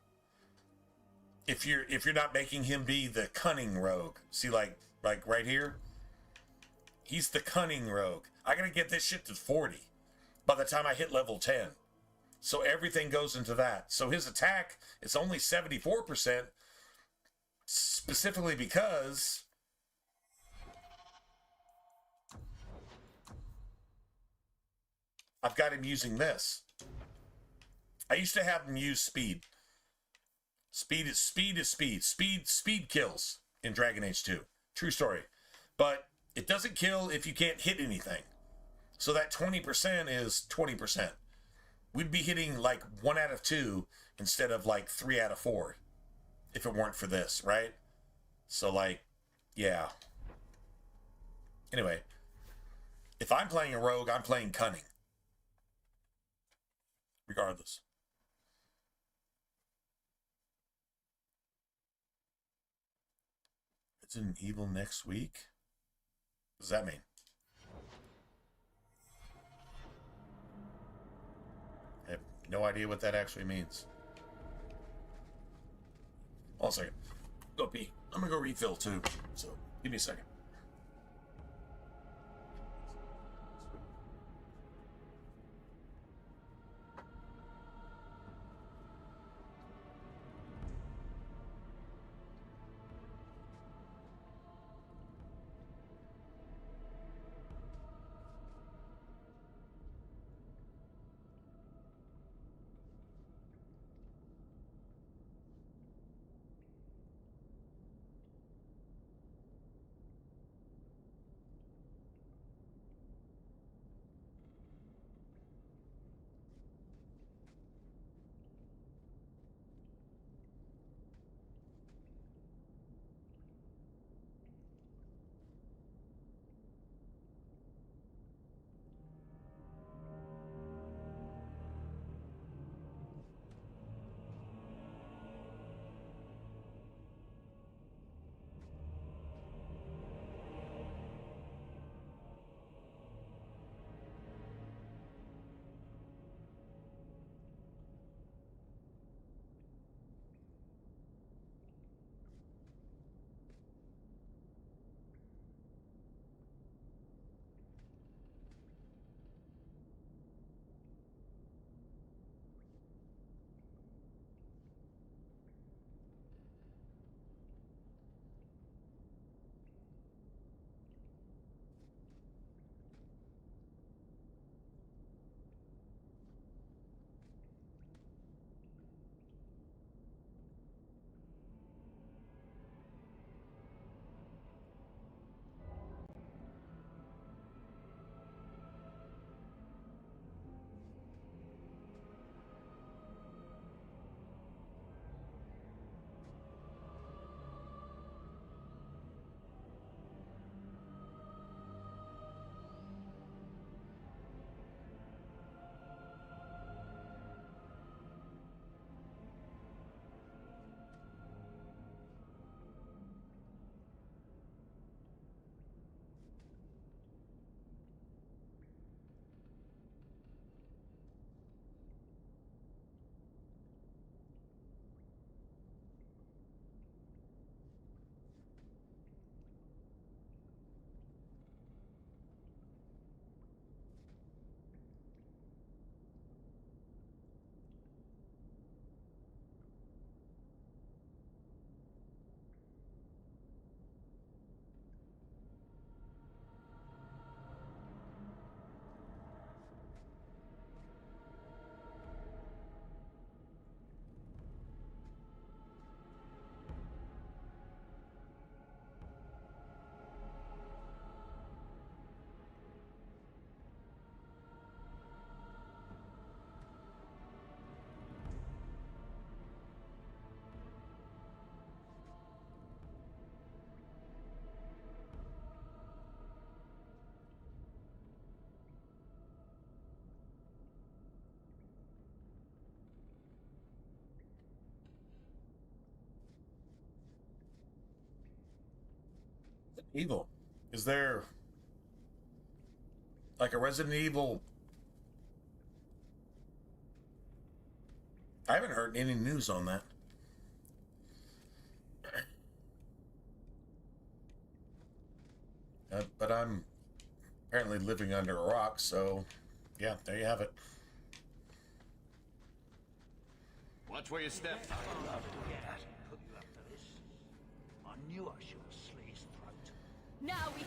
If you're not making him be the cunning rogue. See, like right here? He's the cunning rogue. I gotta get this shit to 40 by the time I hit level 10. So everything goes into that. So his attack is only 74%, specifically because I've got him using this. I used to have him use speed. Speed kills in Dragon Age 2. True story. But it doesn't kill if you can't hit anything. So that 20% is 20%. We'd be hitting like 1 out of 2 instead of like 3 out of 4 if it weren't for this, right? So like, yeah. Anyway, if I'm playing a rogue, I'm playing cunning. Regardless. Resident Evil next week? What does that mean? I have no idea what that actually means. Hold on a second. Go pee. I'm gonna go refill too. So give me a second. Evil. Is there like a Resident Evil? I haven't heard any news on that. But I'm apparently living under a rock, so yeah, there you have it. Watch where you step. I'd love to get that. Put you after this. I knew I should have slit his throat. Now we...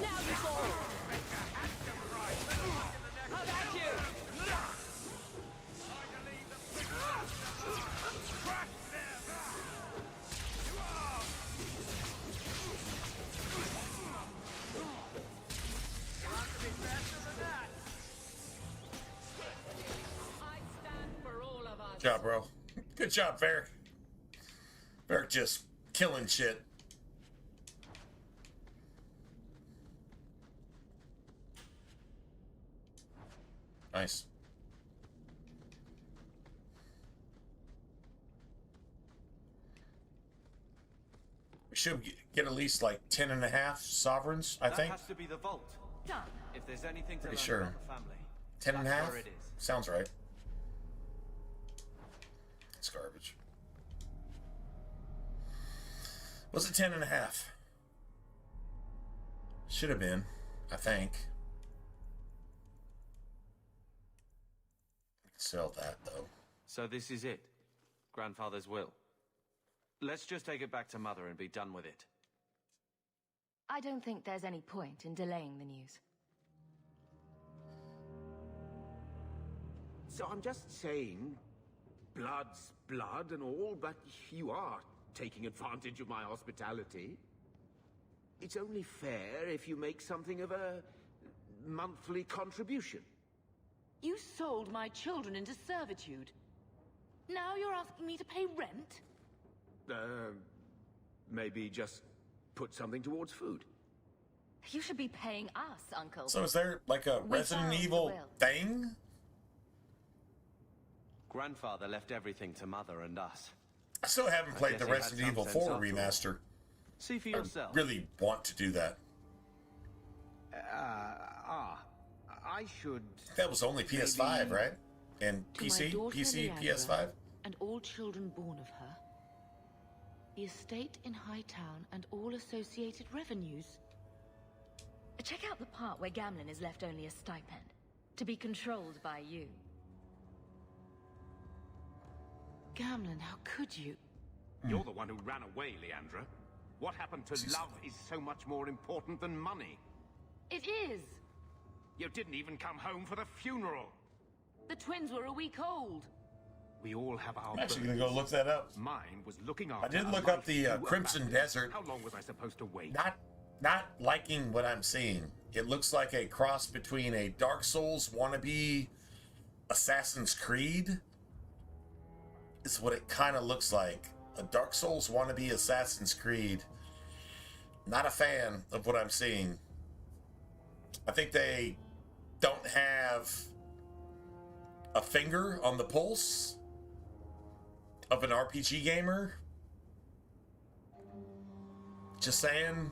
Now Good job, bro. Good job, Varric. Varric just killing shit. Nice. We should get at least like 10.5 sovereigns, I think. That has to be the vault. Done. If there's anything to Pretty learn sure. about the family, 10.5? that's where it is. Sounds right. It's garbage. Was it 10.5? Should have been, I think. Sell that though. So this is it. Grandfather's will. Let's just take it back to Mother and be done with it. I don't think there's any point in delaying the news. So I'm just saying, blood's blood and all, but you are taking advantage of my hospitality. It's only fair if you make something of a monthly contribution. You sold my children into servitude. Now you're asking me to pay rent? Maybe just put something towards food. You should be paying us, Uncle. So is there like a Resident Evil thing? Grandfather left everything to Mother and us. I still haven't played the guess he had Resident some Evil sense 4 after all. remaster. See for I yourself. really want to do that. I should... That was only PS5, maybe- right? And To my PC? daughter PC, Leandra, PS5? And all children born of her. The estate in Hightown and all associated revenues. Check out the part where Gamlin is left only a stipend, to be controlled by you. Gamlin, how could you? You're the one who ran away, Leandra. What happened to love is so much more important than money. It is! You didn't even come home for the funeral. The twins were a week old. We all have our I'm actually going to go look that up. Mine was looking after I did a look life up the you were Crimson back. Desert. How long was I supposed to wait? Not liking what I'm seeing. It looks like a cross between a Dark Souls wannabe Assassin's Creed. Is what it kind of looks like. A Dark Souls wannabe Assassin's Creed. Not a fan of what I'm seeing. I think they don't have a finger on the pulse of an RPG gamer. Just saying.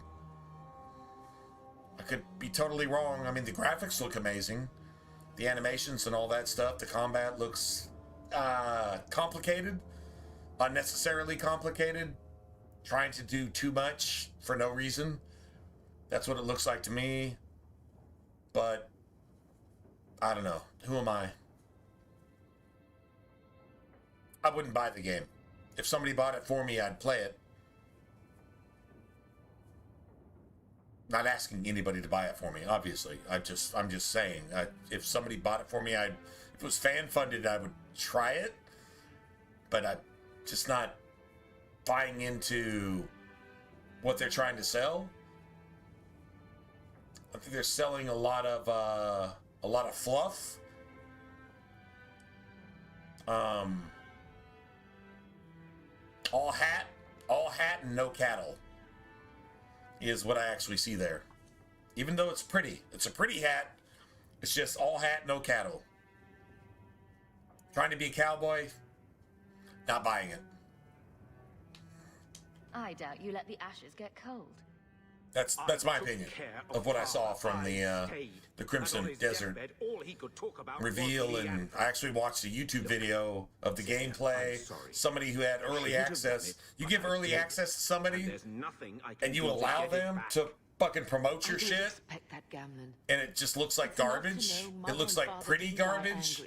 I could be totally wrong. I mean, the graphics look amazing. The animations and all that stuff. The combat looks complicated. Unnecessarily complicated. Trying to do too much for no reason. That's what it looks like to me. But I don't know. Who am I? I wouldn't buy the game. If somebody bought it for me, I'd play it. Not asking anybody to buy it for me, obviously. I'm just saying. If somebody bought it for me, if it was fan funded, I would try it. But I'm just not buying into what they're trying to sell. I think they're selling a lot of fluff. All hat and no cattle is what I actually see there. Even though it's pretty. It's a pretty hat. It's just all hat, no cattle. Trying to be a cowboy, not buying it. I doubt you let the ashes get cold. That's my opinion of what I saw from the Crimson Desert reveal, and I actually watched a YouTube video of the gameplay. Somebody who had early access. You give early access to somebody, and you allow them to fucking promote your shit, and it just looks like garbage. It looks like pretty garbage.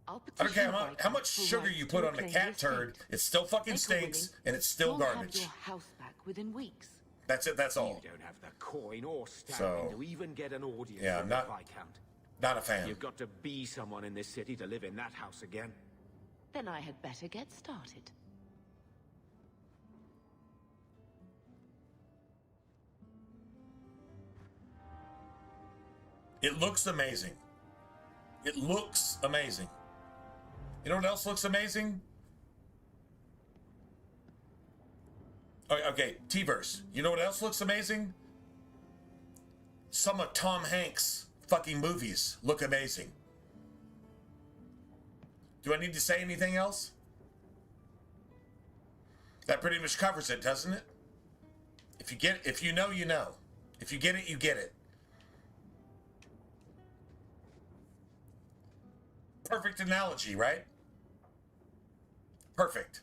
I don't care how much sugar you put on the cat turd, it still fucking stinks, and it's still garbage. Have your house back within weeks. That's it. That's all. You don't have the coin or standing So, to even get an audience yeah, with not- the Viscount. Not a fan. You've got to be someone in this city to live in that house again. Then I had better get started. It looks amazing. It looks amazing. You know what else looks amazing? Okay, T-Verse. You know what else looks amazing? Some of Tom Hanks' fucking movies look amazing. Do I need to say anything else? That pretty much covers it, doesn't it? If you know, you know. If you get it, you get it. Perfect analogy, right? Perfect.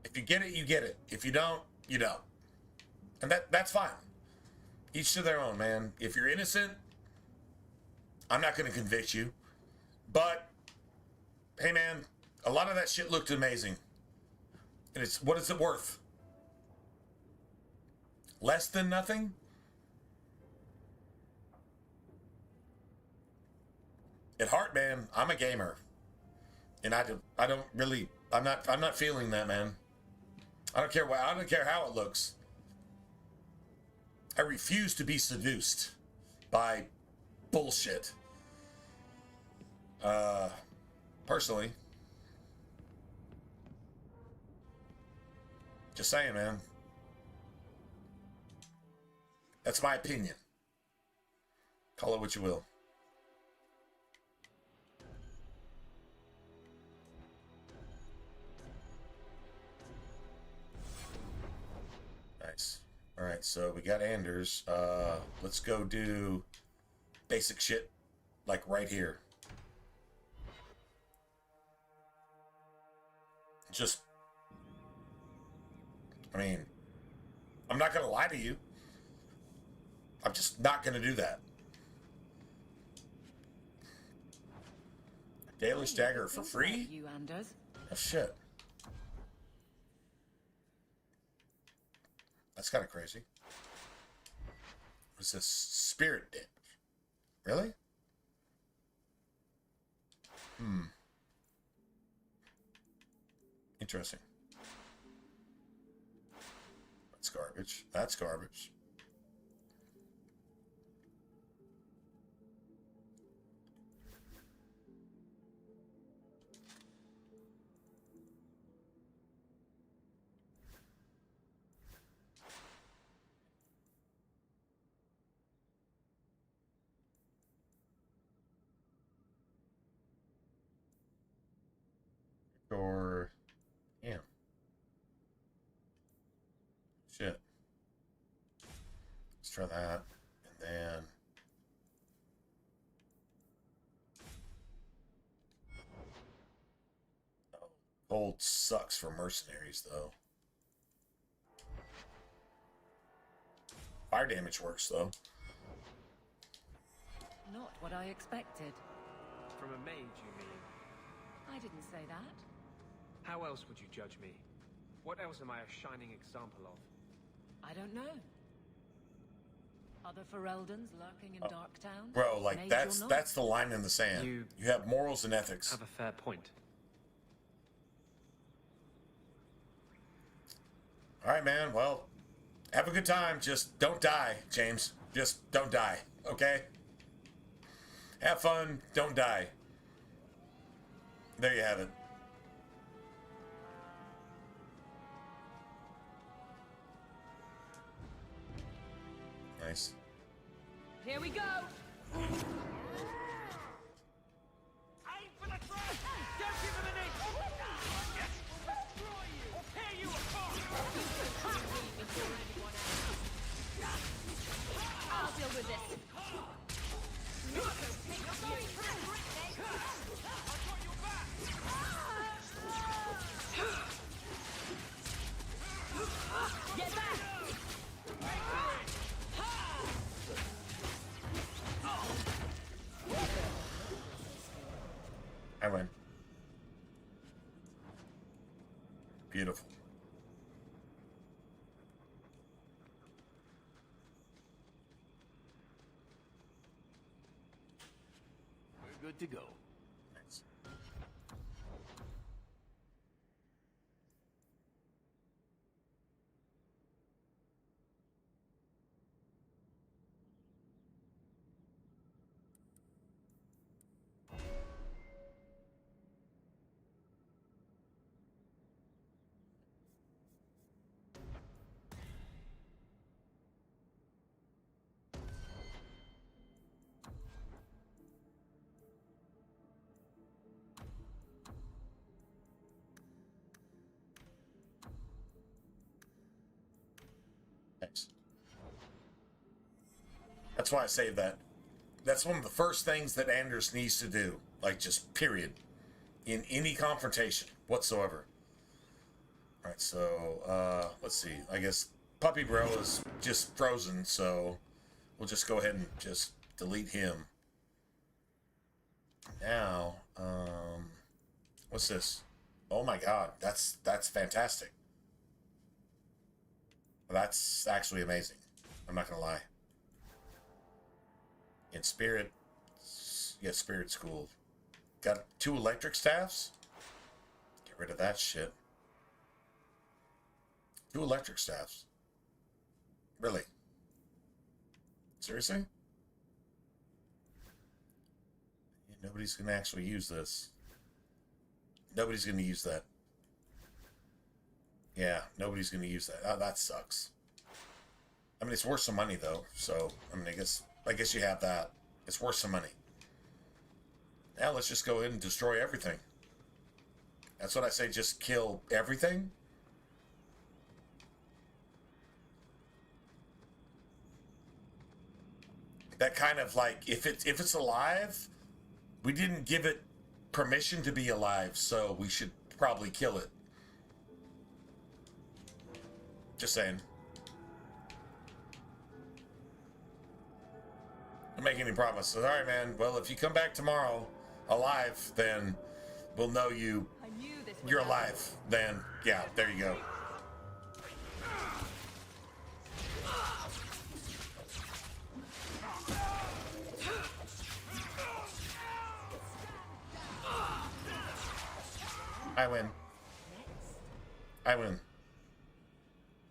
If you get it, you get it. If you don't, you don't. And that's fine. Each to their own, man. If you're innocent, I'm not going to convict you. But, hey, man, a lot of that shit looked amazing. And it's, what is it worth? Less than nothing? At heart, man, I'm a gamer. And I don't really, I'm not feeling that, man. I don't care how it looks. I refuse to be seduced by bullshit. Personally. Just saying, man. That's my opinion. Call it what you will. Nice. All right, so we got Anders. Let's go do basic shit, like right here. Just, I mean, I'm not gonna lie to you. I'm just not gonna do that. Daily Stagger for free? You, Anders. Oh shit. That's kind of crazy. What's this? Spirit damage. Really? Interesting. That's garbage. That's garbage. Or, damn. Shit. Let's try that. And then. Oh, gold sucks for mercenaries, though. Fire damage works, though. Not what I expected. From a mage, you mean? I didn't say that. How else would you judge me? What else am I a shining example of? I don't know. Other Fereldans lurking in Darktown? Bro, like, Mage that's or not? the line in the sand. You have morals and ethics. Have a fair point. All right, man. Well, have a good time. Just don't die, James. Just don't die, okay? Have fun. Don't die. There you have it. Nice. Here we go! Aim for the trash! Don't give him an inch! We'll destroy you! Or tear you apart! I'll deal with this. Get back! I win. Beautiful. good to go. Nice. Nice. That's why I saved that. That's one of the first things that Anders needs to do. Like, just period. In any confrontation whatsoever. Alright, so, let's see. I guess Puppy Bro is just frozen, so we'll just go ahead and just delete him. Now, what's this? Oh my god, that's fantastic. That's actually amazing. I'm not gonna lie. In Spirit, yeah, Spirit School. Got 2 electric staffs? Get rid of that shit. 2 electric staffs. Really? Seriously? Yeah, nobody's gonna actually use this. Nobody's gonna use that. Yeah, nobody's gonna use that. Oh, that sucks. I mean, it's worth some money though. So, I mean, I guess you have that. It's worth some money. Now let's just go ahead and destroy everything. That's what I say. Just kill everything. That kind of like, if it's alive, we didn't give it permission to be alive, so we should probably kill it. Just saying. I'm making any promises. All right, man. Well, if you come back tomorrow alive, then we'll know you're alive. Then, yeah, there you go. I win. I win.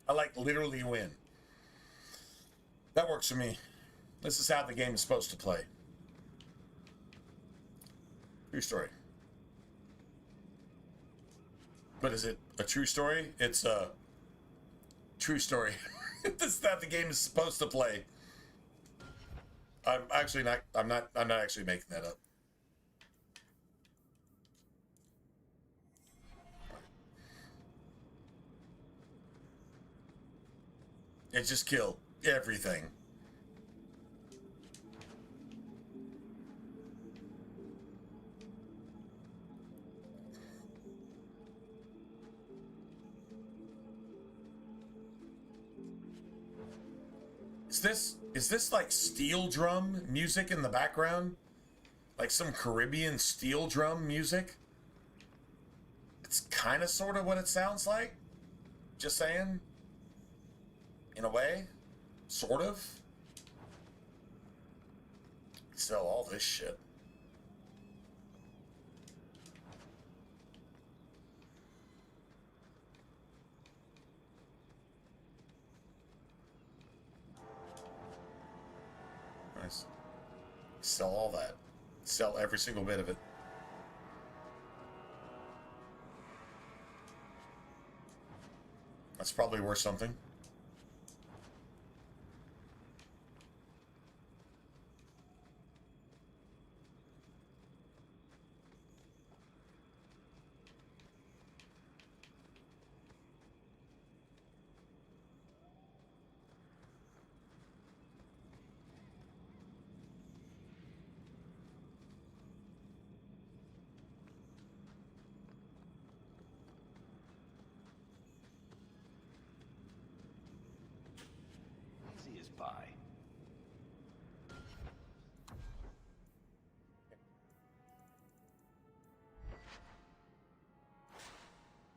I like literally win. That works for me. This is how the game is supposed to play. True story. But is it a true story? It's a true story. This is how the game is supposed to play. I'm actually not. I'm not actually making that up. It just killed everything. Is this like steel drum music in the background? Like some Caribbean steel drum music? It's kind of sort of what it sounds like. Just saying. In a way. Sort of. Sell all this shit. Nice. Sell all that. Sell every single bit of it. That's probably worth something. Easy as pie.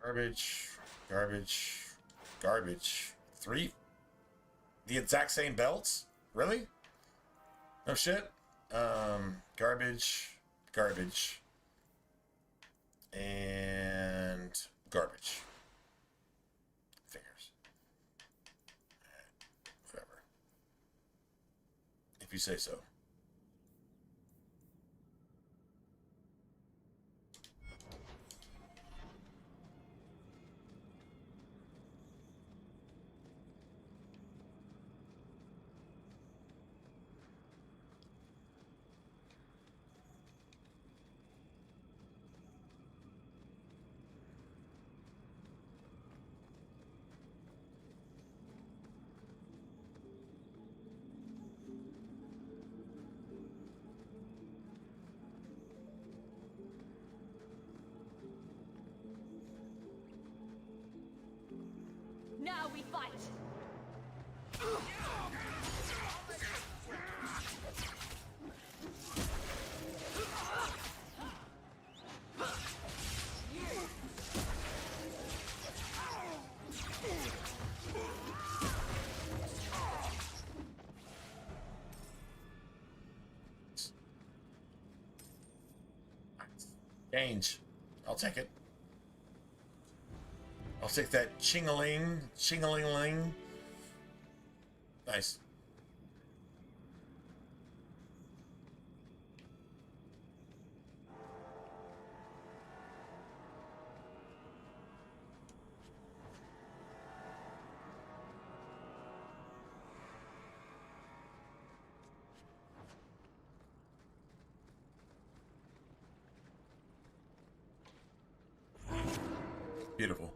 Garbage, garbage, garbage. 3? The exact same belts? Really? No shit. Garbage, garbage, and garbage. Fingers. Whatever. If you say so. Now we fight! Change. I'll take it. I'll take that ching-a-ling, ching-a-ling-ling. Nice. Beautiful.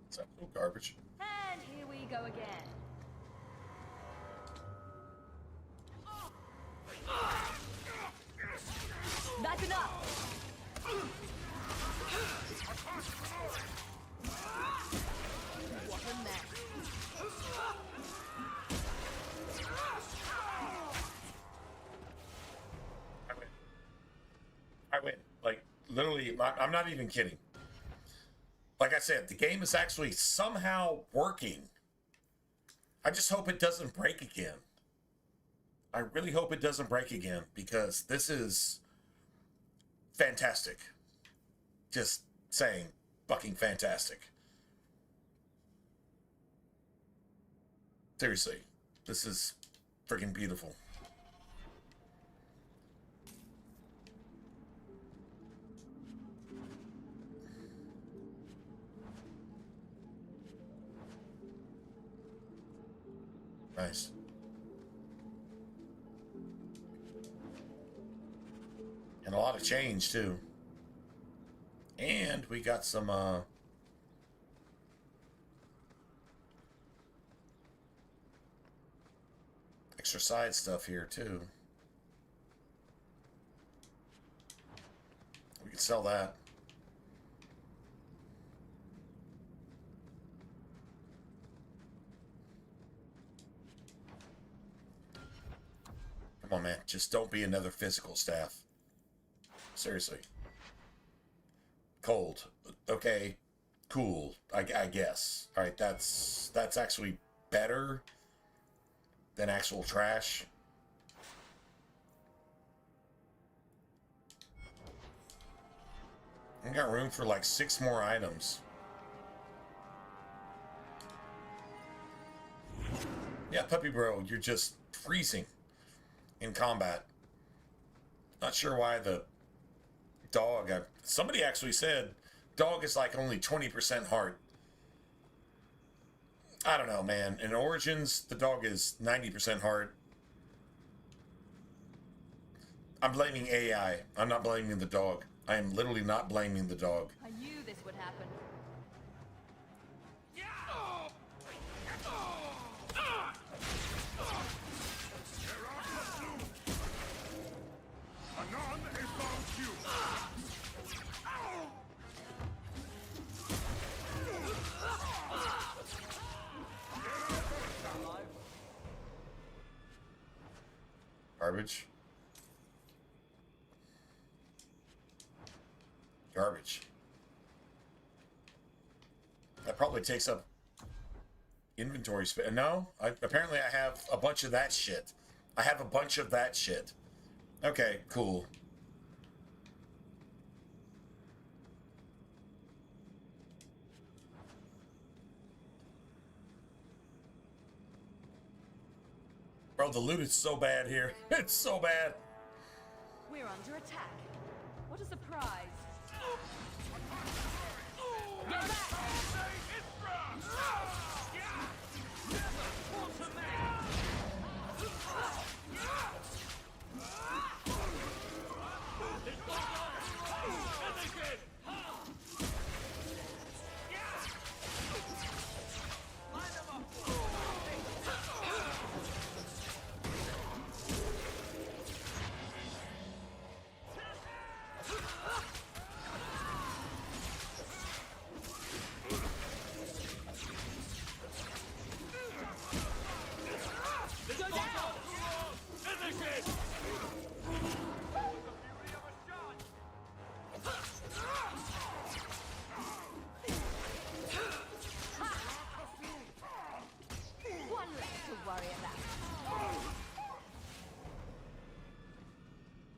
Is that little garbage? And here we go again. That's enough! What a mess. I win. Like, literally, I'm not even kidding. Like I said, the game is actually somehow working. I just hope it doesn't break again. I really hope it doesn't break again, because this is fantastic. Just saying, fucking fantastic. Seriously, this is freaking beautiful. Nice. And a lot of change, too. And we got some, extra side stuff here, too. We can sell that. Come on, man. Just don't be another physical staff. Seriously. Cold. Okay. Cool. I guess. All right. That's actually better than actual trash. I got room for like 6 more items. Yeah, Puppy Bro, you're just freezing in combat. Not sure why the dog... somebody actually said dog is like only 20% heart. I don't know, man. In Origins, the dog is 90% heart. I'm blaming AI. I'm not blaming the dog. I am literally not blaming the dog. I knew this would happen. Garbage. Garbage. That probably takes up inventory space. No, apparently I have a bunch of that shit. I have a bunch of that shit. Okay, cool. Bro, the loot is so bad here. It's so bad. We're under attack. What a surprise. Get back!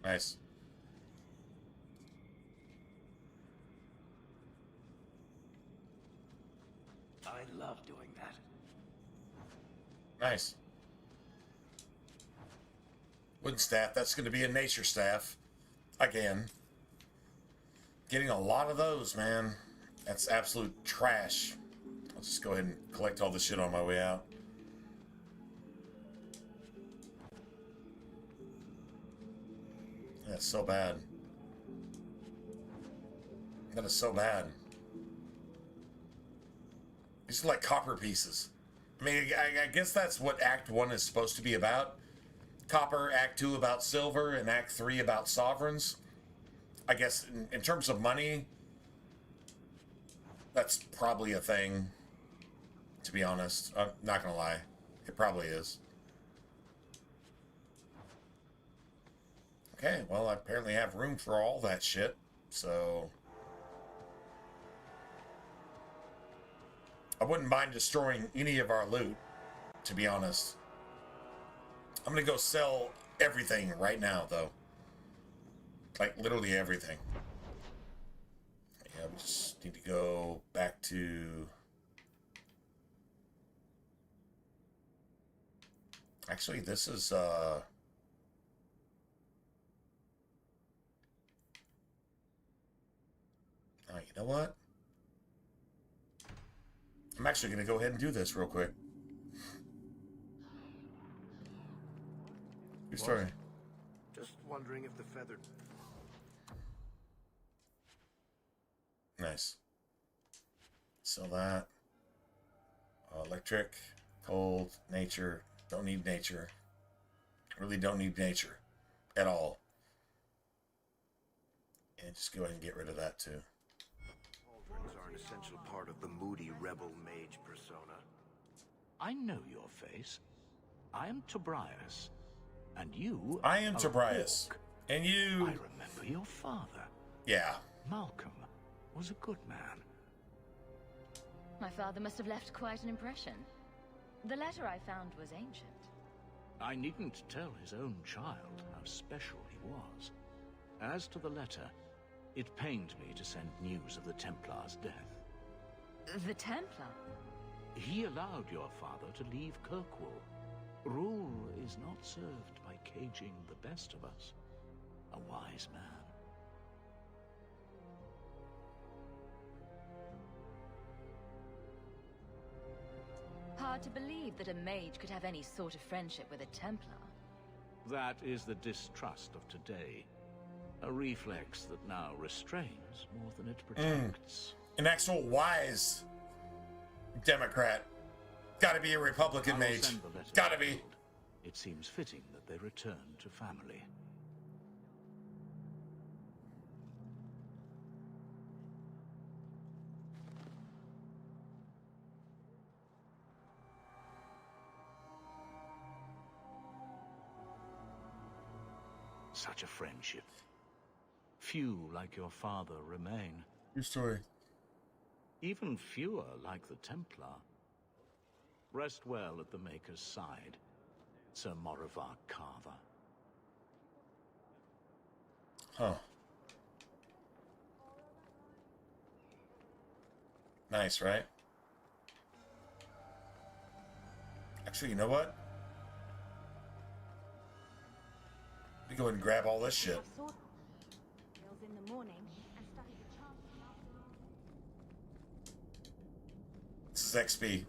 Nice. I love doing that. Nice. Wooden staff. That's going to be a nature staff. Again. Getting a lot of those, man. That's absolute trash. I'll just go ahead and collect all this shit on my way out. That's so bad. That is so bad. These are like copper pieces. I mean, I guess that's what Act 1 is supposed to be about. Copper, Act 2 about silver, and Act 3 about sovereigns. I guess in terms of money, that's probably a thing, to be honest. I'm not gonna lie. It probably is. Okay, well, I apparently have room for all that shit, so... I wouldn't mind destroying any of our loot, to be honest. I'm gonna go sell everything right now, though. Like, literally everything. Yeah, we just need to go back to... Actually, this is, Oh, you know what? I'm actually going to go ahead and do this real quick. Your story. Just wondering if the feathered... Nice. Sell that. Electric, cold, nature. Don't need nature. Really don't need nature. At all. And just go ahead and get rid of that too. Cauldrons are an essential part of the moody rebel mage persona. I know your face. I am Tobias. And you I am are Tobias. Orc. And you... I remember your father. Yeah. Malcolm was a good man. My father must have left quite an impression. The letter I found was ancient. I needn't tell his own child how special he was. As to the letter, it pained me to send news of the Templar's death. The Templar? He allowed your father to leave Kirkwall. Rule is not served by caging the best of us. A wise man. Hard to believe that a mage could have any sort of friendship with a Templar. That is the distrust of today. A reflex that now restrains more than it protects. An actual wise Democrat. Gotta be a Republican mage. Gotta be. It seems fitting that they return to family. Such a friendship. few like your father remain. Your story. Even fewer like the Templar. Rest well at the Maker's side, Sir Morivar Carver. Huh. Nice, right? Actually, you know what? Let me go ahead and grab all this shit. This is XP.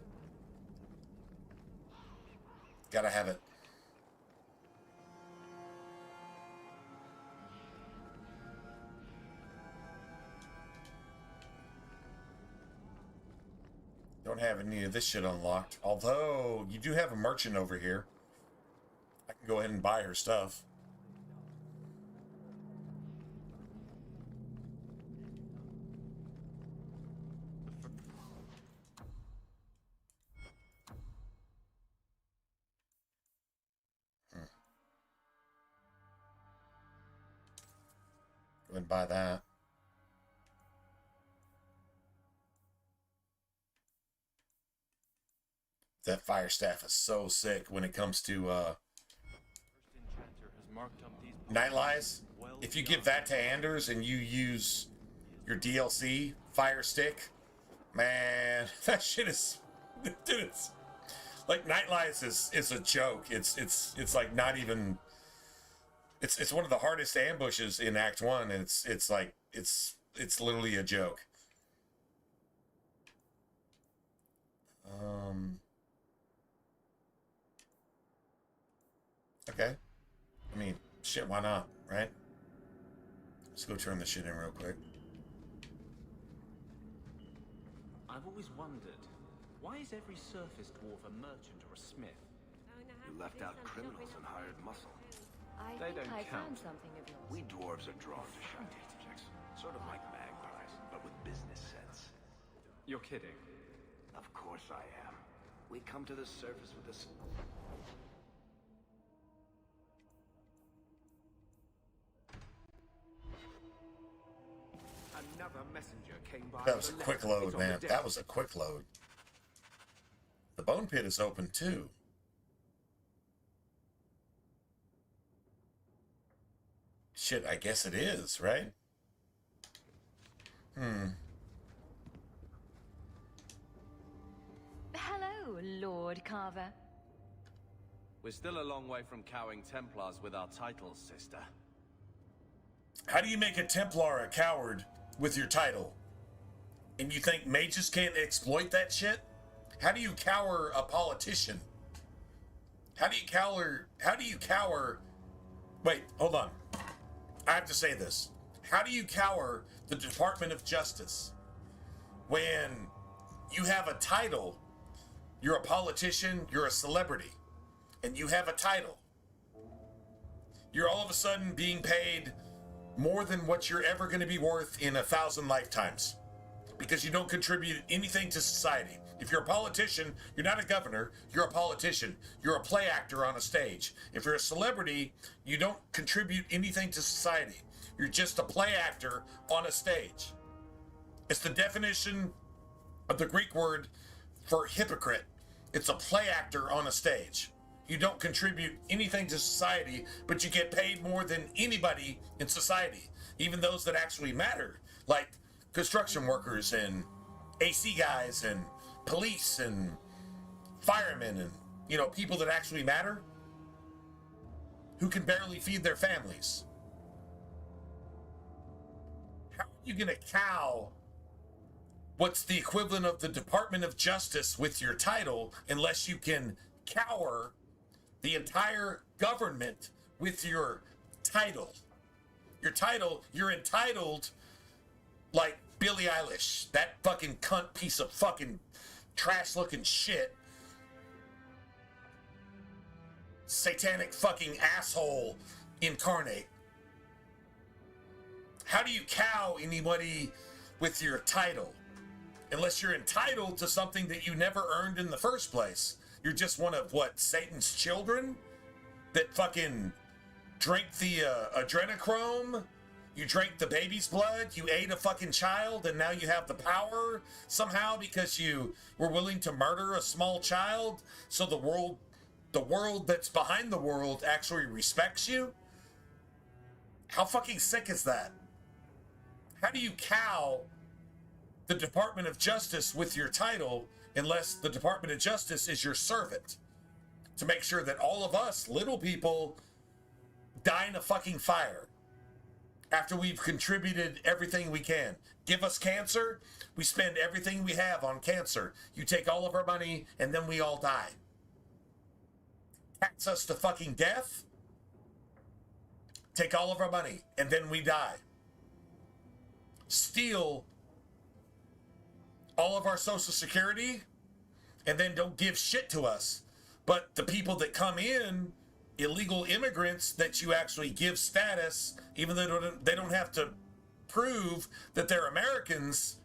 Gotta have it. Don't have any of this shit unlocked. Although, you do have a merchant over here. I can go ahead and buy her stuff. Go ahead and buy that. That fire staff is so sick when it comes to Night Lies. If you give that to Anders and you use your DLC fire stick, man, that shit is, dude, it's like Night Lies is a joke. It's like not even. It's one of the hardest ambushes in Act 1. And it's like it's literally a joke. Okay. I mean, shit, why not, right? Let's go turn this shit in real quick. I've always wondered, why is every surface dwarf a merchant or a smith? You left out criminals and hired muscle. I think I found something of yours. We dwarves are drawn to shiny objects, sort of like magpies, but with business sense. You're kidding. Of course I am. We come to the surface with this. Another messenger came by. That was a quick load, man. That was a quick load. The bone pit is open too. Shit, I guess it is, right? Hello, Lord Carver. We're still a long way from cowing Templars with our titles, sister. How do you make a Templar a coward with your title? And you think mages can't exploit that shit? How do you cower a politician? How do you cower... Wait, hold on. I have to say this. How do you cower the Department of Justice when you have a title, you're a politician, you're a celebrity, and you have a title? You're all of a sudden being paid more than what you're ever going to be worth in 1,000 lifetimes because you don't contribute anything to society. If you're a politician, you're not a governor, you're a politician. You're a play actor on a stage. If you're a celebrity, you don't contribute anything to society. You're just a play actor on a stage. It's the definition of the Greek word for hypocrite. It's a play actor on a stage. You don't contribute anything to society, but you get paid more than anybody in society, even those that actually matter, like construction workers and AC guys and police and firemen and, you know, people that actually matter who can barely feed their families. How are you going to cow what's the equivalent of the Department of Justice with your title unless you can cower the entire government with your title? Your title, you're entitled like Billie Eilish, that fucking cunt piece of fucking trash looking shit. Satanic fucking asshole incarnate. How do you cow anybody with your title? Unless you're entitled to something that you never earned in the first place. You're just one of, what, Satan's children that fucking drink the adrenochrome? You drank the baby's blood, you ate a fucking child, and now you have the power somehow because you were willing to murder a small child, so the world that's behind the world actually respects you? How fucking sick is that? How do you cow the Department of Justice with your title unless the Department of Justice is your servant to make sure that all of us little people die in a fucking fire after we've contributed everything we can? Give us cancer, we spend everything we have on cancer. You take all of our money and then we all die. Tax us to fucking death, take all of our money and then we die. Steal all of our Social Security and then don't give shit to us. But the people that come in, illegal immigrants that you actually give status, even though they don't have to prove that they're Americans,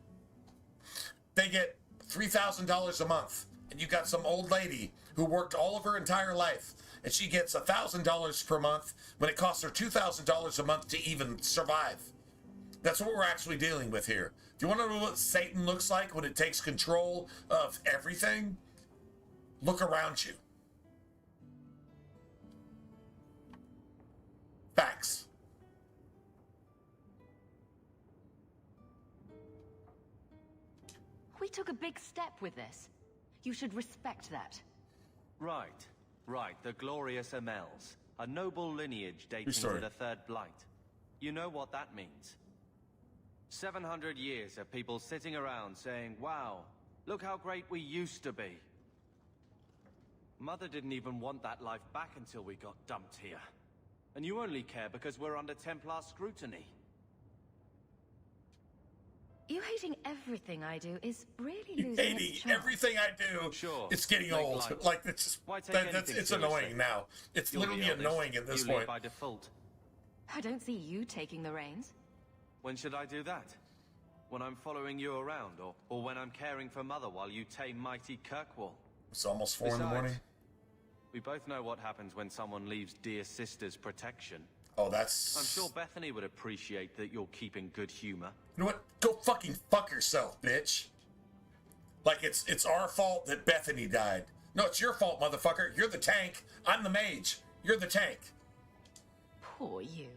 they get $3,000 a month. And you got some old lady who worked all of her entire life, and she gets $1,000 per month when it costs her $2,000 a month to even survive. That's what we're actually dealing with here. Do you want to know what Satan looks like when it takes control of everything? Look around you. Facts. We took a big step with this. You should respect that. Right. The glorious Amels. A noble lineage dating to the Third Blight. You know what that means. 700 years of people sitting around saying, wow, look how great we used to be. Mother didn't even want that life back until we got dumped here. And you only care because we're under Templar scrutiny. You hating everything I do is really you losing hating its charm. everything I do. Sure. It's getting old. Light. Like it's it's annoying now. It's You're literally annoying at this you lead point. by default. I don't see you taking the reins. When should I do that? When I'm following you around, or when I'm caring for Mother while you tame mighty Kirkwall? It's almost 4 in the morning. We both know what happens when someone leaves dear sister's protection. Oh, that's... I'm sure Bethany would appreciate that you're keeping good humor. You know what? Go fucking fuck yourself, bitch. Like it's our fault that Bethany died. No, it's your fault, motherfucker. You're the tank. I'm the mage. You're the tank. Poor you.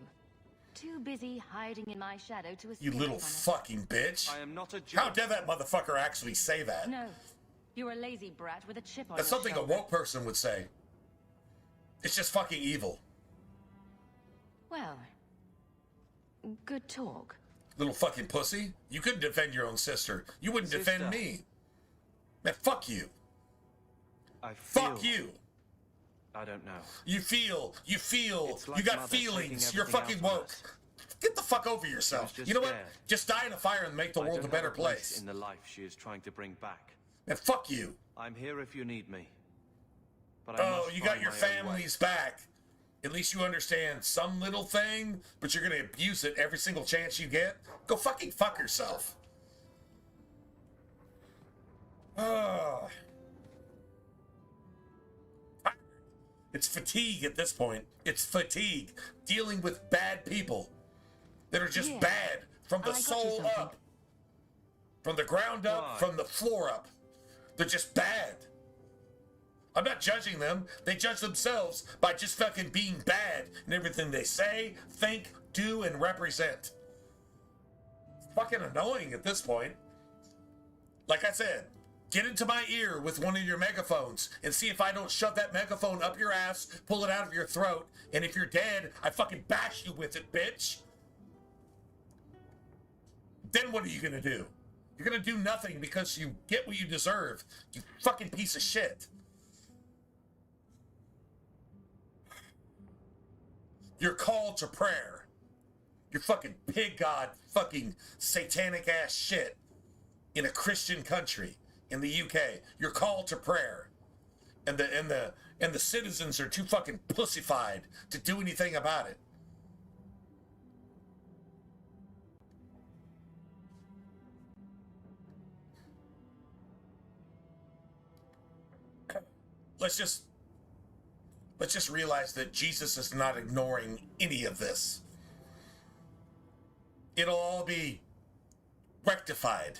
Too busy hiding in my shadow to escape. You little fucking bitch. I am not a joke. How dare that motherfucker actually say that? No. You're a lazy brat with a chip on That's your something shoulder. a woke person would say. It's just fucking evil. Well, good talk. Little fucking pussy. You couldn't defend your own sister. You wouldn't defend me. Man, fuck you. Fuck you. I don't know. You feel, like you got Mother feelings. taking You're everything fucking out of woke. us. Get the fuck over yourself. She was You know what? scared. Just die in a fire and make the I world don't a better have place place. in the life she is trying to bring back. Man, fuck you. I'm here if you need me. But I Oh, must you got find your my own way. family's back. At least you understand some little thing, but you're gonna abuse it every single chance you get. Go fucking fuck yourself. Oh. It's fatigue at this point. It's fatigue. Dealing with bad people that are just bad from the soul up. From the ground up, from the floor up. They're just bad. I'm not judging them. They judge themselves by just fucking being bad in everything they say, think, do, and represent. It's fucking annoying at this point. Like I said, get into my ear with one of your megaphones and see if I don't shove that megaphone up your ass, pull it out of your throat, and if you're dead, I fucking bash you with it, bitch. Then what are you gonna do? You're gonna do nothing because you get what you deserve, you fucking piece of shit. You're called to prayer. You're fucking pig god, fucking satanic ass shit in a Christian country in the UK. You're called to prayer, and the citizens are too fucking pussified to do anything about it. Let's just. Let's just realize that Jesus is not ignoring any of this. It'll all be rectified.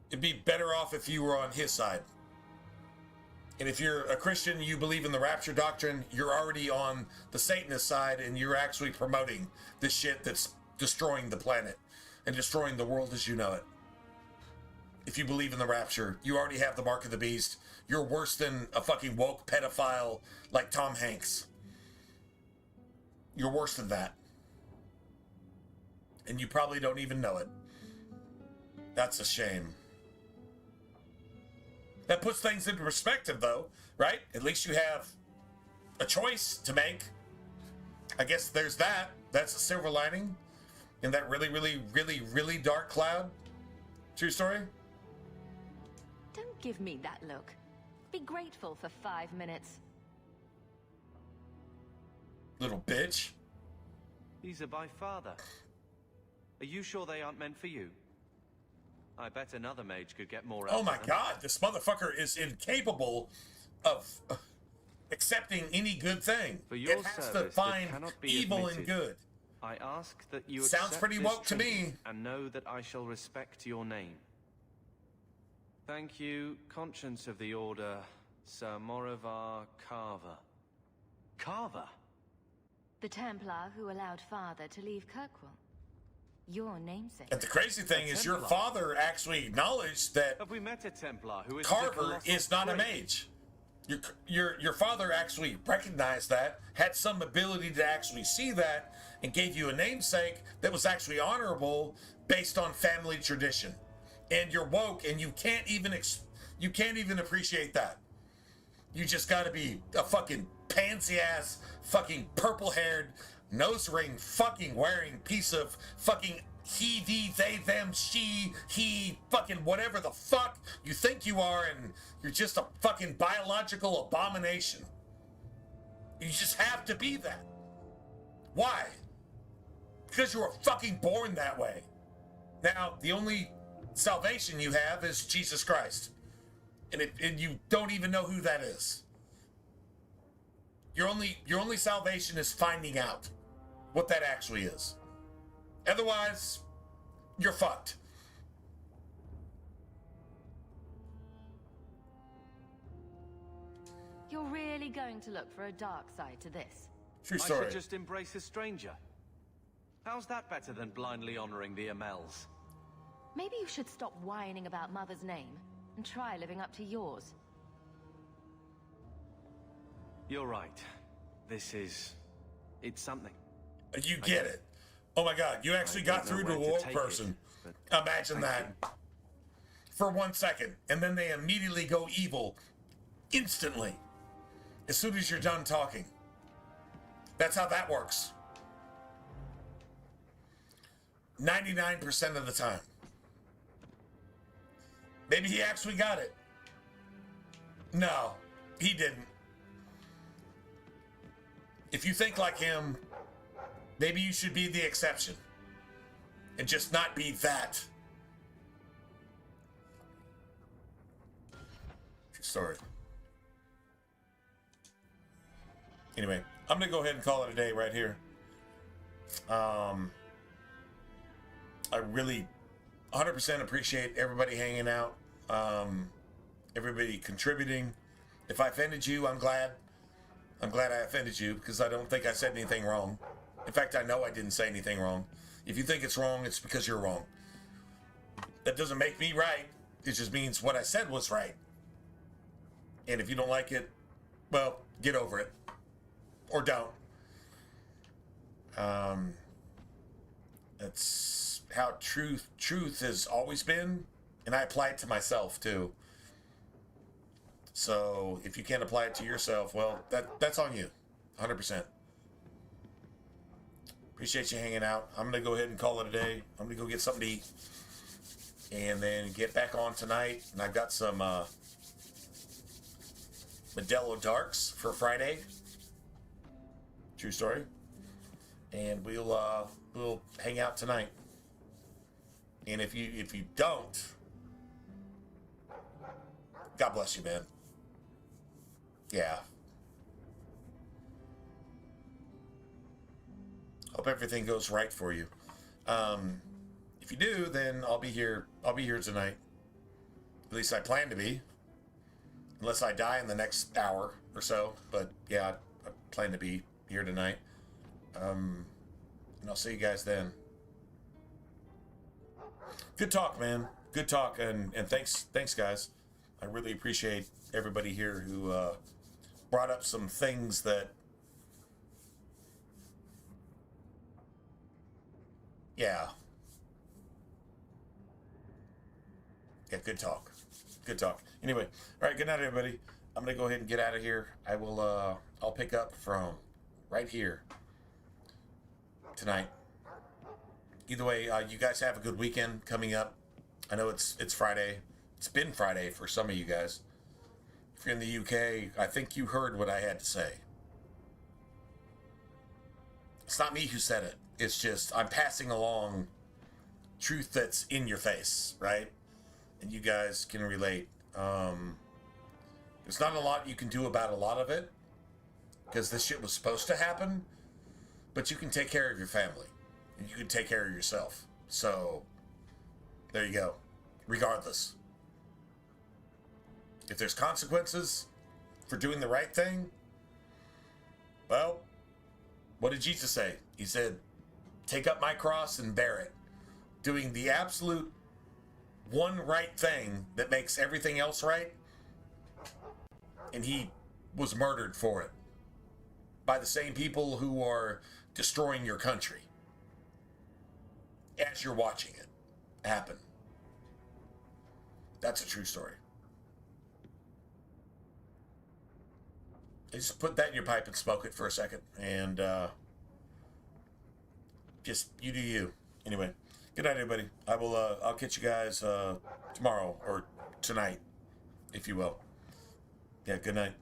It'd be better off if you were on his side. And if you're a Christian, you believe in the rapture doctrine, you're already on the Satanist side, and you're actually promoting this shit that's destroying the planet and destroying the world as you know it. If you believe in the rapture, you already have the mark of the beast. You're worse than a fucking woke pedophile like Tom Hanks. You're worse than that. And you probably don't even know it. That's a shame. That puts things into perspective, though, right? At least you have a choice to make. I guess there's that. That's a silver lining in that really, really, really, really dark cloud. True story? Don't give me that look. Be grateful for 5 minutes. Little bitch. These are by father. Are you sure they aren't meant for you? I bet another mage could get more out Oh of my them. god, this motherfucker is incapable of accepting any good thing. For your It has to service that find cannot be evil admitted, and good. I ask that you Sounds accept pretty this woke to trinket me. and know that I shall respect your name. Thank you, conscience of the order, Sir Morivar Carver. Carver? The Templar who allowed father to leave Kirkwall. Your namesake. And the crazy thing is your Templar. father actually acknowledged that Have we met a Templar who is Carver is not a mage. Your father actually recognized that, had some ability to actually see that, and gave you a namesake that was actually honorable based on family tradition. And you're woke, and you can't even appreciate that. You just got to be a fucking pansy ass, fucking purple haired, nose ring, fucking wearing piece of fucking he, thee, they, them, she, he, fucking whatever the fuck you think you are, and you're just a fucking biological abomination. You just have to be that. Why? Because you were fucking born that way. Now, the only salvation you have is Jesus Christ. And you don't even know who that is. Your only salvation is finding out what that actually is. Otherwise, you're fucked. You're really going to look for a dark side to this? True I story. should just embrace a stranger. How's that better than blindly honoring the Amels? Maybe you should stop whining about Mother's name and try living up to yours. You're right. It's something. You get it. Oh my god, you actually got through to a woke person. Imagine that. For 1 second. And then they immediately go evil. Instantly. As soon as you're done talking. That's how that works. 99% of the time. Maybe he actually got it. No, he didn't. If you think like him, maybe you should be the exception. And just not be that. True story. Anyway, I'm going to go ahead and call it a day right here. I really 100% appreciate everybody hanging out. Everybody contributing. If I offended you, I'm glad. I'm glad I offended you because I don't think I said anything wrong. In fact, I know I didn't say anything wrong. If you think it's wrong, it's because you're wrong. That doesn't make me right. It just means what I said was right. And if you don't like it, well, get over it. Or don't. That's how truth has always been, and I apply it to myself too. So if you can't apply it to yourself, well, that's on you, 100%. Appreciate you hanging out. I'm gonna go ahead and call it a day. I'm gonna go get something to eat, and then get back on tonight. And I've got some Modelo Darks for Friday. True story. And we'll hang out tonight. And if you don't, God bless you, man. Yeah. Hope everything goes right for you. If you do, then I'll be here. I'll be here tonight. At least I plan to be. Unless I die in the next hour or so. But yeah, I plan to be here tonight. And I'll see you guys then. Good talk, man. Good talk, and thanks, guys. I really appreciate everybody here who brought up some things that, yeah, good talk. Good talk. Anyway, all right. Good night, everybody. I'm gonna go ahead and get out of here. I will. I'll pick up from right here tonight. Either way, you guys have a good weekend coming up. I know it's Friday. It's been Friday for some of you guys. If you're in the UK, I think you heard what I had to say. It's not me who said it. It's just I'm passing along truth that's in your face, right? And you guys can relate. There's not a lot you can do about a lot of it because this shit was supposed to happen, but you can take care of your family. And you can take care of yourself. So, there you go. Regardless. If there's consequences for doing the right thing, well, what did Jesus say? He said, take up my cross and bear it. Doing the absolute one right thing that makes everything else right. And he was murdered for it. By the same people who are destroying your country. As you're watching it happen. That's a true story. Just put that in your pipe and smoke it for a second. And just you do you. Anyway, good night, everybody. I'll catch you guys tomorrow or tonight, if you will. Yeah, good night.